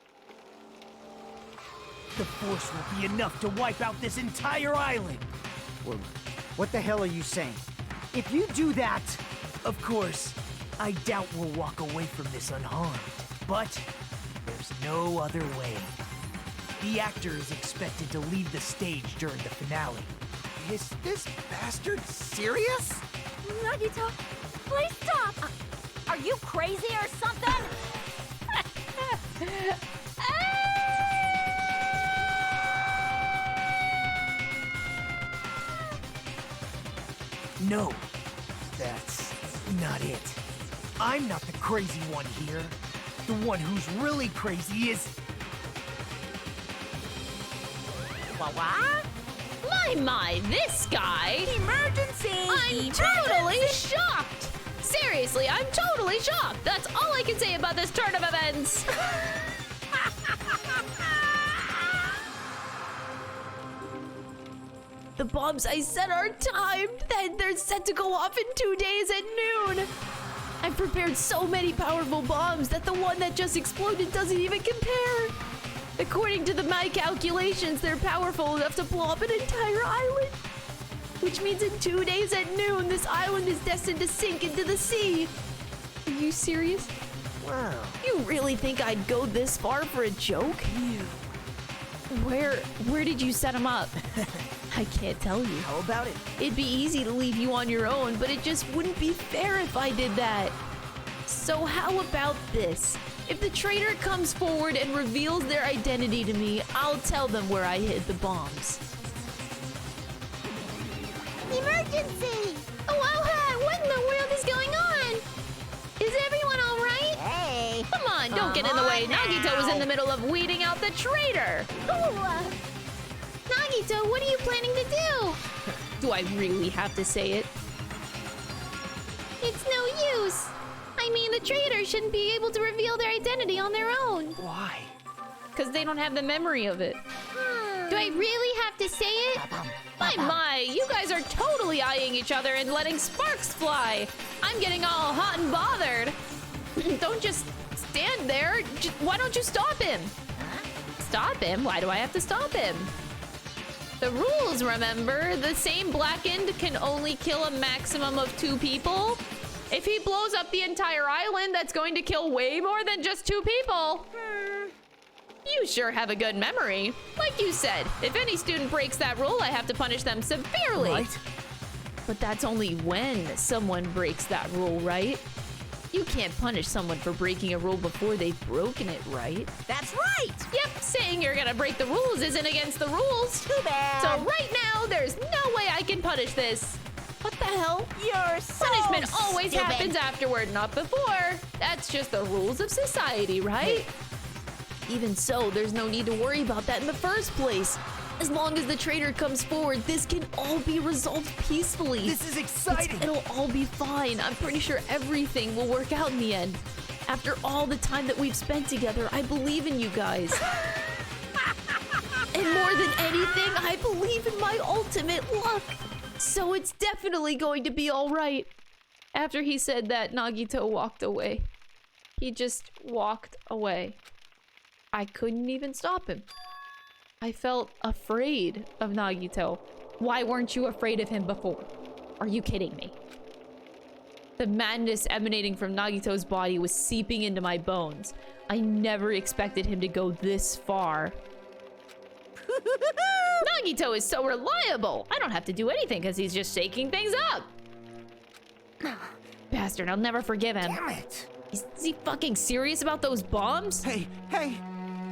S9: the force will be enough to wipe out this entire island.
S6: Well, what the hell are you saying? If you do that...
S9: Of course, I doubt we'll walk away from this unharmed. But there's no other way. The actor is expected to leave the stage during the finale.
S4: Is this bastard serious?
S13: Nagito, please stop!
S8: Are you crazy or something?
S9: No, that's not it. I'm not the crazy one here. The one who's really crazy is...
S8: What?
S1: My, this guy!
S8: Emergency!
S1: I'm totally shocked! Seriously, I'm totally shocked! That's all I can say about this turn of events! The bombs I set are timed, then they're set to go off in 2 days at noon! I've prepared so many powerful bombs that the one that just exploded doesn't even compare! According to my calculations, they're powerful enough to blow up an entire island! Which means in 2 days at noon, this island is destined to sink into the sea! Are you serious?
S9: Wow.
S1: You really think I'd go this far for a joke?
S9: You.
S1: Where did you set them up? I can't tell you.
S9: How about it?
S1: It'd be easy to leave you on your own, but it just wouldn't be fair if I did that.
S3: So how about this? If the traitor comes forward and reveals their identity to me, I'll tell them where I hid the bombs.
S11: Emergency! Aloha! What in the world is going on? Is everyone all right?
S8: Hey!
S3: Come on, don't get in the way. Nagito was in the middle of weeding out the traitor.
S11: Ooh, Nagito, what are you planning to do?
S3: Do I really have to say it?
S11: It's no use. I mean, the traitors shouldn't be able to reveal their identity on their own.
S4: Why?
S3: Because they don't have the memory of it.
S11: Do I really have to say it?
S3: My, you guys are totally eyeing each other and letting sparks fly. I'm getting all hot and bothered. Don't just stand there. Why don't you stop him? Stop him? Why do I have to stop him? The rules, remember? The same blackened can only kill a maximum of 2 people. If he blows up the entire island, that's going to kill way more than just 2 people. You sure have a good memory. Like you said, if any student breaks that rule, I have to punish them severely.
S4: Right.
S3: But that's only when someone breaks that rule, right? You can't punish someone for breaking a rule before they've broken it, right?
S8: That's right!
S3: Yep, saying you're gonna break the rules isn't against the rules.
S8: Too bad!
S3: So right now, there's no way I can punish this. What the hell?
S8: You're so
S3: Punishment always
S8: stupid.
S3: happens afterward, not before. That's just the rules of society, right? Even so, there's no need to worry about that in the first place. As long as the traitor comes forward, this can all be resolved peacefully.
S4: This is exciting!
S3: It'll all be fine. I'm pretty sure everything will work out in the end. After all the time that we've spent together, I believe in you guys. And more than anything, I believe in my ultimate luck. So it's definitely going to be all right. After he said that, Nagito walked away. He just walked away. I couldn't even stop him. I felt afraid of Nagito. Why weren't you afraid of him before? Are you kidding me? The madness emanating from Nagito's body was seeping into my bones. I never expected him to go this far. Nagito is so reliable. I don't have to do anything because he's just shaking things up. Bastard, I'll never forgive him.
S4: Damn it!
S3: Is he fucking serious about those bombs?
S4: Hey!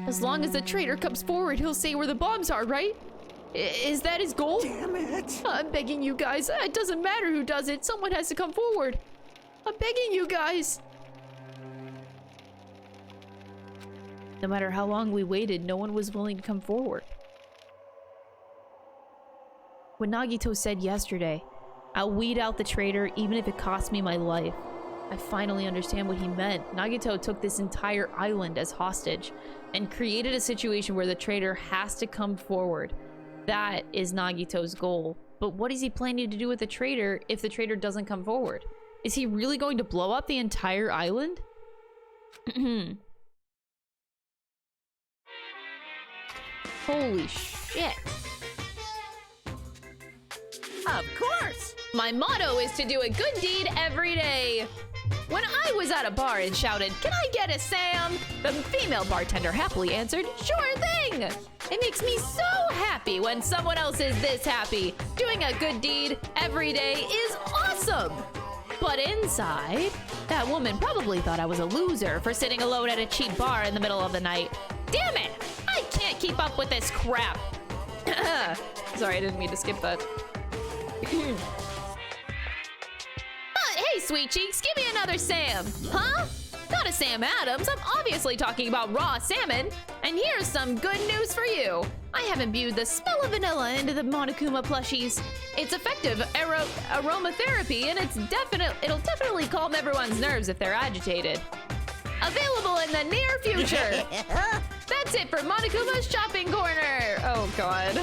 S3: As long as the traitor comes forward, he'll say where the bombs are, right? Is that his goal?
S4: Damn it!
S3: I'm begging you guys. It doesn't matter who does it. Someone has to come forward. I'm begging you guys. No matter how long we waited, no one was willing to come forward. When Nagito said yesterday, I'll weed out the traitor even if it costs me my life, I finally understand what he meant. Nagito took this entire island as hostage and created a situation where the traitor has to come forward. That is Nagito's goal. But what is he planning to do with the traitor if the traitor doesn't come forward? Is he really going to blow up the entire island? Holy shit.
S8: Of course!
S3: My motto is to do a good deed every day. When I was at a bar and shouted, "Can I get a Sam?" the female bartender happily answered, "Sure thing!" It makes me so happy when someone else is this happy. Doing a good deed every day is awesome. But inside, that woman probably thought I was a loser for sitting alone at a cheap bar in the middle of the night. Damn it! I can't keep up with this crap. Sorry, I didn't mean to skip that. Hey, sweet cheeks, give me another Sam. Huh? Not a Sam Adams. I'm obviously talking about raw salmon. And here's some good news for you. I have imbued the smell of vanilla into the Monokuma plushies. It's effective aromatherapy, and it'll definitely calm everyone's nerves if they're agitated. Available in the near future. That's it for Monokuma's shopping corner. Oh, God.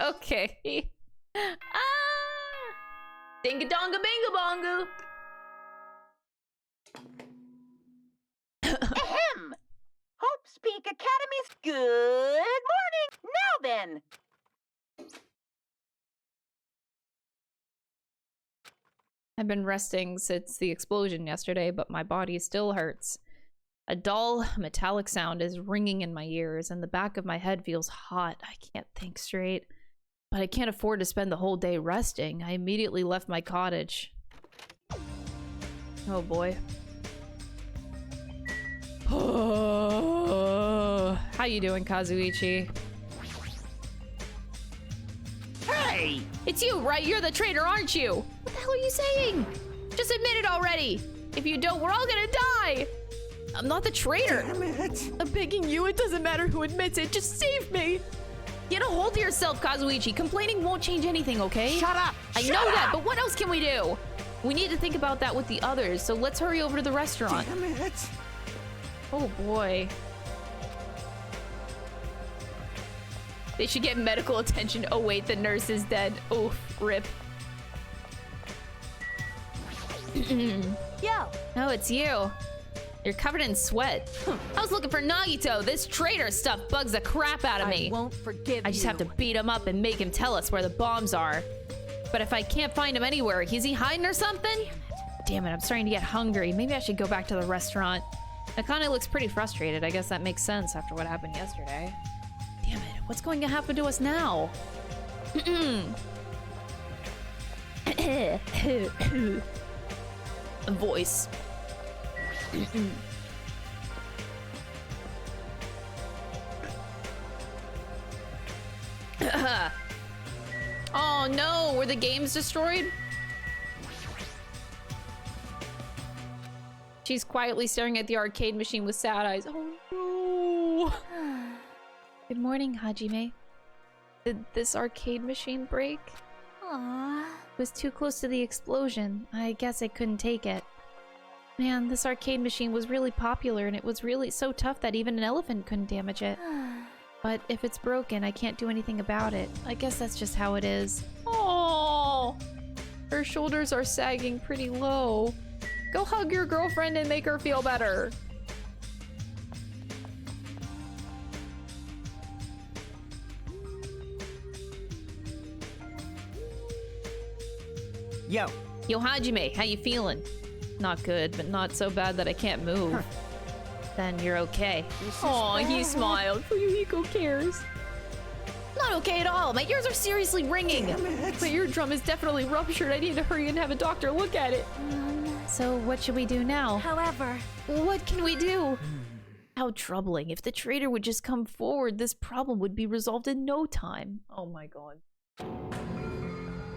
S3: Okay. Dinga-donga-binga-bonga.
S8: Ahem! Hope's Peak Academy's good morning! Now then!
S3: I've been resting since the explosion yesterday, but my body still hurts. A dull, metallic sound is ringing in my ears, and the back of my head feels hot. I can't think straight. But I can't afford to spend the whole day resting. I immediately left my cottage.
S1: Oh boy. How you doing, Kazuichi?
S4: Hey!
S1: It's you, right? You're the traitor, aren't you? What the hell are you saying? Just admit it already. If you don't, we're all gonna die. I'm not the traitor.
S4: Damn it.
S3: I'm begging you, it doesn't matter who admits it, just save me!
S1: Get a hold of yourself, Kazuichi. Complaining won't change anything, okay?
S4: Shut up!
S1: I know that, but what else can we do? We need to think about that with the others, so let's hurry over to the restaurant.
S4: Damn it.
S1: Oh boy. They should get medical attention. Oh wait, the nurse is dead. Oof, rip.
S12: Yo!
S1: Oh, it's you. You're covered in sweat. I was looking for Nagito. This traitor stuff bugs the crap out of me.
S12: I won't forgive
S1: I just have to beat him up and make him tell us where the bombs are. But if I can't find him anywhere, is he hiding or something? Damn it, I'm starting to get hungry. Maybe I should go back to the restaurant. Akane looks pretty frustrated. I guess that makes sense after what happened yesterday. Damn it, what's going to happen to us now? A voice. Oh no, were the games destroyed? She's quietly staring at the arcade machine with sad eyes. Oh no. Good morning, Hajime. Did this arcade machine break?
S2: Aww.
S1: It was too close to the explosion. I guess I couldn't take it. Man, this arcade machine was really popular and it was really so tough that even an elephant couldn't damage it. But if it's broken, I can't do anything about it. I guess that's just how it is. Oh, her shoulders are sagging pretty low. Go hug your girlfriend and make her feel better.
S6: Yo.
S1: Yo, Hajime, how you feeling? Not good, but not so bad that I can't move. Then you're okay. Oh, he smiled. Fuyuhiko cares. Not okay at all. My ears are seriously ringing. My eardrum is definitely ruptured. I need to hurry and have a doctor look at it. So what should we do now?
S2: However,
S1: what can we do? How troubling. If the traitor would just come forward, this problem would be resolved in no time. Oh my god.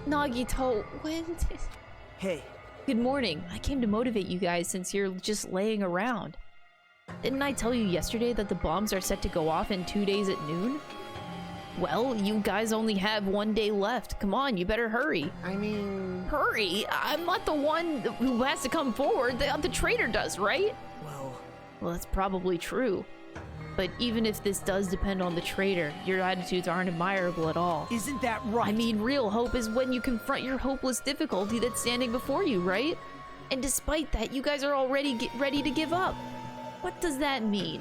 S1: Nagito, when did...
S9: Hey.
S1: Good morning. I came to motivate you guys since you're just laying around. Didn't I tell you yesterday that the bombs are set to go off in 2 days at noon? Well, you guys only have 1 day left. Come on, you better hurry.
S6: I mean...
S1: Hurry? I'm not the one who has to come forward. The traitor does, right? Well, that's probably true. But even if this does depend on the traitor, your attitudes aren't admirable at all.
S9: Isn't that right?
S1: I mean, real hope is when you confront your hopeless difficulty that's standing before you, right? And despite that, you guys are already ready to give up. What does that mean?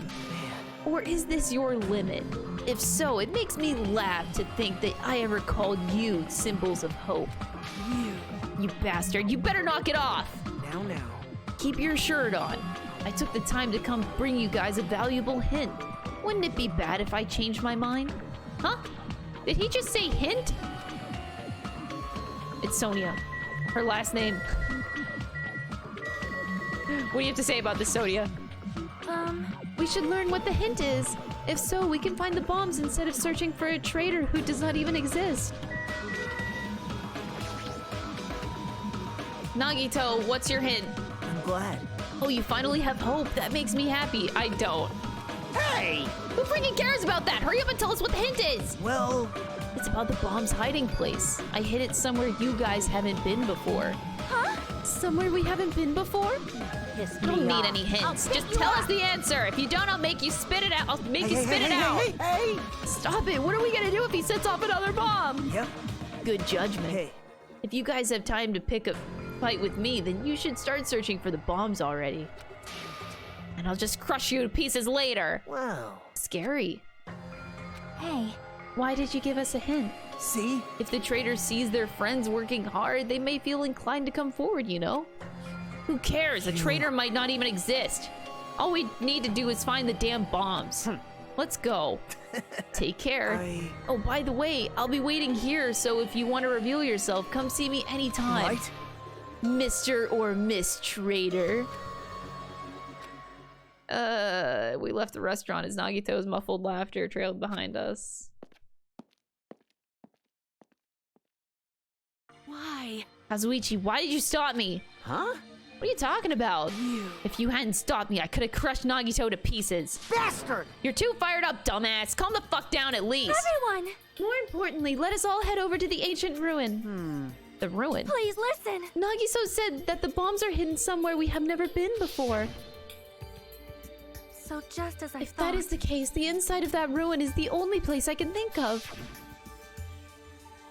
S1: Or is this your limit? If so, it makes me laugh to think that I ever called you symbols of hope. You bastard, you better knock it off!
S9: Now.
S1: Keep your shirt on. I took the time to come bring you guys a valuable hint. Wouldn't it be bad if I changed my mind? Huh? Did he just say hint? It's Sonia. Her last name. What do you have to say about this, Sonia? We should learn what the hint is. If so, we can find the bombs instead of searching for a traitor who does not even exist. Nagito, what's your hint?
S9: I'm glad.
S1: Oh, you finally have hope. That makes me happy. I don't.
S6: Hey!
S1: Who freaking cares about that? Hurry up and tell us what the hint is!
S9: Well...
S1: It's about the bomb's hiding place. I hid it somewhere you guys haven't been before.
S11: Huh? Somewhere we haven't been before?
S1: I don't need any hints. Just tell us the answer. If you don't, I'll make you spit it out. I'll make you spit it out.
S6: Hey!
S1: Stop it. What are we gonna do if he sets off another bomb?
S9: Yep.
S1: Good judgment.
S9: Hey.
S1: If you guys have time to pick a fight with me, then you should start searching for the bombs already. And I'll just crush you to pieces later.
S9: Wow.
S1: Scary.
S2: hey,
S1: Why did you give us a hint?
S9: See?
S1: If the traitor sees their friends working hard, they may feel inclined to come forward, you know? Who cares? A traitor might not even exist. All we need to do is find the damn bombs. Let's go. Take care. Oh, by the way, I'll be waiting here, so if you want to reveal yourself, come see me anytime.
S9: Right?
S3: Mr. or Miss Trader. We left the restaurant as Nagito's muffled laughter trailed behind us.
S12: Why?
S3: Kazuichi, why did you stop me?
S10: Huh?
S3: What are you talking about? If you hadn't stopped me, I could have crushed Nagito to pieces.
S6: Bastard!
S3: You're too fired up, dumbass. Calm the fuck down at least.
S11: Everyone!
S3: More importantly, let us all head over to the ancient ruin. The ruin?
S11: Please listen!
S3: Nagito said that the bombs are hidden somewhere we have never been before.
S11: So just as I
S3: If
S11: thought...
S3: that is the case, the inside of that ruin is the only place I can think of.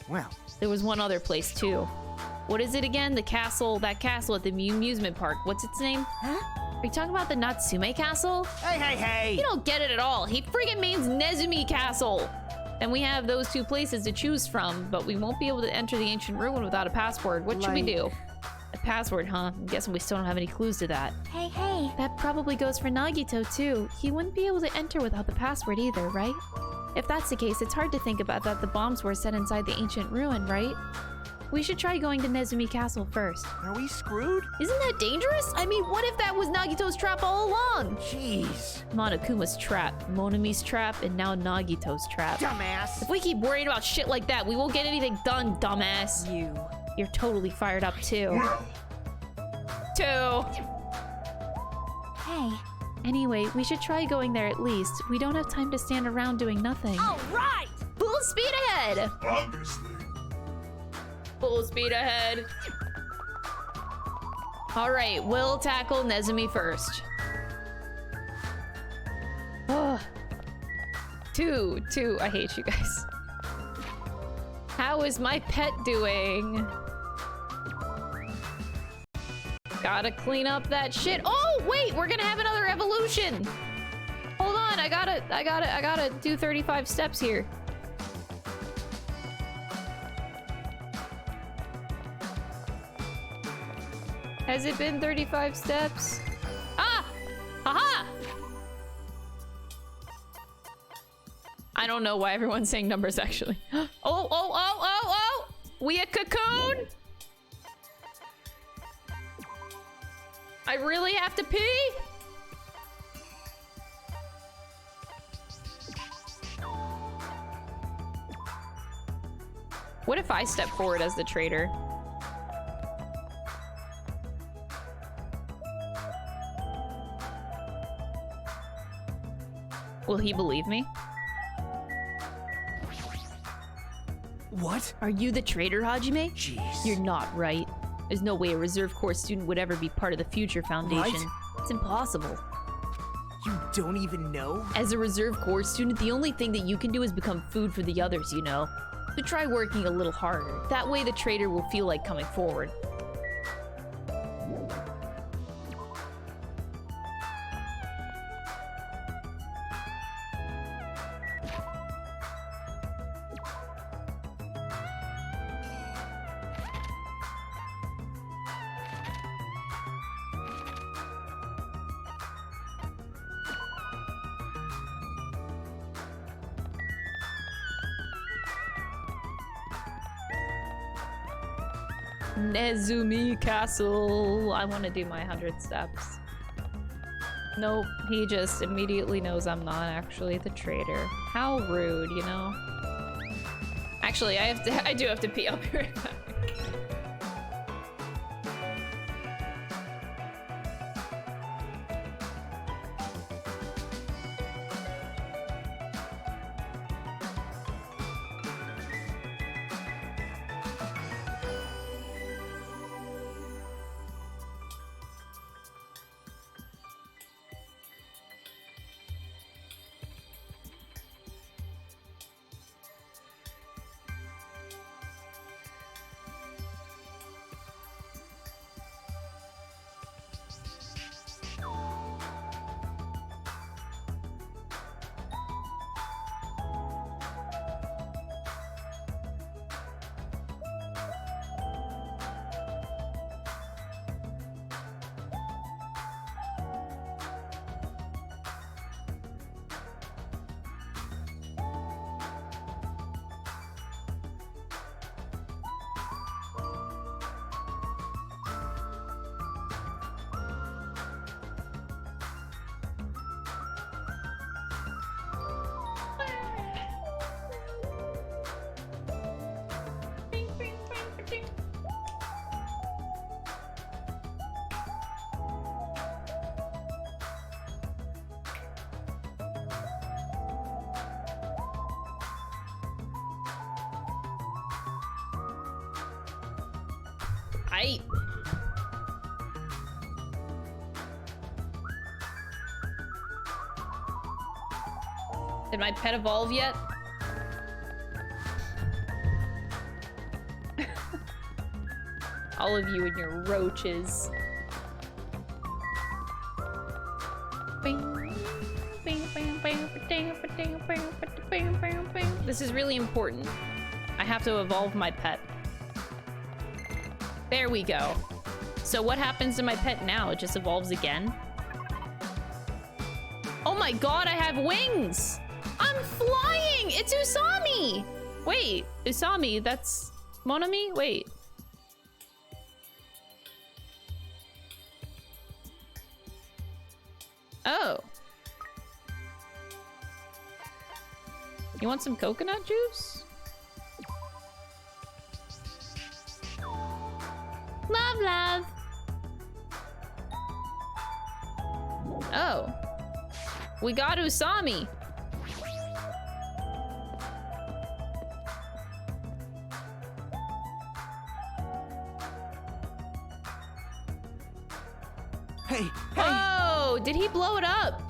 S6: Well,
S3: there was one other place too. What is it again? The castle, that castle at the amusement park. What's its name?
S6: Huh?
S3: Are you talking about the Natsume Castle?
S6: Hey, hey, hey!
S3: You don't get it at all. He friggin' means Nezumi Castle. And we have those two places to choose from, but we won't be able to enter the ancient ruin without a password. What should we do? A password, huh? I'm guessing we still don't have any clues to that.
S11: Hey, hey!
S3: That probably goes for Nagito too. He wouldn't be able to enter without the password either, right? If that's the case, it's hard to think about that the bombs were set inside the ancient ruin, right? We should try going to Nezumi Castle first.
S6: Are we screwed?
S3: Isn't that dangerous? I mean, what if that was Nagito's trap all along?
S6: Jeez.
S3: Monokuma's trap, Monami's trap, and now Nagito's trap.
S6: Dumbass.
S3: If we keep worrying about shit like that, we won't get anything done, dumbass. You're totally fired up too.
S11: Hey.
S3: Anyway, we should try going there at least. We don't have time to stand around doing nothing.
S12: All right!
S3: Full speed ahead!
S14: Obviously.
S3: Full speed ahead. Alright, we'll tackle Nezumi first. Ugh. Two. I hate you guys. How is my pet doing? Gotta clean up that shit. Oh, wait, we're gonna have another evolution. Hold on, I gotta do 35 steps here. Has it been 35 steps? Ah! Aha! I don't know why everyone's saying numbers, actually. Oh! We a cocoon? I really have to pee? What if I step forward as the traitor? Will he believe me?
S9: What?
S3: Are you the traitor, Hajime?
S9: Jeez.
S3: You're not, right? There's no way a reserve corps student would ever be part of the Future Foundation.
S9: Right?
S3: It's impossible.
S9: You don't even know?
S3: As a reserve corps student, the only thing that you can do is become food for the others, you know? So try working a little harder. That way the traitor will feel like coming forward. Nezumi Castle. I want to do my 100 steps. Nope, he just immediately knows I'm not actually the traitor. How rude, you know? Actually, I do have to pee. I'll be right back.
S1: Did my pet evolve yet? All of you and your roaches. This is really important. I have to evolve my pet. There we go. So what happens to my pet now? It just evolves again? Oh my god, I have wings! I'm flying! It's Usami! Wait, Usami, that's Monami? Wait. Oh. You want some coconut juice?
S11: Love, love.
S1: Oh. We got Usami.
S4: Hey, hey!
S1: Oh, did he blow it up?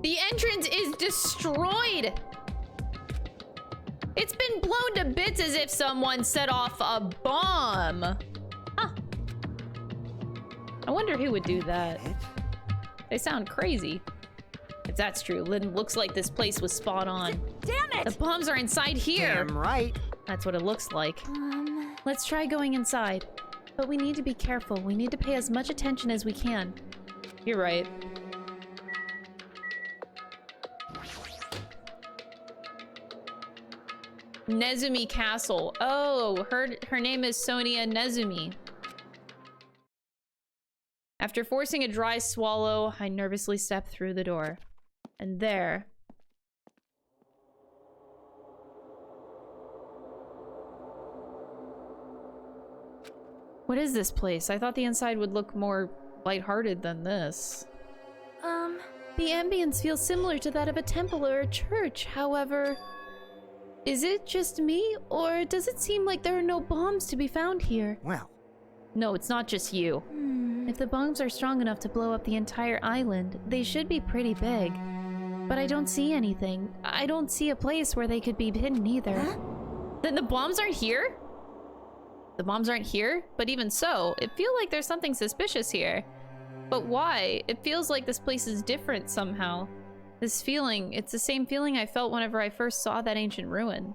S1: The entrance is destroyed. It's been blown to bits as if someone set off a bomb. Huh. I wonder who would do that. They sound crazy. If that's true, Lynn looks like this place was spot on.
S8: Damn it!
S1: The bombs are inside here.
S6: Damn right.
S1: That's what it looks like.
S3: Let's try going inside. But we need to be careful. We need to pay as much attention as we can.
S1: You're right. Nezumi Castle. Oh, her name is Sonia Nezumi. After forcing a dry swallow, I nervously stepped through the door. And there... What is this place? I thought the inside would look more lighthearted than this.
S3: The ambience feels similar to that of a temple or a church. However, is it just me, or does it seem like there are no bombs to be found here?
S6: Well.
S1: No, it's not just you.
S3: If the bombs are strong enough to blow up the entire island, they should be pretty big. But I don't see anything. I don't see a place where they could be hidden either.
S1: Huh? Then the bombs aren't here? The bombs aren't here? But even so, it feels like there's something suspicious here. But why? It feels like this place is different somehow. This feeling, it's the same feeling I felt whenever I first saw that ancient ruin.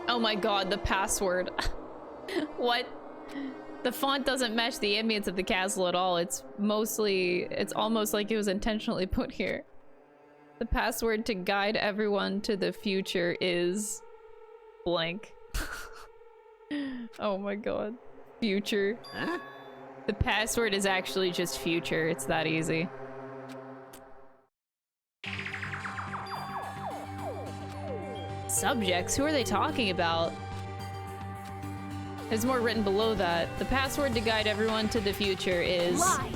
S1: Oh my god, the password. What? The font doesn't match the ambience of the castle at all. It's almost like it was intentionally put here. The password to guide everyone to the future is blank. Oh my god. Future.
S4: Huh?
S1: The password is actually just future. It's that easy. Subjects? Who are they talking about? There's more written below that. The password to guide everyone to the future is...
S8: Lies!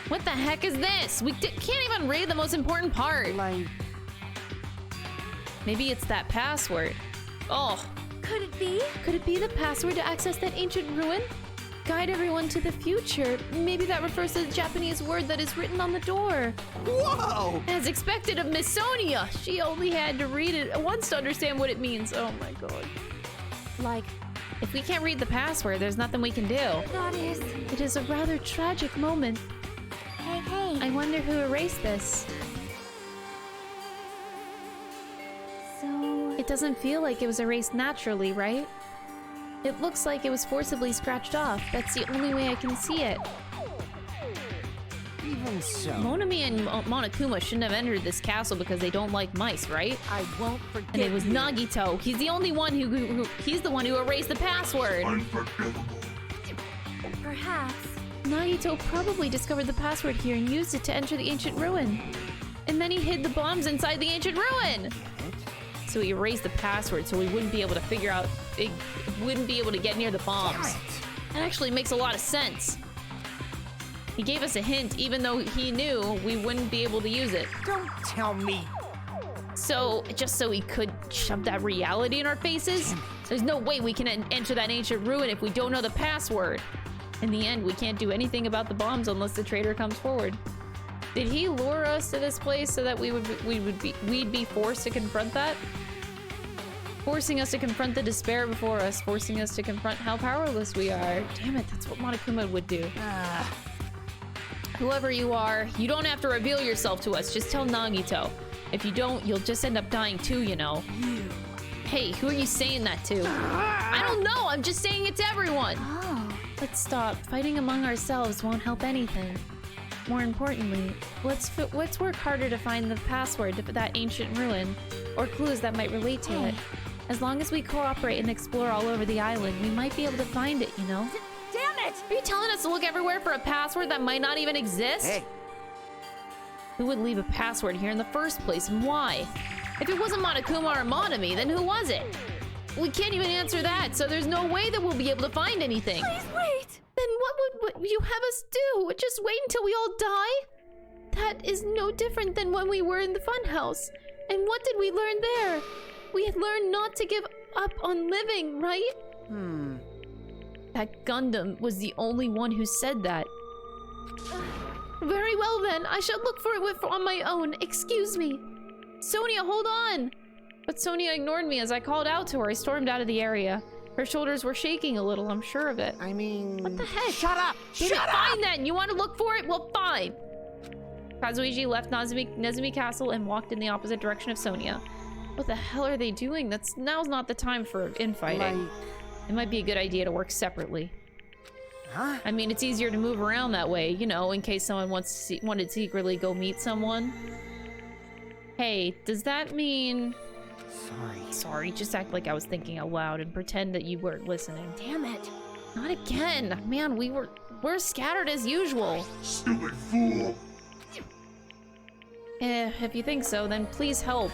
S1: What the heck is this? We can't even read the most important part.
S6: Like...
S1: Maybe it's that password. Oh.
S11: Could it be?
S3: Could it be the password to access that ancient ruin? Guide everyone to the future. Maybe that refers to the Japanese word that is written on the door.
S4: Whoa!
S1: As expected of Miss Sonia. She only had to read it once to understand what it means. Oh my god.
S3: Like,
S1: if we can't read the password, there's nothing we can do.
S11: That is...
S3: It is a rather tragic moment.
S2: Hey, hey.
S3: I wonder who erased this.
S2: So...
S3: It doesn't feel like it was erased naturally, right? It looks like it was forcibly scratched off. That's the only way I can see it.
S6: Even so...
S1: Monami and Monokuma shouldn't have entered this castle because they don't like mice, right?
S8: I won't forget.
S1: And it was Nagito. He's the only one he's the one who erased the password.
S14: Unforgivable.
S11: Perhaps.
S3: Nagito probably discovered the password here and used it to enter the ancient ruin.
S1: And then he hid the bombs inside the ancient ruin. So he erased the password so we wouldn't be able to figure out, it wouldn't be able to get near the bombs. That actually makes a lot of sense. He gave us a hint even though he knew we wouldn't be able to use it.
S9: Don't tell me.
S1: So, just so he could shove that reality in our faces? There's no way we can enter that ancient ruin if we don't know the password. In the end, we can't do anything about the bombs unless the traitor comes forward. Did he lure us to this place so that we'd be forced to confront that? Forcing us to confront the despair before us, forcing us to confront how powerless we are. Damn it, that's what Monokuma would do. Whoever you are, you don't have to reveal yourself to us. Just tell Nagito. If you don't, you'll just end up dying too, you know. Hey, who are you saying that to? I don't know, I'm just saying it to everyone.
S11: Oh.
S3: Let's stop. Fighting among ourselves won't help anything. More importantly, let's work harder to find the password to that ancient ruin, or clues that might relate to it. As long as we cooperate and explore all over the island, we might be able to find it, you know?
S8: Damn it!
S1: Are you telling us to look everywhere for a password that might not even exist?
S4: Hey.
S1: Who would leave a password here in the first place, and why? If it wasn't Monokuma or Monami, then who was it? We can't even answer that, so there's no way that we'll be able to find anything.
S11: Please wait! Then what would you have us do? Just wait until we all die? That is no different than when we were in the funhouse. And what did we learn there? We had learned not to give up on living, right?
S1: That Gundam was the only one who said that.
S11: Very well then, I shall look for it on my own. Excuse me.
S1: Sonia, hold on! But Sonia ignored me as I called out to her. I stormed out of the area. Her shoulders were shaking a little, I'm sure of it.
S4: I mean...
S1: What the heck?
S4: Shut up!
S1: Shut up! Fine then! You want to look for it? Well, fine! Kazuichi left Nezumi Castle and walked in the opposite direction of Sonia. What the hell are they doing? Now's not the time for infighting. It might be a good idea to work separately.
S6: Huh?
S1: I mean, it's easier to move around that way, you know, in case someone wanted to secretly go meet someone. Hey, does that mean... Sorry, just act like I was thinking out loud and pretend that you weren't listening.
S11: Damn it.
S1: Not again! Man, we're scattered as usual.
S14: Stupid fool!
S1: If you think so, then please help.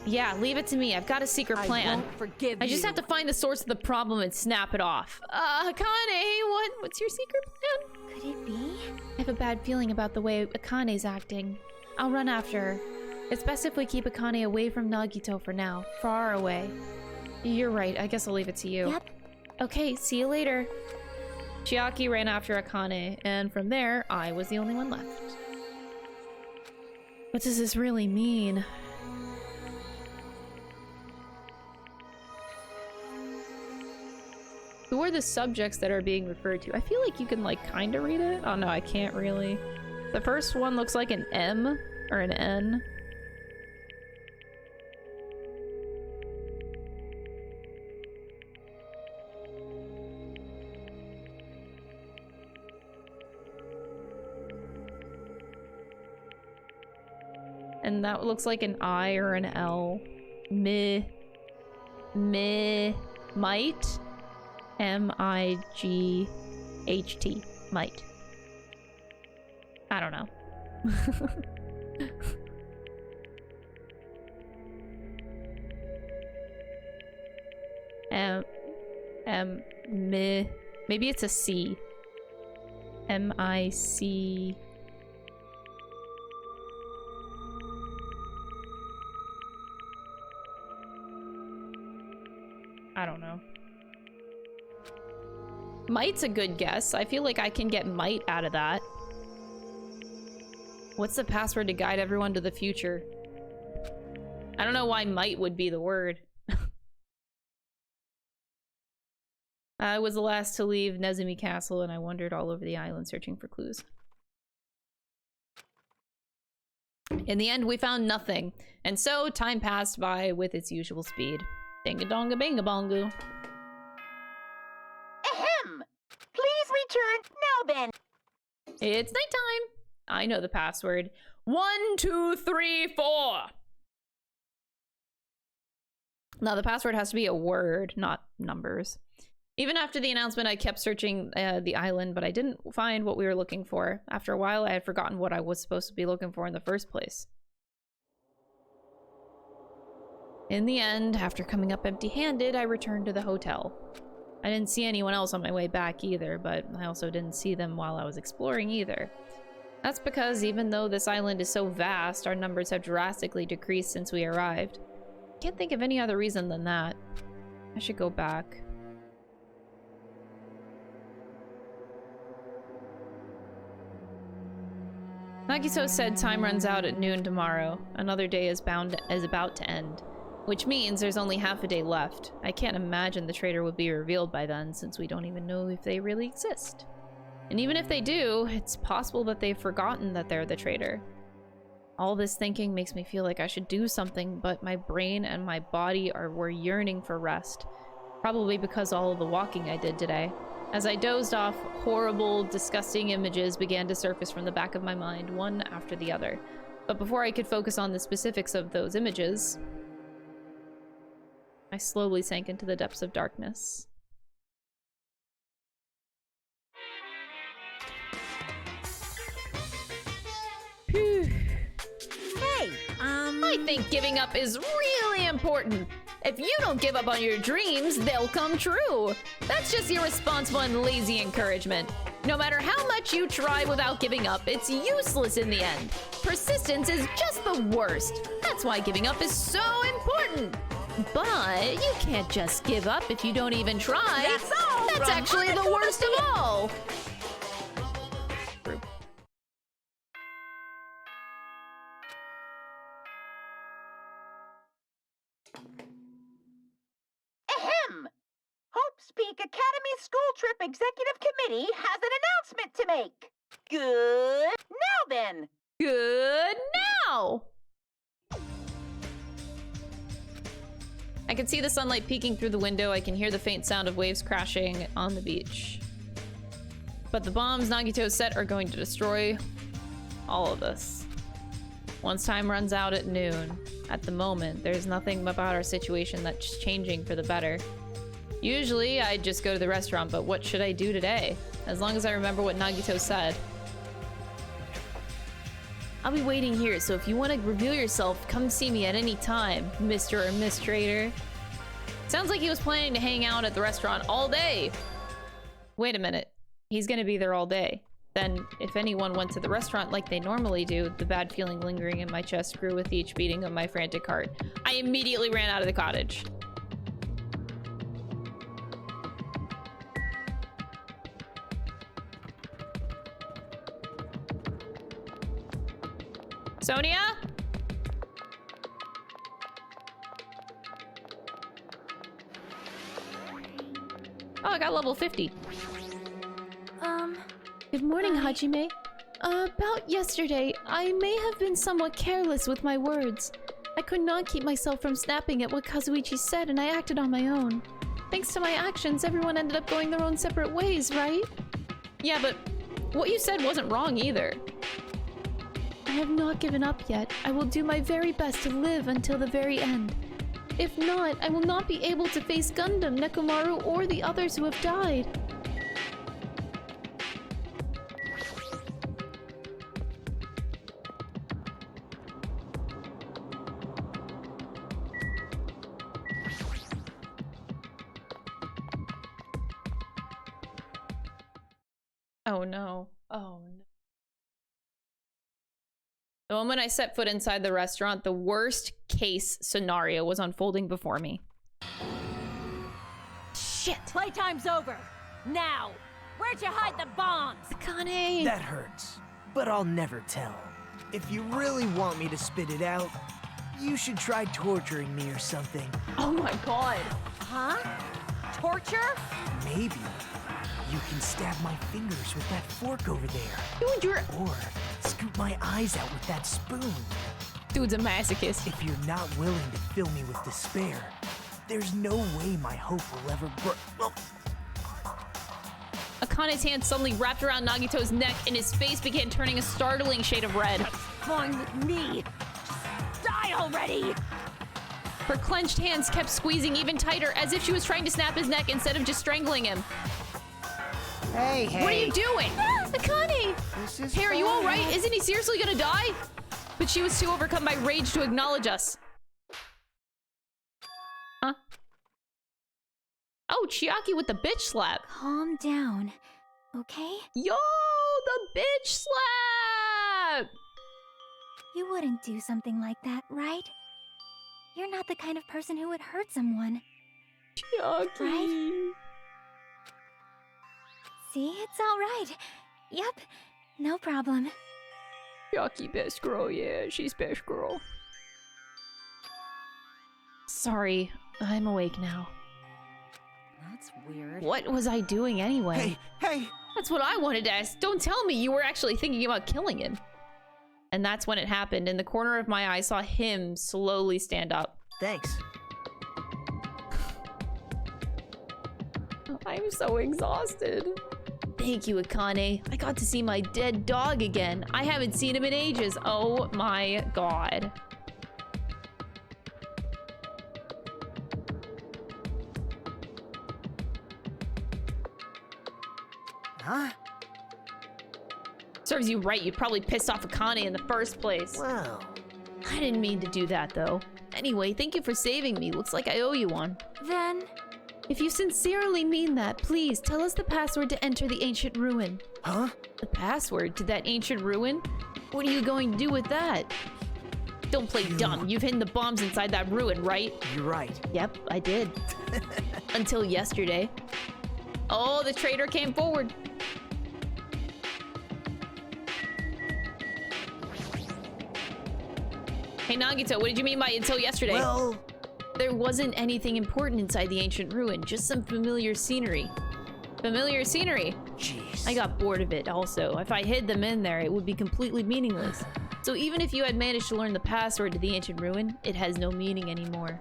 S1: Yeah, leave it to me. I've got a secret plan.
S8: I won't forgive
S1: I just have to find the source of the problem and snap it off. Akane, what's your secret plan?
S11: Could it be?
S3: I have a bad feeling about the way Akane's acting. I'll run after her. It's best if we keep Akane away from Nagito for now. Far away.
S1: You're right. I guess I'll leave it to you.
S11: Yep.
S3: Okay, see you later.
S1: Chiaki ran after Akane, and from there, I was the only one left. What does this really mean? Who are the subjects that are being referred to? I feel like you can, like, kind of read it. Oh, no, I can't really. The first one looks like an M or an N. And that looks like an I or an L. Might? M-I-G-H-T. Might. I don't know. Maybe it's a C. M-I-C... I don't know. Might's a good guess. I feel like I can get might out of that. What's the password to guide everyone to the future? I don't know why might would be the word. I was the last to leave Nezumi Castle and I wandered all over the island searching for clues. In the end, we found nothing. And so time passed by with its usual speed. Ding-a-donga-bing-a-bongo.
S8: Ahem! Please return now then.
S1: It's nighttime. I know the password. 1, 2, 3, 4. Now the password has to be a word, not numbers. Even after the announcement, I kept searching the island, but I didn't find what we were looking for. After a while, I had forgotten what I was supposed to be looking for in the first place. In the end, after coming up empty-handed, I returned to the hotel. I didn't see anyone else on my way back either, but I also didn't see them while I was exploring either. That's because even though this island is so vast, our numbers have drastically decreased since we arrived. Can't think of any other reason than that. I should go back. Nagito said time runs out at noon tomorrow. Another day is about to end. Which means there's only half a day left. I can't imagine the traitor would be revealed by then, since we don't even know if they really exist. And even if they do, it's possible that they've forgotten that they're the traitor. All this thinking makes me feel like I should do something, but my brain and my body were yearning for rest. Probably because all of the walking I did today. As I dozed off, horrible, disgusting images began to surface from the back of my mind, one after the other. But before I could focus on the specifics of those images, I slowly sank into the depths of darkness. Phew.
S8: Hey,
S1: I think giving up is really important. If you don't give up on your dreams, they'll come true. That's just irresponsible and lazy encouragement. No matter how much you try without giving up, it's useless in the end. Persistence is just the worst. That's why giving up is so important. But you can't just give up if you don't even try.
S8: That's all.
S1: That's actually the worst of all.
S8: Ahem! Hope's Peak Academy School Trip Executive Committee has an announcement to make. Good now then.
S1: Good now. I can see the sunlight peeking through the window. I can hear the faint sound of waves crashing on the beach. But the bombs Nagito set are going to destroy all of this. Once time runs out at noon, at the moment, there's nothing about our situation that's changing for the better. Usually, I'd just go to the restaurant, but what should I do today? As long as I remember what Nagito said. I'll be waiting here, so if you want to reveal yourself, come see me at any time, Mr. or Miss Trader. Sounds like he was planning to hang out at the restaurant all day. Wait a minute. He's gonna be there all day. Then, if anyone went to the restaurant like they normally do, the bad feeling lingering in my chest grew with each beating of my frantic heart. I immediately ran out of the cottage. Sonia? Oh, I got level 50.
S3: Good morning, Hajime. About yesterday, I may have been somewhat careless with my words. I could not keep myself from snapping at what Kazuichi said, and I acted on my own. Thanks to my actions, everyone ended up going their own separate ways, right?
S1: Yeah, but what you said wasn't wrong either.
S3: I have not given up yet. I will do my very best to live until the very end. If not, I will not be able to face Gundam, Nekomaru, or the others who have died.
S1: Oh no. Oh no. The moment I set foot inside the restaurant, the worst case scenario was unfolding before me.
S12: Shit! Playtime's over! Now! Where'd you hide the bombs?
S1: Akane!
S9: That hurts, but I'll never tell. If you really want me to spit it out, you should try torturing me or something.
S1: Oh my god.
S12: Huh? Torture?
S9: Maybe. You can stab my fingers with that fork over there.
S1: Dude, you're...
S9: Or scoop my eyes out with that spoon.
S1: Dude's a masochist.
S9: If you're not willing to fill me with despair, there's no way my hope will ever well,
S1: Akane's hand suddenly wrapped around Nagito's neck and his face began turning a startling shade of red.
S12: That's fine with me. Just die already!
S1: Her clenched hands kept squeezing even tighter as if she was trying to snap his neck instead of just strangling him.
S6: Hey, hey.
S1: What are you doing?
S3: Akane!
S1: Hey, are you alright? Isn't he seriously gonna die? But she was too overcome by rage to acknowledge us. Huh? Oh, Chiaki with the bitch slap.
S2: Calm down, okay?
S1: Yo, the bitch slap!
S2: You wouldn't do something like that, right? You're not the kind of person who would hurt someone.
S1: Chiaki.
S2: Right? See, it's all right. Yep, no problem.
S1: Chiaki, best girl, yeah, she's best girl. Sorry, I'm awake now.
S12: That's weird.
S1: What was I doing anyway?
S4: Hey!
S1: That's what I wanted to ask. Don't tell me you were actually thinking about killing him. And that's when it happened. In the corner of my eye, I saw him slowly stand up.
S9: Thanks.
S1: I'm so exhausted. Thank you, Akane. I got to see my dead dog again. I haven't seen him in ages. Oh my god.
S6: Huh?
S1: Serves you right, you probably pissed off Akane in the first place.
S6: Wow.
S1: I didn't mean to do that, though. Anyway, thank you for saving me. Looks like I owe you one.
S13: Then...
S3: If you sincerely mean that, please tell us the password to enter the ancient ruin.
S6: Huh?
S1: The password to that ancient ruin? What are you going to do with that? Don't play dumb. You've hidden the bombs inside that ruin, right?
S6: You're right.
S1: Yep, I did. Until yesterday. Oh, the traitor came forward. Hey, Nagito, what did you mean by until yesterday?
S6: Well...
S1: There wasn't anything important inside the ancient ruin, just some familiar scenery. Familiar scenery?
S6: Jeez.
S1: I got bored of it also. If I hid them in there, it would be completely meaningless. So even if you had managed to learn the password to the ancient ruin, it has no meaning anymore.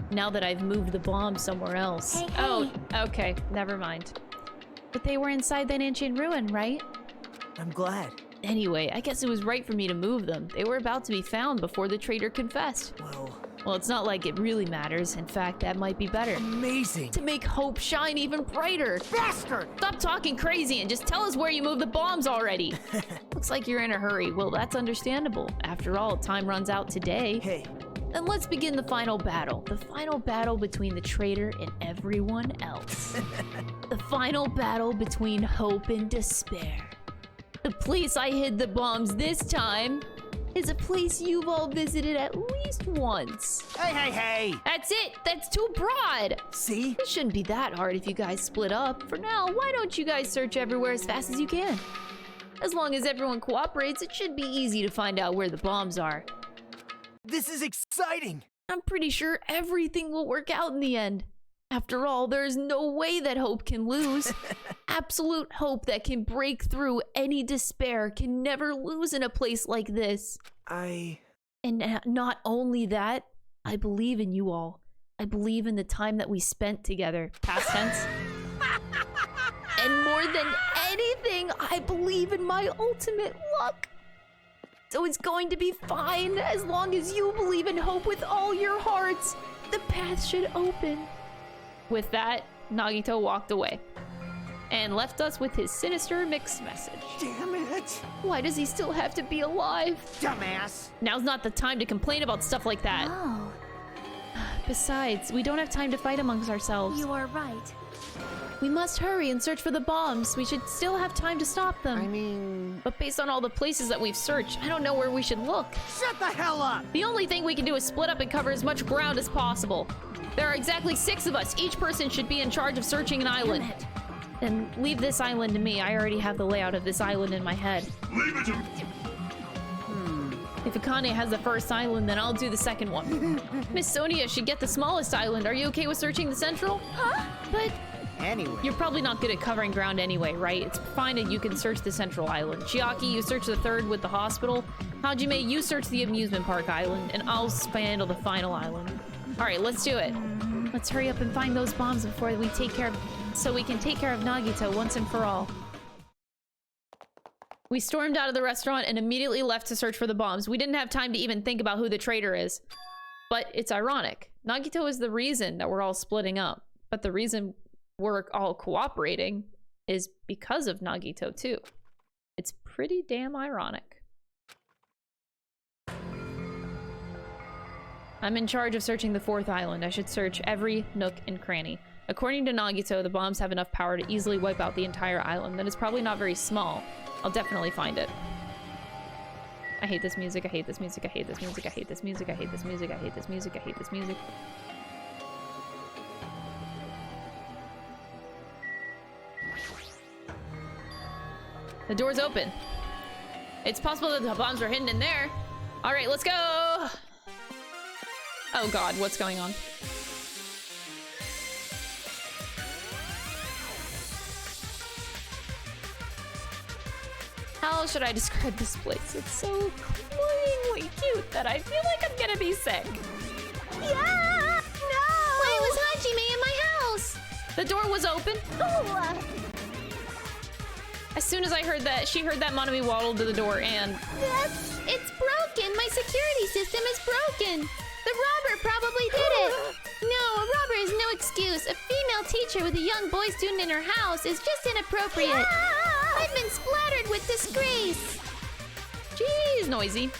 S1: Now that I've moved the bomb somewhere else.
S2: Hey, hey.
S1: Oh, okay. Never mind.
S3: But they were inside that ancient ruin, right?
S6: I'm glad.
S1: Anyway, I guess it was right for me to move them. They were about to be found before the traitor confessed. Well, it's not like it really matters. In fact, that might be better.
S6: Amazing.
S1: To make hope shine even brighter.
S6: Bastard!
S1: Stop talking crazy and just tell us where you moved the bombs already. Looks like you're in a hurry. Well, that's understandable. After all, time runs out today.
S6: Hey.
S1: Then let's begin the final battle. The final battle between the traitor and everyone else. The final battle between hope and despair. The place I hid the bombs this time is a place you've all visited at least once.
S6: Hey, hey, hey!
S1: That's it! That's too broad!
S6: See?
S1: It shouldn't be that hard if you guys split up. For now, why don't you guys search everywhere as fast as you can? As long as everyone cooperates, it should be easy to find out where the bombs are.
S6: This is exciting!
S1: I'm pretty sure everything will work out in the end. After all, there's no way that hope can lose. Absolute hope that can break through any despair can never lose in a place like this. And not only that, I believe in you all. I believe in the time that we spent together. Past tense. And more than anything, I believe in my ultimate luck. So it's going to be fine as long as you believe in hope with all your hearts. The path should open. With that, Nagito walked away and left us with his sinister mixed message.
S6: Damn it!
S1: Why does he still have to be alive?
S6: Dumbass!
S1: Now's not the time to complain about stuff like that.
S2: Oh.
S3: Besides, we don't have time to fight amongst ourselves.
S2: You are right.
S3: We must hurry and search for the bombs. We should still have time to stop them.
S6: I mean...
S1: But based on all the places that we've searched, I don't know where we should look.
S6: Shut the hell up!
S1: The only thing we can do is split up and cover as much ground as possible. There are exactly 6 of us. Each person should be in charge of searching an island. And leave this island to me. I already have the layout of this island in my head.
S14: Leave it to me.
S1: If Akane has the first island, then I'll do the second one. Miss Sonia should get the smallest island. Are you okay with searching the central?
S2: Huh?
S1: But
S6: anyway,
S1: you're probably not good at covering ground anyway, right? It's fine that you can search the central island. Chiaki, you search the third with the hospital. Hajime, you search the amusement park island, and I'll handle the final island. All right, let's do it.
S3: Let's hurry up and find those bombs before we take care of... so we can take care of Nagito once and for all.
S1: We stormed out of the restaurant and immediately left to search for the bombs. We didn't have time to even think about who the traitor is. But it's ironic. Nagito is the reason that we're all splitting up. But the reason we're all cooperating is because of Nagito too. It's pretty damn ironic. I'm in charge of searching the 4th island. I should search every nook and cranny. According to Nagito, the bombs have enough power to easily wipe out the entire island. Then it's probably not very small. I'll definitely find it. I hate this music, I hate this music, I hate this music, I hate this music, I hate this music, I hate this music, I hate this music. The door's open. It's possible that the bombs are hidden in there. All right, let's go. Oh God, what's going on? How should I describe this place? It's so cloyingly cute that I feel like I'm gonna be sick.
S11: Yeah! No! Why was Hajime in my house?
S1: The door was open.
S11: Oh.
S1: As soon as I heard that, she heard that Monami waddled to the door and...
S11: It's broken! My security system is broken! The robber probably did it! No, a robber is no excuse. A female teacher with a young boy student in her house is just inappropriate. I've been splattered with disgrace!
S1: Jeez, noisy.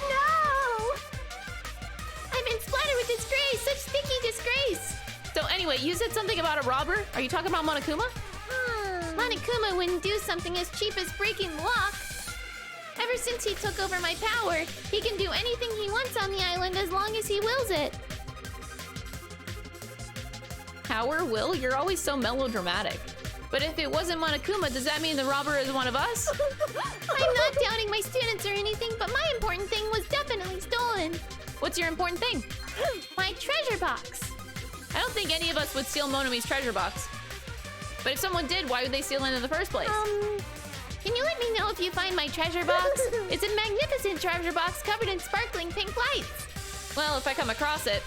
S11: No! I've been splattered with disgrace! Such sticky disgrace!
S1: So anyway, you said something about a robber? Are you talking about Monokuma?
S11: Monokuma wouldn't do something as cheap as breaking the lock. Ever since he took over my power, he can do anything he wants on the island as long as he wills it.
S1: Power, will? You're always so melodramatic. But if it wasn't Monokuma, does that mean the robber is one of us?
S11: I'm not doubting my students or anything, but my important thing was definitely stolen.
S1: What's your important thing?
S11: My treasure box.
S1: I don't think any of us would steal Monami's treasure box. But if someone did, why would they steal it in the first place?
S11: Can you let me know if you find my treasure box? It's a magnificent treasure box covered in sparkling pink lights.
S1: Well, if I come across it.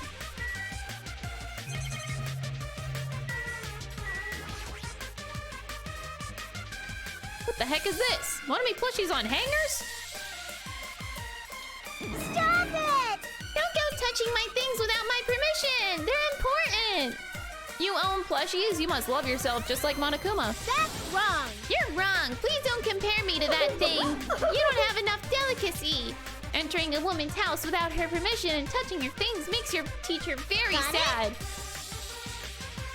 S1: What the heck is this? Monami plushies on hangers?
S11: Stop it! Don't go touching my things without my permission! They're important!
S1: You own plushies? You must love yourself just like Monokuma.
S11: That's wrong! You're wrong! Please don't compare me to that thing! You don't have enough delicacy! Entering a woman's house without her permission and touching her things makes your teacher very sad.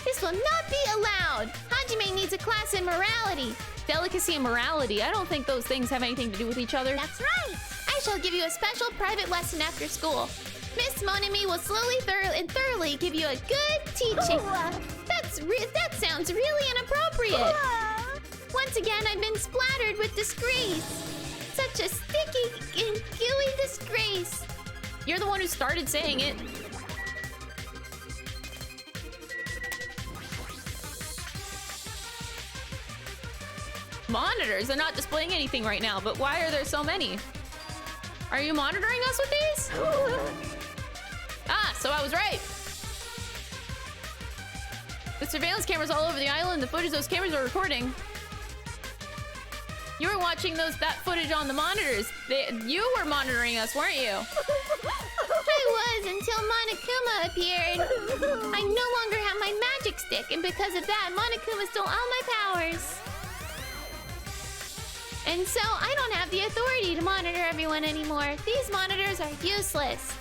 S11: This will not be allowed! Hajime needs a class in morality!
S1: Delicacy and morality? I don't think those things have anything to do with each other.
S11: That's right! I shall give you a special private lesson after school. Miss Monami will slowly and thoroughly give you a good teaching. That sounds really inappropriate. Once again, I've been splattered with disgrace. Such a sticky and gooey disgrace.
S1: You're the one who started saying it. Monitors are not displaying anything right now, but why are there so many? Are you monitoring us with these? Ah, so I was right. The surveillance cameras all over the island, the footage those cameras are recording. You were watching that footage on the monitors. You were monitoring us, weren't you?
S11: I was until Monokuma appeared. I no longer have my magic stick, and because of that, Monokuma stole all my powers. And so I don't have the authority to monitor everyone anymore. These monitors are useless.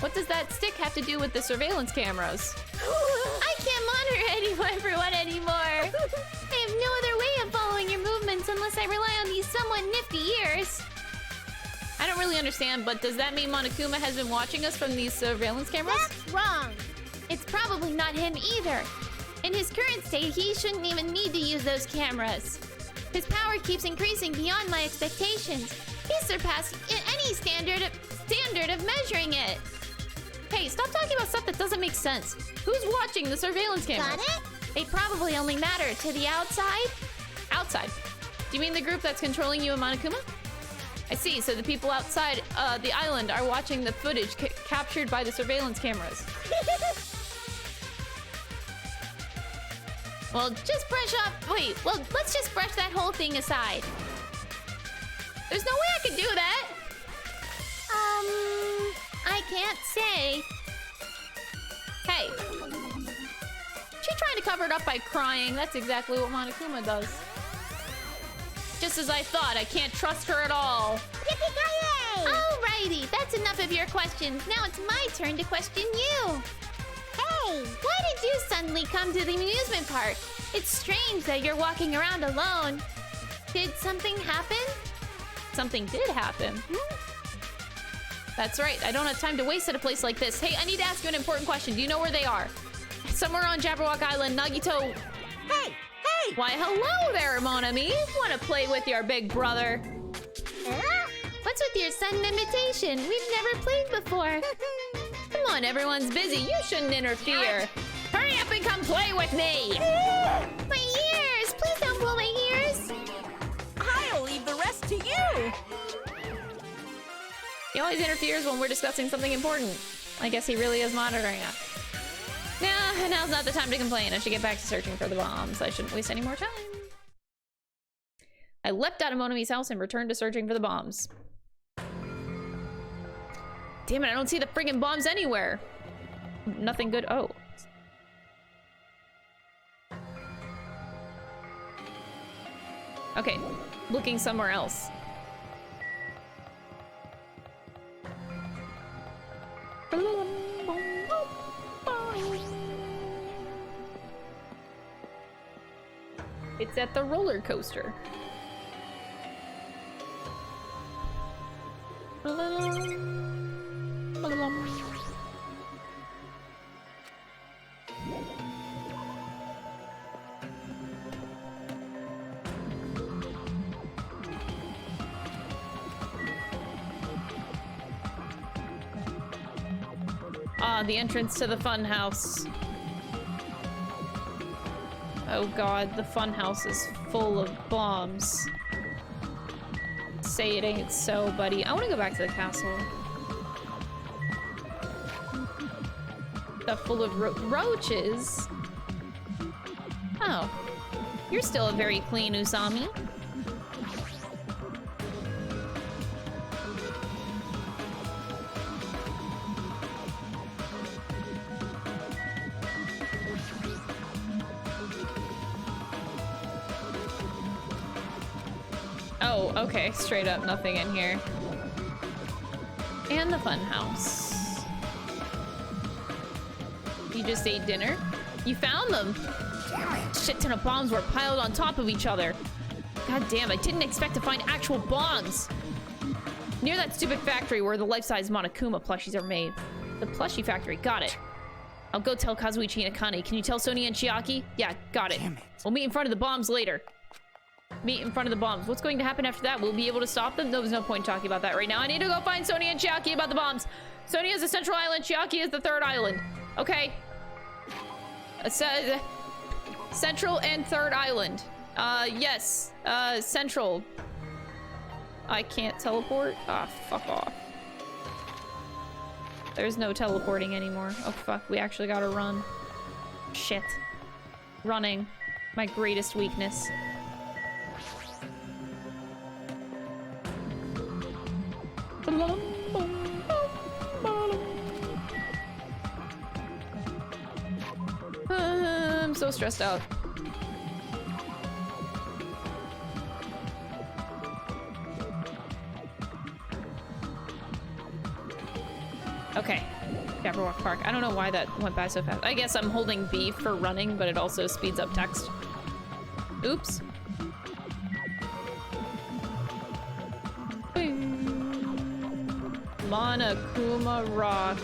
S1: What does that stick have to do with the surveillance cameras?
S11: I can't monitor everyone anymore. I have no other way of following your movements unless I rely on these somewhat nifty ears.
S1: I don't really understand, but does that mean Monokuma has been watching us from these surveillance cameras?
S11: That's wrong. It's probably not him either. In his current state, he shouldn't even need to use those cameras. His power keeps increasing beyond my expectations. He's surpassed any standard of measuring it.
S1: Hey, stop talking about stuff that doesn't make sense. Who's watching the surveillance cameras?
S11: Got it? They probably only matter to the outside.
S1: Outside? Do you mean the group that's controlling you and Monokuma? I see, so the people outside the island are watching the footage captured by the surveillance cameras.
S11: Well, just brush off. Wait, well, let's just brush that whole thing aside.
S1: There's no way I could do that.
S11: I can't say.
S1: Hey. She's trying to cover it up by crying. That's exactly what Monokuma does. Just as I thought, I can't trust her at all.
S11: Yippee-ki-yay! Alrighty, that's enough of your questions. Now it's my turn to question you. Hey, why did you suddenly come to the amusement park? It's strange that you're walking around alone. Did something happen?
S1: Something did happen. That's right. I don't have time to waste at a place like this. Hey, I need to ask you an important question. Do you know where they are? Somewhere on Jabberwock Island, Nagito.
S8: Hey! Hey!
S1: Why, hello there, mon ami. Want to play with your big brother?
S11: What's with your sudden invitation? We've never played before.
S1: Come on, everyone's busy. You shouldn't interfere. Hurry up and come play with me.
S11: My ears! Please don't pull my ears.
S8: I'll leave the rest to you.
S1: He always interferes when we're discussing something important. I guess he really is monitoring us. Nah, now's not the time to complain. I should get back to searching for the bombs. I shouldn't waste any more time. I leapt out of Monami's house and returned to searching for the bombs. Damn it, I don't see the friggin' bombs anywhere. Nothing good. Oh. Okay, looking somewhere else. It's at the roller coaster. Ah, the entrance to the fun house. Oh god, the fun house is full of bombs. Say it ain't so, buddy. I want to go back to the castle. Stuff full of roaches. Oh. You're still a very clean Usami. Oh, okay. Straight up nothing in here. And the fun house. You just ate dinner? You found them! Shit ton of bombs were piled on top of each other. God damn, I didn't expect to find actual bombs! Near that stupid factory where the life-size Monokuma plushies are made. The plushie factory, got it. I'll go tell Kazuichi and Akane. Can you tell Sonia and Chiaki? Yeah, got it.
S6: Damn it.
S1: We'll meet in front of the bombs later. Meet in front of the bombs. What's going to happen after that? We'll be able to stop them? There's no point talking about that right now. I need to go find Sonia and Chiaki about the bombs. Sonia is the central island. Chiaki is the third island. Okay. Central and third island. Yes. Central. I can't teleport? Ah, fuck off. There's no teleporting anymore. Oh, fuck. We actually gotta run. Shit. Running. My greatest weakness. I'm so stressed out. Okay. Jabberwock Park. I don't know why that went by so fast. I guess I'm holding B for running, but it also speeds up text. Oops. Monokuma Rock.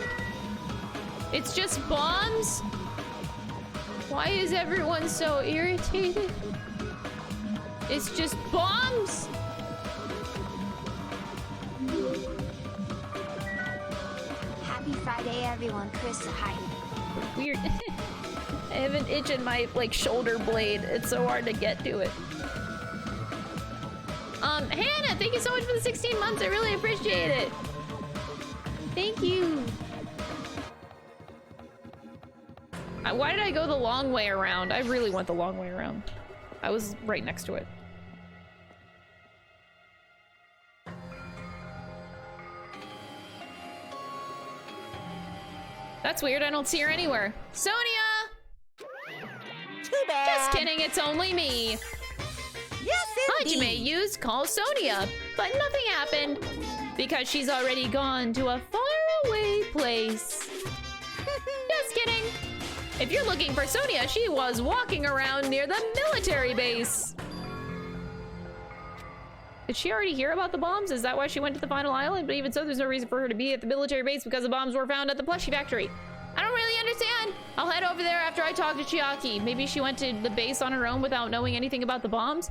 S1: It's just bombs? Why is everyone so irritated? It's just bombs?
S2: Happy Friday, everyone. Chris, hi.
S1: Weird. I have an itch in my, like, shoulder blade. It's so hard to get to it. Hannah, thank you so much for the 16 months. I really appreciate it. Thank you. Why did I go the long way around? I really went the long way around. I was right next to it. That's weird. I don't see her anywhere. Sonia!
S8: Too bad.
S1: Just kidding. It's only me.
S8: Yes, indeed.
S1: Hajime used call Sonia, but nothing happened.
S3: because she's already gone to a faraway place. Just kidding. If you're looking for Sonia, she was walking around near the military base. Did she already hear about the bombs? Is that why she went to the final island? But even so, there's no reason for her to be at the military base because the bombs were found at the plushie factory. I don't really understand. I'll head over there after I talk to Chiaki. Maybe she went to the base on her own without knowing anything about the bombs.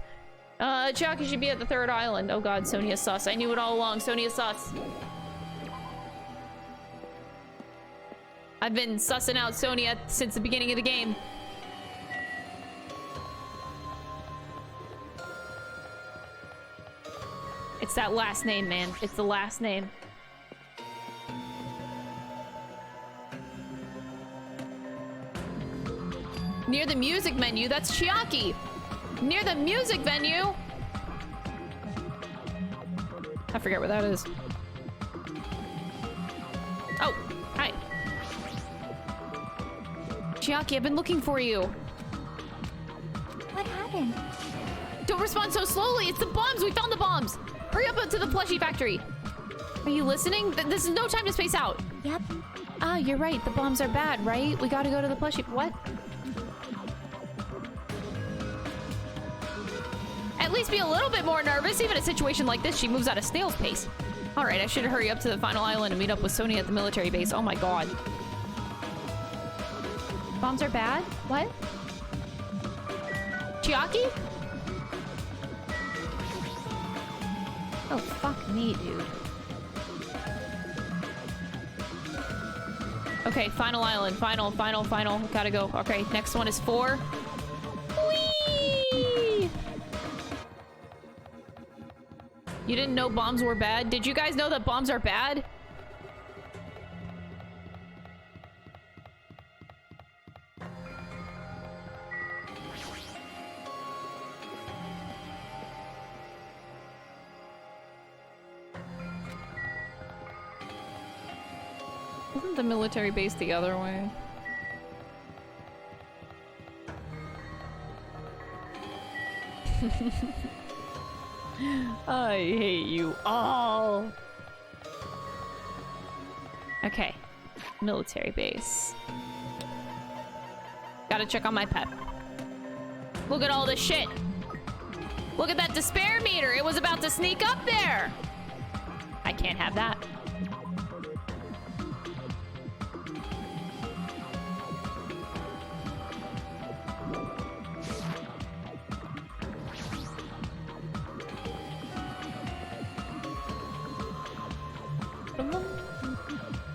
S3: Chiaki should be at the third island. Oh god, Sonia's sus. I knew it all along. Sonia's sus. I've been sussing out Sonia since the beginning of the game. It's that last name, man. It's the last name. Near the music menu, that's Chiaki. Near the music venue. I forget where that is. Oh, hi. Chiaki, I've been looking for you.
S2: What happened?
S3: Don't respond so slowly. It's the bombs. We found the bombs. Hurry up to the plushie factory. Are you listening? This is no time to space out.
S2: Yep.
S3: Ah, you're right. The bombs are bad, right? We gotta go to the plushie. What? At least be a little bit more nervous. Even a situation like this, she moves at a snail's pace. All right, I should hurry up to the final island and meet up with Sonia at the military base. Oh my god. Bombs are bad? What? Chiaki? Oh, fuck me, dude. Okay, final island. Final. Gotta go. Okay, next one is 4. Whee! You didn't know bombs were bad? Did you guys know that bombs are bad? Isn't the military base the other way? I hate you all. Okay. Military base. Gotta check on my pet. Look at all this shit. Look at that despair meter. It was about to sneak up there. I can't have that.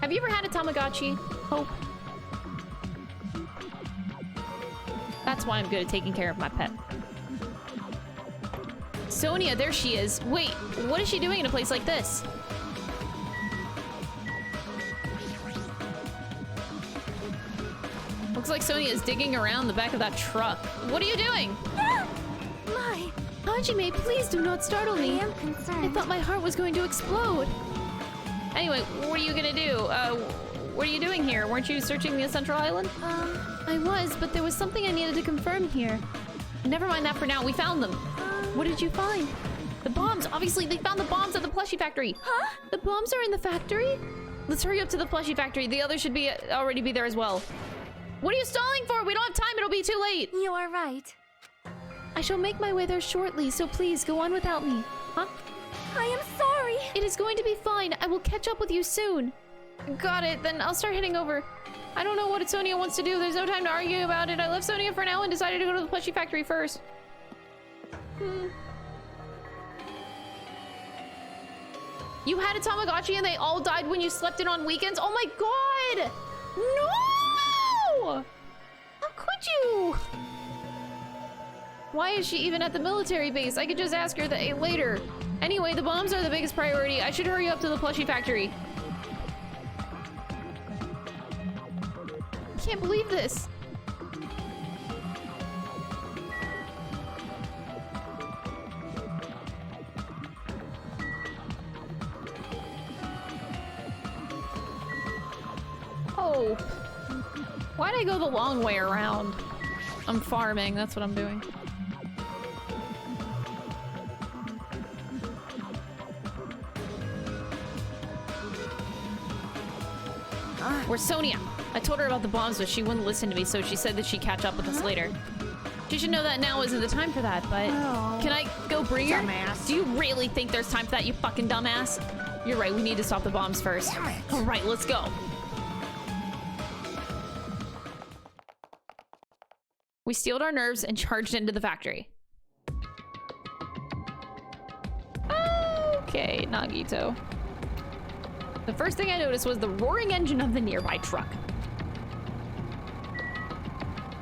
S3: Have you ever had a Tamagotchi? Hope. That's why I'm good at taking care of my pet. Sonia, there she is. Wait, what is she doing in a place like this? Looks like Sonia is digging around the back of that truck. What are you doing?
S11: My Hajime, please do not startle me.
S2: I am concerned.
S11: I thought my heart was going to explode.
S3: Anyway, what are you gonna do? What are you doing here? Weren't you searching the Central Island?
S11: I was, but there was something I needed to confirm here.
S3: Never mind that for now. We found them.
S11: What did you find?
S3: The bombs. Obviously, they found the bombs at the plushie factory.
S11: Huh? The bombs are in the factory?
S3: Let's hurry up to the plushie factory. The others should be already be there as well. What are you stalling for? We don't have time. It'll be too late.
S2: You are right.
S11: I shall make my way there shortly, so please go on without me.
S3: Huh?
S11: I am sorry. It is going to be fine. I will catch up with you soon.
S3: Got it. Then I'll start heading over. I don't know what Sonia wants to do. There's no time to argue about it. I left Sonia for now and decided to go to the plushie factory first. You had a Tamagotchi and they all died when you slept in on weekends? Oh my god! No! How could you? Why is she even at the military base? I could just ask her that later. Anyway, the bombs are the biggest priority. I should hurry up to the plushie factory. I can't believe this. Oh. Why'd I go the long way around? I'm farming, that's what I'm doing.
S1: Where's Sonia? I told her about the bombs, but she wouldn't listen to me, so she said that she'd catch up with us later. She should know that now isn't the time for that, but... Can I go bring her?
S6: Dumbass.
S1: Do you really think there's time for that, you fucking dumbass? You're right, we need to stop the bombs first. Alright, let's go. We steeled our nerves and charged into the factory. Okay, Nagito. The first thing I noticed was the roaring engine of the nearby truck.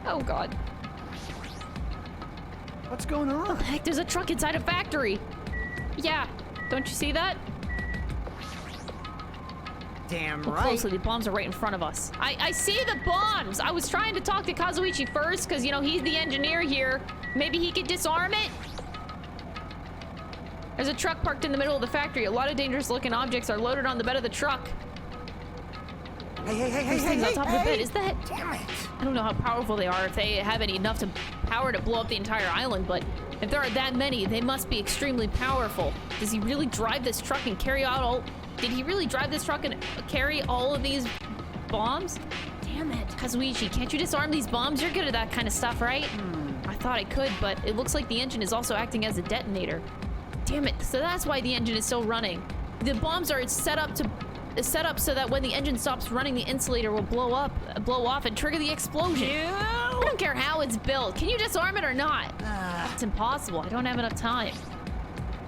S1: Oh god.
S4: What's going on?
S1: What the heck? There's a truck inside a factory. Yeah, don't you see that?
S6: Damn
S1: Look
S6: right.
S1: closely, the bombs are right in front of us. I see the bombs! I was trying to talk to Kazuichi first, because, you know, he's the engineer here. Maybe he could disarm it? There's a truck parked in the middle of the factory. A lot of dangerous-looking objects are loaded on the bed of the truck.
S6: Hey,
S1: There's things on top of the bed. Is that...
S6: Damn it.
S1: I don't know how powerful they are, if they have any enough to power to blow up the entire island, but if there are that many, they must be extremely powerful. Does he really drive this truck and carry out all... Did he really drive this truck and carry all of these bombs? Damn it. Kazuichi, can't you disarm these bombs? You're good at that kind of stuff, right? I thought I could, but it looks like the engine is also acting as a detonator. Damn it, so that's why the engine is still running. The bombs are set up so that when the engine stops running, the insulator will blow off and trigger the explosion. I don't care how it's built. Can you disarm it or not? It's impossible. I don't have enough time.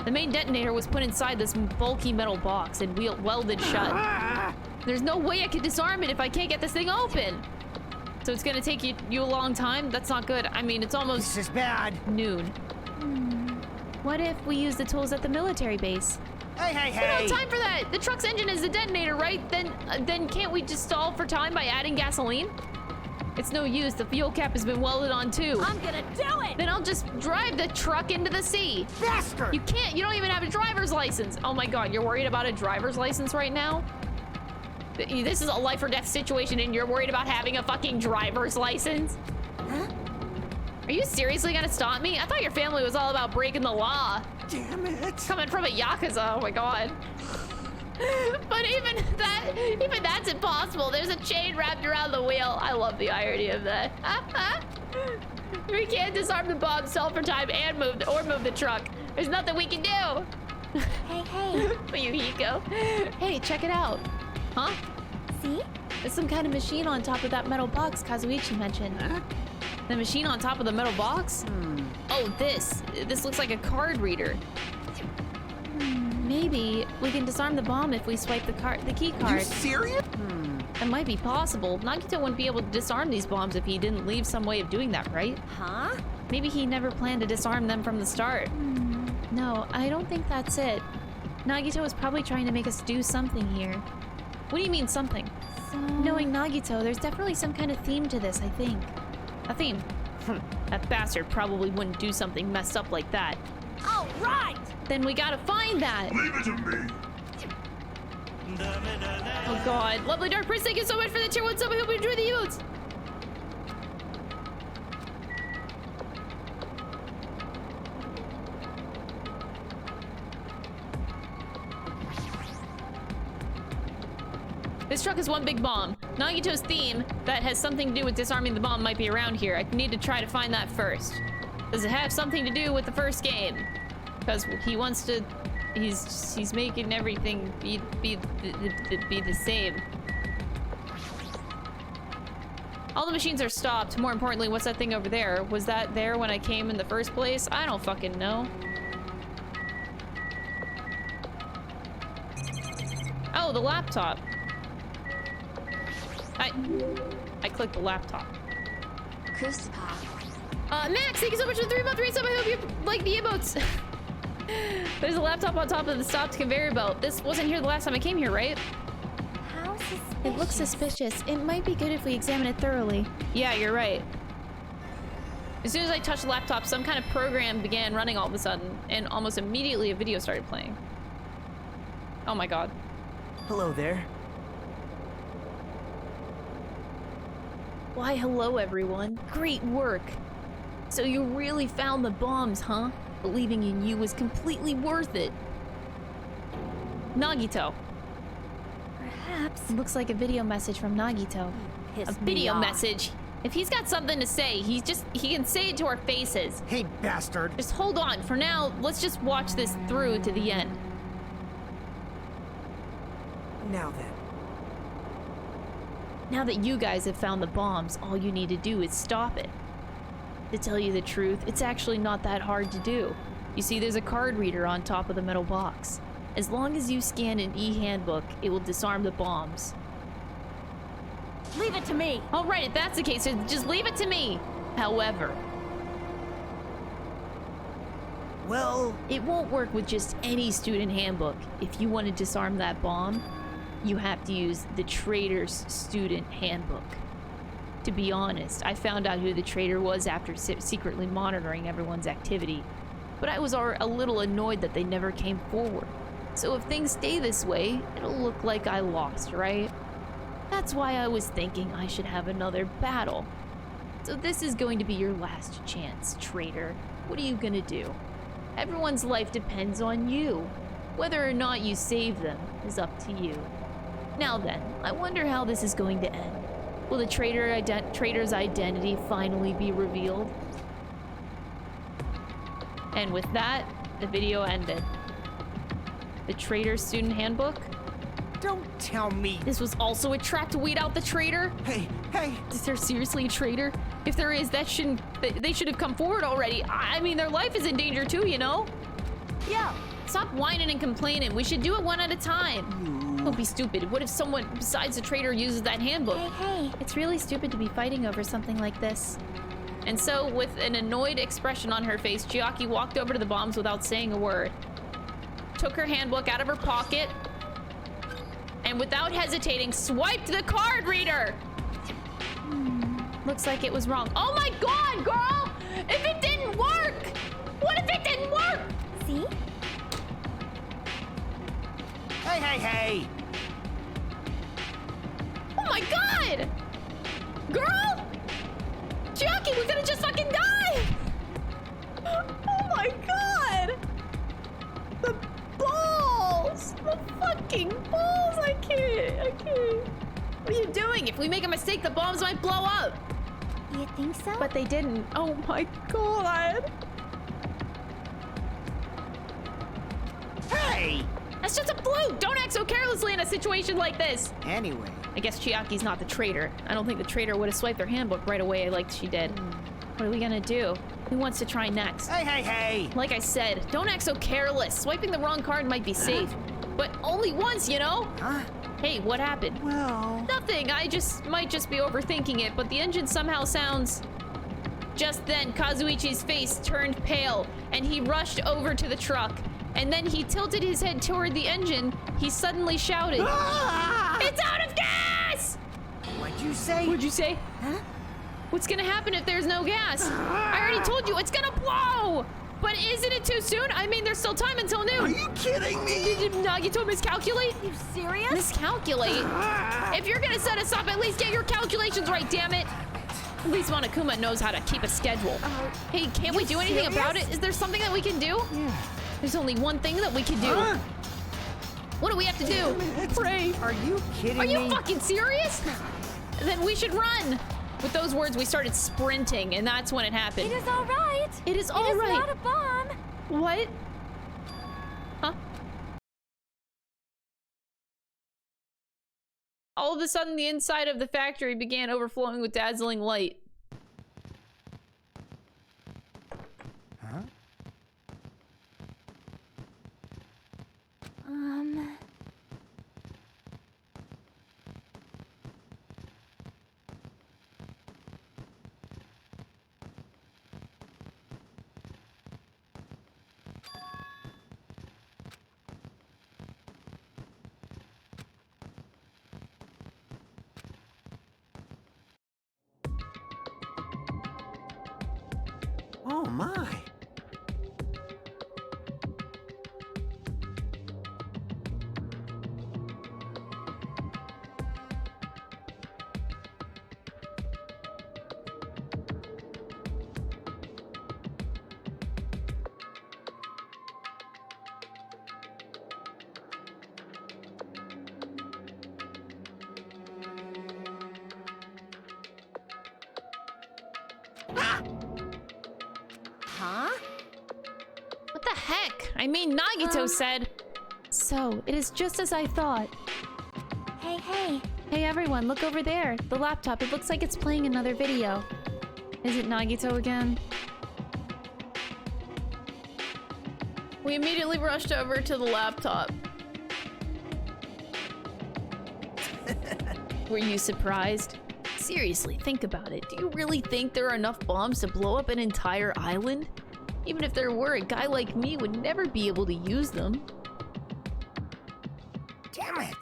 S1: The main detonator was put inside this bulky metal box and welded shut. There's no way I could disarm it if I can't get this thing open. So it's gonna take you a long time? That's not good. I mean, it's almost...
S6: This is bad.
S1: Noon.
S11: What if we use the tools at the military base?
S6: Hey!
S1: We don't have time for that! The truck's engine is the detonator, right? Then can't we just stall for time by adding gasoline? It's no use. The fuel cap has been welded on too.
S8: I'm gonna do it!
S1: Then I'll just drive the truck into the sea.
S6: Faster!
S1: You can't. You don't even have a driver's license. Oh my god, you're worried about a driver's license right now? This is a life or death situation and you're worried about having a fucking driver's license?
S6: Huh?
S1: Are you seriously gonna stop me? I thought your family was all about breaking the law.
S4: Damn it.
S1: Coming from a Yakuza, oh my god. But even that's impossible. There's a chain wrapped around the wheel. I love the irony of that. We can't disarm the bomb, stall for time, and move the truck. There's nothing we can do.
S2: Hey.
S1: Yuhiko. Hey, check it out. Huh?
S2: See?
S1: There's some kind of machine on top of that metal box Kazuichi mentioned.
S4: Huh?
S1: The machine on top of the metal box? Oh, this looks like a card reader. Maybe we can disarm the bomb if we swipe the key card.
S4: You serious?
S1: That might be possible. Nagito wouldn't be able to disarm these bombs if he didn't leave some way of doing that, right?
S8: Huh?
S1: Maybe he never planned to disarm them from the start. No, I don't think that's it. Nagito was probably trying to make us do something here. What do you mean, something? Knowing Nagito, there's definitely some kind of theme to this, I think. A theme? That bastard probably wouldn't do something messed up like that.
S8: All right!
S1: Then we gotta find that!
S14: Leave it to me.
S1: Oh god. Lovely Dark Prince, thank you so much for the tier 1 sub. I hope you enjoy the emotes! This truck is one big bomb. Nagito's theme that has something to do with disarming the bomb might be around here. I need to try to find that first. Does it have something to do with the first game? Because he wants to... He's making everything be the same. All the machines are stopped. More importantly, what's that thing over there? Was that there when I came in the first place? I don't fucking know. Oh, the laptop. I clicked the laptop. Max, thank you so much for the 3-month resub. I hope you like the emotes. There's a laptop on top of the stopped conveyor belt. This wasn't here the last time I came here, right?
S2: How suspicious.
S11: It looks suspicious. It might be good if we examine it thoroughly.
S1: Yeah, you're right. As soon as I touched the laptop, some kind of program began running all of a sudden, and almost immediately a video started playing. Oh my god.
S9: Hello there.
S1: Why, hello everyone. Great work. So you really found the bombs, huh? Believing in you was completely worth it. Nagito.
S12: Perhaps.
S3: It looks like a video message from Nagito.
S12: A
S3: Video message. If he's got something to say, he can say it to our faces.
S6: Hey, bastard.
S3: Just hold on. For now, let's just watch this through to the end.
S9: Now then.
S3: Now that you guys have found the bombs, all you need to do is stop it. To tell you the truth, it's actually not that hard to do. You see, there's a card reader on top of the metal box. As long as you scan an e-handbook, it will disarm the bombs.
S12: Leave it to me.
S3: All right, if that's the case, just leave it to me. However,
S9: well,
S3: it won't work with just any student handbook. If you want to disarm that bomb, you have to use the traitor's student handbook. To be honest, I found out who the traitor was after secretly monitoring everyone's activity, but I was a little annoyed that they never came forward. So if things stay this way, it'll look like I lost, right? That's why I was thinking I should have another battle. So this is going to be your last chance, traitor. What are you gonna do? Everyone's life depends on you. Whether or not you save them is up to you. Now then, I wonder how this is going to end. Will the traitor's identity finally be revealed? And with that, the video ended. The traitor's student handbook?
S6: Don't tell me.
S3: This was also a trap to weed out the traitor?
S6: Hey.
S3: Is there seriously a traitor? If there is, they should have come forward already. I mean, their life is in danger too, you know?
S12: Yeah.
S3: Stop whining and complaining. We should do it one at a time. Don't be stupid. What if someone besides the traitor uses that handbook?
S2: Hey.
S3: It's really stupid to be fighting over something like this. And so, with an annoyed expression on her face, Chiaki walked over to the bombs without saying a word. Took her handbook out of her pocket, and without hesitating, swiped the card reader! Looks like it was wrong. Oh my god, girl! If it didn't work! What if it didn't work?
S2: See?
S6: Hey.
S3: Oh my god! Girl! Chiaki, we're gonna just fucking die! Oh my god! The balls! The fucking balls! I can't. What are you doing? If we make a mistake, the bombs might blow up!
S2: You think so?
S3: But they didn't. Oh my god!
S6: Hey!
S3: That's just a fluke! Don't act so carelessly in a situation like this!
S6: Anyway.
S3: I guess Chiaki's not the traitor. I don't think the traitor would have swiped their handbook right away like she did. What are we gonna do? Who wants to try next?
S6: Hey!
S3: Like I said, don't act so careless. Swiping the wrong card might be safe. But only once, you know?
S6: Huh?
S3: Hey, what happened?
S6: Well...
S3: Nothing. I might just be overthinking it, but the engine somehow sounds... Just then, Kazuichi's face turned pale, and he rushed over to the truck. And then he tilted his head toward the engine. He suddenly shouted,
S6: Ah!
S3: "It's out of gas!"
S6: What'd you say?
S3: What'd you say?
S2: Huh?
S3: What's gonna happen if there's no gas? I already told you, it's gonna blow! But isn't it too soon? I mean, there's still time until noon.
S6: Are you kidding me?
S3: Did Nagito miscalculate?
S12: You serious?
S3: Miscalculate? If you're gonna set us up, at least get your calculations right, damn it! At least Monokuma knows how to keep a schedule. Hey, can't we do anything about it? Is there something that we can do?
S6: Yeah.
S3: There's only one thing that we can do. What do we have to do? Pray.
S6: Are you kidding
S3: Are
S6: me?
S3: you fucking serious? Then we should run. With those words, we started sprinting, and that's when it happened.
S13: It is all right.
S3: It is all right.
S13: It is not a bomb.
S3: What? Huh? All of a sudden, the inside of the factory began overflowing with dazzling light.
S6: Huh? Oh my.
S12: Huh?
S3: What the heck? I mean, Nagito said... So, it is just as I thought.
S2: Hey, hey.
S3: Hey everyone, look over there. The laptop, it looks like it's playing another video. Is it Nagito again?
S1: We immediately rushed over to the laptop.
S3: Were you surprised? Seriously, think about it. Do you really think there are enough bombs to blow up an entire island? Even if there were, a guy like me would never be able to use them.
S6: Damn it!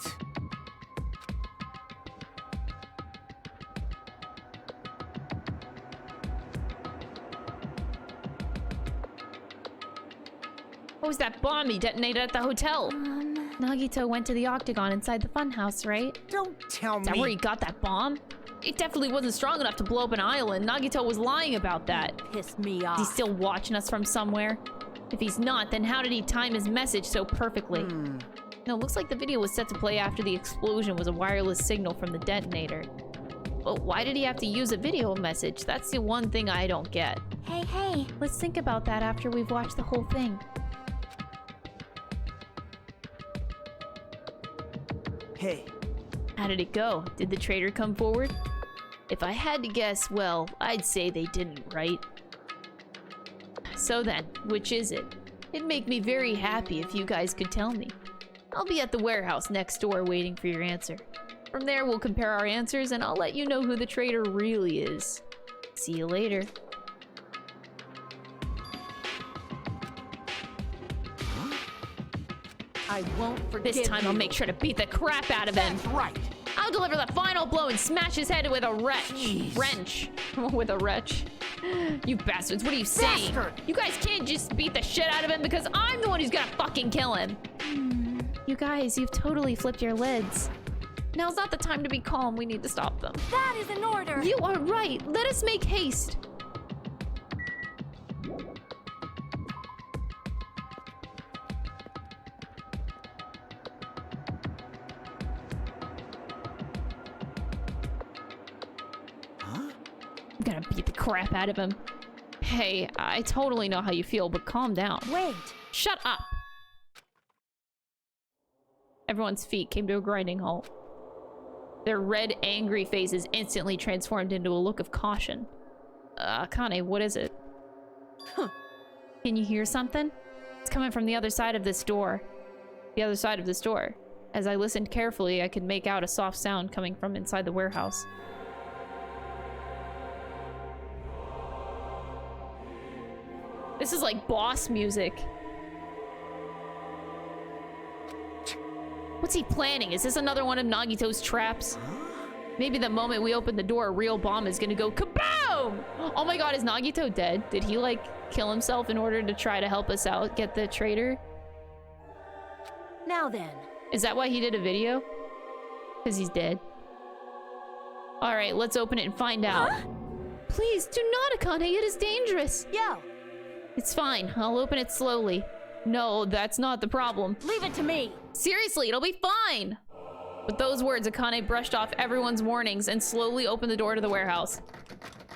S3: What was that bomb he detonated at the hotel? Nagito went to the octagon inside the funhouse, right?
S6: Don't tell me.
S3: Is that where he got that bomb? It definitely wasn't strong enough to blow up an island. Nagito was lying about that.
S12: Pissed me off.
S3: Is he still watching us from somewhere? If he's not, then how did he time his message so perfectly? No, looks like the video was set to play after the explosion was a wireless signal from the detonator. But why did he have to use a video message? That's the one thing I don't get.
S2: Hey, hey.
S3: Let's think about that after we've watched the whole thing.
S9: Hey.
S3: How did it go? Did the traitor come forward? If I had to guess, well, I'd say they didn't, right? So then, which is it? It'd make me very happy if you guys could tell me. I'll be at the warehouse next door waiting for your answer. From there, we'll compare our answers and I'll let you know who the traitor really is. See you later.
S12: I won't forgive
S3: This time
S12: you.
S3: I'll make sure to beat the crap out of him.
S6: That's right.
S3: I'll deliver the final blow and smash his head with a wrench. With a wrench. You bastards, what are you saying?
S6: Bastard!
S3: You guys can't just beat the shit out of him because I'm the one who's gonna fucking kill him. You guys, you've totally flipped your lids. Now's not the time to be calm. We need to stop them.
S13: That is an order!
S3: You are right. Let us make haste. I'm gonna beat the crap out of him. Hey, I totally know how you feel, but calm down.
S12: Wait.
S3: Shut up. Everyone's feet came to a grinding halt. Their red, angry faces instantly transformed into a look of caution. Akane, what is it?
S12: Huh.
S3: Can you hear something? It's coming from the other side of this door. The other side of this door. As I listened carefully, I could make out a soft sound coming from inside the warehouse. This is like boss music. What's he planning? Is this another one of Nagito's traps? Maybe the moment we open the door, a real bomb is gonna go kaboom! Oh my god, is Nagito dead? Did he, like, kill himself in order to try to help us out, get the traitor?
S12: Now then.
S3: Is that why he did a video? Because he's dead. Alright, let's open it and find out.
S12: Huh?
S3: Please, do not, Akane. It is dangerous.
S12: Yo.
S3: It's fine. I'll open it slowly. No, that's not the problem.
S12: Leave it to me.
S3: Seriously, it'll be fine. With those words, Akane brushed off everyone's warnings and slowly opened the door to the warehouse.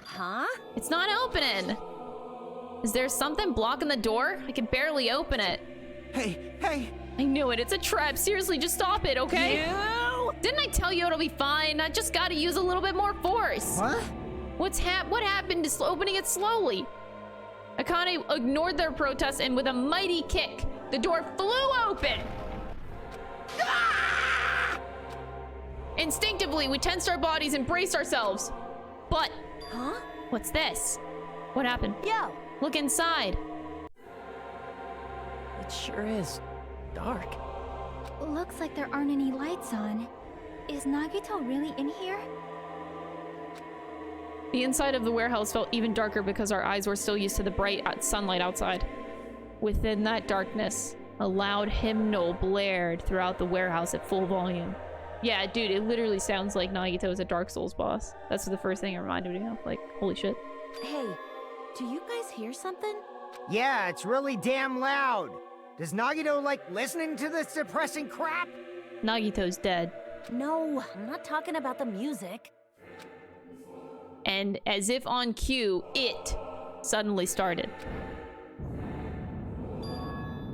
S12: Huh?
S3: It's not opening. Is there something blocking the door? I can barely open it.
S4: Hey.
S3: I knew it. It's a trap. Seriously, just stop it, okay?
S12: You?
S3: Didn't I tell you it'll be fine? I just gotta use a little bit more force.
S6: What?
S3: What happened to opening it slowly? Akane ignored their protests and with a mighty kick, the door flew open. Ah! Instinctively, we tensed our bodies and braced ourselves. But,
S12: huh?
S3: What's this? What happened?
S12: Yo.
S3: Look inside.
S9: It sure is dark.
S2: Looks like there aren't any lights on. Is Nagito really in here?
S3: The inside of the warehouse felt even darker because our eyes were still used to the bright sunlight outside. Within that darkness, a loud hymnal blared throughout the warehouse at full volume. Yeah, dude, it literally sounds like Nagito is a Dark Souls boss. That's the first thing it reminded me of. Like, holy shit.
S12: Hey, do you guys hear something?
S6: Yeah, it's really damn loud. Does Nagito like listening to this depressing crap?
S3: Nagito's dead.
S12: No, I'm not talking about the music.
S3: And as if on cue, it suddenly started.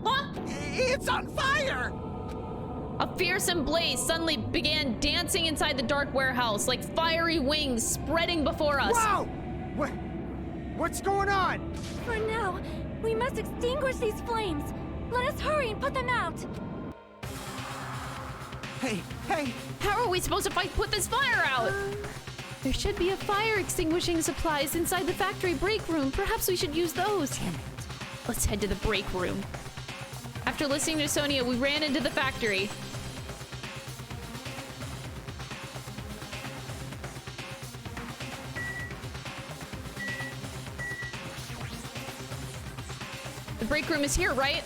S3: Huh?
S4: It's on fire!
S3: A fearsome blaze suddenly began dancing inside the dark warehouse, like fiery wings spreading before us.
S6: Wow! What's going on?
S13: For now, we must extinguish these flames. Let us hurry and put them out.
S4: Hey!
S3: How are we supposed to put this fire out? There should be a fire extinguishing supplies inside the factory break room. Perhaps we should use those. Damn it. Let's head to the break room. After listening to Sonia, we ran into the factory. The break room is here, right?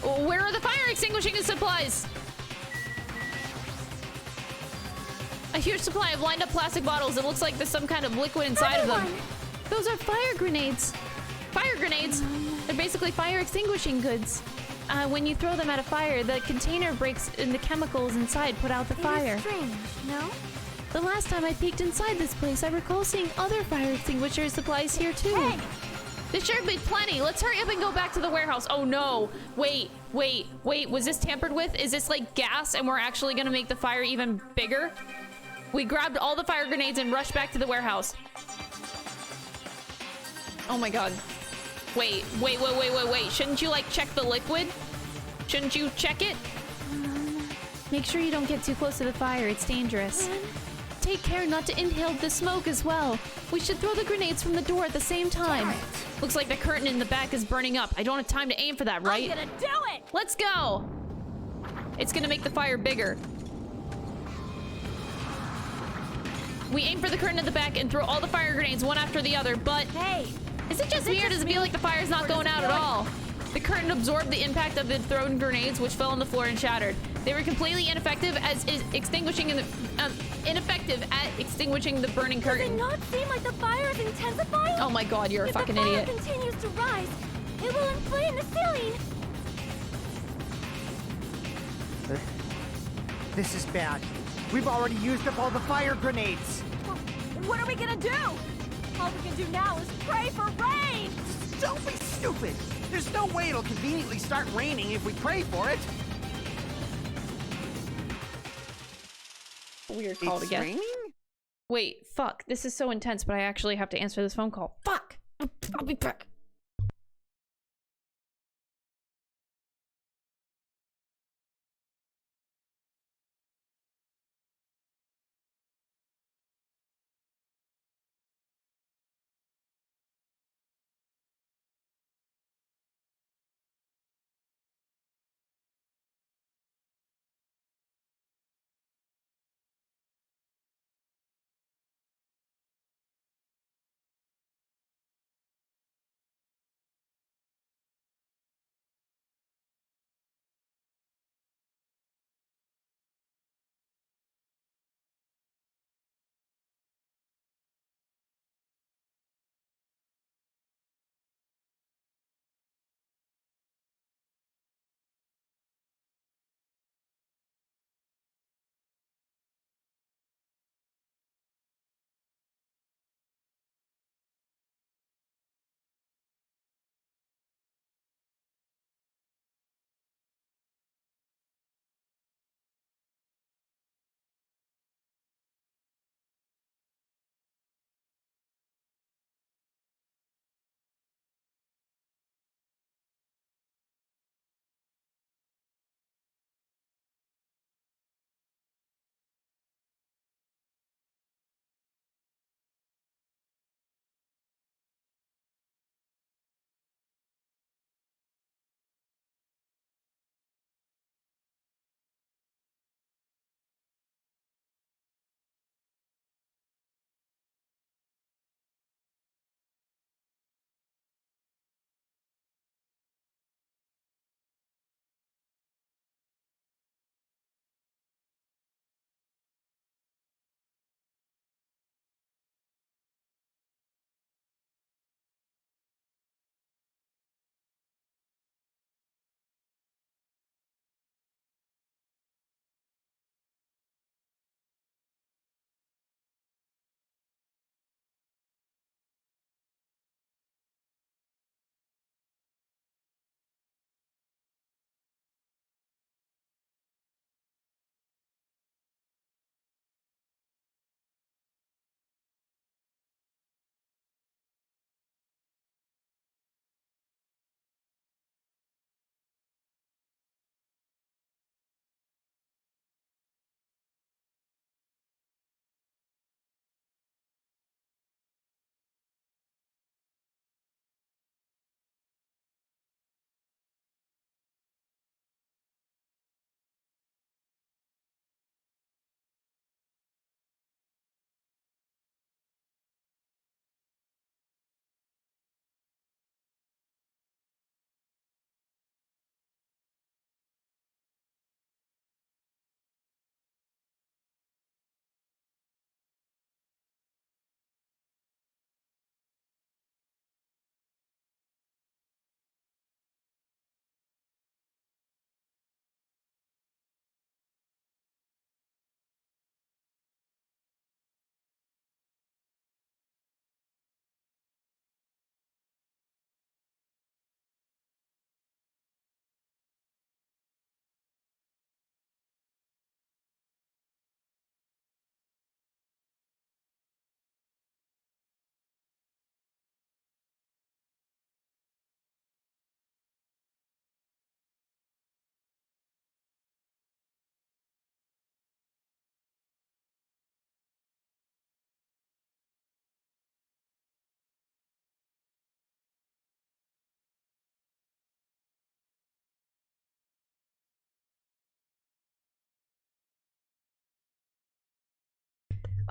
S3: Where are the fire extinguishing supplies? A huge supply of lined up plastic bottles. It looks like there's some kind of liquid inside of them. Those are fire grenades. Fire grenades? They're basically fire extinguishing goods. When you throw them at a fire, the container breaks and the chemicals inside put out the fire.
S13: Strange, no?
S3: The last time I peeked inside this place, I recall seeing other fire extinguisher supplies here too.
S13: Hey!
S3: There should be plenty. Let's hurry up and go back to the warehouse. Oh no. Wait. Was this tampered with? Is this like gas and we're actually gonna make the fire even bigger? We grabbed all the fire grenades and rushed back to the warehouse. Oh my god. Wait. Shouldn't you like check the liquid? Shouldn't you check it? Make sure you don't get too close to the fire. It's dangerous. Take care not to inhale the smoke as well. We should throw the grenades from the door at the same time. Looks like the curtain in the back is burning up. I don't have time to aim for that, right?
S13: I'm gonna do it!
S3: Let's go! It's gonna make the fire bigger. We aim for the curtain at the back and throw all the fire grenades one after the other, but...
S13: Hey!
S3: Is it just me or does it feel like the fire's not going out at all? The curtain absorbed the impact of the thrown grenades, which fell on the floor and shattered. They were completely ineffective at extinguishing the burning curtain.
S13: Does it not seem like the fire is intensifying?
S3: Oh my god, you're a fucking idiot.
S13: If the fire continues to rise, it will inflame the ceiling.
S6: This is bad. We've already used up all the fire grenades.
S13: What are we gonna do? All we can do now is pray for rain.
S4: Don't be stupid! There's no way it'll conveniently start raining if we pray for it.
S3: Weird call to get.
S4: Raining?
S3: Wait, fuck. This is so intense, but I actually have to answer this phone call. Fuck! I'll be back.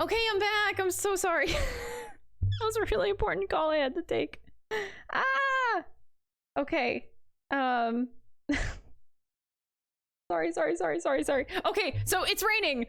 S1: Okay, I'm back. I'm so sorry. That was a really important call I had to take. Ah! Okay. Sorry. Okay, so it's raining.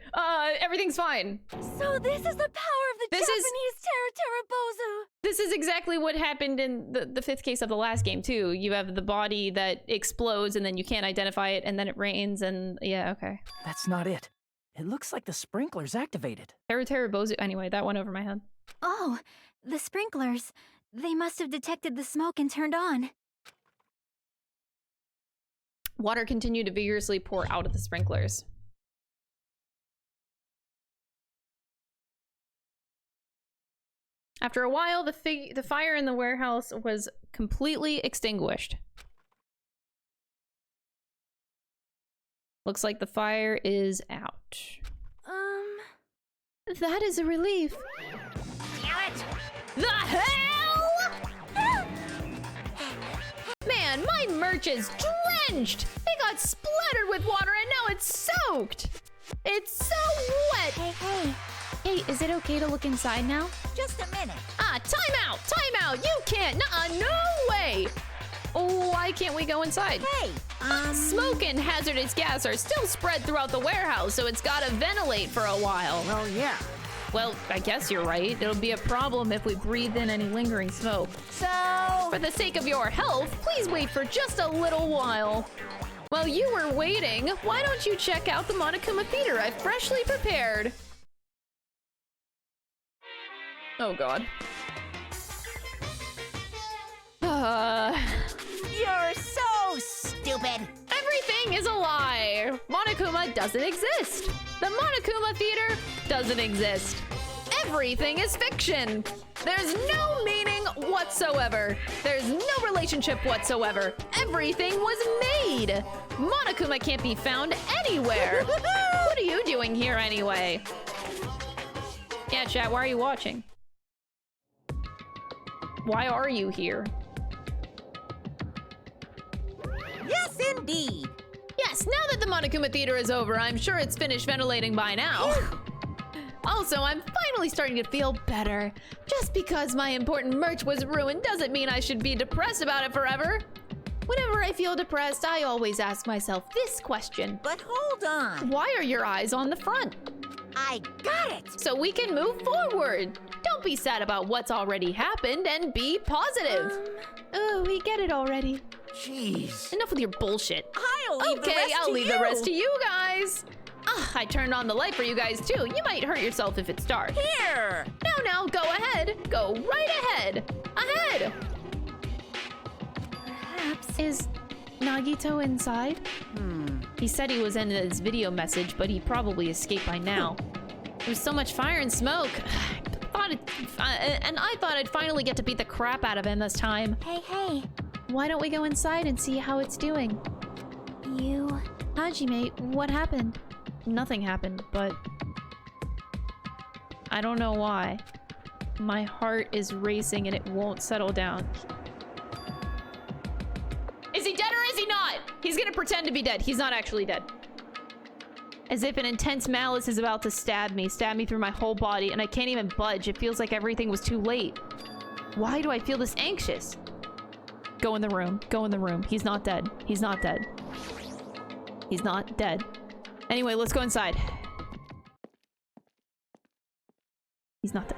S1: Everything's fine.
S13: So this is the power of the Japanese Terra.
S1: This is exactly what happened in the fifth case of the last game, too. You have the body that explodes, and then you can't identify it, and then it rains, and yeah, okay.
S5: That's not it. It looks like the sprinkler's activated.
S1: Terra. Anyway, that went over my head.
S2: Oh, the sprinklers. They must have detected the smoke and turned on.
S1: Water continued to vigorously pour out of the sprinklers. After a while, the fire in the warehouse was completely extinguished. Looks like the fire is out.
S3: That is a relief.
S8: Damn it!
S1: The hell? Man, my merch is drenched! It got splattered with water and now it's soaked! It's so wet!
S3: Hey, is it okay to look inside now?
S8: Just a minute.
S1: Ah, time out! You can't! Nuh-uh, no way! Oh, why can't we go inside?
S8: Hey,
S1: Smoke and hazardous gas are still spread throughout the warehouse, so it's gotta ventilate for a while.
S6: Well, yeah.
S1: Well, I guess you're right. It'll be a problem if we breathe in any lingering smoke.
S8: So...
S1: For the sake of your health, please wait for just a little while. While you were waiting, why don't you check out the Monokuma Theater I've freshly prepared? Oh god.
S8: You're so stupid.
S1: Everything is a lie. Monokuma doesn't exist. The Monokuma Theater doesn't exist. Everything is fiction. There's no meaning whatsoever. There's no relationship whatsoever. Everything was made. Monokuma can't be found anywhere. What are you doing here anyway? Yeah, chat, why are you watching? Why are you here?
S8: Yes, indeed.
S1: Yes, now that the Monokuma Theater is over, I'm sure it's finished ventilating by now. Also, I'm finally starting to feel better. Just because my important merch was ruined doesn't mean I should be depressed about it forever. Whenever I feel depressed, I always ask myself this question.
S8: But hold on.
S1: Why are your eyes on the front?
S8: I got it.
S1: So we can move forward. Don't be sad about what's already happened and be positive.
S3: Oh, we get it already.
S6: Jeez.
S1: Enough with your bullshit.
S8: I'll leave the rest
S1: I'll
S8: to
S1: leave
S8: you.
S1: the rest to you guys. I turned on the light for you guys too. You might hurt yourself if it's dark.
S8: Here.
S1: Now, go ahead. Go right ahead. Ahead.
S3: Perhaps. Is Nagito inside?
S1: He said he was in his video message, but he probably escaped by now. There was so much fire and smoke. And I thought I'd finally get to beat the crap out of him this time.
S2: Hey.
S3: Why don't we go inside and see how it's doing?
S2: You...
S3: Hajime, what happened?
S1: Nothing happened, but... I don't know why. My heart is racing and it won't settle down. Is he dead or is he not? He's gonna pretend to be dead. He's not actually dead. As if an intense malice is about to stab me through my whole body, and I can't even budge. It feels like everything was too late. Why do I feel this anxious? Go in the room. Go in the room. He's not dead. He's not dead. He's not dead. Anyway, let's go inside. He's not dead.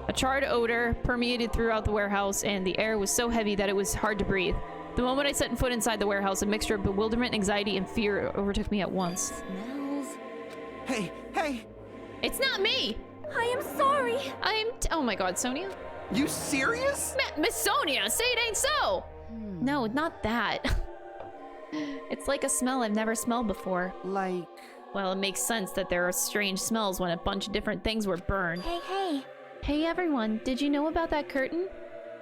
S1: A charred odor permeated throughout the warehouse, and the air was so heavy that it was hard to breathe. The moment I set foot inside the warehouse, a mixture of bewilderment, anxiety, and fear overtook me at once.
S8: Smells.
S6: Hey!
S1: It's not me!
S13: I am sorry.
S1: Oh my god, Sonia?
S6: You serious?
S1: Miss Sonia, say it ain't so!
S3: No, not that.
S1: It's like a smell I've never smelled before.
S6: Like...
S1: Well, it makes sense that there are strange smells when a bunch of different things were burned.
S2: Hey.
S3: Hey everyone, did you know about that curtain?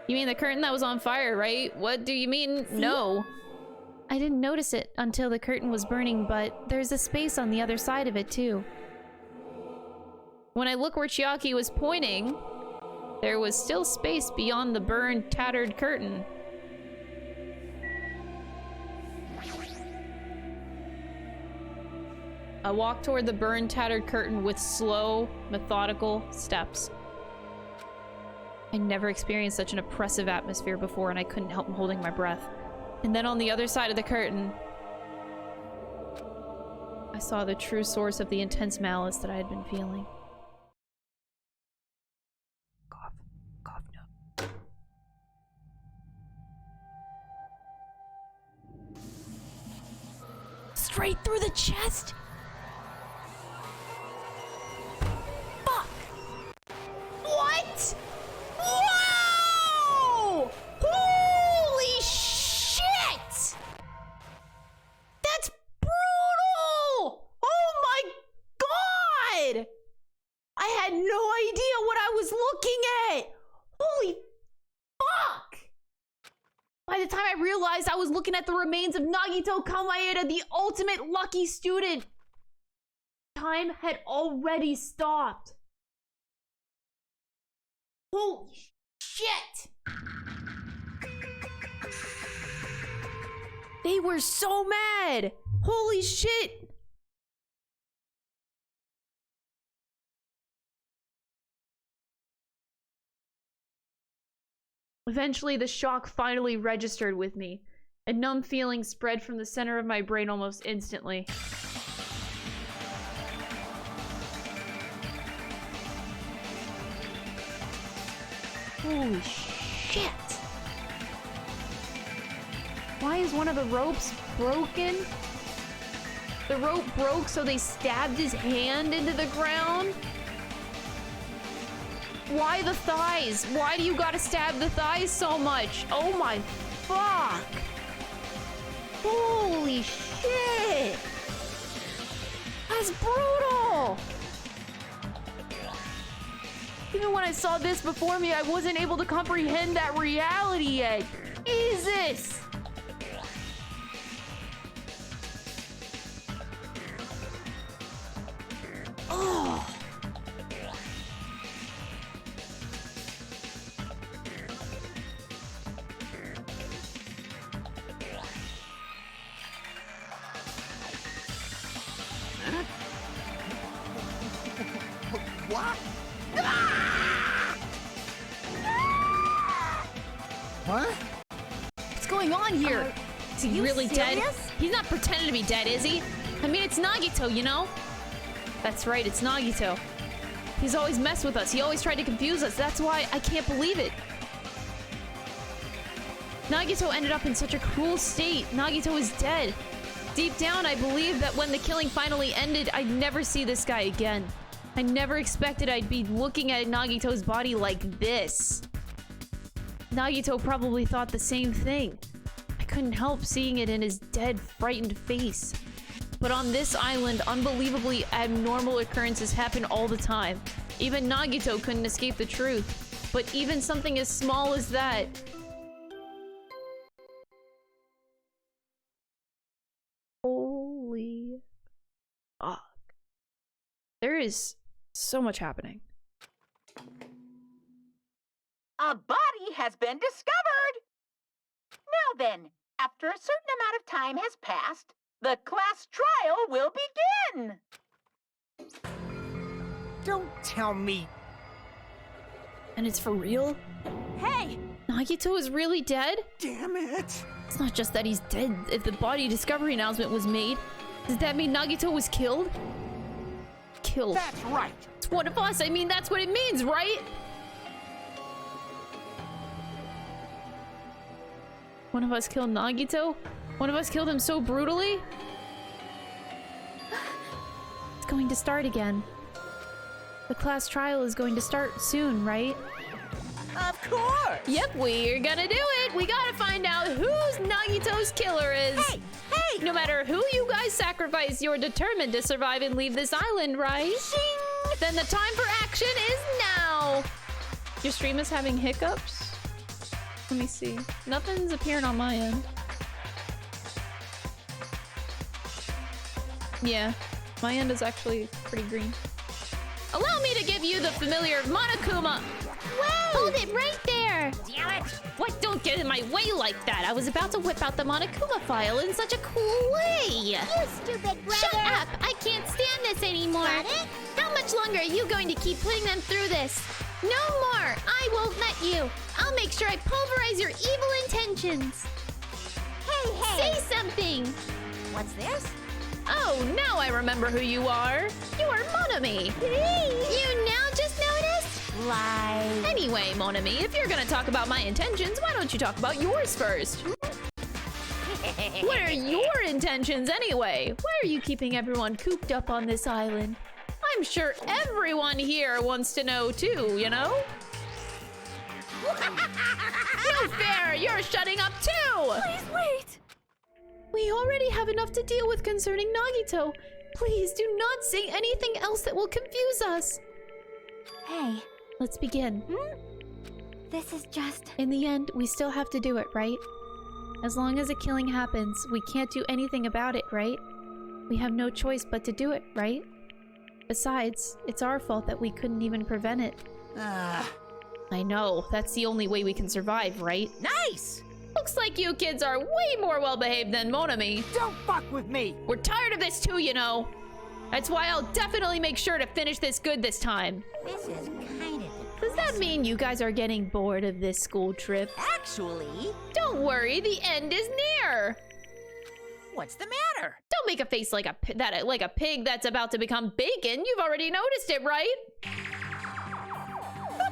S1: You mean the curtain that was on fire, right? What do you mean? No.
S3: I didn't notice it until the curtain was burning, but there's a space on the other side of it too.
S1: When I look where Chiaki was pointing, there was still space beyond the burned, tattered curtain. I walk toward the burned, tattered curtain with slow, methodical steps. I never experienced such an oppressive atmosphere before, and I couldn't help holding my breath. And then on the other side of the curtain, I saw the true source of the intense malice that I had been feeling. Cough. Cough, no.
S3: Straight through the chest? Fuck! What? Whoa! Holy shit! That's brutal! Oh my god! I had no idea what I was looking at! Holy fuck! By the time I realized I was looking at the remains of Nagito Kamaeda, the ultimate lucky student, time had already stopped. Holy shit! They were so mad! Holy shit! Eventually, the shock finally registered with me. A numb feeling spread from the center of my brain almost instantly. Holy shit! Why is one of the ropes broken? The rope broke, so they stabbed his hand into the ground? Why the thighs? Why do you gotta stab the thighs so much? Oh my fuck! Holy shit! That's brutal! Even when I saw this before me, I wasn't able to comprehend that reality yet. Jesus! Oh!
S4: What? What?
S3: What's going on here?
S1: Is he really dead? He's not pretending to be dead, is he? I mean, it's Nagito, you know? That's right, it's Nagito. He's always messed with us. He always tried to confuse us. That's why I can't believe it. Nagito ended up in such a cruel state. Nagito is dead. Deep down, I believe that when the killing finally ended, I'd never see this guy again. I never expected I'd be looking at Nagito's body like this. Nagito probably thought the same thing. I couldn't help seeing it in his dead, frightened face. But on this island, unbelievably abnormal occurrences happen all the time. Even Nagito couldn't escape the truth. But even something as small as that... Holy fuck. There is so much happening.
S8: A body has been discovered! Now then, after a certain amount of time has passed, the class trial will begin!
S9: Don't tell me.
S3: And it's for real?
S8: Hey!
S3: Nagito is really dead?
S4: Damn it!
S3: It's not just that he's dead. If the body discovery announcement was made, does that mean Nagito was killed? Killed.
S4: That's right!
S3: It's one of us. I mean, that's what it means, right? One of us killed Nagito? One of us killed him so brutally? It's going to start again. The class trial is going to start soon, right?
S8: Of course!
S3: Yep, we're gonna do it! We gotta find out who's Nagito's killer is!
S8: Hey! Hey!
S3: No matter who you guys sacrifice, you're determined to survive and leave this island, right?
S8: Shing!
S3: Then the time for action is now! Your stream is having hiccups? Let me see. Nothing's appearing on my end. Yeah, my end is actually pretty green. Allow me to give you the familiar Monokuma!
S11: Whoa! Hold it right there!
S8: Damn it!
S3: What? Don't get in my way like that! I was about to whip out the Monokuma file in such a cool way!
S11: You stupid brother!
S3: Shut up! I can't stand
S11: this anymore.
S2: Got it?
S11: How much longer are you going to keep putting them through this? No more! I won't let you! I'll make sure I pulverize your evil intentions!
S2: Hey!
S11: Say something!
S8: What's this?
S1: Oh, now I remember who you are. You are Monami.
S11: You now just noticed?
S8: Like...
S1: Anyway, Monami, if you're gonna talk about my intentions, why don't you talk about yours first? What are your intentions anyway? Why are you keeping everyone cooped up on this island? I'm sure everyone here wants to know too, you know? No fair! You're shutting up too!
S13: Please wait!
S3: We already have enough to deal with concerning Nagito. Please do not say anything else that will confuse us.
S2: Hey,
S3: Let's begin.
S2: this is just...
S3: In the end, we still have to do it, right? As long as a killing happens, we can't do anything about it, right? We have no choice but to do it, right? Besides, it's our fault that we couldn't even prevent it.
S1: I know, that's the only way we can survive, right?
S8: Nice!
S1: Looks like you kids are way more well-behaved than Monami.
S6: Don't fuck with me!
S1: We're tired of this too, you know. That's why I'll definitely make sure to finish this good this time.
S8: This is kind of
S1: Does that mean you guys are getting bored of this school trip?
S8: Actually,
S1: Don't worry, the end is near.
S8: what's the matter?
S1: Don't make a face like like a pig that's about to become bacon. You've already noticed it, right?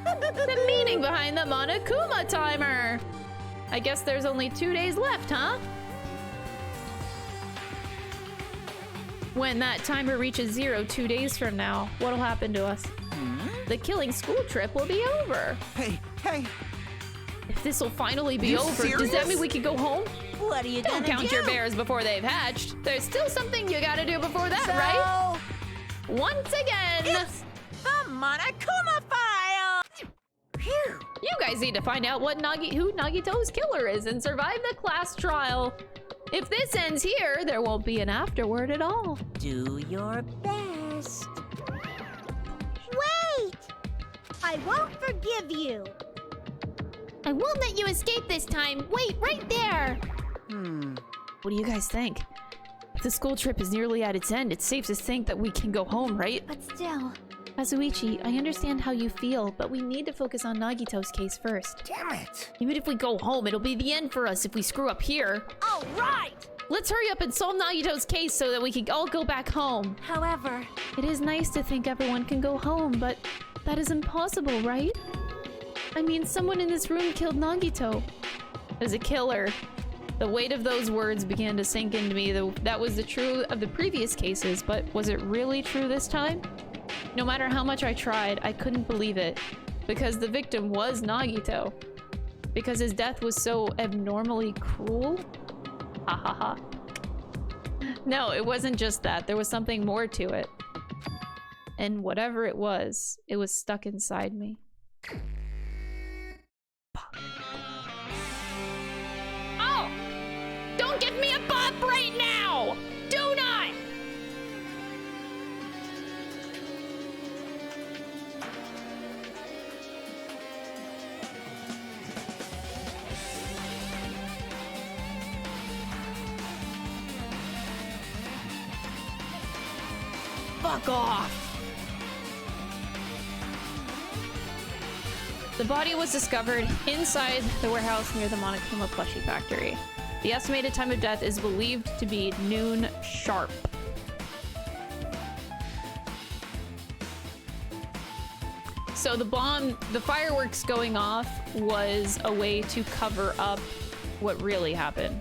S1: The meaning behind the Monokuma timer. I guess there's only 2 days left, huh? When that timer reaches 0 2 days from now, what'll happen to us? The killing school trip will be over.
S4: Hey!
S1: If this will finally be
S4: You
S1: over, does that
S4: serious?
S1: mean we can go home?
S8: What are you
S1: Don't
S8: gonna
S1: count
S8: do?
S1: your bears before they've hatched. There's still something you gotta do before that,
S8: So,
S1: right? Once again,
S8: it's the Monokuma file! Phew.
S1: you guys need to find out what who Nagito's killer is and survive the class trial. If this ends here, there won't be an afterword at all.
S8: Do your best.
S2: Wait! I won't forgive you.
S11: I won't let you escape this time. Wait, right there.
S1: What do you guys think? If the school trip is nearly at its end, it's safe to think that we can go home, right?
S2: But still...
S3: Kazuichi, I understand how you feel, but we need to focus on Nagito's case first.
S4: Damn it!
S1: Even if we go home, it'll be the end for us if we screw up here.
S8: All right!
S1: Let's hurry up and solve Nagito's case so that we can all go back home.
S2: However...
S3: It is nice to think everyone can go home, but that is impossible, right? I mean, someone in this room killed Nagito.
S1: As a killer, the weight of those words began to sink into me. That was the truth of the previous cases, but was it really true this time? No matter how much I tried, I couldn't believe it. Because the victim was Nagito. Because his death was so abnormally cruel. Ha ha ha. No, it wasn't just that. There was something more to it. And whatever it was stuck inside me. Oh! Don't give me a bop right now! Do not! Fuck off! The body was discovered inside the warehouse near the Monokuma plushie factory. The estimated time of death is believed to be noon sharp. So the fireworks going off was a way to cover up what really happened.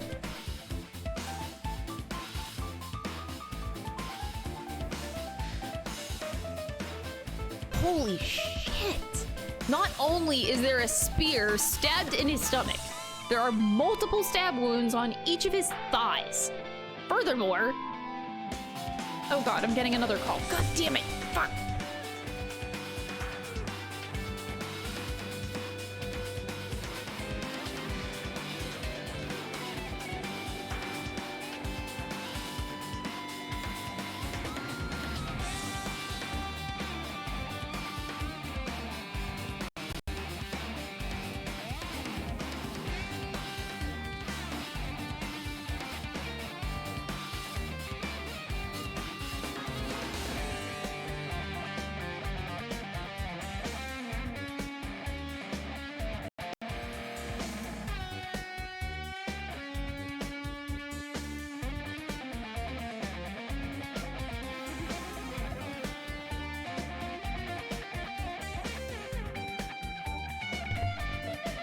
S1: Holy shit! Not only is there a spear stabbed in his stomach, there are multiple stab wounds on each of his thighs. Furthermore... Oh god, I'm getting another call. God damn it! Fuck!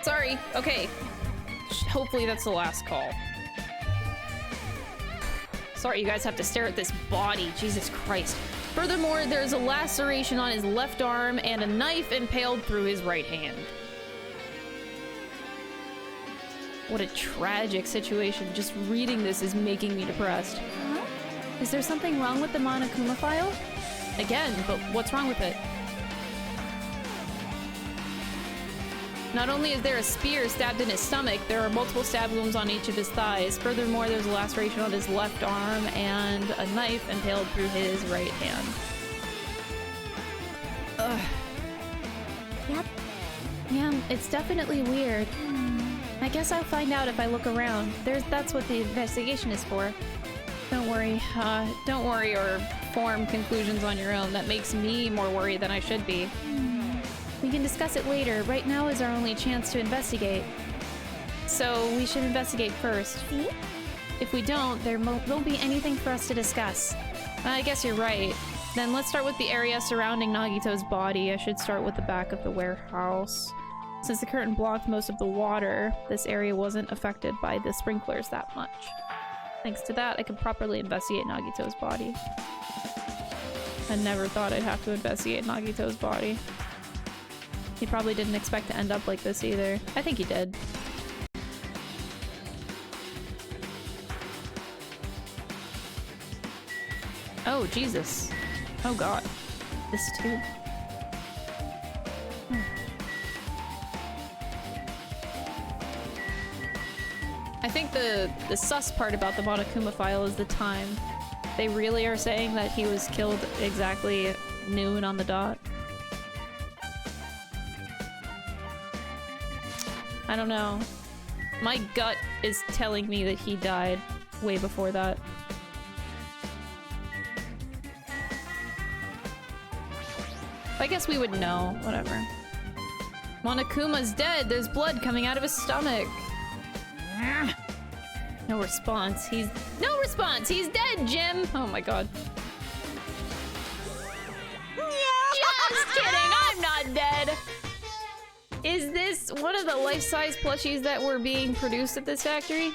S1: Sorry. Okay. Hopefully that's the last call. Sorry, you guys have to stare at this body. Jesus Christ. Furthermore, there's a laceration on his left arm and a knife impaled through his right hand. What a tragic situation. Just reading this is making me depressed.
S3: Huh? Is there something wrong with the Monokuma file?
S1: Again, but what's wrong with it? Not only is there a spear stabbed in his stomach, there are multiple stab wounds on each of his thighs. Furthermore, there's a laceration on his left arm and a knife impaled through his right hand. Ugh.
S11: Yep.
S3: Yeah, it's definitely weird. I guess I'll find out if I look around. That's what the investigation is for.
S1: Don't worry or form conclusions on your own. That makes me more worried than I should be.
S3: We can discuss it later. Right now is our only chance to investigate. So we should investigate first.
S11: See?
S3: If we don't, there won't be anything for us to discuss.
S1: I guess you're right. Then let's start with the area surrounding Nagito's body. I should start with the back of the warehouse. Since the curtain blocked most of the water, this area wasn't affected by the sprinklers that much. Thanks to that, I could properly investigate Nagito's body. I never thought I'd have to investigate Nagito's body. He probably didn't expect to end up like this either. I think he did. Oh, Jesus. Oh, God. This too. I think the sus part about the Monokuma file is the time. They really are saying that he was killed exactly noon on the dot. I don't know. My gut is telling me that he died way before that. I guess we would know. Whatever. Monokuma's dead. There's blood coming out of his stomach. No response. No response! He's dead, Jim! Oh my god. Just kidding! I'm not dead! Is this one of the life-size plushies that were being produced at this factory?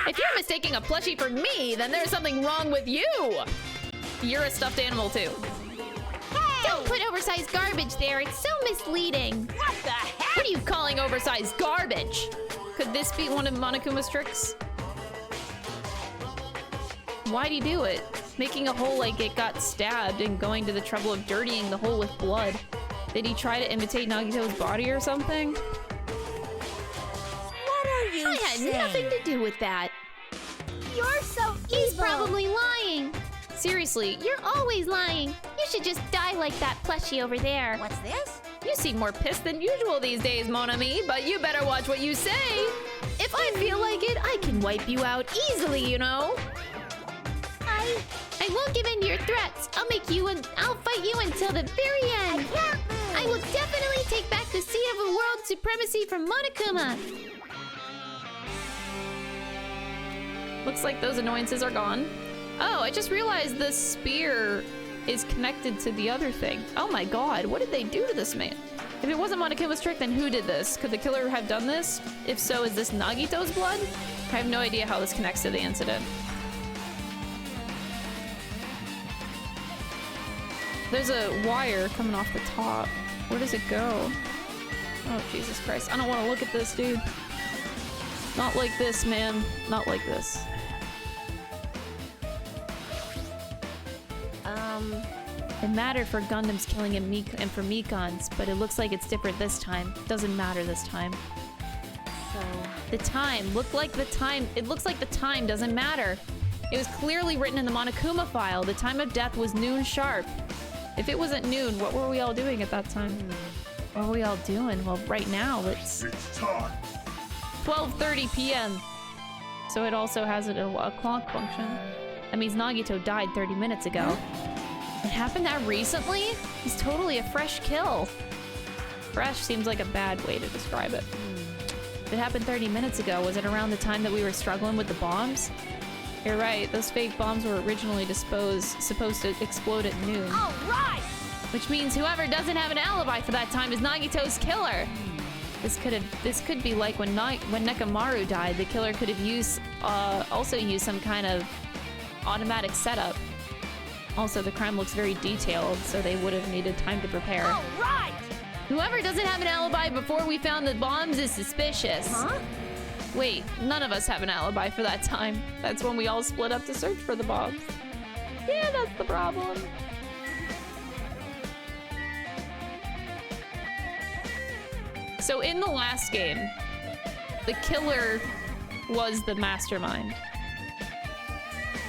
S1: If you're mistaking a plushie for me, then there's something wrong with you! You're a stuffed animal too.
S11: Hey! Don't put oversized garbage there, it's so misleading.
S8: What the heck?
S1: What are you calling oversized garbage? Could this be one of Monokuma's tricks? Why'd he do it? Making a hole like it got stabbed and going to the trouble of dirtying the hole with blood. Did he try to imitate Nagito's body or something?
S8: What are you
S11: I had
S8: saying?
S11: nothing to do with that. You're so evil. He's probably lying.
S1: Seriously,
S11: You're always lying. You should just die like that plushie over there.
S8: What's this?
S1: you seem more pissed than usual these days, mon ami, but you better watch what you say. If I feel like it, I can wipe you out easily, you know?
S11: I won't give in to your threats. I'll fight you until the very end. I will definitely take back the seat of world supremacy from Monokuma.
S1: Looks like those annoyances are gone. Oh, I just realized the spear is connected to the other thing. Oh my god, what did they do to this man? If it wasn't Monokuma's trick, then who did this? Could the killer have done this? If so, is this Nagito's blood? I have no idea how this connects to the incident. There's a wire coming off the top. Where does it go? Oh, Jesus Christ. I don't want to look at this, dude. Not like this, man. Not like this. It mattered for Gundams killing and for Mekons, but it looks like it's different this time. Doesn't matter this time. So, the time. Looked like the time. It looks like the time doesn't matter. It was clearly written in the Monokuma file. The time of death was noon sharp. If it wasn't noon, what were we all doing at that time? What were we all doing? Well, right now, it's
S14: time.
S1: 12:30 p.m. So it also has a clock function. That means Nagito died 30 minutes ago. It happened that recently? He's totally a fresh kill. Fresh seems like a bad way to describe it. If it happened 30 minutes ago, was it around the time that we were struggling with the bombs? You're right, those fake bombs were originally supposed to explode at noon.
S8: All right!
S1: Which means whoever doesn't have an alibi for that time is Nagito's killer.
S3: This could be like when Nekomaru died. The killer could have also used some kind of automatic setup. Also, the crime looks very detailed, so they would have needed time to prepare.
S13: All right!
S3: Whoever doesn't have an alibi before we found the bombs is suspicious.
S13: Huh?
S3: Wait, none of us have an alibi for that time. That's when we all split up to search for the bombs. Yeah, that's the problem. So in the last game, the killer was the mastermind,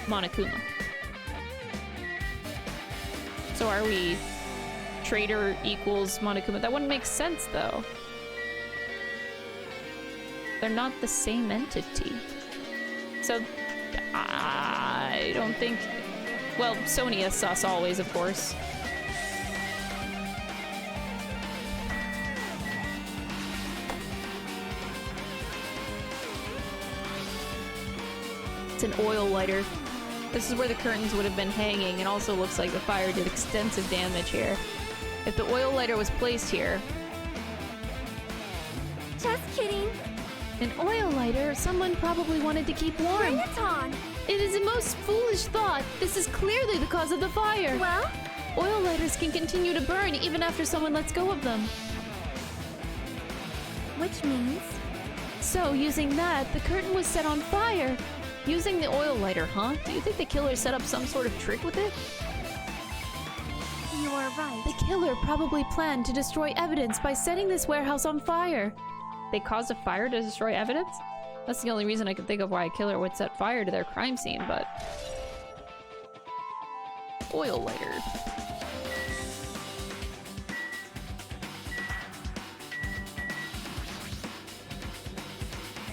S3: Monokuma. So are we traitor equals Monokuma? That wouldn't make sense, though. They're not the same entity. So I don't think... Well, Sony is sus always, of course. It's an oil lighter. This is where the curtains would have been hanging, and also looks like the fire did extensive damage here. If the oil lighter was placed here...
S13: Just kidding.
S3: An oil lighter? Someone probably wanted to keep warm.
S13: Bring it on.
S3: It is the most foolish thought. This is clearly the cause of the fire.
S13: Well?
S3: Oil lighters can continue to burn even after someone lets go of them.
S2: Which means?
S3: So, using that, the curtain was set on fire. Using the oil lighter, huh? Do you think the killer set up some sort of trick with it?
S2: You are right.
S3: The killer probably planned to destroy evidence by setting this warehouse on fire. They caused a fire to destroy evidence? That's the only reason I can think of why a killer would set fire to their crime scene, but... Oil lighter.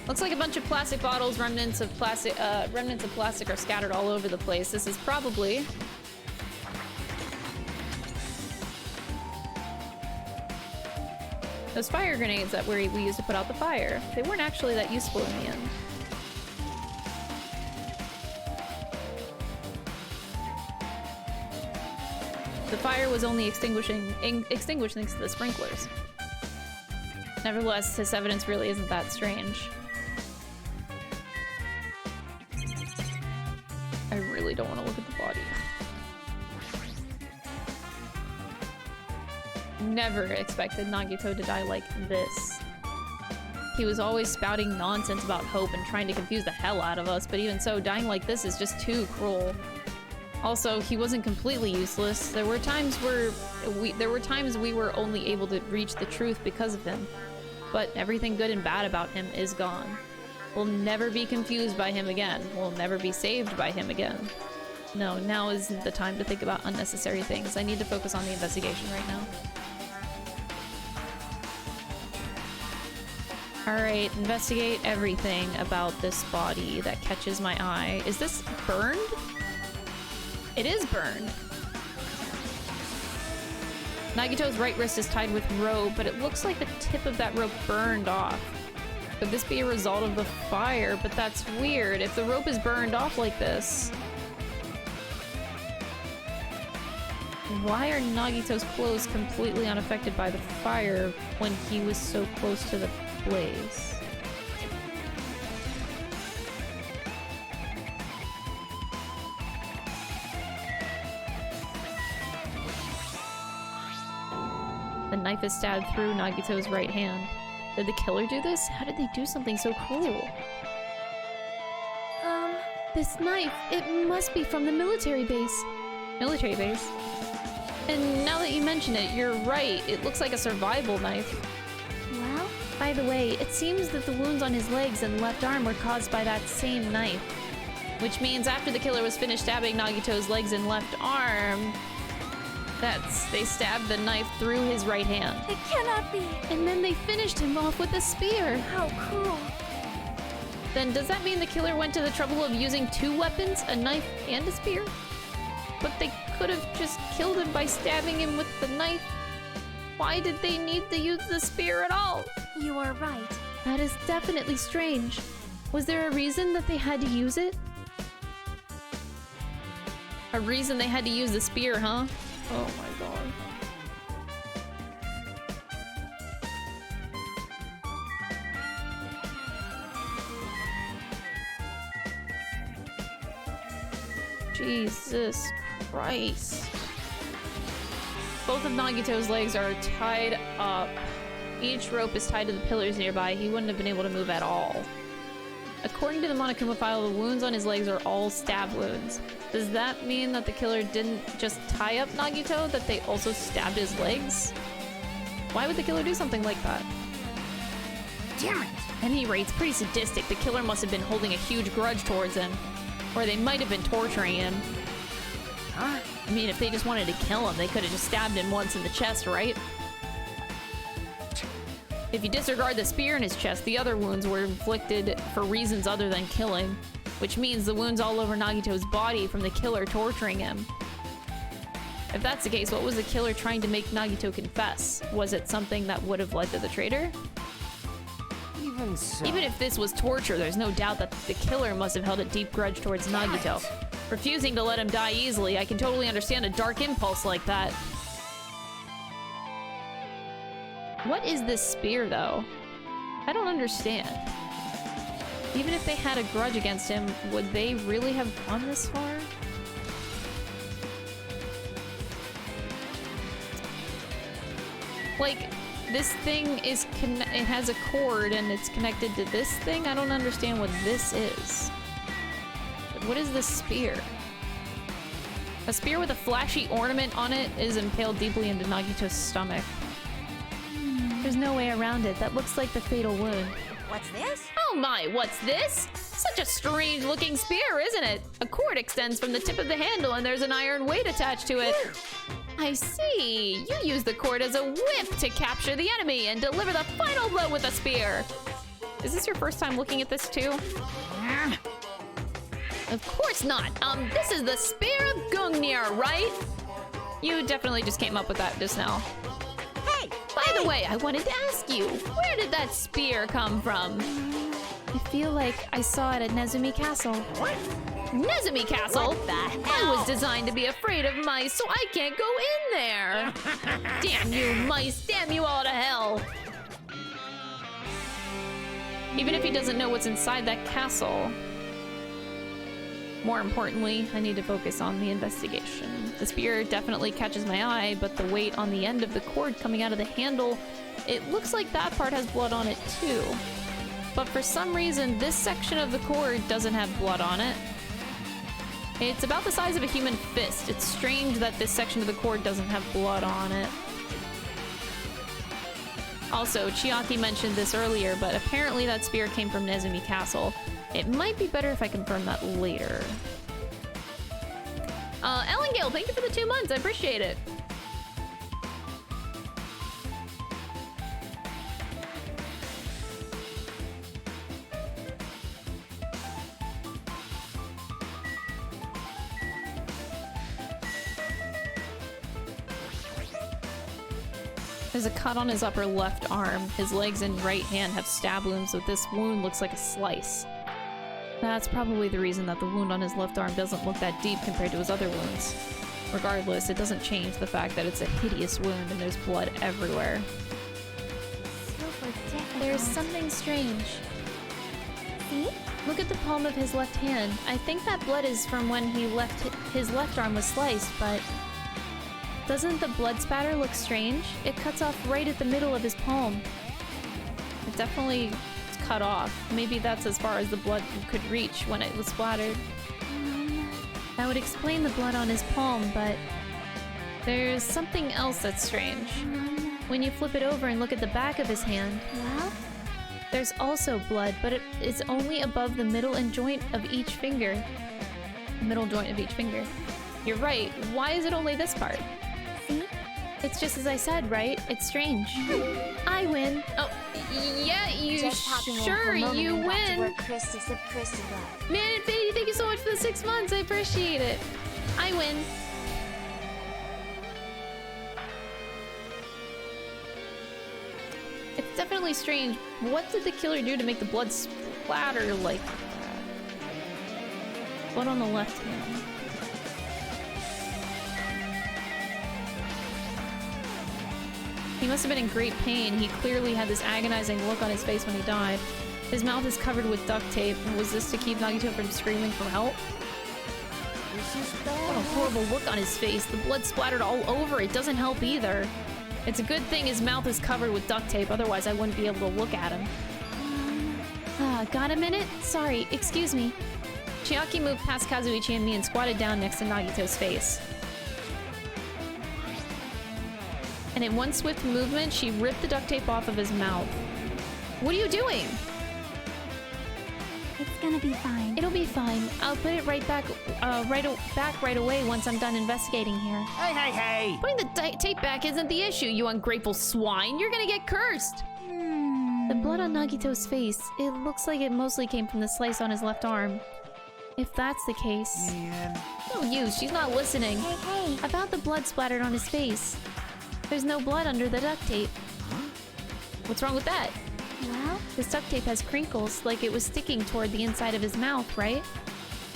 S3: Looks like a bunch of plastic bottles, remnants of plastic are scattered all over the place. This is probably... those fire grenades that we used to put out the fire. They weren't actually that useful in the end. The fire was only extinguished thanks to the sprinklers. Nevertheless, this evidence really isn't that strange. I really don't want to look at the body. Never expected Nagito to die like this. He was always spouting nonsense about hope and trying to confuse the hell out of us, but even so, dying like this is just too cruel. Also, he wasn't completely useless. There were times we were only able to reach the truth because of him. But everything good and bad about him is gone. We'll never be confused by him again. We'll never be saved by him again. No, now isn't the time to think about unnecessary things. I need to focus on the investigation right now. Alright, investigate everything about this body that catches my eye. Is this burned? It is burned. Nagito's right wrist is tied with rope, but it looks like the tip of that rope burned off. Could this be a result of the fire? But that's weird. If the rope is burned off like this... why are Nagito's clothes completely unaffected by the fire when he was so close to the blaze? The knife is stabbed through Nagito's right hand. Did the killer do this? How did they do something so cruel? This knife, it must be from the military base. Military base? And now that you mention it, you're right. It looks like a survival knife.
S2: Well?
S3: By the way, it seems that the wounds on his legs and left arm were caused by that same knife. Which means after the killer was finished stabbing Nagito's legs and left arm, they stabbed the knife through his right hand.
S13: It cannot be.
S3: And then they finished him off with a spear.
S13: How cruel.
S3: Then does that mean the killer went to the trouble of using two weapons, a knife and a spear? But they could have just killed him by stabbing him with the knife. Why did they need to use the spear at all?
S2: You are right.
S3: That is definitely strange. Was there a reason that they had to use it? A reason they had to use the spear, huh? Oh my god.
S1: Jesus Christ. Both of Nagito's legs are tied up. Each rope is tied to the pillars nearby. He wouldn't have been able to move at all. According to the Monokuma file, the wounds on his legs are all stab wounds. Does that mean that the killer didn't just tie up Nagito, that they also stabbed his legs? Why would the killer do something like that?
S6: Damn it!
S1: At any rate, it's pretty sadistic. The killer must have been holding a huge grudge towards him. Or they might have been torturing him.
S6: Huh?
S1: I mean, if they just wanted to kill him, they could have just stabbed him once in the chest, right? If you disregard the spear in his chest, the other wounds were inflicted for reasons other than killing, which means the wounds all over Nagito's body from the killer torturing him. If that's the case, what was the killer trying to make Nagito confess? Was it something that would have led to the traitor?
S6: Even so.
S1: Even if this was torture, there's no doubt that the killer must have held a deep grudge towards Nagito. Refusing to let him die easily, I can totally understand a dark impulse like that. What is this spear, though? I don't understand. Even if they had a grudge against him, would they really have gone this far? Like, this thing is it has a cord and it's connected to this thing? I don't understand what this is. What is this spear? A spear with a flashy ornament on it is impaled deeply into Nagito's stomach. There's no way around it. That looks like the fatal wound.
S8: What's this?
S1: Oh my, what's this? Such a strange looking spear, isn't it? A cord extends from the tip of the handle and there's an iron weight attached to it. I see. You use the cord as a whip to capture the enemy and deliver the final blow with a spear. Is this your first time looking at this too? Of course not. This is the Spear of Gungnir, right? You definitely just came up with that just now.
S8: Hey!
S1: By the way, I wanted to ask you, where did that spear come from?
S3: I feel like I saw it at Nezumi Castle.
S8: What?
S1: Nezumi Castle?
S8: What the hell?
S1: I was designed to be afraid of mice, so I can't go in there. Damn you mice, damn you all to hell. Even if he doesn't know what's inside that castle. More importantly, I need to focus on the investigation. The spear definitely catches my eye, but the weight on the end of the cord coming out of the handle, it looks like that part has blood on it too. But for some reason, this section of the cord doesn't have blood on it. It's about the size of a human fist. It's strange that this section of the cord doesn't have blood on it. Also, Chiaki mentioned this earlier, but apparently that spear came from Nezumi Castle. It might be better if I confirm that later. Ellen Gale, thank you for the 2 months. I appreciate it. There's a cut on his upper left arm. His legs and right hand have stab wounds, so this wound looks like a slice. That's probably the reason that the wound on his left arm doesn't look that deep compared to his other wounds. Regardless, it doesn't change the fact that it's a hideous wound and there's blood everywhere.
S3: There's something strange. See? Look at the palm of his left hand. I think that blood is from when his left arm was sliced, but doesn't the blood spatter look strange? It cuts off right at the middle of his palm.
S1: It definitely cut off. Maybe that's as far as the blood could reach when it was splattered.
S3: That would explain the blood on his palm, but
S1: there's something else that's strange.
S3: When you flip it over and look at the back of his hand,
S2: Well?
S3: there's also blood, but it is only above the middle and joint of each finger.
S1: Middle joint of each finger. You're right. Why is it only this part?
S2: See?
S3: It's just as I said, right? It's strange. I win.
S1: Oh, yeah, you
S2: Just hopping in
S1: sure
S2: for a moment
S1: you
S2: and got to
S1: win.
S2: where Christy said Christy left.
S1: Man, Infinity, thank you so much for the 6 months. I appreciate it.
S3: I win.
S1: It's definitely strange. What did the killer do to make the blood splatter like that? Blood on the left hand. He must have been in great pain. He clearly had this agonizing look on his face when he died. His mouth is covered with duct tape. Was this to keep Nagito from screaming for help?
S6: This
S3: What a horrible look on his face. The blood splattered all over. It doesn't help either. It's a good thing his mouth is covered with duct tape, otherwise I wouldn't be able to look at him. Got a minute? Sorry, excuse me. Chiaki moved past Kazuichi and me and squatted down next to Nagito's face. And in one swift movement, she ripped the duct tape off of his mouth. What are you doing?
S2: It's gonna be fine.
S3: It'll be fine. I'll put it right back right away once I'm done investigating here.
S4: Hey, hey, hey!
S3: Putting the tape back isn't the issue, you ungrateful swine. You're gonna get cursed. The blood on Nagito's face, it looks like it mostly came from the slice on his left arm. If that's the case...
S4: Man.
S3: No use, she's not listening.
S2: Hey.
S3: About the blood splattered on his face. There's no blood under the duct tape. What's wrong with that?
S2: Well?
S3: This duct tape has crinkles, like it was sticking toward the inside of his mouth, right?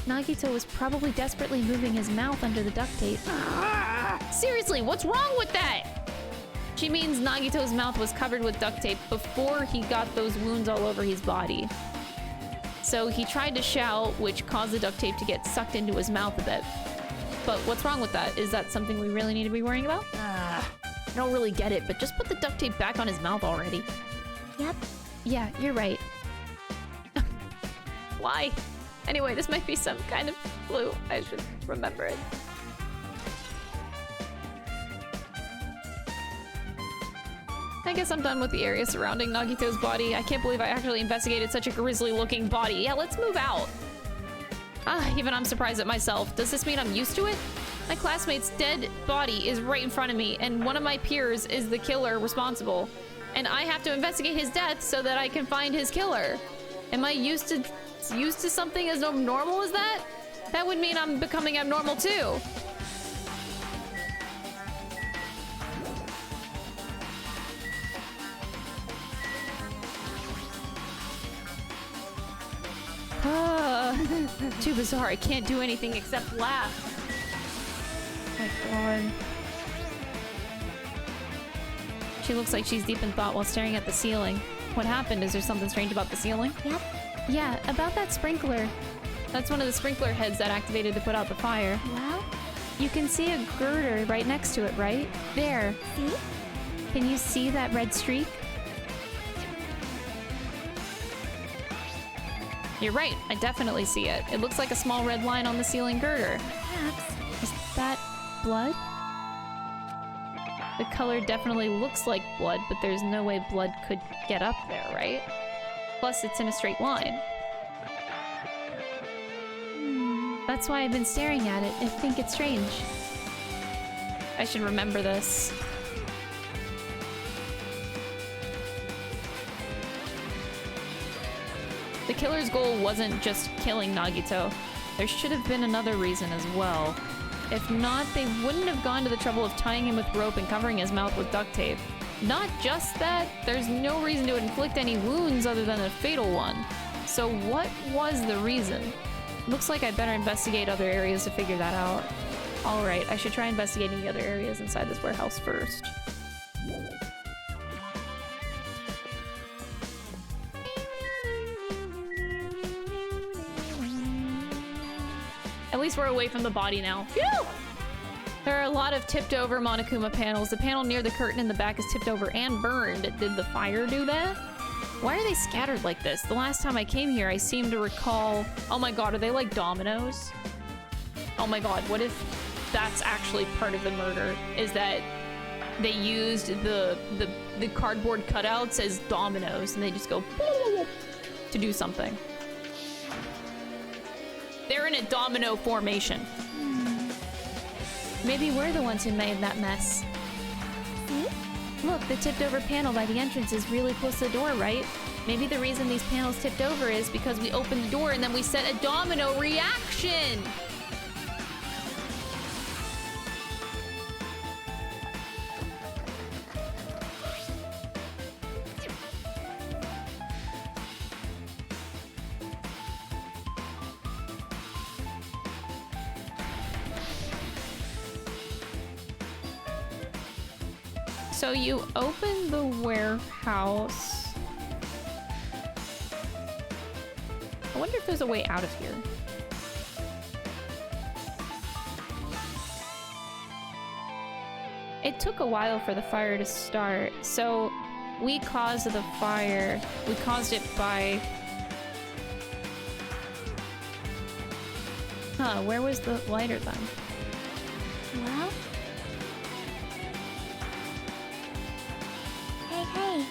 S3: Nagito was probably desperately moving his mouth under the duct tape. Seriously, what's wrong with that? She means Nagito's mouth was covered with duct tape before he got those wounds all over his body. So he tried to shout, which caused the duct tape to get sucked into his mouth a bit. But what's wrong with that? Is that something we really need to be worrying about? I don't really get it, but just put the duct tape back on his mouth already.
S2: Yep.
S3: Yeah, you're right. Why? Anyway, this might be some kind of clue. I should remember it. I guess I'm done with the area surrounding Nagito's body. I can't believe I actually investigated such a grisly-looking body. Yeah, let's move out. Even I'm surprised at myself. Does this mean I'm used to it? My classmate's dead body is right in front of me, and one of my peers is the killer responsible. And I have to investigate his death so that I can find his killer. Am I used to something as normal as that? That would mean I'm becoming abnormal too. Too bizarre. I can't do anything except laugh. Oh my god. She looks like she's deep in thought while staring at the ceiling. What happened? Is there something strange about the ceiling?
S2: Yep.
S3: Yeah, about that sprinkler. That's one of the sprinkler heads that activated to put out the fire.
S2: Well?
S3: You can see a girder right next to it, right? There.
S2: See?
S3: Can you see that red streak? You're right, I definitely see it. It looks like a small red line on the ceiling girder.
S2: Perhaps.
S3: Is that blood? The color definitely looks like blood, but there's no way blood could get up there, right? Plus, it's in a straight line. That's why I've been staring at it and think it's strange. I should remember this. The killer's goal wasn't just killing Nagito. There should have been another reason as well. If not, they wouldn't have gone to the trouble of tying him with rope and covering his mouth with duct tape. Not just that, there's no reason to inflict any wounds other than a fatal one. So what was the reason? Looks like I better investigate other areas to figure that out. Alright, I should try investigating the other areas inside this warehouse first. At least we're away from the body now. Phew! There are a lot of tipped over Monokuma panels. The panel near the curtain in the back is tipped over and burned. Did the fire do that? Why are they scattered like this? The last time I came here, I seem to recall... Oh my god, are they like dominoes? Oh my god, what if that's actually part of the murder? Is that they used the cardboard cutouts as dominoes and they just go to do something. They're in a domino formation. Maybe we're the ones who made that mess.
S2: See?
S3: Look, the tipped over panel by the entrance is really close to the door, right? Maybe the reason these panels tipped over is because we opened the door and then we set a domino reaction! So you open the warehouse. I wonder if there's a way out of here. It took a while for the fire to start, so we caused the fire. We caused it by... Huh, where was the lighter then?
S2: Well? Hey.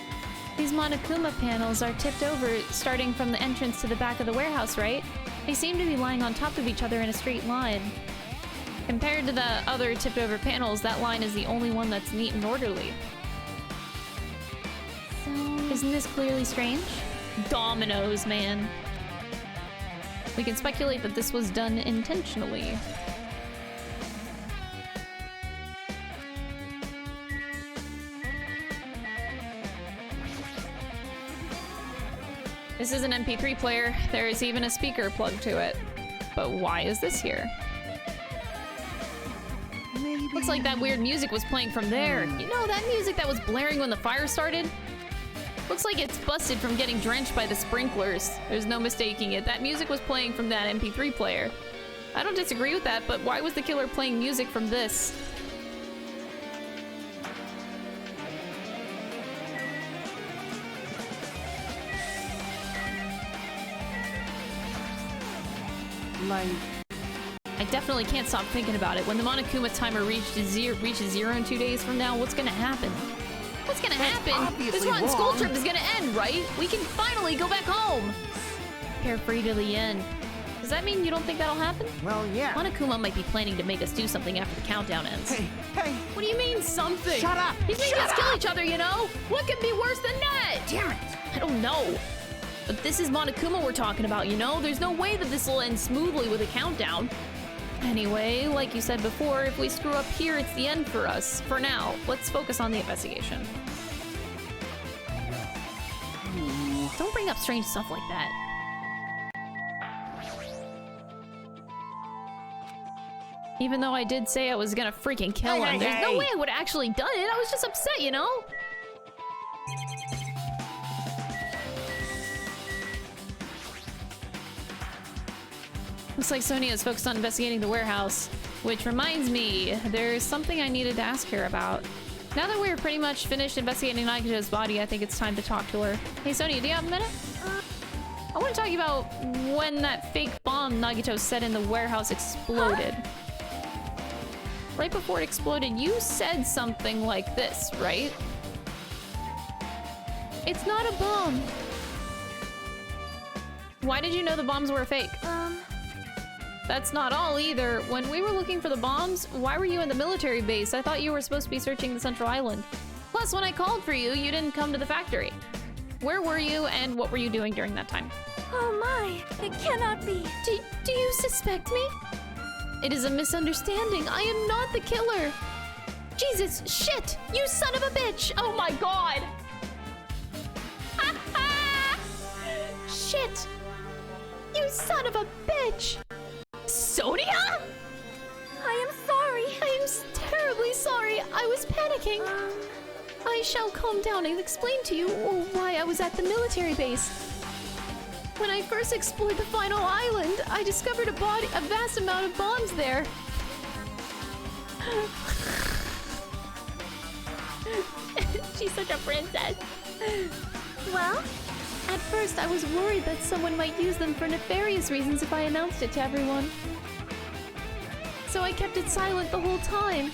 S3: These Monokuma panels are tipped over, starting from the entrance to the back of the warehouse, right? They seem to be lying on top of each other in a straight line. Compared to the other tipped over panels, that line is the only one that's neat and orderly.
S2: So...
S3: Isn't this clearly strange? Dominoes, man. We can speculate that this was done intentionally. This is an MP3 player. There is even a speaker plugged to it. But why is this here?
S4: Maybe...
S3: Looks like that weird music was playing from there. You know, that music that was blaring when the fire started? Looks like it's busted from getting drenched by the sprinklers. There's no mistaking it. That music was playing from that MP3 player. I don't disagree with that, but why was the killer playing music from this?
S4: Like...
S3: I definitely can't stop thinking about it. When the Monokuma timer reaches zero in 2 days from now, what's gonna happen? What's gonna happen? This rotten school trip is gonna end, right? We can finally go back home! Carefree to the end. Does that mean you don't think that'll happen?
S6: Well, yeah.
S3: Monokuma might be planning to make us do something after the countdown ends.
S4: Hey!
S3: What do you mean, something?
S6: Shut up!
S3: He's making us kill each other, you know? What could be worse than that?
S6: Damn it!
S3: I don't know. But this is Monokuma we're talking about, you know? There's no way that this will end smoothly with a countdown. Anyway, like you said before, if we screw up here, it's the end for us. For now, let's focus on the investigation. Don't bring up strange stuff like that. Even though I did say I was gonna freaking kill him, there's no way I would have actually done it. I was just upset, you know? Looks like Sonia is focused on investigating the warehouse. Which reminds me, there's something I needed to ask her about. Now that we're pretty much finished investigating Nagito's body, I think it's time to talk to her. Hey Sonia, do you have a minute? I want to talk about when that fake bomb Nagito set in the warehouse exploded. Right before it exploded, you said something like this, right? It's not a bomb. Why did you know the bombs were fake? That's not all either. When we were looking for the bombs, why were you in the military base? I thought you were supposed to be searching the Central Island. Plus, when I called for you, you didn't come to the factory. Where were you and what were you doing during that time?
S13: Oh my, it cannot be.
S3: Do you suspect me? It is a misunderstanding. I am not the killer. Jesus, shit! You son of a bitch! Oh my god! Shit! You son of a bitch! Sonia?
S13: I am sorry.
S3: I am terribly sorry. I was panicking. I shall calm down and explain to you why I was at the military base. When I first explored the final island, I discovered a vast amount of bombs there. She's such a princess.
S13: Well?
S3: At first, I was worried that someone might use them for nefarious reasons if I announced it to everyone. So I kept it silent the whole time.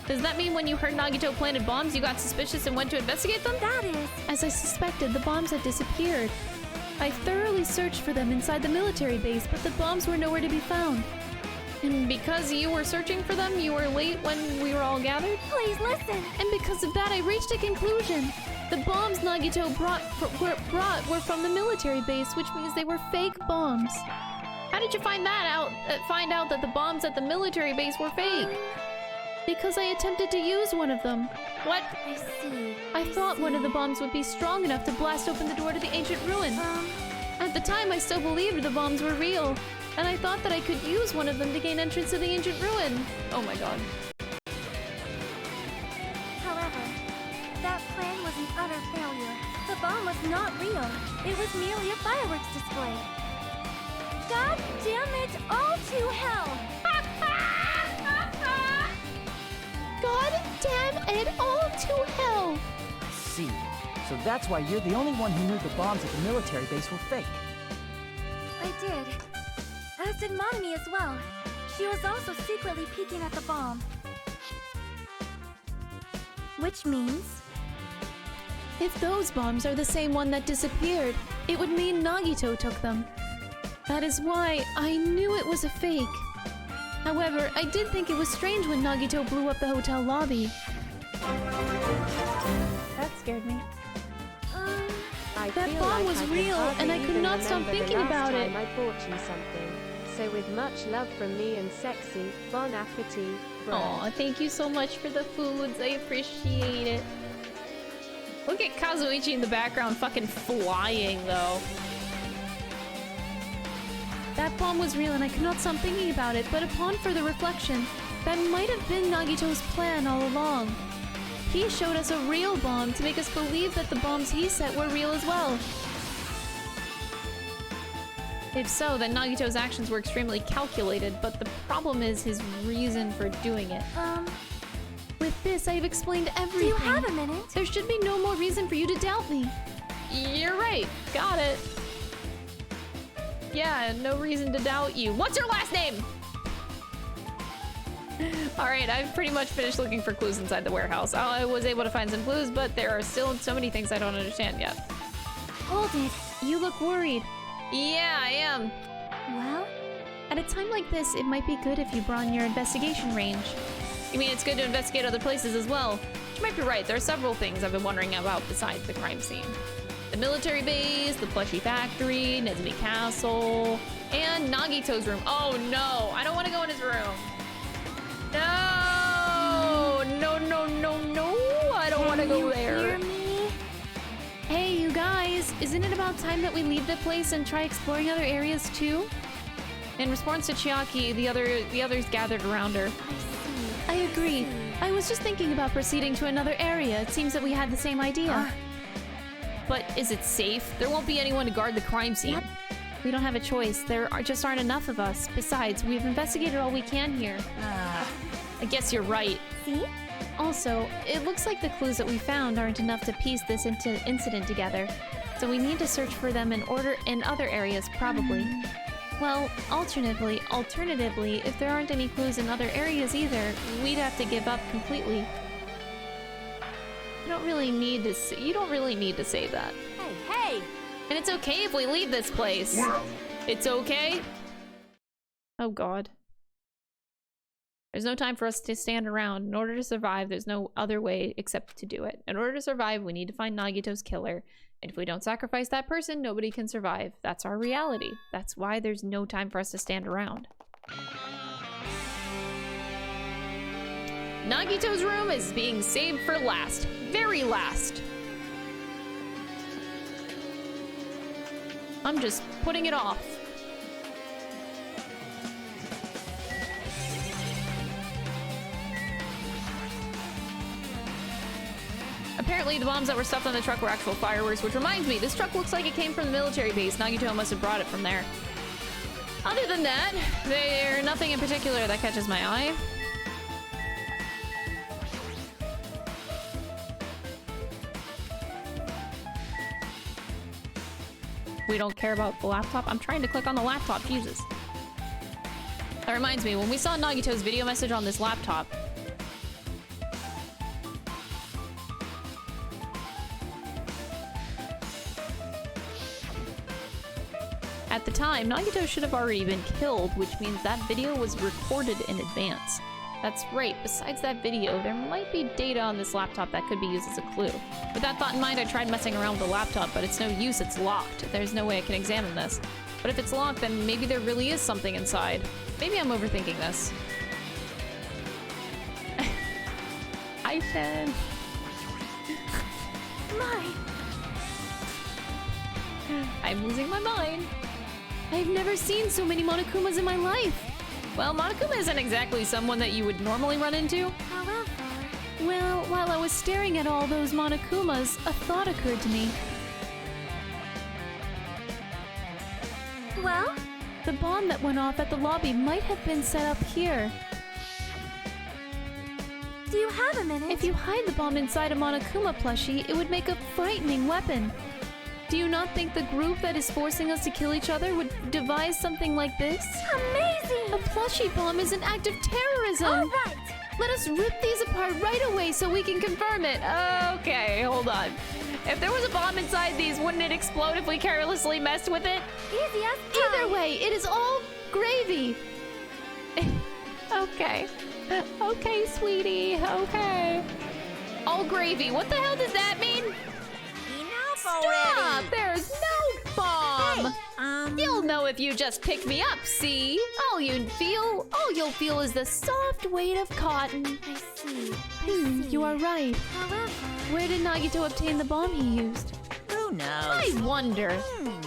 S3: Does that mean when you heard Nagito planted bombs, you got suspicious and went to investigate them?
S13: That is...
S3: As I suspected, the bombs had disappeared. I thoroughly searched for them inside the military base, but the bombs were nowhere to be found. And because you were searching for them, you were late when we were all gathered?
S13: Please listen.
S3: And because of that, I reached a conclusion. The bombs Nagito brought were from the military base, which means they were fake bombs. How did you find that out? Find out that the bombs at the military base were fake? Because I attempted to use one of them. What?
S13: I see.
S3: I thought one of the bombs would be strong enough to blast open the door to the ancient ruin. At the time, I still believed the bombs were real, and I thought that I could use one of them to gain entrance to the ancient ruin. Oh my god.
S13: However, that plan was an utter failure. The bomb was not real. It was merely a fireworks display. God damn it, all to hell!
S3: God damn
S5: see. So that's why you're the only one who knew the bombs at the military base were fake.
S13: I did. As did Monami as well. She was also secretly peeking at the bomb. Which means...
S3: If those bombs are the same one that disappeared, it would mean Nagito took them. That is why I knew it was a fake. However, I did think it was strange when Nagito blew up the hotel lobby.
S11: That scared me.
S3: That bomb was real, and I could not stop thinking about it.
S15: I bought you something. So with much love from me and Sexy, bon appetit, bro.
S1: Aw, thank you so much for the foods. I appreciate it. Look at Kazuichi in the background fucking flying, though.
S3: That bomb was real and I could not stop thinking about it, but upon further reflection, that might have been Nagito's plan all along. He showed us a real bomb to make us believe that the bombs he set were real as well.
S1: If so, then Nagito's actions were extremely calculated, but the problem is his reason for doing it.
S3: With this, I have explained everything.
S13: Do you have a minute?
S3: There should be no more reason for you to doubt me.
S1: You're right. Got it. Yeah, no reason to doubt you. What's your last name? Alright, I've pretty much finished looking for clues inside the warehouse. I was able to find some clues, but there are still so many things I don't understand yet.
S3: Hold it. You look worried.
S1: Yeah, I am.
S3: Well, at a time like this, it might be good if you broaden your investigation range.
S1: You mean it's good to investigate other places as well? You might be right. There are several things I've been wondering about besides the crime scene. The military base, the plushie factory, Nezumi Castle, and Nagito's room. Oh no, I don't want to go in his room. No! No, no, no, no! I don't want to go there.
S3: Hear me? Hey, you guys, isn't it about time that we leave the place and try exploring other areas too?
S1: In response to Chiaki, the others gathered around her.
S3: I agree. I was just thinking about proceeding to another area. It seems that we had the same idea.
S1: But is it safe? There won't be anyone to guard the crime scene.
S3: Yep. We don't have a choice. There just aren't enough of us. Besides, we've investigated all we can here.
S1: I guess you're right.
S3: See? Also, it looks like the clues that we found aren't enough to piece this incident together. So we need to search for them in other areas, probably. Well, alternatively, if there aren't any clues in other areas either, we'd have to give up completely. You don't really need to say that.
S12: Hey!
S1: And it's okay if we leave this place. It's okay? Oh god. There's no time for us to stand around. In order to survive, there's no other way except to do it. In order to survive, we need to find Nagito's killer. And if we don't sacrifice that person, nobody can survive. That's our reality. That's why there's no time for us to stand around. Nagito's room is being saved for last. Very last. I'm just putting it off. Apparently, the bombs that were stuffed on the truck were actual fireworks, which reminds me, this truck looks like it came from the military base. Nagito must have brought it from there. Other than that, there's nothing in particular that catches my eye. We don't care about the laptop. I'm trying to click on the laptop, Jesus. That reminds me, when we saw Nagito's video message on this laptop, at the time, Nagito should have already been killed, which means that video was recorded in advance. That's right, besides that video, there might be data on this laptop that could be used as a clue. With that thought in mind, I tried messing around with the laptop, but it's no use, it's locked. There's no way I can examine this. But if it's locked, then maybe there really is something inside. Maybe I'm overthinking this. Hi, Shen. I'm losing my mind.
S3: I've never seen so many Monokumas in my life.
S1: Well, Monokuma isn't exactly someone that you would normally run into.
S3: However... Well, while I was staring at all those Monokumas, a thought occurred to me.
S13: Well?
S3: The bomb that went off at the lobby might have been set up here.
S13: Do you have a minute?
S3: If you hide the bomb inside a Monokuma plushie, it would make a frightening weapon. Do you not think the group that is forcing us to kill each other would devise something like this?
S13: Amazing!
S3: A plushie bomb is an act of terrorism!
S13: All right!
S3: Let us rip these apart right away so we can confirm it. Okay, hold on. If there was a bomb inside these, wouldn't it explode if we carelessly messed with it?
S13: Easy as
S3: Either way, it is all gravy. Okay. Okay, sweetie. Okay. All gravy. What the hell does that mean?
S8: Enough
S3: Stop!
S8: already!
S3: There's no bomb!
S8: Hey,
S3: You'll know if you just pick me up, see? All you'll feel is the soft weight of cotton.
S13: I see.
S3: You are right.
S13: However...
S3: Where did Nagito obtain the bomb he used?
S8: Who knows?
S3: I wonder.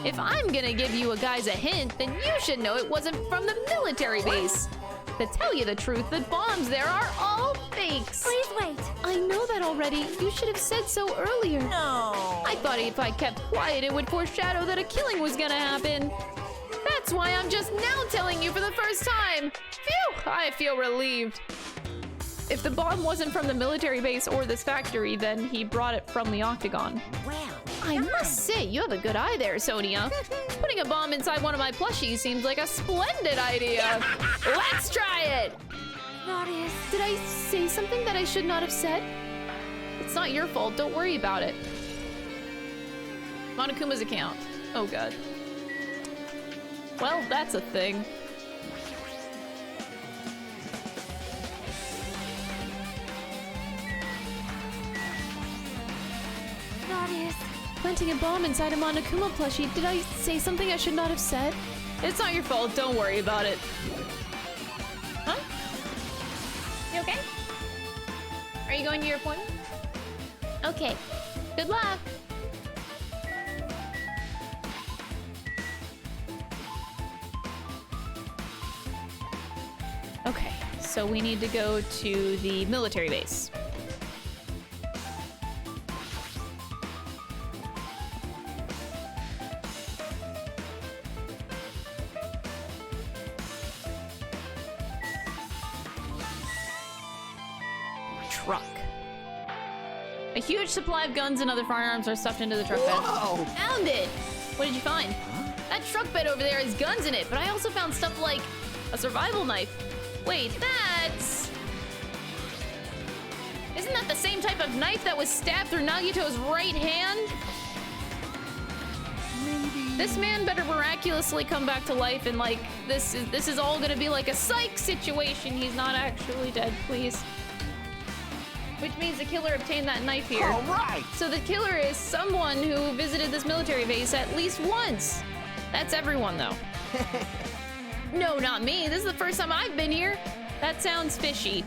S3: If I'm gonna give you guys a hint, then you should know it wasn't from the military base. To tell you the truth, the bombs there are all fakes.
S13: Please wait.
S3: I know that already. You should have said so earlier.
S8: No.
S3: I thought if I kept quiet, it would foreshadow that a killing was gonna happen. That's why I'm just now telling you for the first time. Phew, I feel relieved. If the bomb wasn't from the military base or this factory, then he brought it from the Octagon.
S8: Well,
S3: I must say, you have a good eye there, Sonia. Putting a bomb inside one of my plushies seems like a splendid idea. Let's try it!
S13: That is...
S3: Did I say something that I should not have said? It's not your fault, don't worry about it. Monokuma's account. Oh god. Well, that's a thing.
S13: That is...
S3: Planting a bomb inside a Monokuma plushie. Did I say something I should not have said? It's not your fault, don't worry about it. Huh? You okay? Are you going to your appointment? Okay. Good luck. Okay, so we need to go to the military base. Truck. A huge supply of guns and other firearms are stuffed into the truck bed.
S4: Whoa!
S3: Found it! What did you find? That truck bed over there has guns in it, but I also found stuff like a survival knife. Wait, that's... Isn't that the same type of knife that was stabbed through Nagito's right hand?
S4: Maybe...
S3: This man better miraculously come back to life and like, this is all gonna be like a psych situation. He's not actually dead, please. Which means the killer obtained that knife here.
S4: All right!
S3: So the killer is someone who visited this military base at least once. That's everyone, though. No, not me. This is the first time I've been here. That sounds fishy.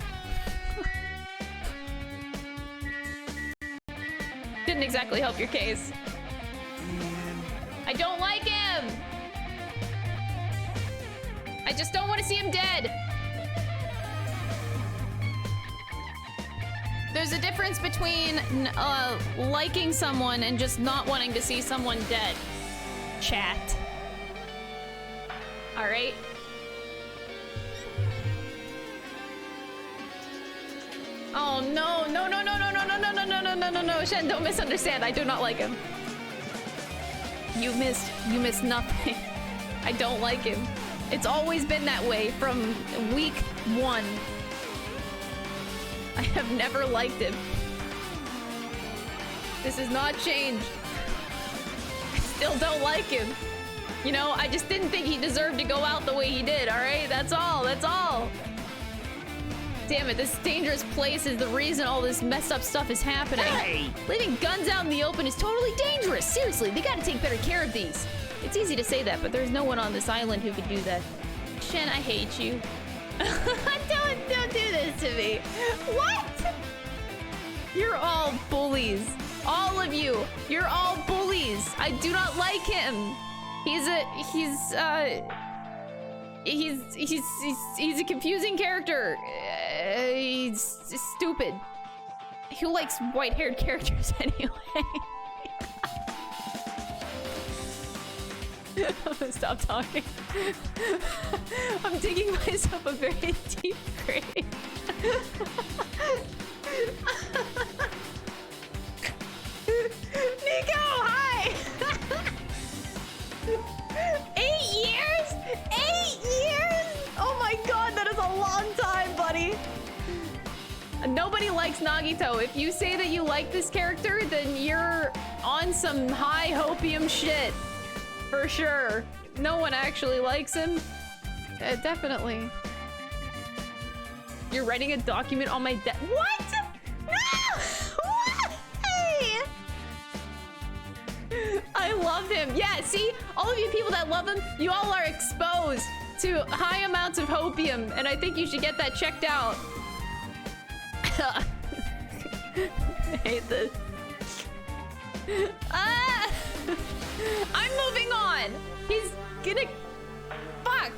S3: Didn't exactly help your case. I don't like him! I just don't want to see him dead. There's a difference between liking someone and just not wanting to see someone dead. Chat. All right. Oh no, no, no, no, no, no, no, no, no, no, no, no, no, no, Shen, don't misunderstand. I do not like him. You missed nothing. I don't like him. It's always been that way from week 1. I have never liked him. This has not changed. I still don't like him. You know, I just didn't think he deserved to go out the way he did, alright? That's all, that's all. Damn it, this dangerous place is the reason all this messed up stuff is happening.
S4: Hey!
S3: Leaving guns out in the open is totally dangerous. Seriously, they gotta take better care of these. It's easy to say that, but there's no one on this island who could do that. Shen, I hate you. Don't do this to me. What? You're all bullies. All of you. You're all bullies. I do not like him. He's a confusing character. He's stupid. Who likes white-haired characters anyway? I'm gonna stop talking. I'm digging myself a very deep grave.
S1: Nico, hi! 8 years? 8 years? Oh my god, that is a long time, buddy. Nobody likes Nagito. If you say that you like this character, then you're on some high hopium shit. For sure. No one actually likes him. Definitely. You're writing a document on my desk. What? No! Why? I love him. Yeah, see? All of you people that love him, you all are exposed to high amounts of hopium, and I think you should get that checked out. I hate this. I'm moving on. He's gonna... Fuck.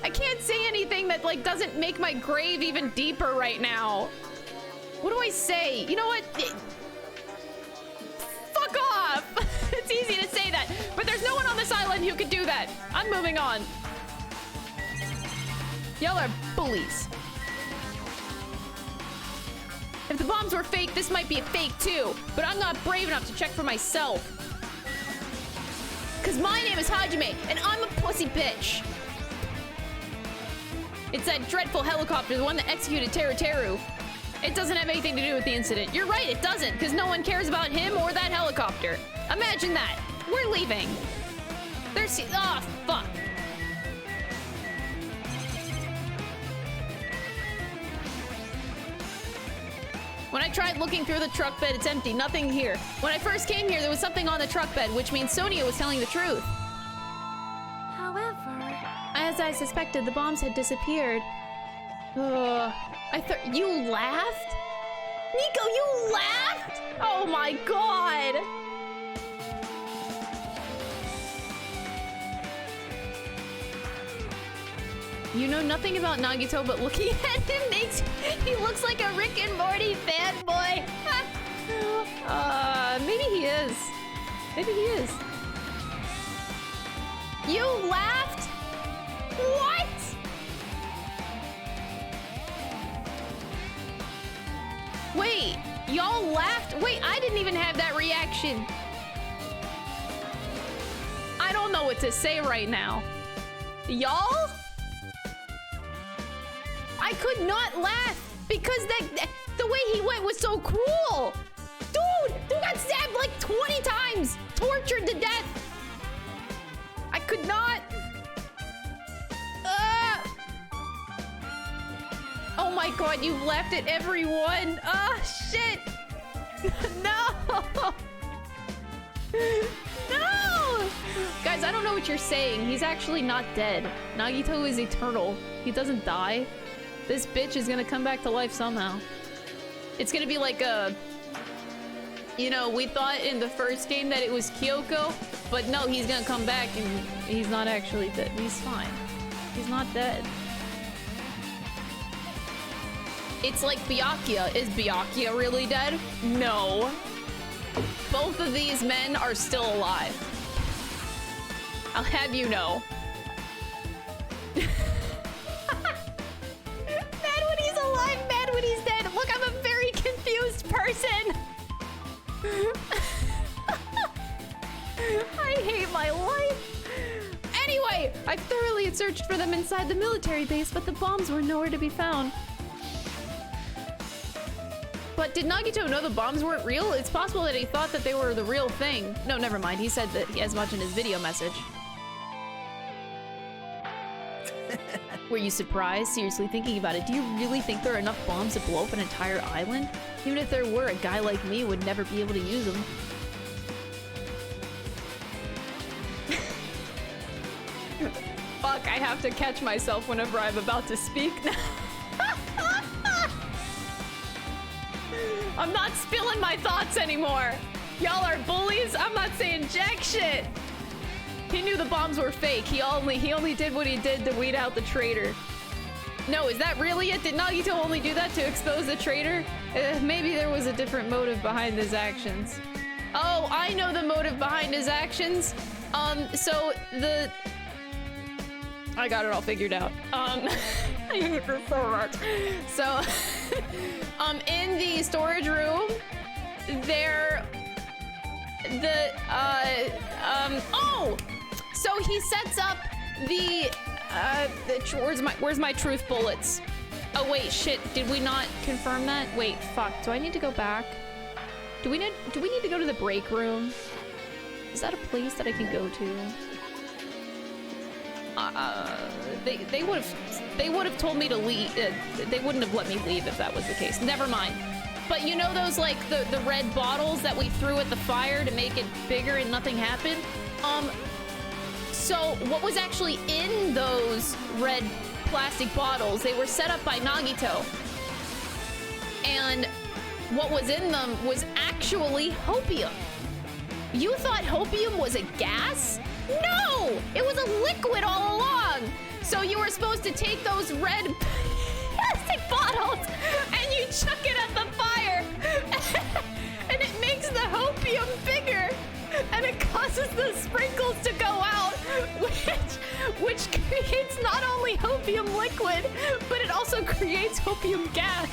S1: I can't say anything that, like, doesn't make my grave even deeper right now. What do I say? You know what? Fuck off. It's easy to say that, but there's no one on this island who could do that. I'm moving on. Y'all are bullies. If the bombs were fake, this might be a fake too, but I'm not brave enough to check for myself. Cause my name is Hajime, and I'm a pussy bitch. It's that dreadful helicopter, the one that executed Teru Teru. It doesn't have anything to do with the incident. You're right, it doesn't, because no one cares about him or that helicopter. Imagine that. We're leaving. There's... Oh, fuck. When I tried looking through the truck bed, it's empty. Nothing here. When I first came here, there was something on the truck bed, which means Sonia was telling the truth.
S11: However... As I suspected, the bombs had disappeared. I thought... You laughed? Nico, you laughed? Oh my god! You know nothing about Nagito, but looking at him makes... He looks like a Rick and Morty fanboy. Maybe he is. Maybe he is. You laughed? What? Wait, y'all laughed? Wait, I didn't even have that reaction. I don't know what to say right now. Y'all? I could not laugh because the way he went was so cruel. Dude got stabbed like 20 times, tortured to death. I could not. Oh my god, you laughed at everyone. Shit. No. No! Guys, I don't know what you're saying. He's actually not dead. Nagito is eternal. He doesn't die. This bitch is gonna come back to life somehow. It's gonna be like a... You know, we thought in the first game that it was Kyoko, but no, he's gonna come back and he's not actually dead. He's fine. He's not dead. It's like Byakuya. Is Byakuya really dead? No. Both of these men are still alive. I'll have you know. Mad when he's alive, mad when he's dead. Look, I'm a very confused person. I hate my life. Anyway, I thoroughly searched for them inside the military base, but the bombs were nowhere to be found. But did Nagito know the bombs weren't real? It's possible that he thought that they were the real thing. No, never mind. He said that as much in his video message. Were you surprised? Seriously, thinking about it, do you really think there are enough bombs to blow up an entire island? Even if there were, a guy like me would never be able to use them. Fuck, I have to catch myself whenever I'm about to speak now. I'm not spilling my thoughts anymore. Y'all are bullies. I'm not saying jack shit. He knew the bombs were fake. He only did what he did to weed out the traitor. No, is that really it? Did Nagito only do that to expose the traitor? Maybe there was a different motive behind his actions. Oh, I know the motive behind his actions. So the... I got it all figured out. I hate this so much. So...
S1: in the storage room, there, oh! So he sets up where's my truth bullets? Oh wait, shit, did we not confirm that? Wait, fuck, do I need to go back? Do we need to go to the break room? Is that a place that I can go to? They would have told me to leave. They wouldn't have let me leave if that was the case. Never mind. But you know those like the red bottles that we threw at the fire to make it bigger and nothing happened? So what was actually in those red plastic bottles? They were set up by Nagito. And what was in them was actually hopium. You thought hopium was a gas? No! It was a liquid all along! So you were supposed to take those red plastic bottles and you chuck it at the fire and it makes the hopium bigger and it causes the sprinkles to go out, which creates not only hopium liquid, but it also creates hopium gas.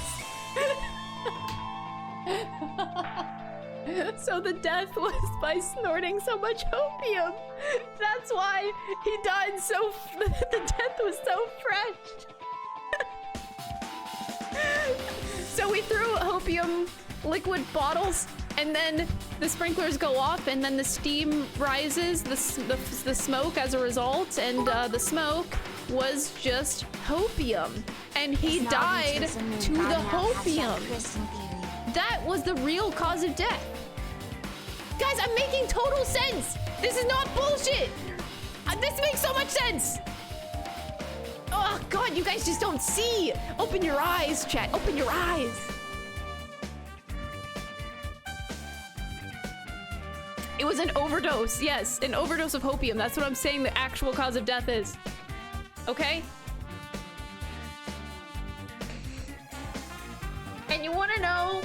S1: So the death was by snorting so much hopium. That's why he died so... the death was so fresh. So we threw hopium liquid bottles, and then the sprinklers go off, and then the steam rises, the smoke as a result, and the smoke was just hopium. And he died to the hopium. That was the real cause of death. Guys, I'm making total sense. This is not bullshit. This makes so much sense. Oh, God, you guys just don't see. Open your eyes, chat. Open your eyes. It was an overdose. Yes, an overdose of hopium. That's what I'm saying the actual cause of death is. Okay? And you want to know...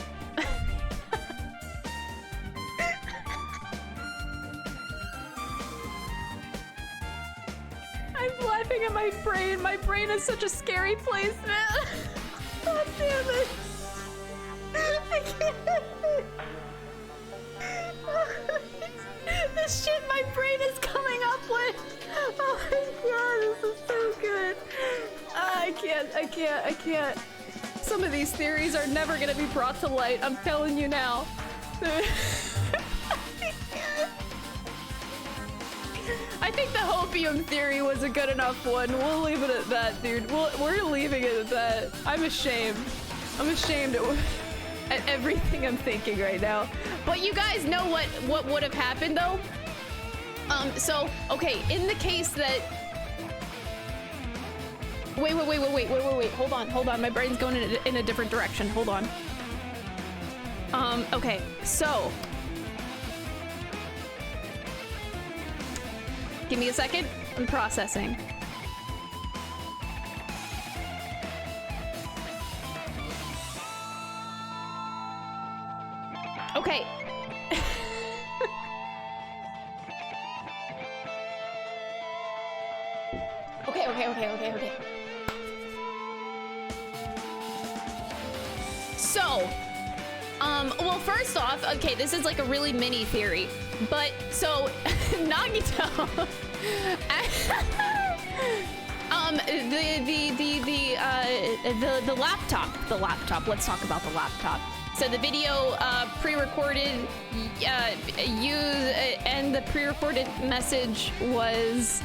S1: I'm laughing at my brain. My brain is such a scary place, man. God damn it. I can't. The shit my brain is coming up with. Oh my God, this is so good. I can't. Some of these theories are never gonna be brought to light. I'm telling you now. I think the hopium theory was a good enough one. We'll leave it at that, dude. We're leaving it at that. I'm ashamed. I'm ashamed at everything I'm thinking right now. But you guys know what would have happened though? So, okay, in the case that... Wait. Hold on. My brain's going in a different direction. Hold on. Okay, so... Give me a second. I'm processing. Okay. Okay. So, well, first off, okay, this is like a really mini theory, but so Nagito, the laptop. Let's talk about the laptop. So the video pre-recorded, and the pre-recorded message was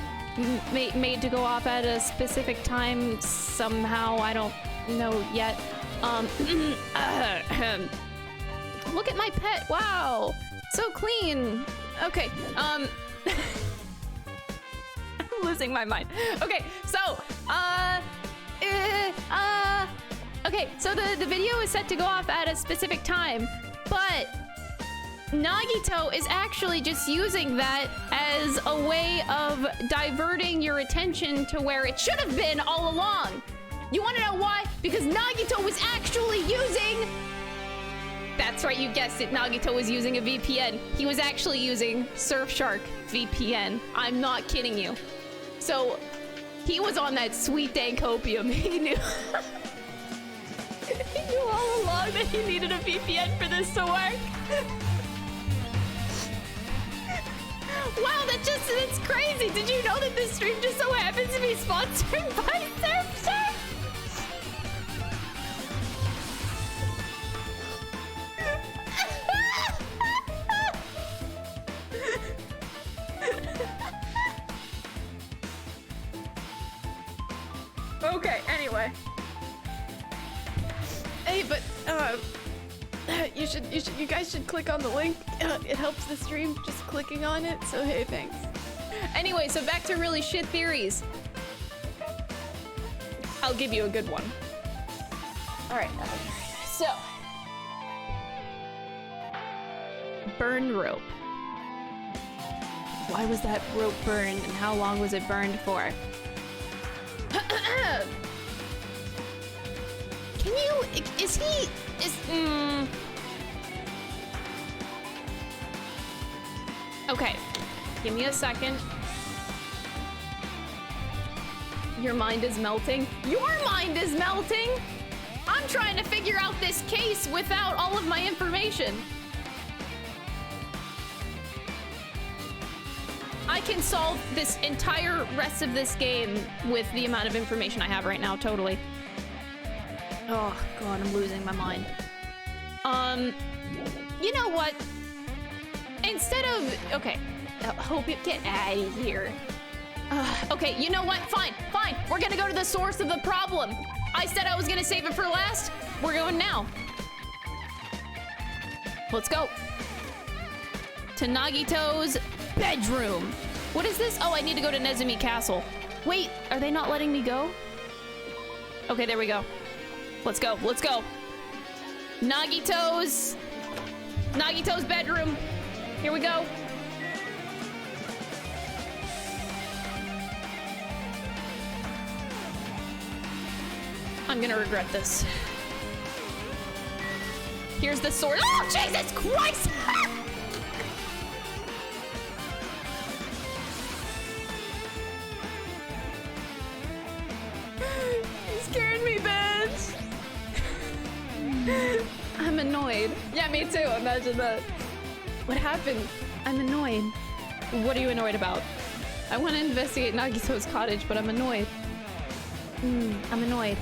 S1: made to go off at a specific time somehow. I don't know yet. Look at my pet. Wow, so clean. Okay. I'm losing my mind. Okay, so okay, so the video is set to go off at a specific time, but Nagito is actually just using that as a way of diverting your attention to where it should have been all along. You want to know why? Because Nagito was actually using... That's right, you guessed it. Nagito was using a VPN. He was actually using Surfshark VPN. I'm not kidding you. So, he was on that sweet dank opium. He knew... he knew
S3: knew all along that you needed a VPN for this to work. Wow, it's crazy. Did you know that this stream just so happens to be sponsored by Surfshark?
S16: Okay, anyway. Hey, but you guys should click on the link. It helps the stream just clicking on it. So hey, thanks.
S1: Anyway, so back to really shit theories. I'll give you a good one. All right. So, burned rope. Why was that rope burned, and how long was it burned for? Can you? Okay, give me a second. Your mind is melting. Your mind is melting! I'm trying to figure out this case without all of my information. I can solve this entire rest of this game with the amount of information I have right now, totally. Oh, God, I'm losing my mind. You know what? Instead of... Okay. Hope you get out of here. Okay, you know what? Fine. We're gonna go to the source of the problem. I said I was gonna save it for last. We're going now. Let's go. To Nagito's bedroom. What is this? Oh, I need to go to Nezumi Castle. Wait, are they not letting me go? Okay, there we go. Let's go. Nagito's bedroom. Here we go. I'm gonna regret this. Here's the sword. Oh, Jesus Christ!
S16: You scared me, bitch.
S1: I'm annoyed.
S16: Yeah, me too. Imagine that.
S1: What happened? I'm annoyed. What are you annoyed about? I want to investigate Nagito's cottage, but I'm annoyed. I'm annoyed.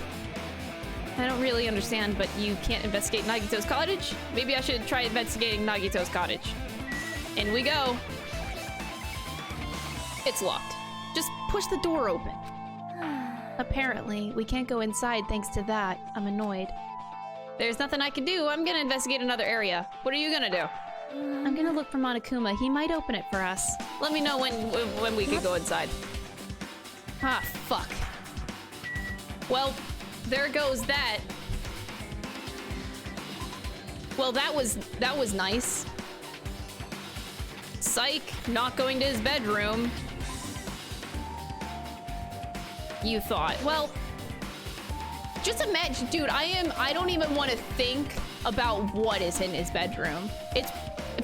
S1: I don't really understand, but you can't investigate Nagito's cottage? Maybe I should try investigating Nagito's cottage. In we go. It's locked. Just push the door open. Apparently, we can't go inside thanks to that. I'm annoyed. There's nothing I can do. I'm gonna investigate another area. What are you gonna do? I'm gonna look for Monokuma. He might open it for us. Let me know when we can go inside. Ah, fuck. Well, there goes that. Well, that was nice. Psych, not going to his bedroom. You thought. Well, just imagine, dude, I don't even want to think about what is in his bedroom. It's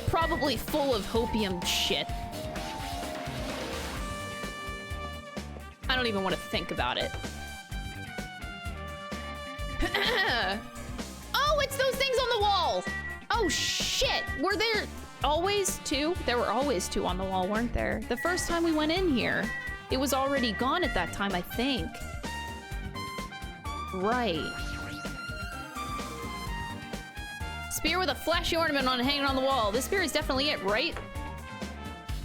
S1: probably full of hopium shit. I don't even want to think about it. Oh, it's those things on the wall! Oh, shit! Were there always two? There were always two on the wall, weren't there? The first time we went in here, it was already gone at that time, I think. Right. Spear with a flashy ornament on it hanging on the wall. This spear is definitely it, right?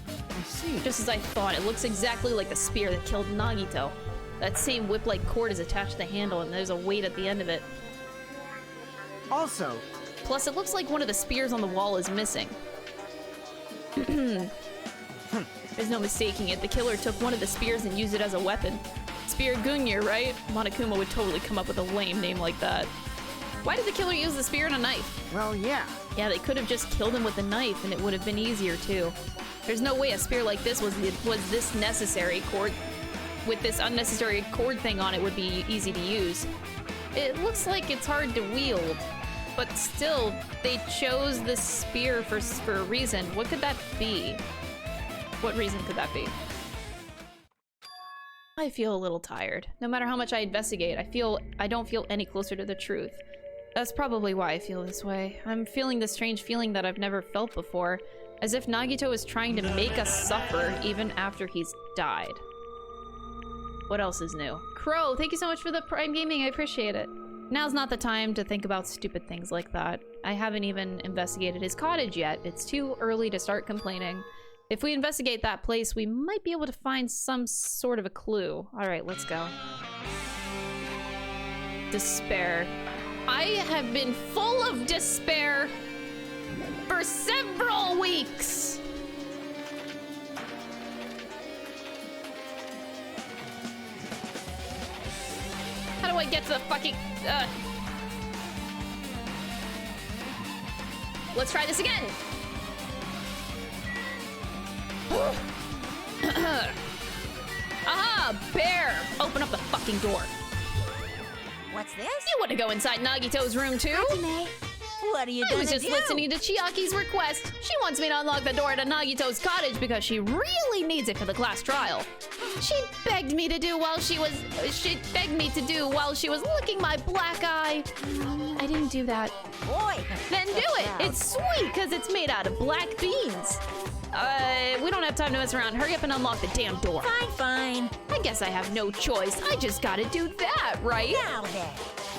S6: I see.
S1: Just as I thought, it looks exactly like the spear that killed Nagito. That same whip-like cord is attached to the handle, and there's a weight at the end of it.
S6: Also...
S1: Plus, it looks like one of the spears on the wall is missing. There's no mistaking it. The killer took one of the spears and used it as a weapon. Spear Gungnir, right? Monokuma would totally come up with a lame name like that. Why did the killer use the spear and a knife?
S6: Well, yeah.
S1: Yeah, they could have just killed him with a knife, and it would have been easier, too. There's no way a spear like this was this necessary cord. With this unnecessary cord thing on it would be easy to use. It looks like it's hard to wield, but still, they chose this spear for a reason. What could that be? What reason could that be? I feel a little tired. No matter how much I investigate, I don't feel any closer to the truth. That's probably why I feel this way. I'm feeling this strange feeling that I've never felt before, as if Nagito is trying to make us suffer even after he's died. What else is new? Crow, thank you so much for the Prime Gaming, I appreciate it. Now's not the time to think about stupid things like that. I haven't even investigated his cottage yet. It's too early to start complaining. If we investigate that place, we might be able to find some sort of a clue. Alright, let's go. Despair. I have been full of despair for several weeks. How do I get to the fucking... Let's try this again. Aha! Bear! Open up the fucking door.
S8: What's this?
S1: You want to go inside Nagito's room too?
S8: What are you
S1: I
S8: gonna
S1: was just
S8: do?
S1: listening to Chiaki's request. She wants me to unlock the door to Nagito's cottage because she really needs it for the class trial. She begged me to do while she was licking my black eye. I didn't do that.
S8: Boy.
S1: Then do it. It's sweet because it's made out of black beans. We don't have time to mess around. Hurry up and unlock the damn door.
S8: Fine, fine.
S1: I guess I have no choice. I just gotta do that, right?
S8: Now then.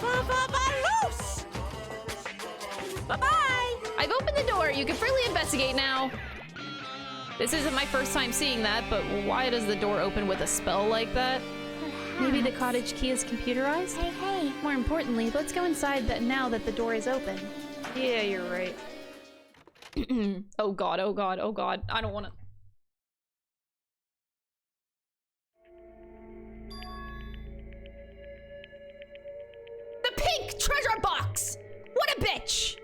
S8: Ba-ba-ba-loose! Bye-bye!
S1: I've opened the door. You can freely investigate now. This isn't my first time seeing that, but why does the door open with a spell like that? Maybe the cottage key is computerized?
S2: Hey.
S3: More importantly, let's go inside now that the door is open.
S1: Yeah, you're right. Oh god, oh god, oh god. I don't wanna... The pink treasure box! What a bitch!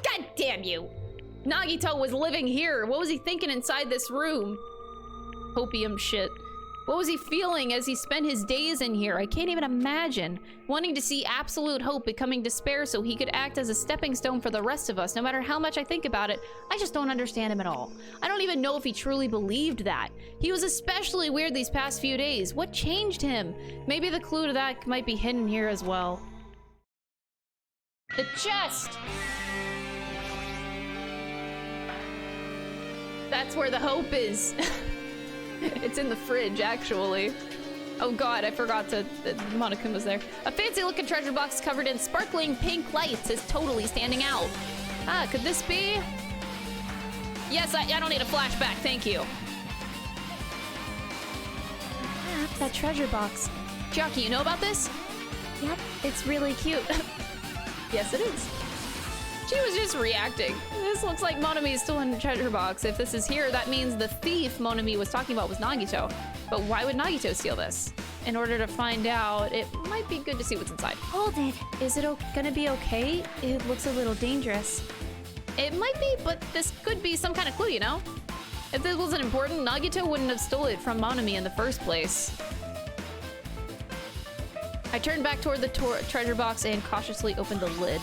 S1: God damn you! Nagito was living here. What was he thinking inside this room? Hopium shit. What was he feeling as he spent his days in here? I can't even imagine. Wanting to see absolute hope becoming despair so he could act as a stepping stone for the rest of us. No matter how much I think about it, I just don't understand him at all. I don't even know if he truly believed that. He was especially weird these past few days. What changed him? Maybe the clue to that might be hidden here as well. The chest! That's where the hope is. It's in the fridge, actually. Oh god, I forgot that Monokuma's there. A fancy-looking treasure box covered in sparkling pink lights is totally standing out. Ah, could this be? Yes, I don't need a flashback, thank you.
S3: Perhaps that treasure box.
S1: Chiaki, you know about this?
S3: Yep, it's really cute.
S1: Yes, it is. She was just reacting. This looks like Monami is still in the treasure box. If this is here, that means the thief Monami was talking about was Nagito. But why would Nagito steal this? In order to find out, it might be good to see what's inside.
S3: Hold it. Is it gonna be okay? It looks a little dangerous.
S1: It might be, but this could be some kind of clue, you know? If this wasn't important, Nagito wouldn't have stolen it from Monami in the first place. I turned back toward the treasure box and cautiously opened the lid.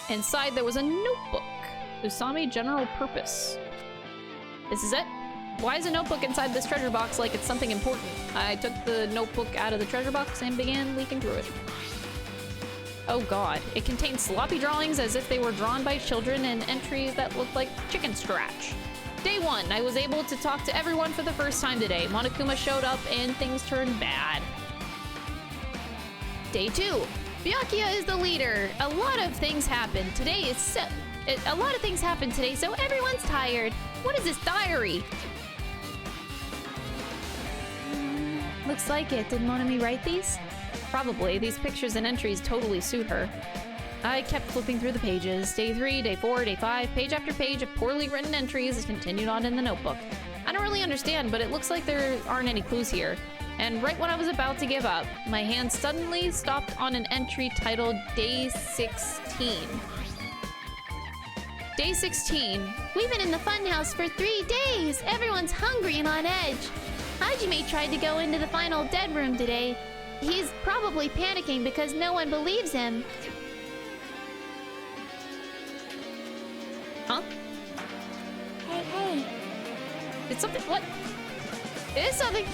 S1: Inside there was a notebook. Usami General Purpose. This is it? Why is a notebook inside this treasure box like it's something important? I took the notebook out of the treasure box and began leafing through it. Oh god, it contained sloppy drawings as if they were drawn by children and entries that looked like chicken scratch. Day 1, I was able to talk to everyone for the first time today. Monokuma showed up and things turned bad. Day 2. Byakuya is the leader. A lot of things happened today, so everyone's tired. What is this diary?
S3: Looks like it. Did Monami write these?
S1: Probably. These pictures and entries totally suit her. I kept flipping through the pages. Day 3, day 4, day 5, page after page of poorly written entries continued on in the notebook. I don't really understand, but it looks like there aren't any clues here. And right when I was about to give up, my hand suddenly stopped on an entry titled Day 16. Day 16.
S11: We've been in the funhouse for 3 days. Everyone's hungry and on edge. Hajime tried to go into the final dead room today. He's probably panicking because no one believes him.
S1: Huh?
S2: Hey.
S1: It's something. What? It is something.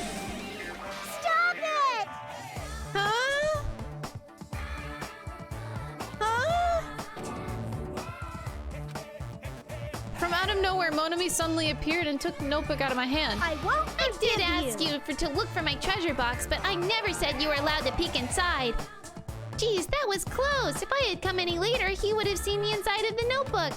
S2: Stop it!
S1: Huh?
S3: Out of nowhere, Monami suddenly appeared and took the notebook out of my hand.
S13: I won't
S11: I did ask you to look for my treasure box, but I never said you were allowed to peek inside. Geez, that was close. If I had come any later, he would have seen the inside of the notebook.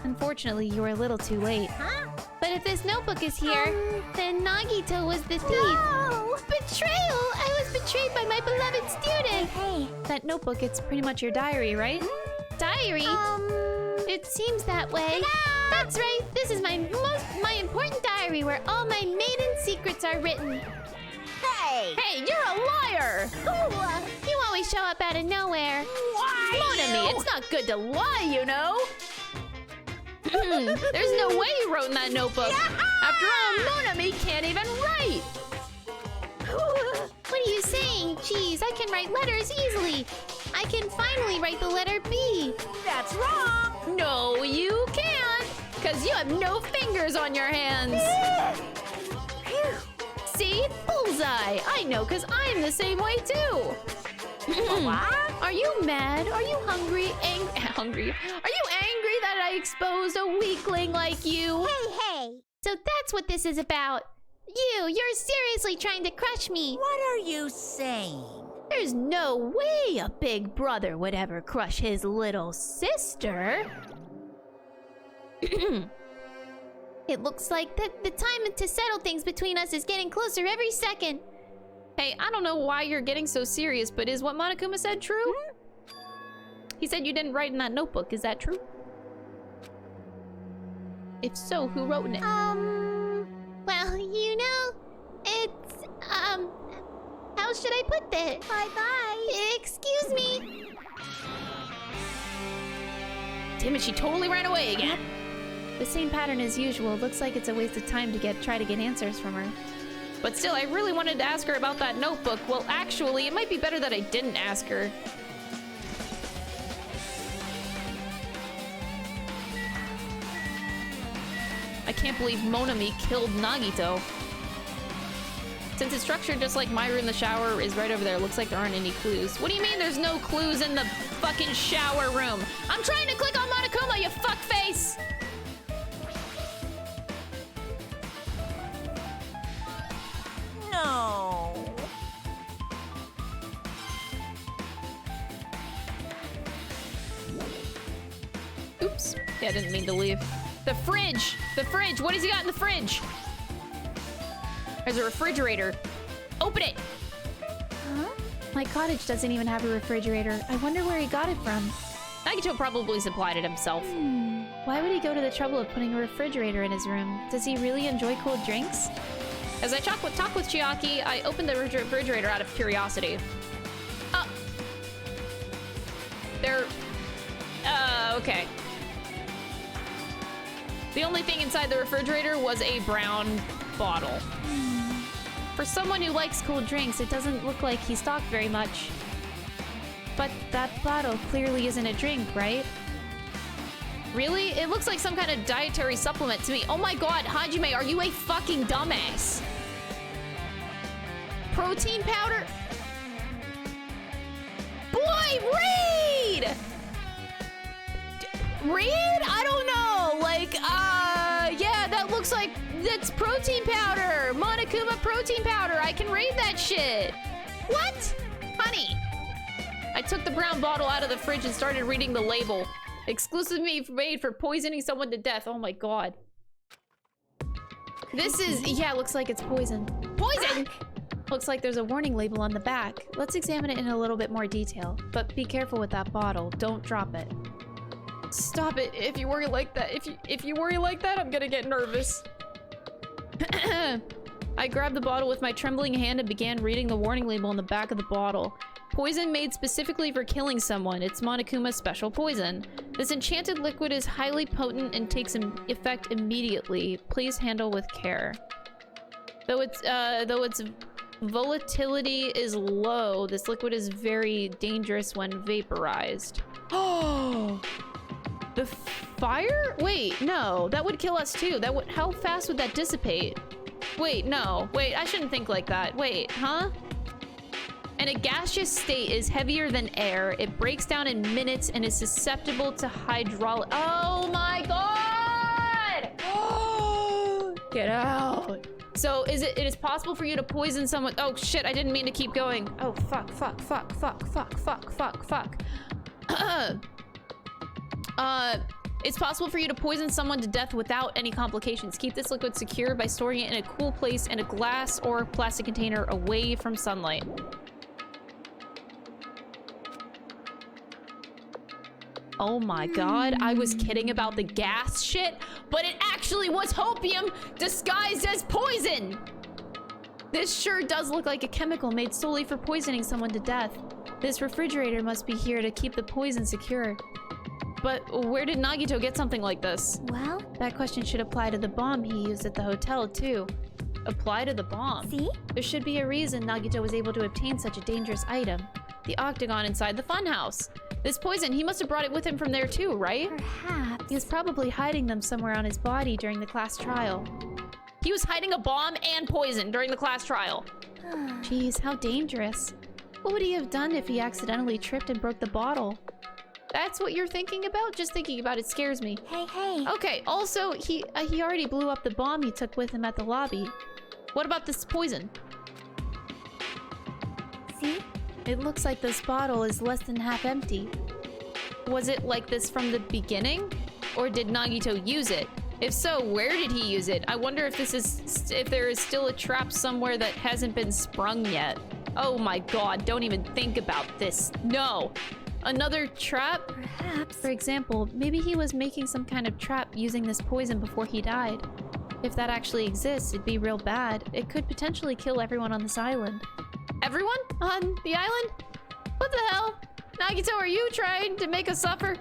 S11: Unfortunately, you were a little too late.
S13: Huh?
S11: But if this notebook is here, then Nagito was the thief.
S13: No!
S11: Betrayal! I was betrayed by my beloved student.
S13: Hey.
S3: That notebook, it's pretty much your diary, right?
S11: Diary? It seems that way. That's right. This is my important diary where all my maiden secrets are written.
S8: Hey!
S3: Hey, you're a liar!
S11: You always show up out of nowhere.
S8: Why?
S3: Monami, it's not good to lie, you know? There's no way you wrote in that notebook. After all, Monami can't even write.
S11: What are you saying? Jeez, I can write letters easily. I can finally write the letter B.
S8: That's wrong!
S3: No, you can't! Because you have no fingers on your hands. See? Bullseye! I know, because I'm the same way too.
S8: What?
S3: Are you mad? Are you hungry? Hungry? Are you angry that I exposed a weakling like you?
S13: Hey.
S11: So that's what this is about. You're seriously trying to crush me.
S8: What are you saying?
S3: There's no way a big brother would ever crush his little sister.
S11: It looks like the time to settle things between us is getting closer every second.
S3: Hey, I don't know why you're getting so serious, but is what Monokuma said true? He said you didn't write in that notebook. Is that true? If so, who wrote in it?
S11: Well, you know, it's, how should I put that?
S13: Bye-bye.
S11: Excuse me.
S3: Damn it, she totally ran away again.
S11: The same pattern as usual. Looks like it's a waste of time to try to get answers from her.
S3: But still, I really wanted to ask her about that notebook. Well, actually, it might be better that I didn't ask her. I can't believe Monami killed Nagito. Since it's structured just like my room, the shower is right over there. Looks like there aren't any clues. What do you mean there's no clues in the fucking shower room? I'm trying to click on Monokuma, you fuckface!
S8: No.
S3: Oops. Yeah, I didn't mean to leave. The fridge! The fridge! What has he got in the fridge? There's a refrigerator. Open it!
S11: Huh? My cottage doesn't even have a refrigerator. I wonder where he got it from.
S3: Nagito probably supplied it himself.
S11: Why would he go to the trouble of putting a refrigerator in his room? Does he really enjoy cold drinks?
S3: As I talk with Chiaki, I opened the refrigerator out of curiosity. Oh. Okay. The only thing inside the refrigerator was a brown bottle.
S11: For someone who likes cold drinks, it doesn't look like he stocked very much. But that bottle clearly isn't a drink, right?
S3: Really? It looks like some kind of dietary supplement to me. Oh my god, Hajime, are you a fucking dumbass? Protein powder? Boy, read! Read? I don't know. Like, yeah, that looks like that's protein powder. Monokuma protein powder. I can read that shit. What? Honey. I took the brown bottle out of the fridge and started reading the label. Exclusively made for poisoning someone to death. Oh my god. This is, yeah, looks like it's poison. Poison! Looks like there's a warning label on the back. Let's examine it in a little bit more detail. But be careful with that bottle. Don't drop it. Stop it. If you worry like that, if you worry like that, I'm gonna get nervous. I grabbed the bottle with my trembling hand and began reading the warning label on the back of the bottle. Poison made specifically for killing someone. It's Monokuma's special poison. This enchanted liquid is highly potent and takes effect immediately. Please handle with care. Though its volatility is low, this liquid is very dangerous when vaporized. Oh! The fire? Wait, no. That would kill us too. That would. How fast would that dissipate? Wait, no. Wait, I shouldn't think like that. Wait, huh? And a gaseous state is heavier than air. It breaks down in minutes and is susceptible to hydraulic. Oh my god!
S1: Get out. So it is possible for you to poison someone. Oh shit, I didn't mean to keep going. Oh fuck. It's possible for you to poison someone to death without any complications. Keep this liquid secure by storing it in a cool place in a glass or plastic container away from sunlight. Oh my god, I was kidding about the gas shit, but it actually was hopium disguised as poison! This sure does look like a chemical made solely for poisoning someone to death. This refrigerator must be here to keep the poison secure. But where did Nagito get something like this?
S2: Well,
S1: that question should apply to the bomb he used at the hotel, too. Apply to the bomb?
S2: See?
S1: There should be a reason Nagito was able to obtain such a dangerous item. The octagon inside the funhouse. This poison, he must have brought it with him from there too, right?
S2: Perhaps.
S1: He was probably hiding them somewhere on his body during the class trial. He was hiding a bomb and poison during the class trial. Jeez, how dangerous. What would he have done if he accidentally tripped and broke the bottle? That's what you're thinking about? Just thinking about it scares me.
S2: Hey.
S1: Okay, also, he already blew up the bomb he took with him at the lobby. What about this poison?
S2: See?
S1: It looks like this bottle is less than half empty. Was it like this from the beginning? Or did Nagito use it? If so, where did he use it? I wonder if if there is still a trap somewhere that hasn't been sprung yet. Oh my god, don't even think about this. No! Another trap?
S2: Perhaps.
S1: For example, maybe he was making some kind of trap using this poison before he died. If that actually exists, it'd be real bad. It could potentially kill everyone on this island. Everyone on the island? What the hell? Nagito, are you trying to make us suffer?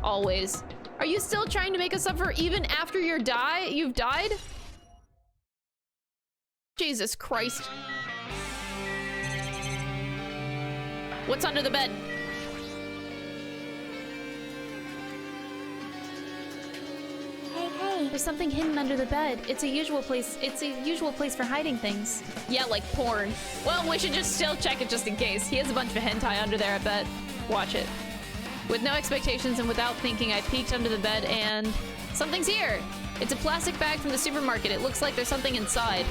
S1: Always. Are you still trying to make us suffer even after you've died? Jesus Christ. What's under the bed?
S2: Hey.
S1: There's something hidden under the bed. It's a usual place for hiding things. Yeah, like porn. Well, we should just still check it just in case. He has a bunch of hentai under there, I bet. Watch it. With no expectations and without thinking, I peeked under the bed and something's here. It's a plastic bag from the supermarket. It looks like there's something inside.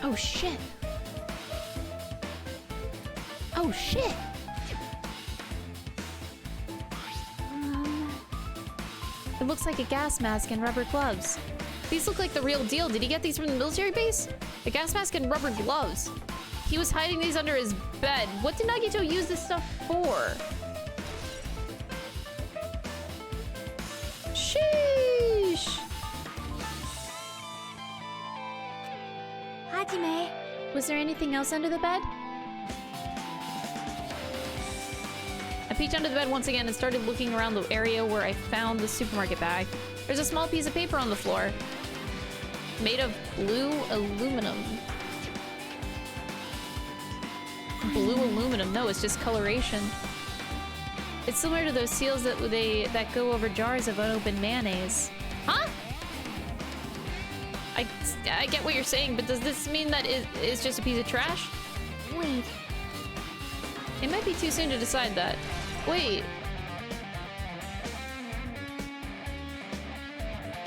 S1: Oh shit. Oh shit. It looks like a gas mask and rubber gloves. These look like the real deal. Did he get these from the military base? A gas mask and rubber gloves. He was hiding these under his bed. What did Nagito use this stuff for? Sheesh.
S2: Hajime.
S1: Was there anything else under the bed? I peeked under the bed once again and started looking around the area where I found the supermarket bag. There's a small piece of paper on the floor. Made of blue aluminum. Blue aluminum? No, it's just coloration. It's similar to those seals that go over jars of unopened mayonnaise. Huh? I get what you're saying, but does this mean that it's just a piece of trash?
S2: Wait.
S1: It might be too soon to decide that. Wait.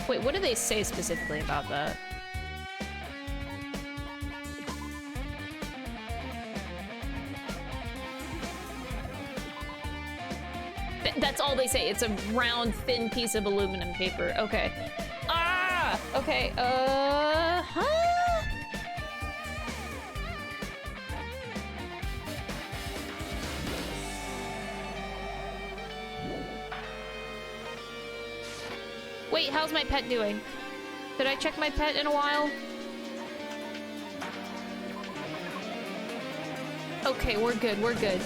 S1: Wait, what do they say specifically about that? That's all they say. It's a round, thin piece of aluminum paper. Okay. Ah! Okay, huh? Wait, how's my pet doing? Did I check my pet in a while? Okay, we're good, we're good.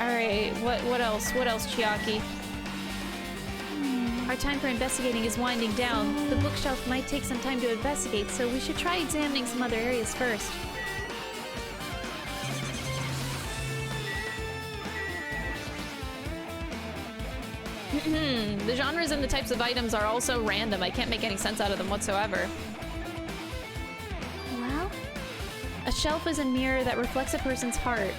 S1: Alright, what else? What else, Chiaki? Our time for investigating is winding down. The bookshelf might take some time to investigate, so we should try examining some other areas first. The genres and the types of items are also random. I can't make any sense out of them whatsoever.
S2: Well?
S1: A shelf is a mirror that reflects a person's heart.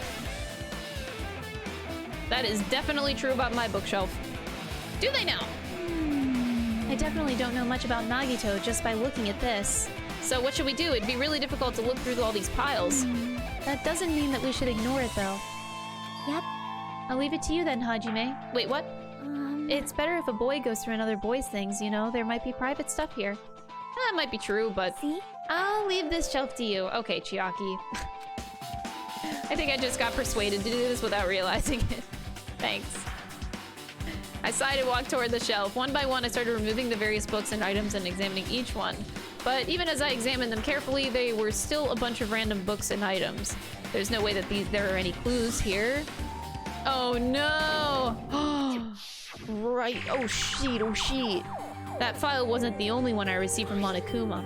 S1: That is definitely true about my bookshelf. Do they now?
S3: I definitely don't know much about Nagito just by looking at this.
S1: So what should we do? It'd be really difficult to look through all these piles.
S3: That doesn't mean that we should ignore it, though.
S2: Yep.
S3: I'll leave it to you then, Hajime.
S1: Wait, what?
S3: It's better if a boy goes through another boy's things, you know? There might be private stuff here.
S1: That might be true, but...
S2: See?
S3: I'll leave this shelf to you.
S1: Okay, Chiaki. I think I just got persuaded to do this without realizing it. Thanks. I sighed and walked toward the shelf. One by one, I started removing the various books and items and examining each one. But even as I examined them carefully, they were still a bunch of random books and items. There's no way that there are any clues here. Oh no! Right. Oh shit, oh shit. That file wasn't the only one I received from Monokuma.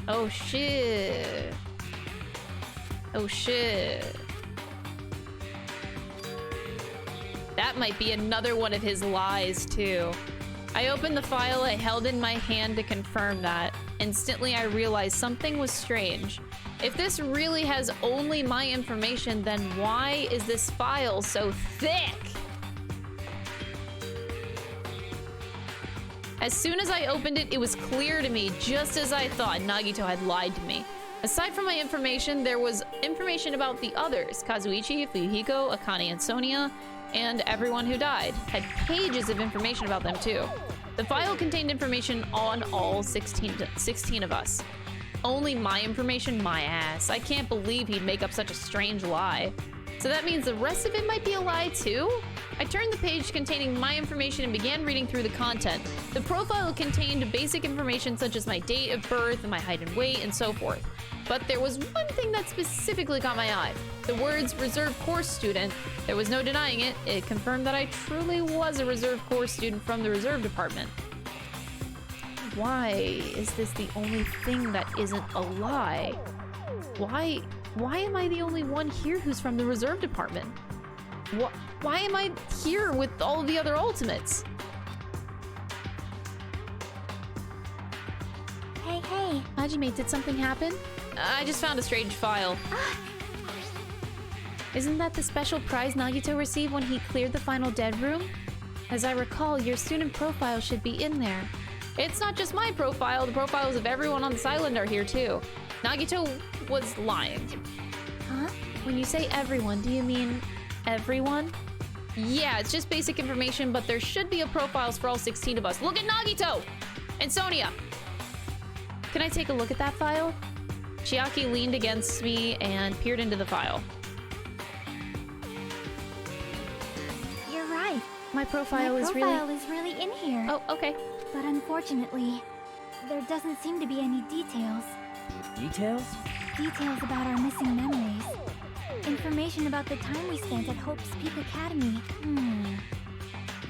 S1: Oh shit. Oh shit. That might be another one of his lies too. I opened the file I held in my hand to confirm that. Instantly I realized something was strange. If this really has only my information, then why is this file so thick? As soon as I opened it, it was clear to me, just as I thought, Nagito had lied to me. Aside from my information, there was information about the others. Kazuichi, Fuyuhiko, Akane and Sonia, and everyone who died. Had pages of information about them too. The file contained information on all 16 of us. Only my information? My ass. I can't believe he'd make up such a strange lie. So that means the rest of it might be a lie too? I turned the page containing my information and began reading through the content. The profile contained basic information such as my date of birth, and my height and weight, and so forth. But there was one thing that specifically caught my eye. The words reserve course student. There was no denying it. It confirmed that I truly was a reserve course student from the reserve department. Why is this the only thing that isn't a lie? Why am I the only one here who's from the reserve department? Why am I here with all of the other ultimates?
S2: Hey, hey.
S3: Hajime, did something happen?
S1: I just found a strange file.
S3: Isn't that the special prize Nagito received when he cleared the final dead room? As I recall, your student profile should be in there.
S1: It's not just my profile. The profiles of everyone on this island are here too. Nagito was lying.
S3: Huh? When you say everyone, do you mean everyone?
S1: Yeah, it's just basic information, but there should be a profiles for all 16 of us. Look at Nagito! And Sonia!
S3: Can I take a look at that file?
S1: Chiaki leaned against me and peered into the file.
S2: You're right.
S3: My profile is
S2: really in here.
S1: Oh, okay.
S2: But unfortunately, there doesn't seem to be any details.
S5: Details?
S2: Details about our missing memories. Information about the time we spent at Hope's Peak Academy.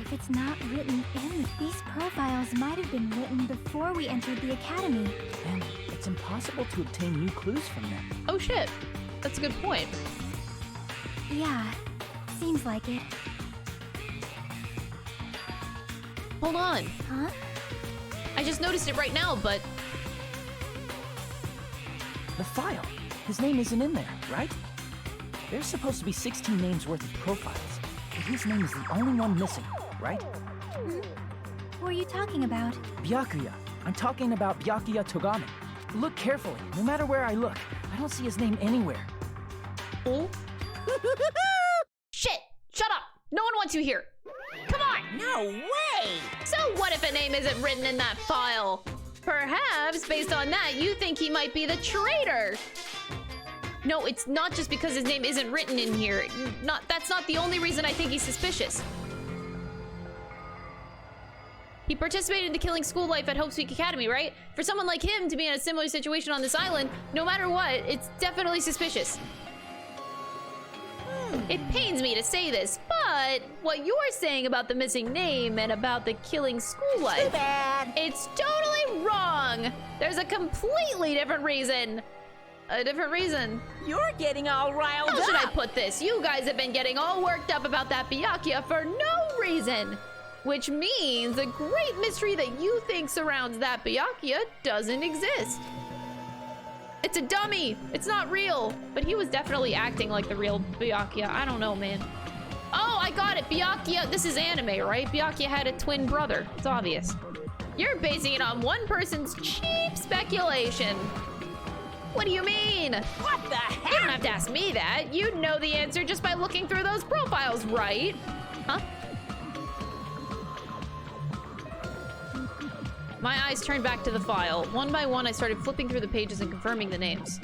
S2: If it's not written in, these profiles might have been written before we entered the academy.
S5: And it's impossible to obtain new clues from them.
S1: Oh shit, that's a good point.
S2: Yeah, seems like it.
S1: Hold on.
S2: Huh?
S1: I just noticed it right now, but...
S5: The file. His name isn't in there, right? There's supposed to be 16 names worth of profiles, but his name is the only one missing, right?
S2: Who are you talking about?
S5: Byakuya. I'm talking about Byakuya Togami. Look carefully. No matter where I look, I don't see his name anywhere.
S1: Oh? Shit! Shut up! No one wants you here! Come on!
S8: No way!
S1: So what if a name isn't written in that file? Perhaps, based on that, you think he might be the traitor! No, it's not just because his name isn't written in here. That's not the only reason I think he's suspicious. He participated in the killing school life at Hope's Peak Academy, right? For someone like him to be in a similar situation on this island, no matter what, it's definitely suspicious. It pains me to say this, but what you're saying about the missing name and about the killing school life...
S8: Too bad!
S1: It's totally wrong! There's a completely different reason. A different reason.
S8: You're getting all riled up!
S1: How should I put this? You guys have been getting all worked up about that Byakuya for no reason!
S3: Which means the great mystery that you think surrounds that Byakuya doesn't exist. It's a dummy. It's not real. But he was definitely acting like the real Byakuya. I don't know, man. Oh, I got it. Byakuya. This is anime, right? Byakuya had a twin brother. It's obvious. You're basing it on one person's cheap speculation. What do you mean?
S8: What the heck?
S3: You don't have to ask me that. You'd know the answer just by looking through those profiles, right? Huh? My eyes turned back to the file. One by one, I started flipping through the pages and confirming the names.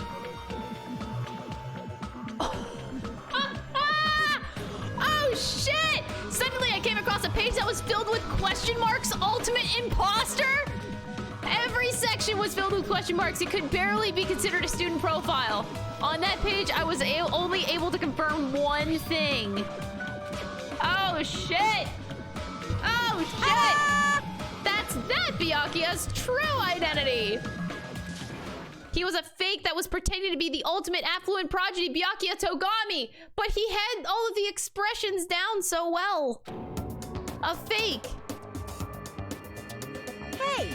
S3: Oh, shit! Suddenly, I came across a page that was filled with question marks. Ultimate imposter? Every section was filled with question marks. It could barely be considered a student profile. On that page, I was only able to confirm one thing. Oh, shit! Oh, shit! That's that Byakuya's true identity! He was a fake that was pretending to be the ultimate affluent prodigy, Byakuya Togami, but he had all of the expressions down so well. A fake.
S8: Hey,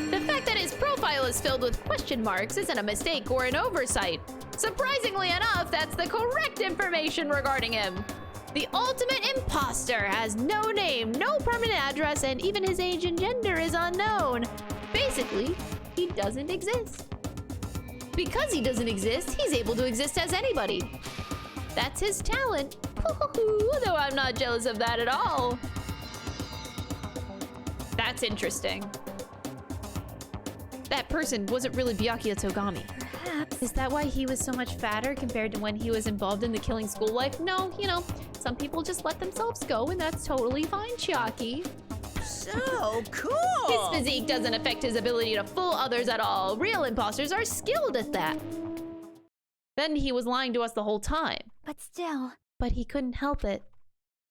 S3: The fact that his profile is filled with question marks isn't a mistake or an oversight. Surprisingly enough, that's the correct information regarding him. The ultimate imposter has no name, no permanent address, and even his age and gender is unknown. Basically, he doesn't exist. Because he doesn't exist, he's able to exist as anybody. That's his talent. Though I'm not jealous of that at all. That's interesting. That person wasn't really Byakuya Togami.
S11: Perhaps.
S3: Is that why he was so much fatter compared to when he was involved in the killing school life? No, you know, some people just let themselves go, and that's totally fine, Chiaki.
S8: so cool!
S3: His physique doesn't affect his ability to fool others at all. Real imposters are skilled at that. Then he was lying to us the whole time.
S2: But still.
S3: But he couldn't help it.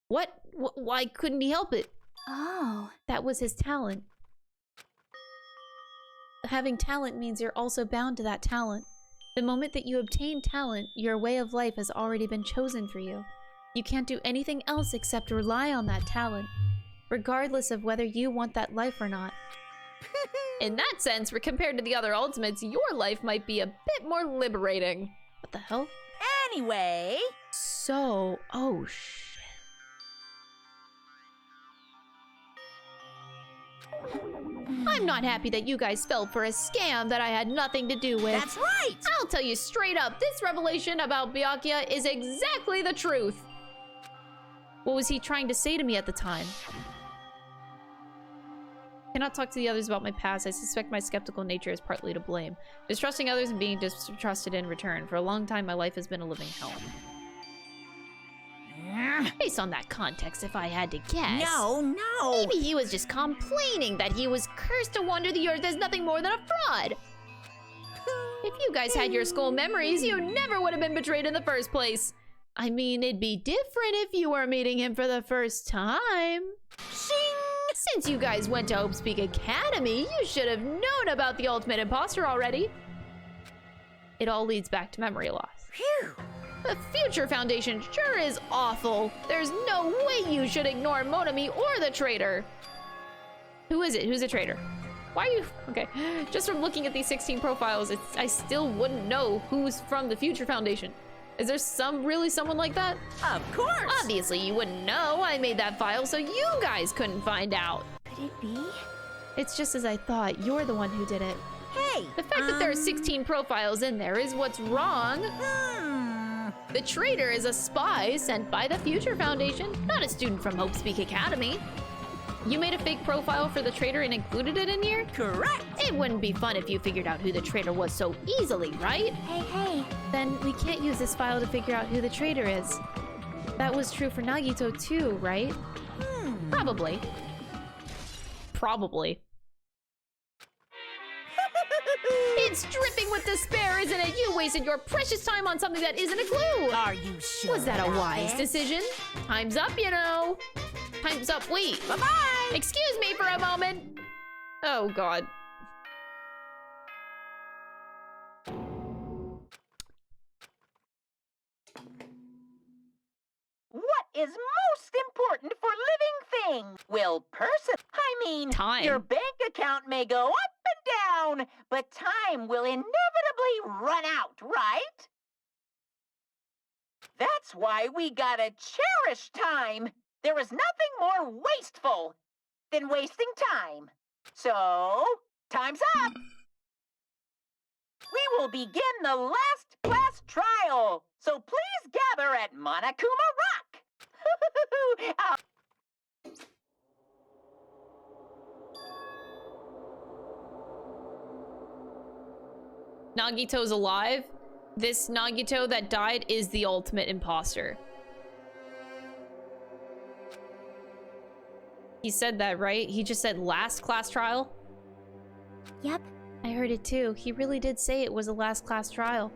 S3: What? Why couldn't he help it?
S2: Oh.
S3: That was his talent. Having talent means you're also bound to that talent. The moment that you obtain talent, your way of life has already been chosen for you. You can't do anything else except rely on that talent, regardless of whether you want that life or not. In that sense, compared to the other ultimates, your life might be a bit more liberating. What the hell?
S8: Anyway...
S3: So... Oh, shit. I'm not happy that you guys fell for a scam that I had nothing to do with.
S8: That's right!
S3: I'll tell you straight up, this revelation about Byakuya is exactly the truth. What was he trying to say to me at the time? Cannot talk to the others about my past. I suspect my skeptical nature is partly to blame. Distrusting others and being distrusted in return. For a long time, my life has been a living hell. Based on that context, if I had to guess...
S8: No.
S3: Maybe he was just complaining that he was cursed to wander the earth as nothing more than a fraud. If you guys had your school memories, you never would have been betrayed in the first place. I mean, it'd be different if you were meeting him for the first time.
S8: Shing!
S3: Since you guys went to Hope's Peak Academy, you should have known about the ultimate imposter already. It all leads back to memory loss.
S8: Phew!
S3: The Future Foundation sure is awful. There's no way you should ignore Monami or the traitor. Who is it? Who's the traitor? Why are you... Okay. Just from looking at these 16 profiles, I still wouldn't know who's from the Future Foundation. Is there really someone like that?
S8: Of course!
S3: Obviously, you wouldn't know. I made that file so you guys couldn't find out.
S2: Could it be?
S3: It's just as I thought. You're the one who did it.
S8: Hey!
S3: The fact that there are 16 profiles in there is what's wrong. The traitor is a spy sent by the Future Foundation, not a student from Hope's Peak Academy. You made a fake profile for the traitor and included it in here?
S8: Correct!
S3: It wouldn't be fun if you figured out who the traitor was so easily, right?
S2: Hey.
S3: Then we can't use this file to figure out who the traitor is. That was true for Nagito too, right? Probably. Probably. It's dripping with despair, isn't it? You wasted your precious time on something that isn't a clue.
S8: Are you sure?
S3: Was that a wise decision? Time's up, you know. Time's up. Wait.
S8: Bye-bye!
S3: Excuse me for a moment. Oh, God.
S8: What is most important for living thing. Will your bank account may go up and down, but time will inevitably run out, right? That's why we gotta cherish time. There is nothing more wasteful than wasting time. So, time's up. We will begin the last class trial. So please gather at Monokuma Rock.
S1: Nagito's alive. This Nagito that died is the ultimate imposter. He said that, right? He just said last class trial?
S2: Yep.
S3: I heard it too. He really did say it was a last class trial.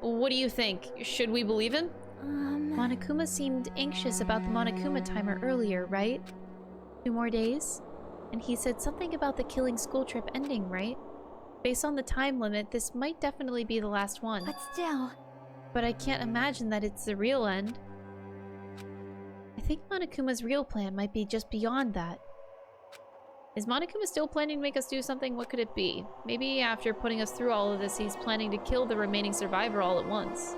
S1: What do you think? Should we believe him?
S3: Monokuma seemed anxious about the Monokuma timer earlier, right? 2 more days? And he said something about the killing school trip ending, right? Based on the time limit, this might definitely be the last one.
S2: But still...
S3: But I can't imagine that it's the real end. I think Monokuma's real plan might be just beyond that. Is Monokuma still planning to make us do something? What could it be? Maybe after putting us through all of this, he's planning to kill the remaining survivor all at once.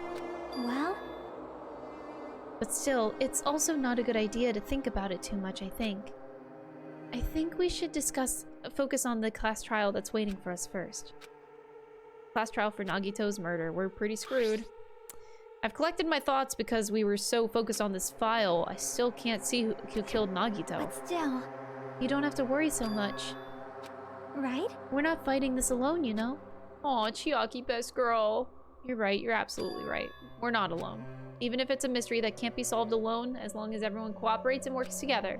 S2: Well?
S3: But still, it's also not a good idea to think about it too much, I think. I think we should focus on the class trial that's waiting for us first. Class trial for Nagito's murder. We're pretty screwed. I've collected my thoughts because we were so focused on this file. I still can't see who killed Nagito.
S2: But still...
S3: You don't have to worry so much.
S2: Right?
S3: We're not fighting this alone, you know?
S1: Aw, Chiaki, best girl.
S3: You're right, you're absolutely right. We're not alone. Even if it's a mystery that can't be solved alone, as long as everyone cooperates and works together.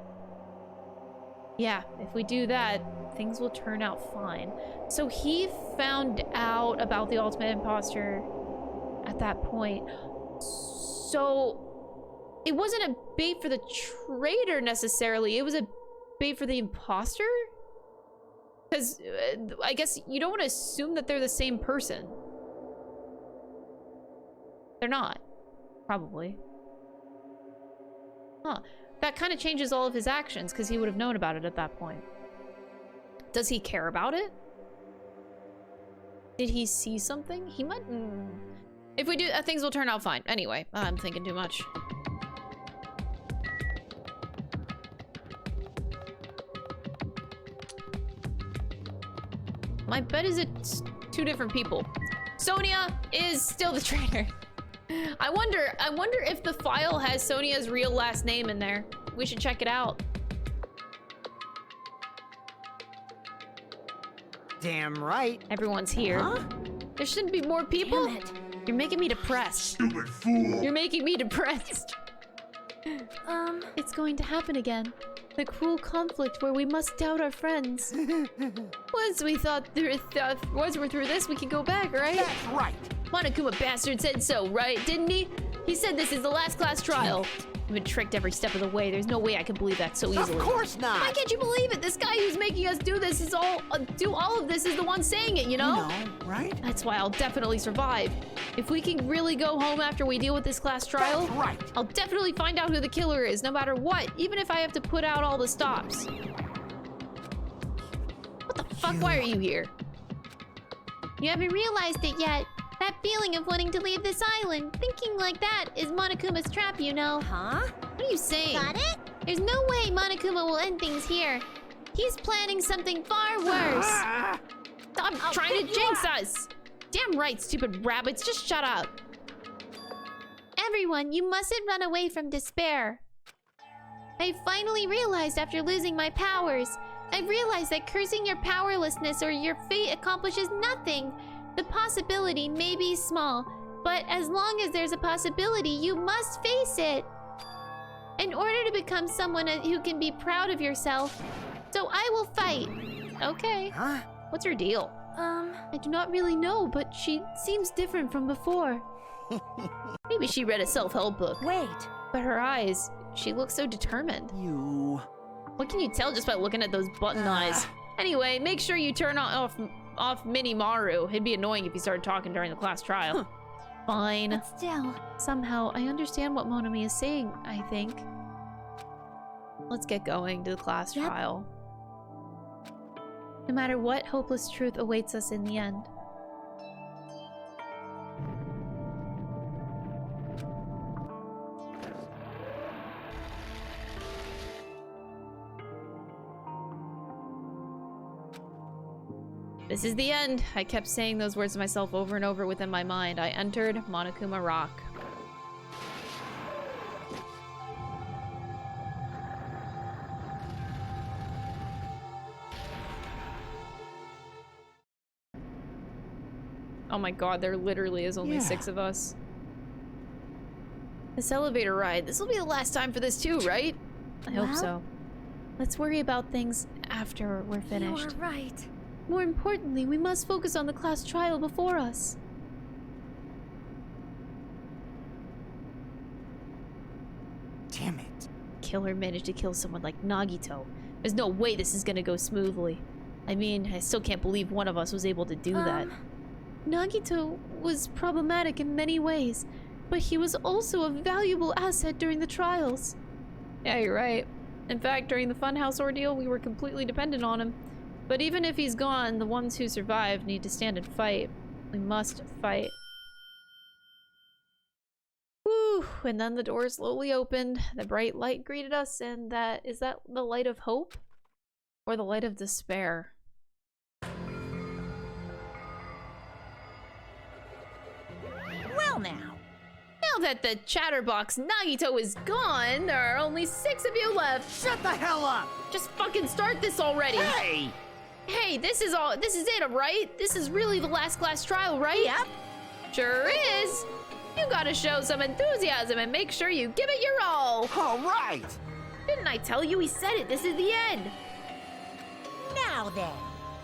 S3: Yeah, if we do that, things will turn out fine. So he found out about the ultimate imposter at that point. So it wasn't a bait for the traitor necessarily, it was a bait for the imposter? Because I guess you don't want to assume that they're the same person. They're not. Probably. Huh. That kind of changes all of his actions because he would have known about it at that point. Does he care about it? Did he see something? He might...
S1: If we do, things will turn out fine. Anyway, I'm thinking too much. My bet is it's 2 different people. Sonia is still the traitor. I wonder if the file has Sonia's real last name in there. We should check it out.
S6: Damn right.
S1: Everyone's here.
S6: Huh?
S1: There shouldn't be more people.
S2: Damn it.
S1: You're making me depressed.
S14: Stupid fool.
S1: You're making me depressed.
S3: It's going to happen again. The cruel conflict where we must doubt our friends.
S1: Once we thought once we're through this, we can go back, right?
S6: That's right.
S1: Monokuma bastard said so, right? Didn't he? He said this is the last class trial. I've been tricked every step of the way. There's no way I can believe that so easily.
S6: Of course not.
S1: Why can't you believe it? This guy who's making us do this is all of this is the one saying it, you know?
S6: Right?
S1: That's why I'll definitely survive. If we can really go home after we deal with this class trial,
S6: That's right.
S1: I'll definitely find out who the killer is, no matter what, even if I have to put out all the stops. What the fuck? Why are you here?
S11: You haven't realized it yet. That feeling of wanting to leave this island, thinking like that, is Monokuma's trap, you know.
S8: Huh?
S11: What are you saying?
S2: Got it?
S11: There's no way Monokuma will end things here. He's planning something far worse.
S1: Stop trying to jinx us! Damn right, stupid rabbits, just shut up.
S11: Everyone, you mustn't run away from despair. I finally realized after losing my powers, I've realized that cursing your powerlessness or your fate accomplishes nothing. The possibility may be small, but as long as there's a possibility, you must face it. In order to become someone who can be proud of yourself, so I will fight.
S1: Okay.
S6: Huh?
S1: What's her deal?
S3: I do not really know, but she seems different from before.
S1: Maybe she read a self-help book.
S8: Wait.
S1: But her eyes, she looks so determined.
S6: You...
S1: What can you tell just by looking at those button eyes? Anyway, make sure you turn off Mini Maru. It'd be annoying if you started talking during the class trial.
S3: Fine.
S2: But still...
S3: Somehow, I understand what Monami is saying, I think. Let's get going to the class trial. No matter what, hopeless truth awaits us in the end. This is the end. I kept saying those words to myself over and over within my mind. I entered Monokuma Rock. Oh my god, there literally is only 6 of us. This elevator ride. This will be the last time for this too, right? I hope so. Let's worry about things after we're finished.
S13: You were right.
S3: More importantly, we must focus on the class trial before us.
S6: Damn it.
S3: Killer managed to kill someone like Nagito. There's no way this is gonna go smoothly. I mean, I still can't believe one of us was able to do that. Nagito was problematic in many ways, but he was also a valuable asset during the trials. Yeah, you're right. In fact, during the Funhouse ordeal, we were completely dependent on him. But even if he's gone, the ones who survived need to stand and fight. We must fight. Whew, and then the door slowly opened, the bright light greeted us, and is that the light of hope? Or the light of despair?
S8: Well now.
S3: Now that the chatterbox Nagito is gone, there are only 6 of you left.
S6: Shut the hell up!
S3: Just fucking start this already.
S6: Hey!
S3: Hey, this is it, right? This is really the last class trial, right?
S8: Yep.
S3: Sure is. You gotta show some enthusiasm and make sure you give it your all.
S6: All right.
S3: Didn't I tell you? He said it. This is the end.
S8: Now then.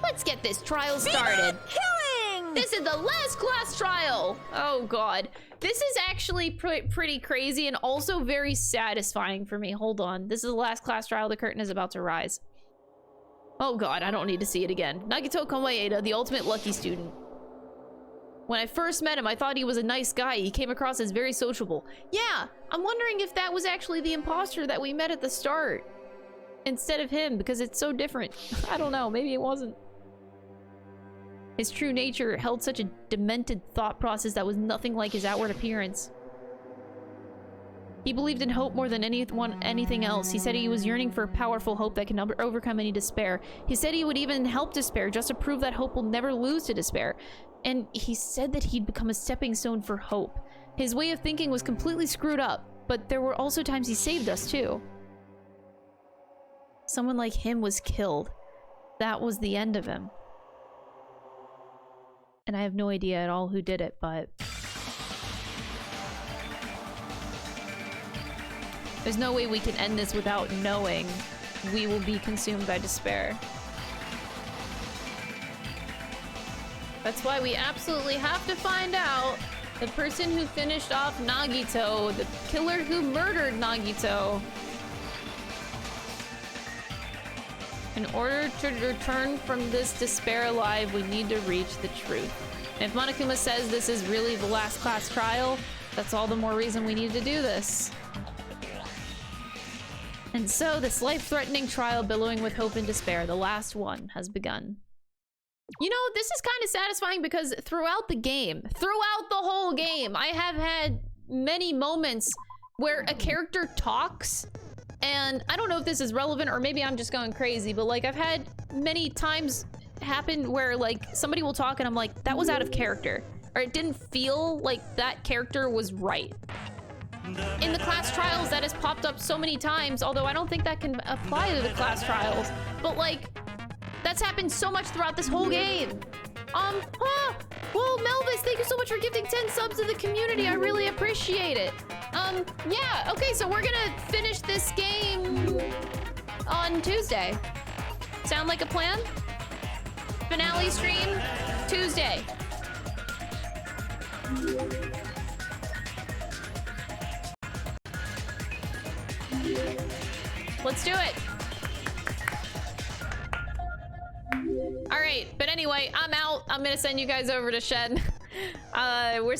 S3: Let's get this trial started.
S8: Killing!
S3: This is the last class trial. Oh god. This is actually pretty crazy and also very satisfying for me. Hold on. This is the last class trial. The curtain is about to rise. Oh god, I don't need to see it again. Nagito Komaeda, the ultimate lucky student. When I first met him, I thought he was a nice guy. He came across as very sociable. Yeah, I'm wondering if that was actually the imposter that we met at the start. Instead of him, because it's so different. I don't know, maybe it wasn't. His true nature held such a demented thought process that was nothing like his outward appearance. He believed in hope more than anything else. He said he was yearning for a powerful hope that can overcome any despair. He said he would even help despair just to prove that hope will never lose to despair. And he said that he'd become a stepping stone for hope. His way of thinking was completely screwed up, but there were also times he saved us too. Someone like him was killed. That was the end of him. And I have no idea at all who did it, but... there's no way we can end this without knowing we will be consumed by despair. That's why we absolutely have to find out the person who finished off Nagito, the killer who murdered Nagito. In order to return from this despair alive, we need to reach the truth. And if Monokuma says this is really the last class trial, that's all the more reason we need to do this. And so, this life-threatening trial billowing with hope and despair, the last one, has begun. You know, this is kind of satisfying because throughout the game, throughout the whole game, I have had many moments where a character talks, and I don't know if this is relevant or maybe I'm just going crazy, but like I've had many times happen where like somebody will talk and I'm like, that was out of character, or it didn't feel like that character was right. In the class trials, that has popped up so many times, although I don't think that can apply to the class trials, but like, that's happened so much throughout this whole game. Well, Melvis, thank you so much for gifting 10 subs to the community. I really appreciate it. Yeah, okay, so we're gonna finish this game on Tuesday. Sound like a plan? Finale stream, Tuesday. Let's do it. All right, but anyway, I'm out. I'm gonna send you guys over to Shen. We're